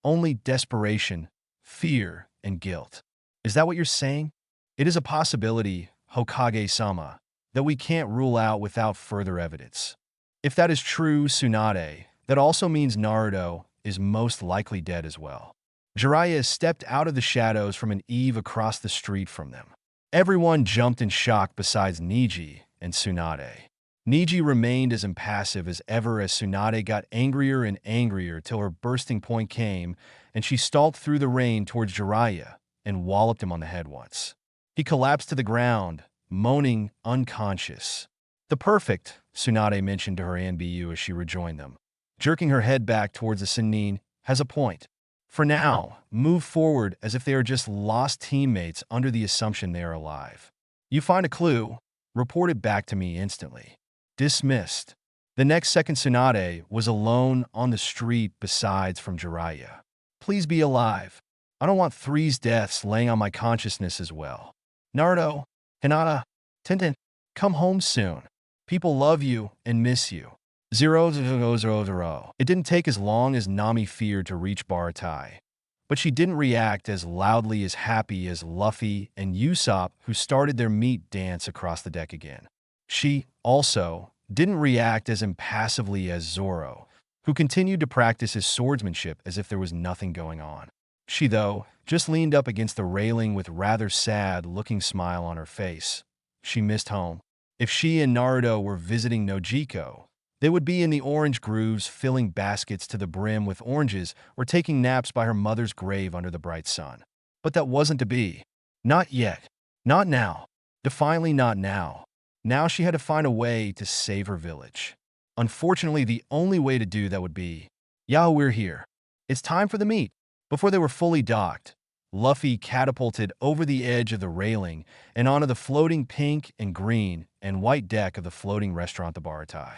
only desperation, fear, and guilt. Is that what you're saying? It is a possibility, Hokage-sama, that we can't rule out without further evidence. If that is true, Tsunade, that also means Naruto is most likely dead as well. Jiraiya stepped out of the shadows from an eave across the street from them. Everyone jumped in shock besides Neji and Tsunade. Neji remained as impassive as ever as Tsunade got angrier and angrier till her bursting point came and she stalked through the rain towards Jiraiya and walloped him on the head once. He collapsed to the ground, moaning unconscious. The perfect, Tsunade mentioned to her Anbu as she rejoined them. Jerking her head back towards the Sennin, has a point. For now, move forward as if they are just lost teammates under the assumption they are alive. You find a clue, report it back to me instantly. Dismissed. The next second Tsunade was alone on the street besides from Jiraiya. Please be alive. I don't want three's deaths laying on my consciousness as well. Naruto, Hinata, Tenten, come home soon. People love you and miss you. 000. It didn't take as long as Nami feared to reach Baratai, but she didn't react as loudly as happy as Luffy and Usopp, who started their meat dance across the deck again. She, also, didn't react as impassively as Zoro, who continued to practice his swordsmanship as if there was nothing going on. She, though, just leaned up against the railing with rather sad-looking smile on her face. She missed home. If she and Naruto were visiting Nojiko, they would be in the orange groves filling baskets to the brim with oranges or taking naps by her mother's grave under the bright sun. But that wasn't to be. Not yet. Not now. Defiantly not now. Now she had to find a way to save her village. Unfortunately, the only way to do that would be, "Yao, we're here. It's time for the meet." Before they were fully docked, Luffy catapulted over the edge of the railing and onto the floating pink and green and white deck of the floating restaurant the Baratai.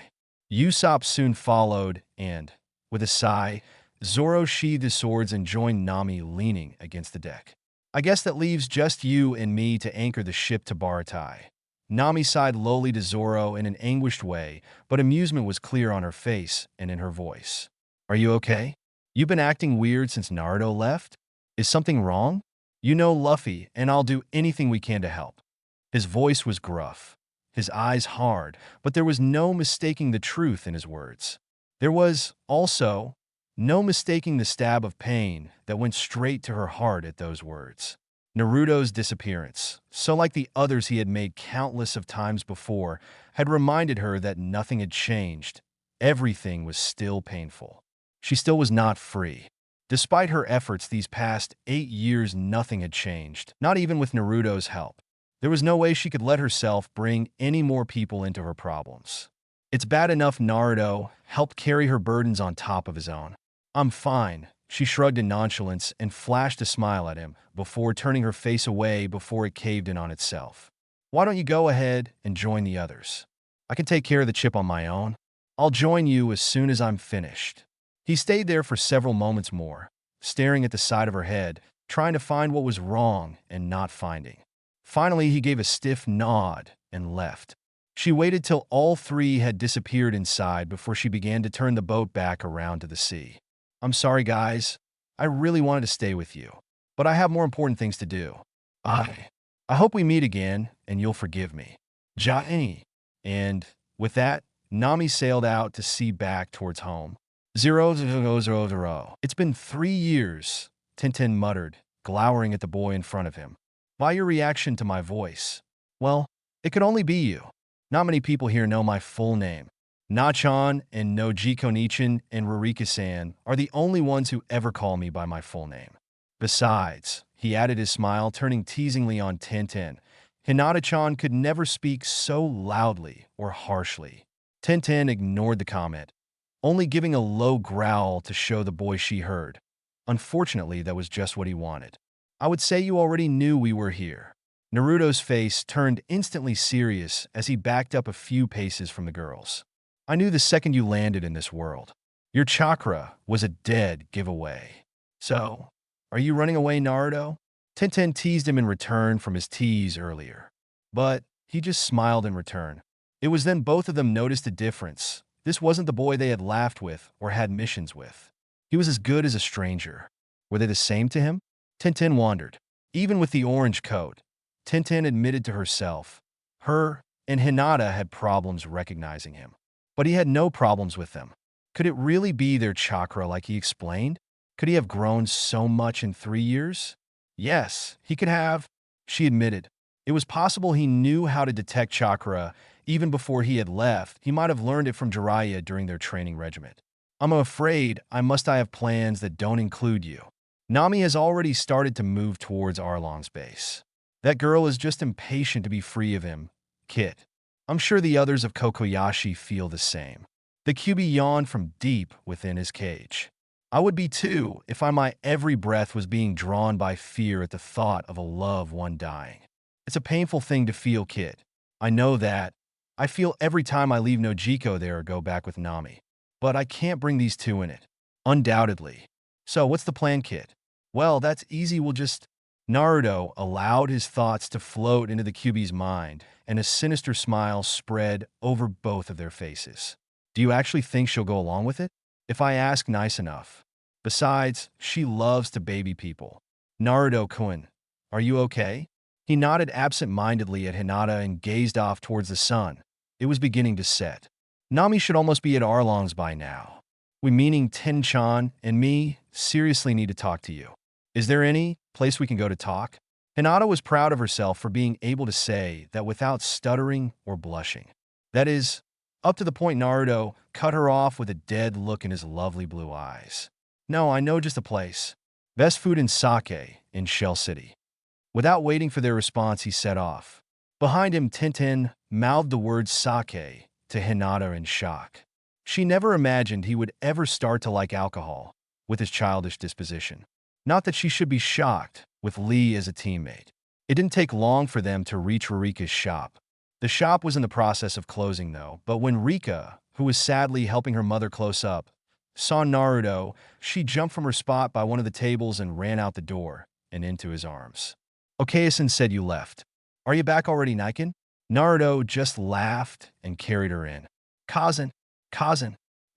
Usopp soon followed and, with a sigh, Zoro sheathed his swords and joined Nami leaning against the deck. "I guess that leaves just you and me to anchor the ship to Baratai." Nami sighed lowly to Zoro in an anguished way, but amusement was clear on her face and in her voice. "Are you okay? You've been acting weird since Naruto left? Is something wrong? You know Luffy, and I'll do anything we can to help." His voice was gruff, his eyes hard, but there was no mistaking the truth in his words. There was, also, no mistaking the stab of pain that went straight to her heart at those words. Naruto's disappearance, so like the others he had made countless of times before, had reminded her that nothing had changed. Everything was still painful. She still was not free. Despite her efforts these past 8 years, nothing had changed, not even with Naruto's help. There was no way she could let herself bring any more people into her problems. It's bad enough Naruto helped carry her burdens on top of his own. "I'm fine," she shrugged in nonchalance and flashed a smile at him before turning her face away before it caved in on itself. "Why don't you go ahead and join the others? I can take care of the chip on my own. I'll join you as soon as I'm finished." He stayed there for several moments more, staring at the side of her head, trying to find what was wrong and not finding. Finally, he gave a stiff nod and left. She waited till all three had disappeared inside before she began to turn the boat back around to the sea. "I'm sorry, guys. I really wanted to stay with you, but I have more important things to do. I hope we meet again and you'll forgive me. Johnny." And with that, Nami sailed out to sea back towards home. 000. "It's been 3 years, Tintin muttered, glowering at the boy in front of him. "Why your reaction to my voice?" "Well, it could only be you. Not many people here know my full name. Nachan and Nojiko-nichan and Rurika-san are the only ones who ever call me by my full name. Besides," he added his smile, turning teasingly on Tintin, "Hinata-chan could never speak so loudly or harshly." Tintin ignored the comment, only giving a low growl to show the boy she heard. Unfortunately, that was just what he wanted. "I would say you already knew we were here." Naruto's face turned instantly serious as he backed up a few paces from the girls. "I knew the second you landed in this world." Your chakra was a dead giveaway. So, are you running away, Naruto? Tintin teased him in return from his tease earlier. But he just smiled in return. It was then both of them noticed a difference. This wasn't the boy they had laughed with or had missions with. He was as good as a stranger. Were they the same to him? Tintin wondered. Even with the orange coat, Tintin admitted to herself, her and Hinata had problems recognizing him. But he had no problems with them. Could it really be their chakra like he explained? Could he have grown so much in 3 years? Yes, he could have, she admitted. It was possible he knew how to detect chakra even before he had left. He might have learned it from Jiraiya during their training regiment. I'm afraid I have plans that don't include you. Nami has already started to move towards Arlong's base. That girl is just impatient to be free of him, Kit. I'm sure the others of Kokoyashi feel the same. The QB yawned from deep within his cage. I would be too if my every breath was being drawn by fear at the thought of a loved one dying. It's a painful thing to feel, Kit. I know that. I feel every time I leave Nojiko there or go back with Nami. But I can't bring these two in it. Undoubtedly. So what's the plan, Kit? Well, that's easy. We'll just... Naruto allowed his thoughts to float into the QB's mind, and a sinister smile spread over both of their faces. Do you actually think she'll go along with it? If I ask nice enough. Besides, she loves to baby people. Naruto-kun, are you okay? He nodded absent-mindedly at Hinata and gazed off towards the sun. It was beginning to set. Nami should almost be at Arlong's by now. We, meaning Ten-chan and me, seriously need to talk to you. Is there any place we can go to talk? Hinata was proud of herself for being able to say that without stuttering or blushing. That is, up to the point Naruto cut her off with a dead look in his lovely blue eyes. No, I know just a place. Best food and sake in Shell City. Without waiting for their response, he set off. Behind him, Tintin mouthed the word sake to Hinata in shock. She never imagined he would ever start to like alcohol with his childish disposition. Not that she should be shocked with Lee as a teammate. It didn't take long for them to reach Rika's shop. The shop was in the process of closing, though, but when Rika, who was sadly helping her mother close up, saw Naruto, she jumped from her spot by one of the tables and ran out the door and into his arms. Okayasen said you left. Are you back already, Niken? Naruto just laughed and carried her in. Kazan.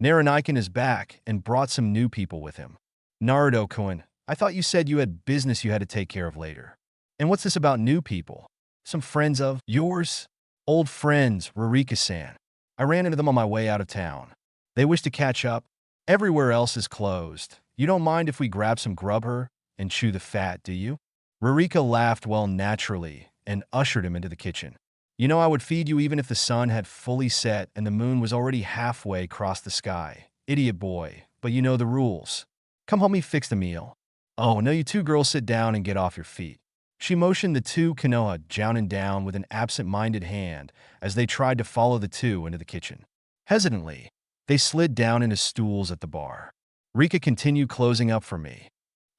Naraniken is back and brought some new people with him. Naruto-kun, I thought you said you had business you had to take care of later. And what's this about new people? Some friends of yours? Old friends, Rurika-san. I ran into them on my way out of town. They wish to catch up. Everywhere else is closed. You don't mind if we grab some grub her and chew the fat, do you? Rurika laughed well naturally and ushered him into the kitchen. You know I would feed you even if the sun had fully set and the moon was already halfway across the sky. Idiot boy, but you know the rules. Come help me fix the meal. Oh, no, you two girls sit down and get off your feet. She motioned the two Konoha jouning down with an absent-minded hand as they tried to follow the two into the kitchen. Hesitantly, they slid down into stools at the bar. Rika continued closing up for me.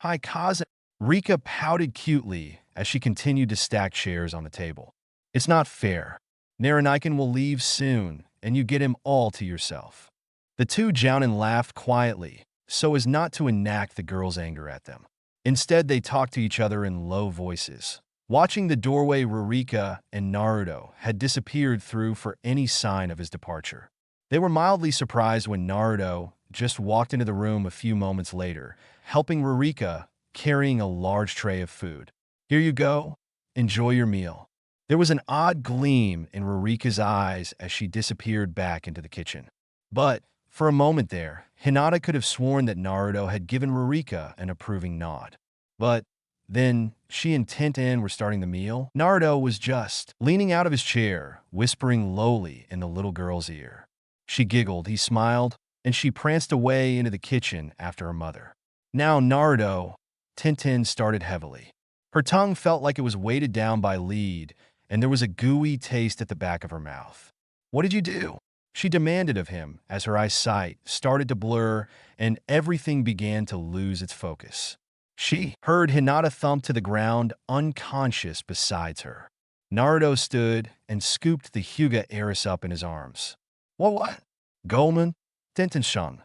Hi, Kazan. Rika pouted cutely as she continued to stack chairs on the table. It's not fair. Naraniken will leave soon, and you get him all to yourself. The two jounin laughed quietly, so as not to enact the girl's anger at them. Instead, they talked to each other in low voices. Watching the doorway Rurika and Naruto had disappeared through for any sign of his departure. They were mildly surprised when Naruto just walked into the room a few moments later, helping Rurika carrying a large tray of food. Here you go. Enjoy your meal. There was an odd gleam in Rurika's eyes as she disappeared back into the kitchen. But for a moment there, Hinata could have sworn that Naruto had given Rurika an approving nod. But then she and Tintin were starting the meal. Naruto was just leaning out of his chair, whispering lowly in the little girl's ear. She giggled, he smiled, and she pranced away into the kitchen after her mother. Now Naruto, Tintin started heavily. Her tongue felt like it was weighted down by lead, and there was a gooey taste at the back of her mouth. What did you do? She demanded of him as her eyesight started to blur and everything began to lose its focus. She heard Hinata thump to the ground unconscious beside her. Naruto stood and scooped the Hyuga heiress up in his arms. What? Goldman? Tintin-shun.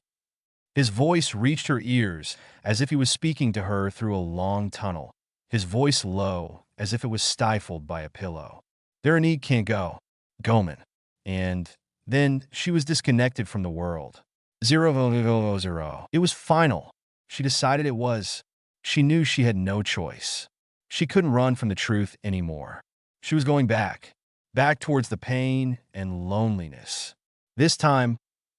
His voice reached her ears as if he was speaking to her through a long tunnel, his voice low as if it was stifled by a pillow. Tyranny can't go. Gomen. And then she was disconnected from the world. 000. It was final. She decided it was. She knew she had no choice. She couldn't run from the truth anymore. She was going back towards the pain and loneliness. This time,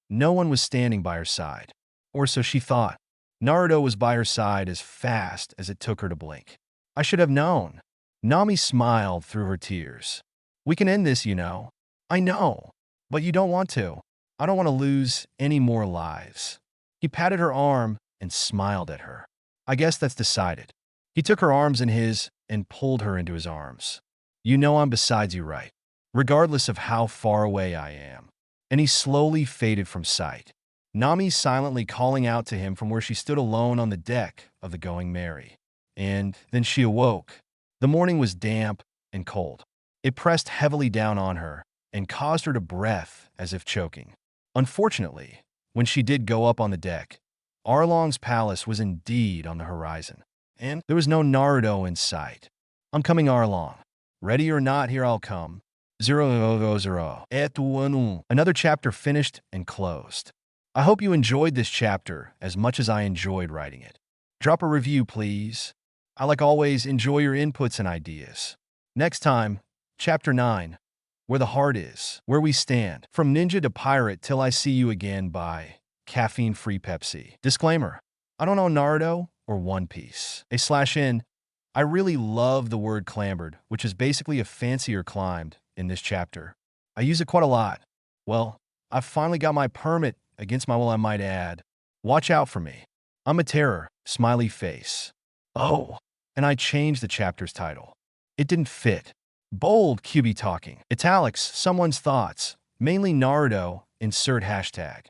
no one was standing by her side. Or so she thought. Naruto was by her side as fast as it took her to blink. I should have known. Nami smiled through her tears. We can end this, you know. I know. But you don't want to. I don't want to lose any more lives. He patted her arm and smiled at her. I guess that's decided. He took her arms in his and pulled her into his arms. You know I'm beside you, right? Regardless of how far away I am. And he slowly faded from sight. Nami silently calling out to him from where she stood alone on the deck of the Going Merry. And then she awoke. The morning was damp and cold. It pressed heavily down on her and caused her to breath as if choking. Unfortunately, when she did go up on the deck, Arlong's palace was indeed on the horizon, and there was no Naruto in sight. I'm coming, Arlong. Ready or not, here I'll come. 000. Another chapter finished and closed. I hope you enjoyed this chapter as much as I enjoyed writing it. Drop a review, please. I, like always, enjoy your inputs and ideas. Next time, Chapter 9, Where the Heart Is, Where We Stand. From Ninja to Pirate Till I See You Again by Caffeine-Free Pepsi. Disclaimer, I don't know Naruto or One Piece. /N, I really love the word clambered, which is basically a fancier climbed in this chapter. I use it quite a lot. Well, I've finally got my permit against my will, I might add. Watch out for me. I'm a terror, smiley face. Oh, and I changed the chapter's title. It didn't fit. Bold, QB talking. Italics, someone's thoughts. Mainly Naruto, insert hashtag.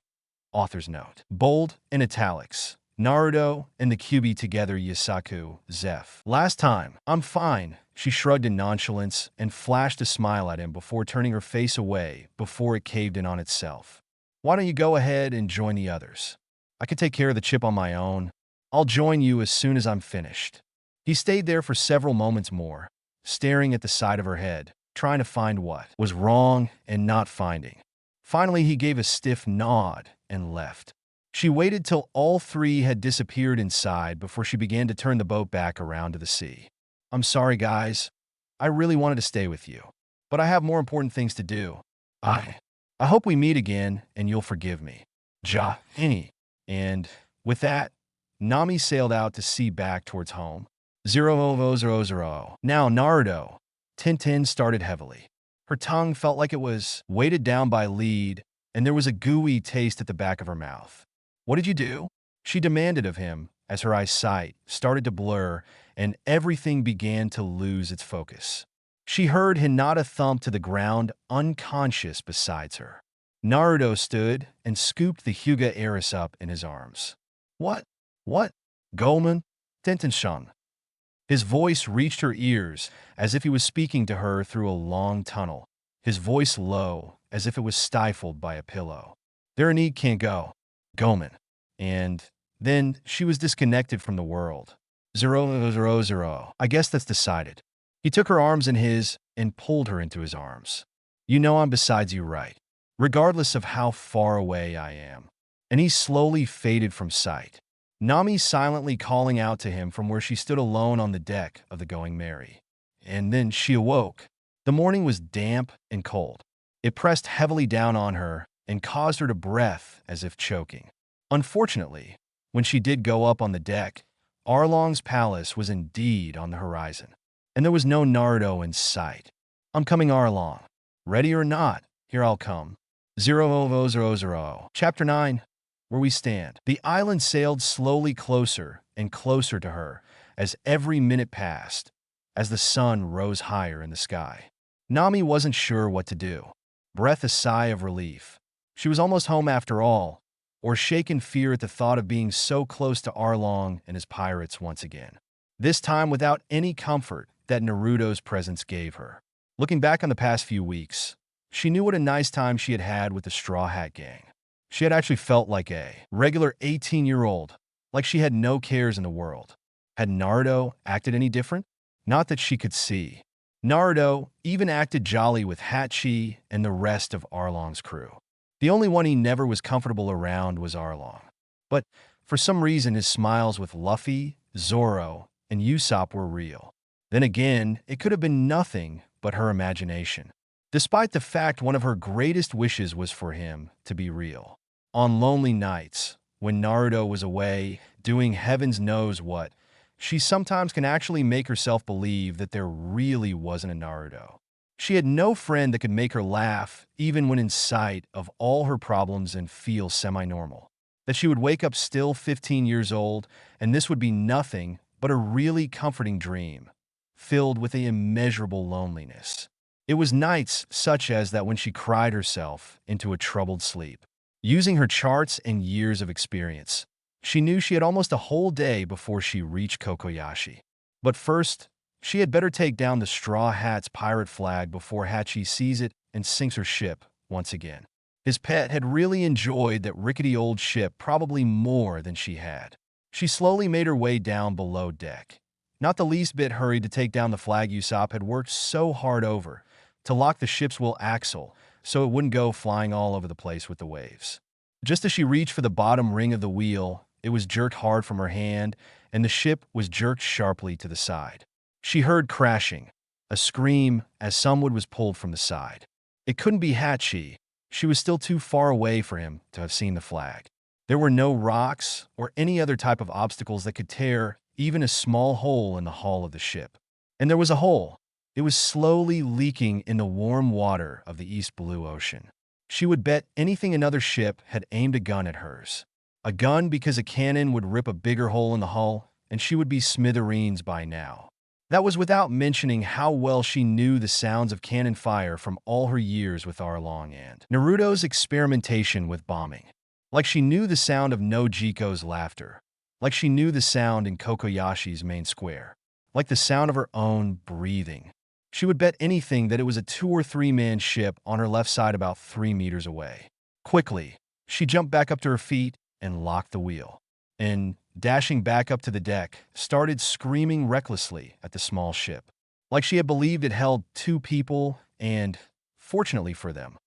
Author's note. Bold and italics. Naruto and the QB together, Yasaku, Zeph. Last time, I'm fine. She shrugged in nonchalance and flashed a smile at him before turning her face away before it caved in on itself. Why don't you go ahead and join the others? I can take care of the chip on my own. I'll join you as soon as I'm finished. He stayed there for several moments more, staring at the side of her head, trying to find what was wrong and not finding. Finally, he gave a stiff nod and left. She waited till all three had disappeared inside before she began to turn the boat back around to the sea. I'm sorry, guys. I really wanted to stay with you, but I have more important things to do. I hope we meet again and you'll forgive me. Any. And with that, Nami sailed out to sea back towards home. 000. Now, Naruto. Tintin started heavily. Her tongue felt like it was weighted down by lead, and there was a gooey taste at the back of her mouth. What did you do? She demanded of him as her eyesight started to blur and everything began to lose its focus. She heard Hinata thump to the ground unconscious beside her. Naruto stood and scooped the Hyuga heiress up in his arms. What? Gomen? Tenten-shun. His voice reached her ears as if he was speaking to her through a long tunnel, his voice low as if it was stifled by a pillow. Tyranny can't go. Gomen. And then she was disconnected from the world. 000. I guess that's decided. He took her arms in his and pulled her into his arms. You know I'm beside you, right? Regardless of how far away I am. And he slowly faded from sight. Nami silently calling out to him from where she stood alone on the deck of the Going Merry. And then she awoke. The morning was damp and cold. It pressed heavily down on her and caused her to breath as if choking. Unfortunately, when she did go up on the deck, Arlong's palace was indeed on the horizon, and there was no Naruto in sight. I'm coming, Arlong. Ready or not, here I'll come. 000. Chapter 9, Where We Stand. The island sailed slowly closer and closer to her as every minute passed, as the sun rose higher in the sky. Nami wasn't sure what to do. Breath a sigh of relief. She was almost home after all, or shake in fear at the thought of being so close to Arlong and his pirates once again. This time without any comfort that Naruto's presence gave her. Looking back on the past few weeks, she knew what a nice time she had had with the Straw Hat Gang. She had actually felt like a regular 18-year-old, like she had no cares in the world. Had Naruto acted any different? Not that she could see. Naruto even acted jolly with Hachi and the rest of Arlong's crew. The only one he never was comfortable around was Arlong. But for some reason, his smiles with Luffy, Zoro, and Usopp were real. Then again, it could have been nothing but her imagination. Despite the fact one of her greatest wishes was for him to be real. On lonely nights, when Naruto was away, doing heavens knows what, she sometimes can actually make herself believe that there really wasn't a Naruto. She had no friend that could make her laugh, even when in sight of all her problems and feel semi-normal. That she would wake up still 15 years old, and this would be nothing but a really comforting dream, filled with an immeasurable loneliness. It was nights such as that when she cried herself into a troubled sleep. Using her charts and years of experience, she knew she had almost a whole day before she reached Kokoyashi. But first, she had better take down the Straw Hat's pirate flag before Hachi sees it and sinks her ship once again. His pet had really enjoyed that rickety old ship probably more than she had. She slowly made her way down below deck. Not the least bit hurried to take down the flag Usopp had worked so hard over, to lock the ship's will axle so it wouldn't go flying all over the place with the waves. Just as she reached for the bottom ring of the wheel, it was jerked hard from her hand, and the ship was jerked sharply to the side. She heard crashing, a scream as some wood was pulled from the side. It couldn't be Hachi. She was still too far away for him to have seen the flag. There were no rocks or any other type of obstacles that could tear even a small hole in the hull of the ship. And there was a hole. It was slowly leaking in the warm water of the East Blue Ocean. She would bet anything another ship had aimed a gun at hers. A gun because a cannon would rip a bigger hole in the hull, and she would be smithereens by now. That was without mentioning how well she knew the sounds of cannon fire from all her years with Arlong and Naruto's experimentation with bombing. Like she knew the sound of Nojiko's laughter. Like she knew the sound in Kokoyashi's main square. Like the sound of her own breathing. She would bet anything that it was a 2 or 3 man ship on her left side about 3 meters away. Quickly, she jumped back up to her feet and locked the wheel. And, dashing back up to the deck, started screaming recklessly at the small ship. Like she had believed it held 2 people and, fortunately for them,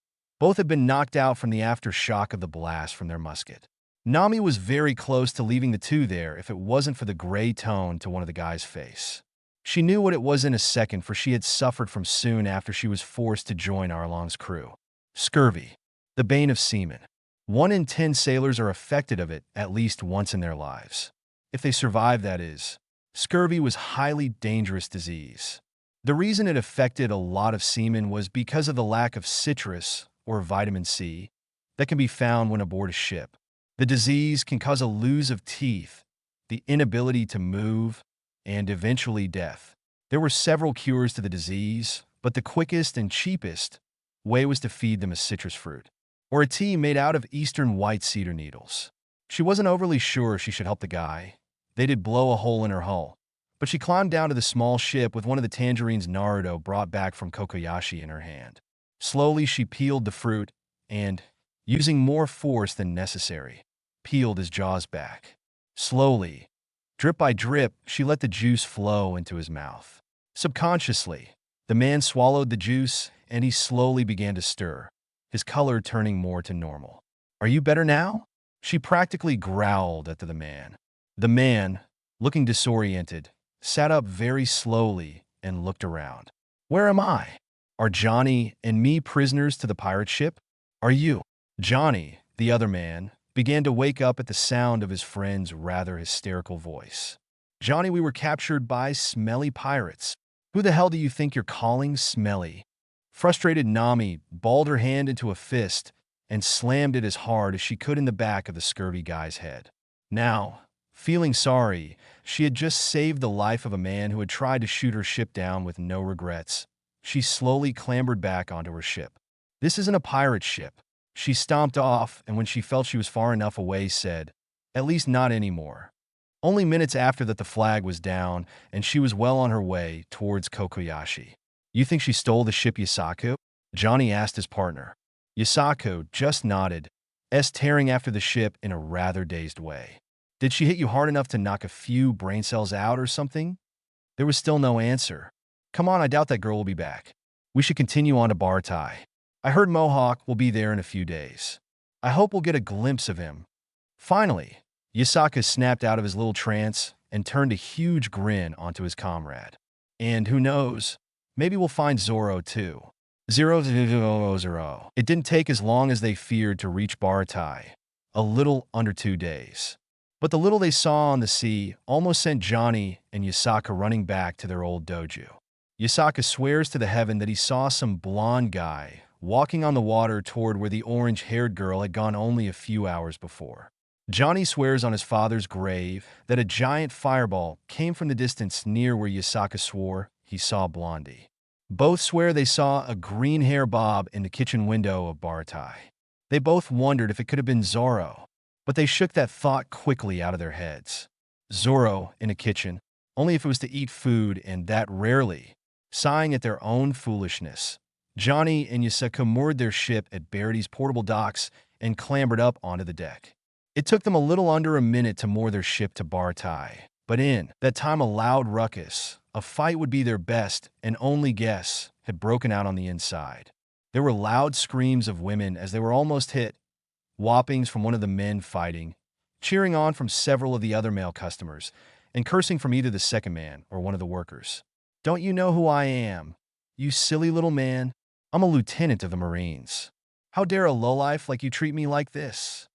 both had been knocked out from the aftershock of the blast from their musket. Nami was very close to leaving the 2 there if it wasn't for the gray tone to one of the guy's face. She knew what it was in a second, for she had suffered from soon after she was forced to join Arlong's crew. Scurvy, the bane of seamen. 1 in 10 sailors are affected of it at least once in their lives. If they survive, that is. Scurvy was a highly dangerous disease. The reason it affected a lot of seamen was because of the lack of citrus, or vitamin C, that can be found when aboard a ship. The disease can cause a lose of teeth, the inability to move, and eventually death. There were several cures to the disease, but the quickest and cheapest way was to feed them a citrus fruit, or a tea made out of eastern white cedar needles. She wasn't overly sure she should help the guy. They did blow a hole in her hull, but she climbed down to the small ship with one of the tangerines Naruto brought back from Kokoyashi in her hand. Slowly she peeled the fruit and, using more force than necessary, peeled his jaws back. Slowly, drip by drip, she let the juice flow into his mouth. Subconsciously, the man swallowed the juice, and he slowly began to stir, his color turning more to normal. "Are you better now?" She practically growled at the man. The man, looking disoriented, sat up very slowly and looked around. "Where am I? Are Johnny and me prisoners to the pirate ship? Are you?" Johnny, the other man, began to wake up at the sound of his friend's rather hysterical voice. "Johnny, we were captured by smelly pirates. Who the hell do you think you're calling smelly?" Frustrated, Nami balled her hand into a fist and slammed it as hard as she could in the back of the scurvy guy's head. Now, feeling sorry, she had just saved the life of a man who had tried to shoot her ship down with no regrets. She slowly clambered back onto her ship. "This isn't a pirate ship." She stomped off, and when she felt she was far enough away, said, "At least not anymore." Only minutes after that the flag was down, and she was well on her way towards Kokoyashi. "You think she stole the ship Yasaku?" Johnny asked his partner. Yasaku just nodded, tearing after the ship in a rather dazed way. Did she hit you hard enough to knock a few brain cells out or something? There was still no answer. Come on, I doubt that girl will be back. We should continue on to Bartai. I heard Mohawk will be there in a few days. I hope we'll get a glimpse of him. Finally, Yasaka snapped out of his little trance and turned a huge grin onto his comrade. And who knows, maybe we'll find Zoro too. 000. It didn't take as long as they feared to reach Bartai, a little under 2 days. But the little they saw on the sea almost sent Johnny and Yasaka running back to their old dojo. Yasaka swears to the heaven that he saw some blonde guy walking on the water toward where the orange-haired girl had gone only a few hours before. Johnny swears on his father's grave that a giant fireball came from the distance near where Yasaka swore he saw Blondie. Both swear they saw a green hair bob in the kitchen window of Bartai. They both wondered if it could have been Zoro, but they shook that thought quickly out of their heads. Zoro in a kitchen, only if it was to eat food, and that rarely. Sighing at their own foolishness, Johnny and Yasaka moored their ship at Barity's portable docks and clambered up onto the deck. It took them a little under a minute to moor their ship to Bartai, but in that time a loud ruckus, a fight would be their best and only guess, had broken out on the inside. There were loud screams of women as they were almost hit, whoppings from one of the men fighting, cheering on from several of the other male customers, and cursing from either the second man or one of the workers. Don't you know who I am? You silly little man. I'm a lieutenant of the Marines. How dare a lowlife like you treat me like this?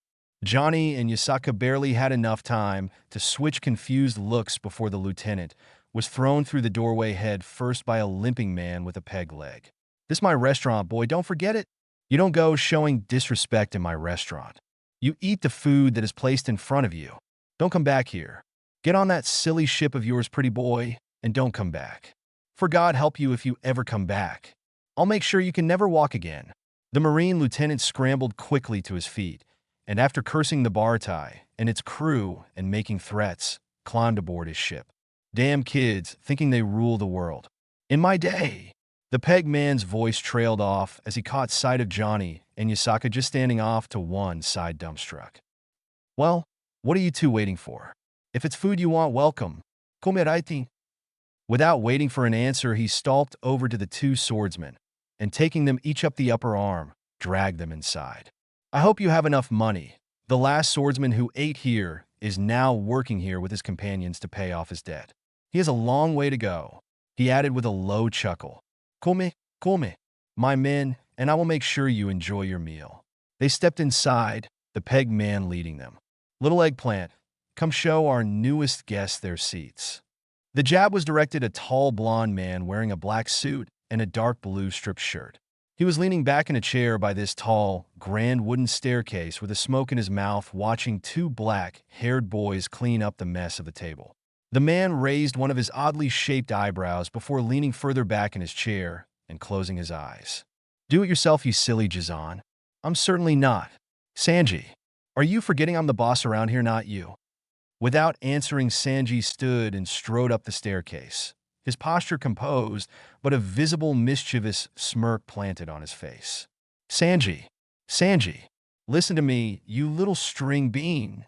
Johnny and Yasaka barely had enough time to switch confused looks before the lieutenant was thrown through the doorway head first by a limping man with a peg leg. This my restaurant, boy, don't forget it. You don't go showing disrespect in my restaurant. You eat the food that is placed in front of you. Don't come back here. Get on that silly ship of yours, pretty boy, and don't come back. For God help you if you ever come back. I'll make sure you can never walk again. The Marine lieutenant scrambled quickly to his feet, and after cursing the Bartai and its crew and making threats, climbed aboard his ship. Damn kids, thinking they rule the world. In my day. The peg man's voice trailed off as he caught sight of Johnny and Yasaka just standing off to one side dumbstruck. Well, what are you two waiting for? If it's food you want, welcome. Come. Without waiting for an answer, he stalked over to the two swordsmen, and taking them each up the upper arm, dragged them inside. I hope you have enough money. The last swordsman who ate here is now working here with his companions to pay off his debt. He has a long way to go, he added with a low chuckle. Come, my men, and I will make sure you enjoy your meal. They stepped inside, the peg man leading them. Little eggplant, come show our newest guests their seats. The jab was directed at a tall blonde man wearing a black suit and a dark blue striped shirt. He was leaning back in a chair by this tall, grand wooden staircase with a smoke in his mouth, watching two black-haired boys clean up the mess of the table. The man raised one of his oddly shaped eyebrows before leaning further back in his chair and closing his eyes. Do it yourself, you silly Jizan. I'm certainly not. Sanji, are you forgetting I'm the boss around here, not you? Without answering, Sanji stood and strode up the staircase, his posture composed, but a visible mischievous smirk planted on his face. Sanji, listen to me, you little string bean.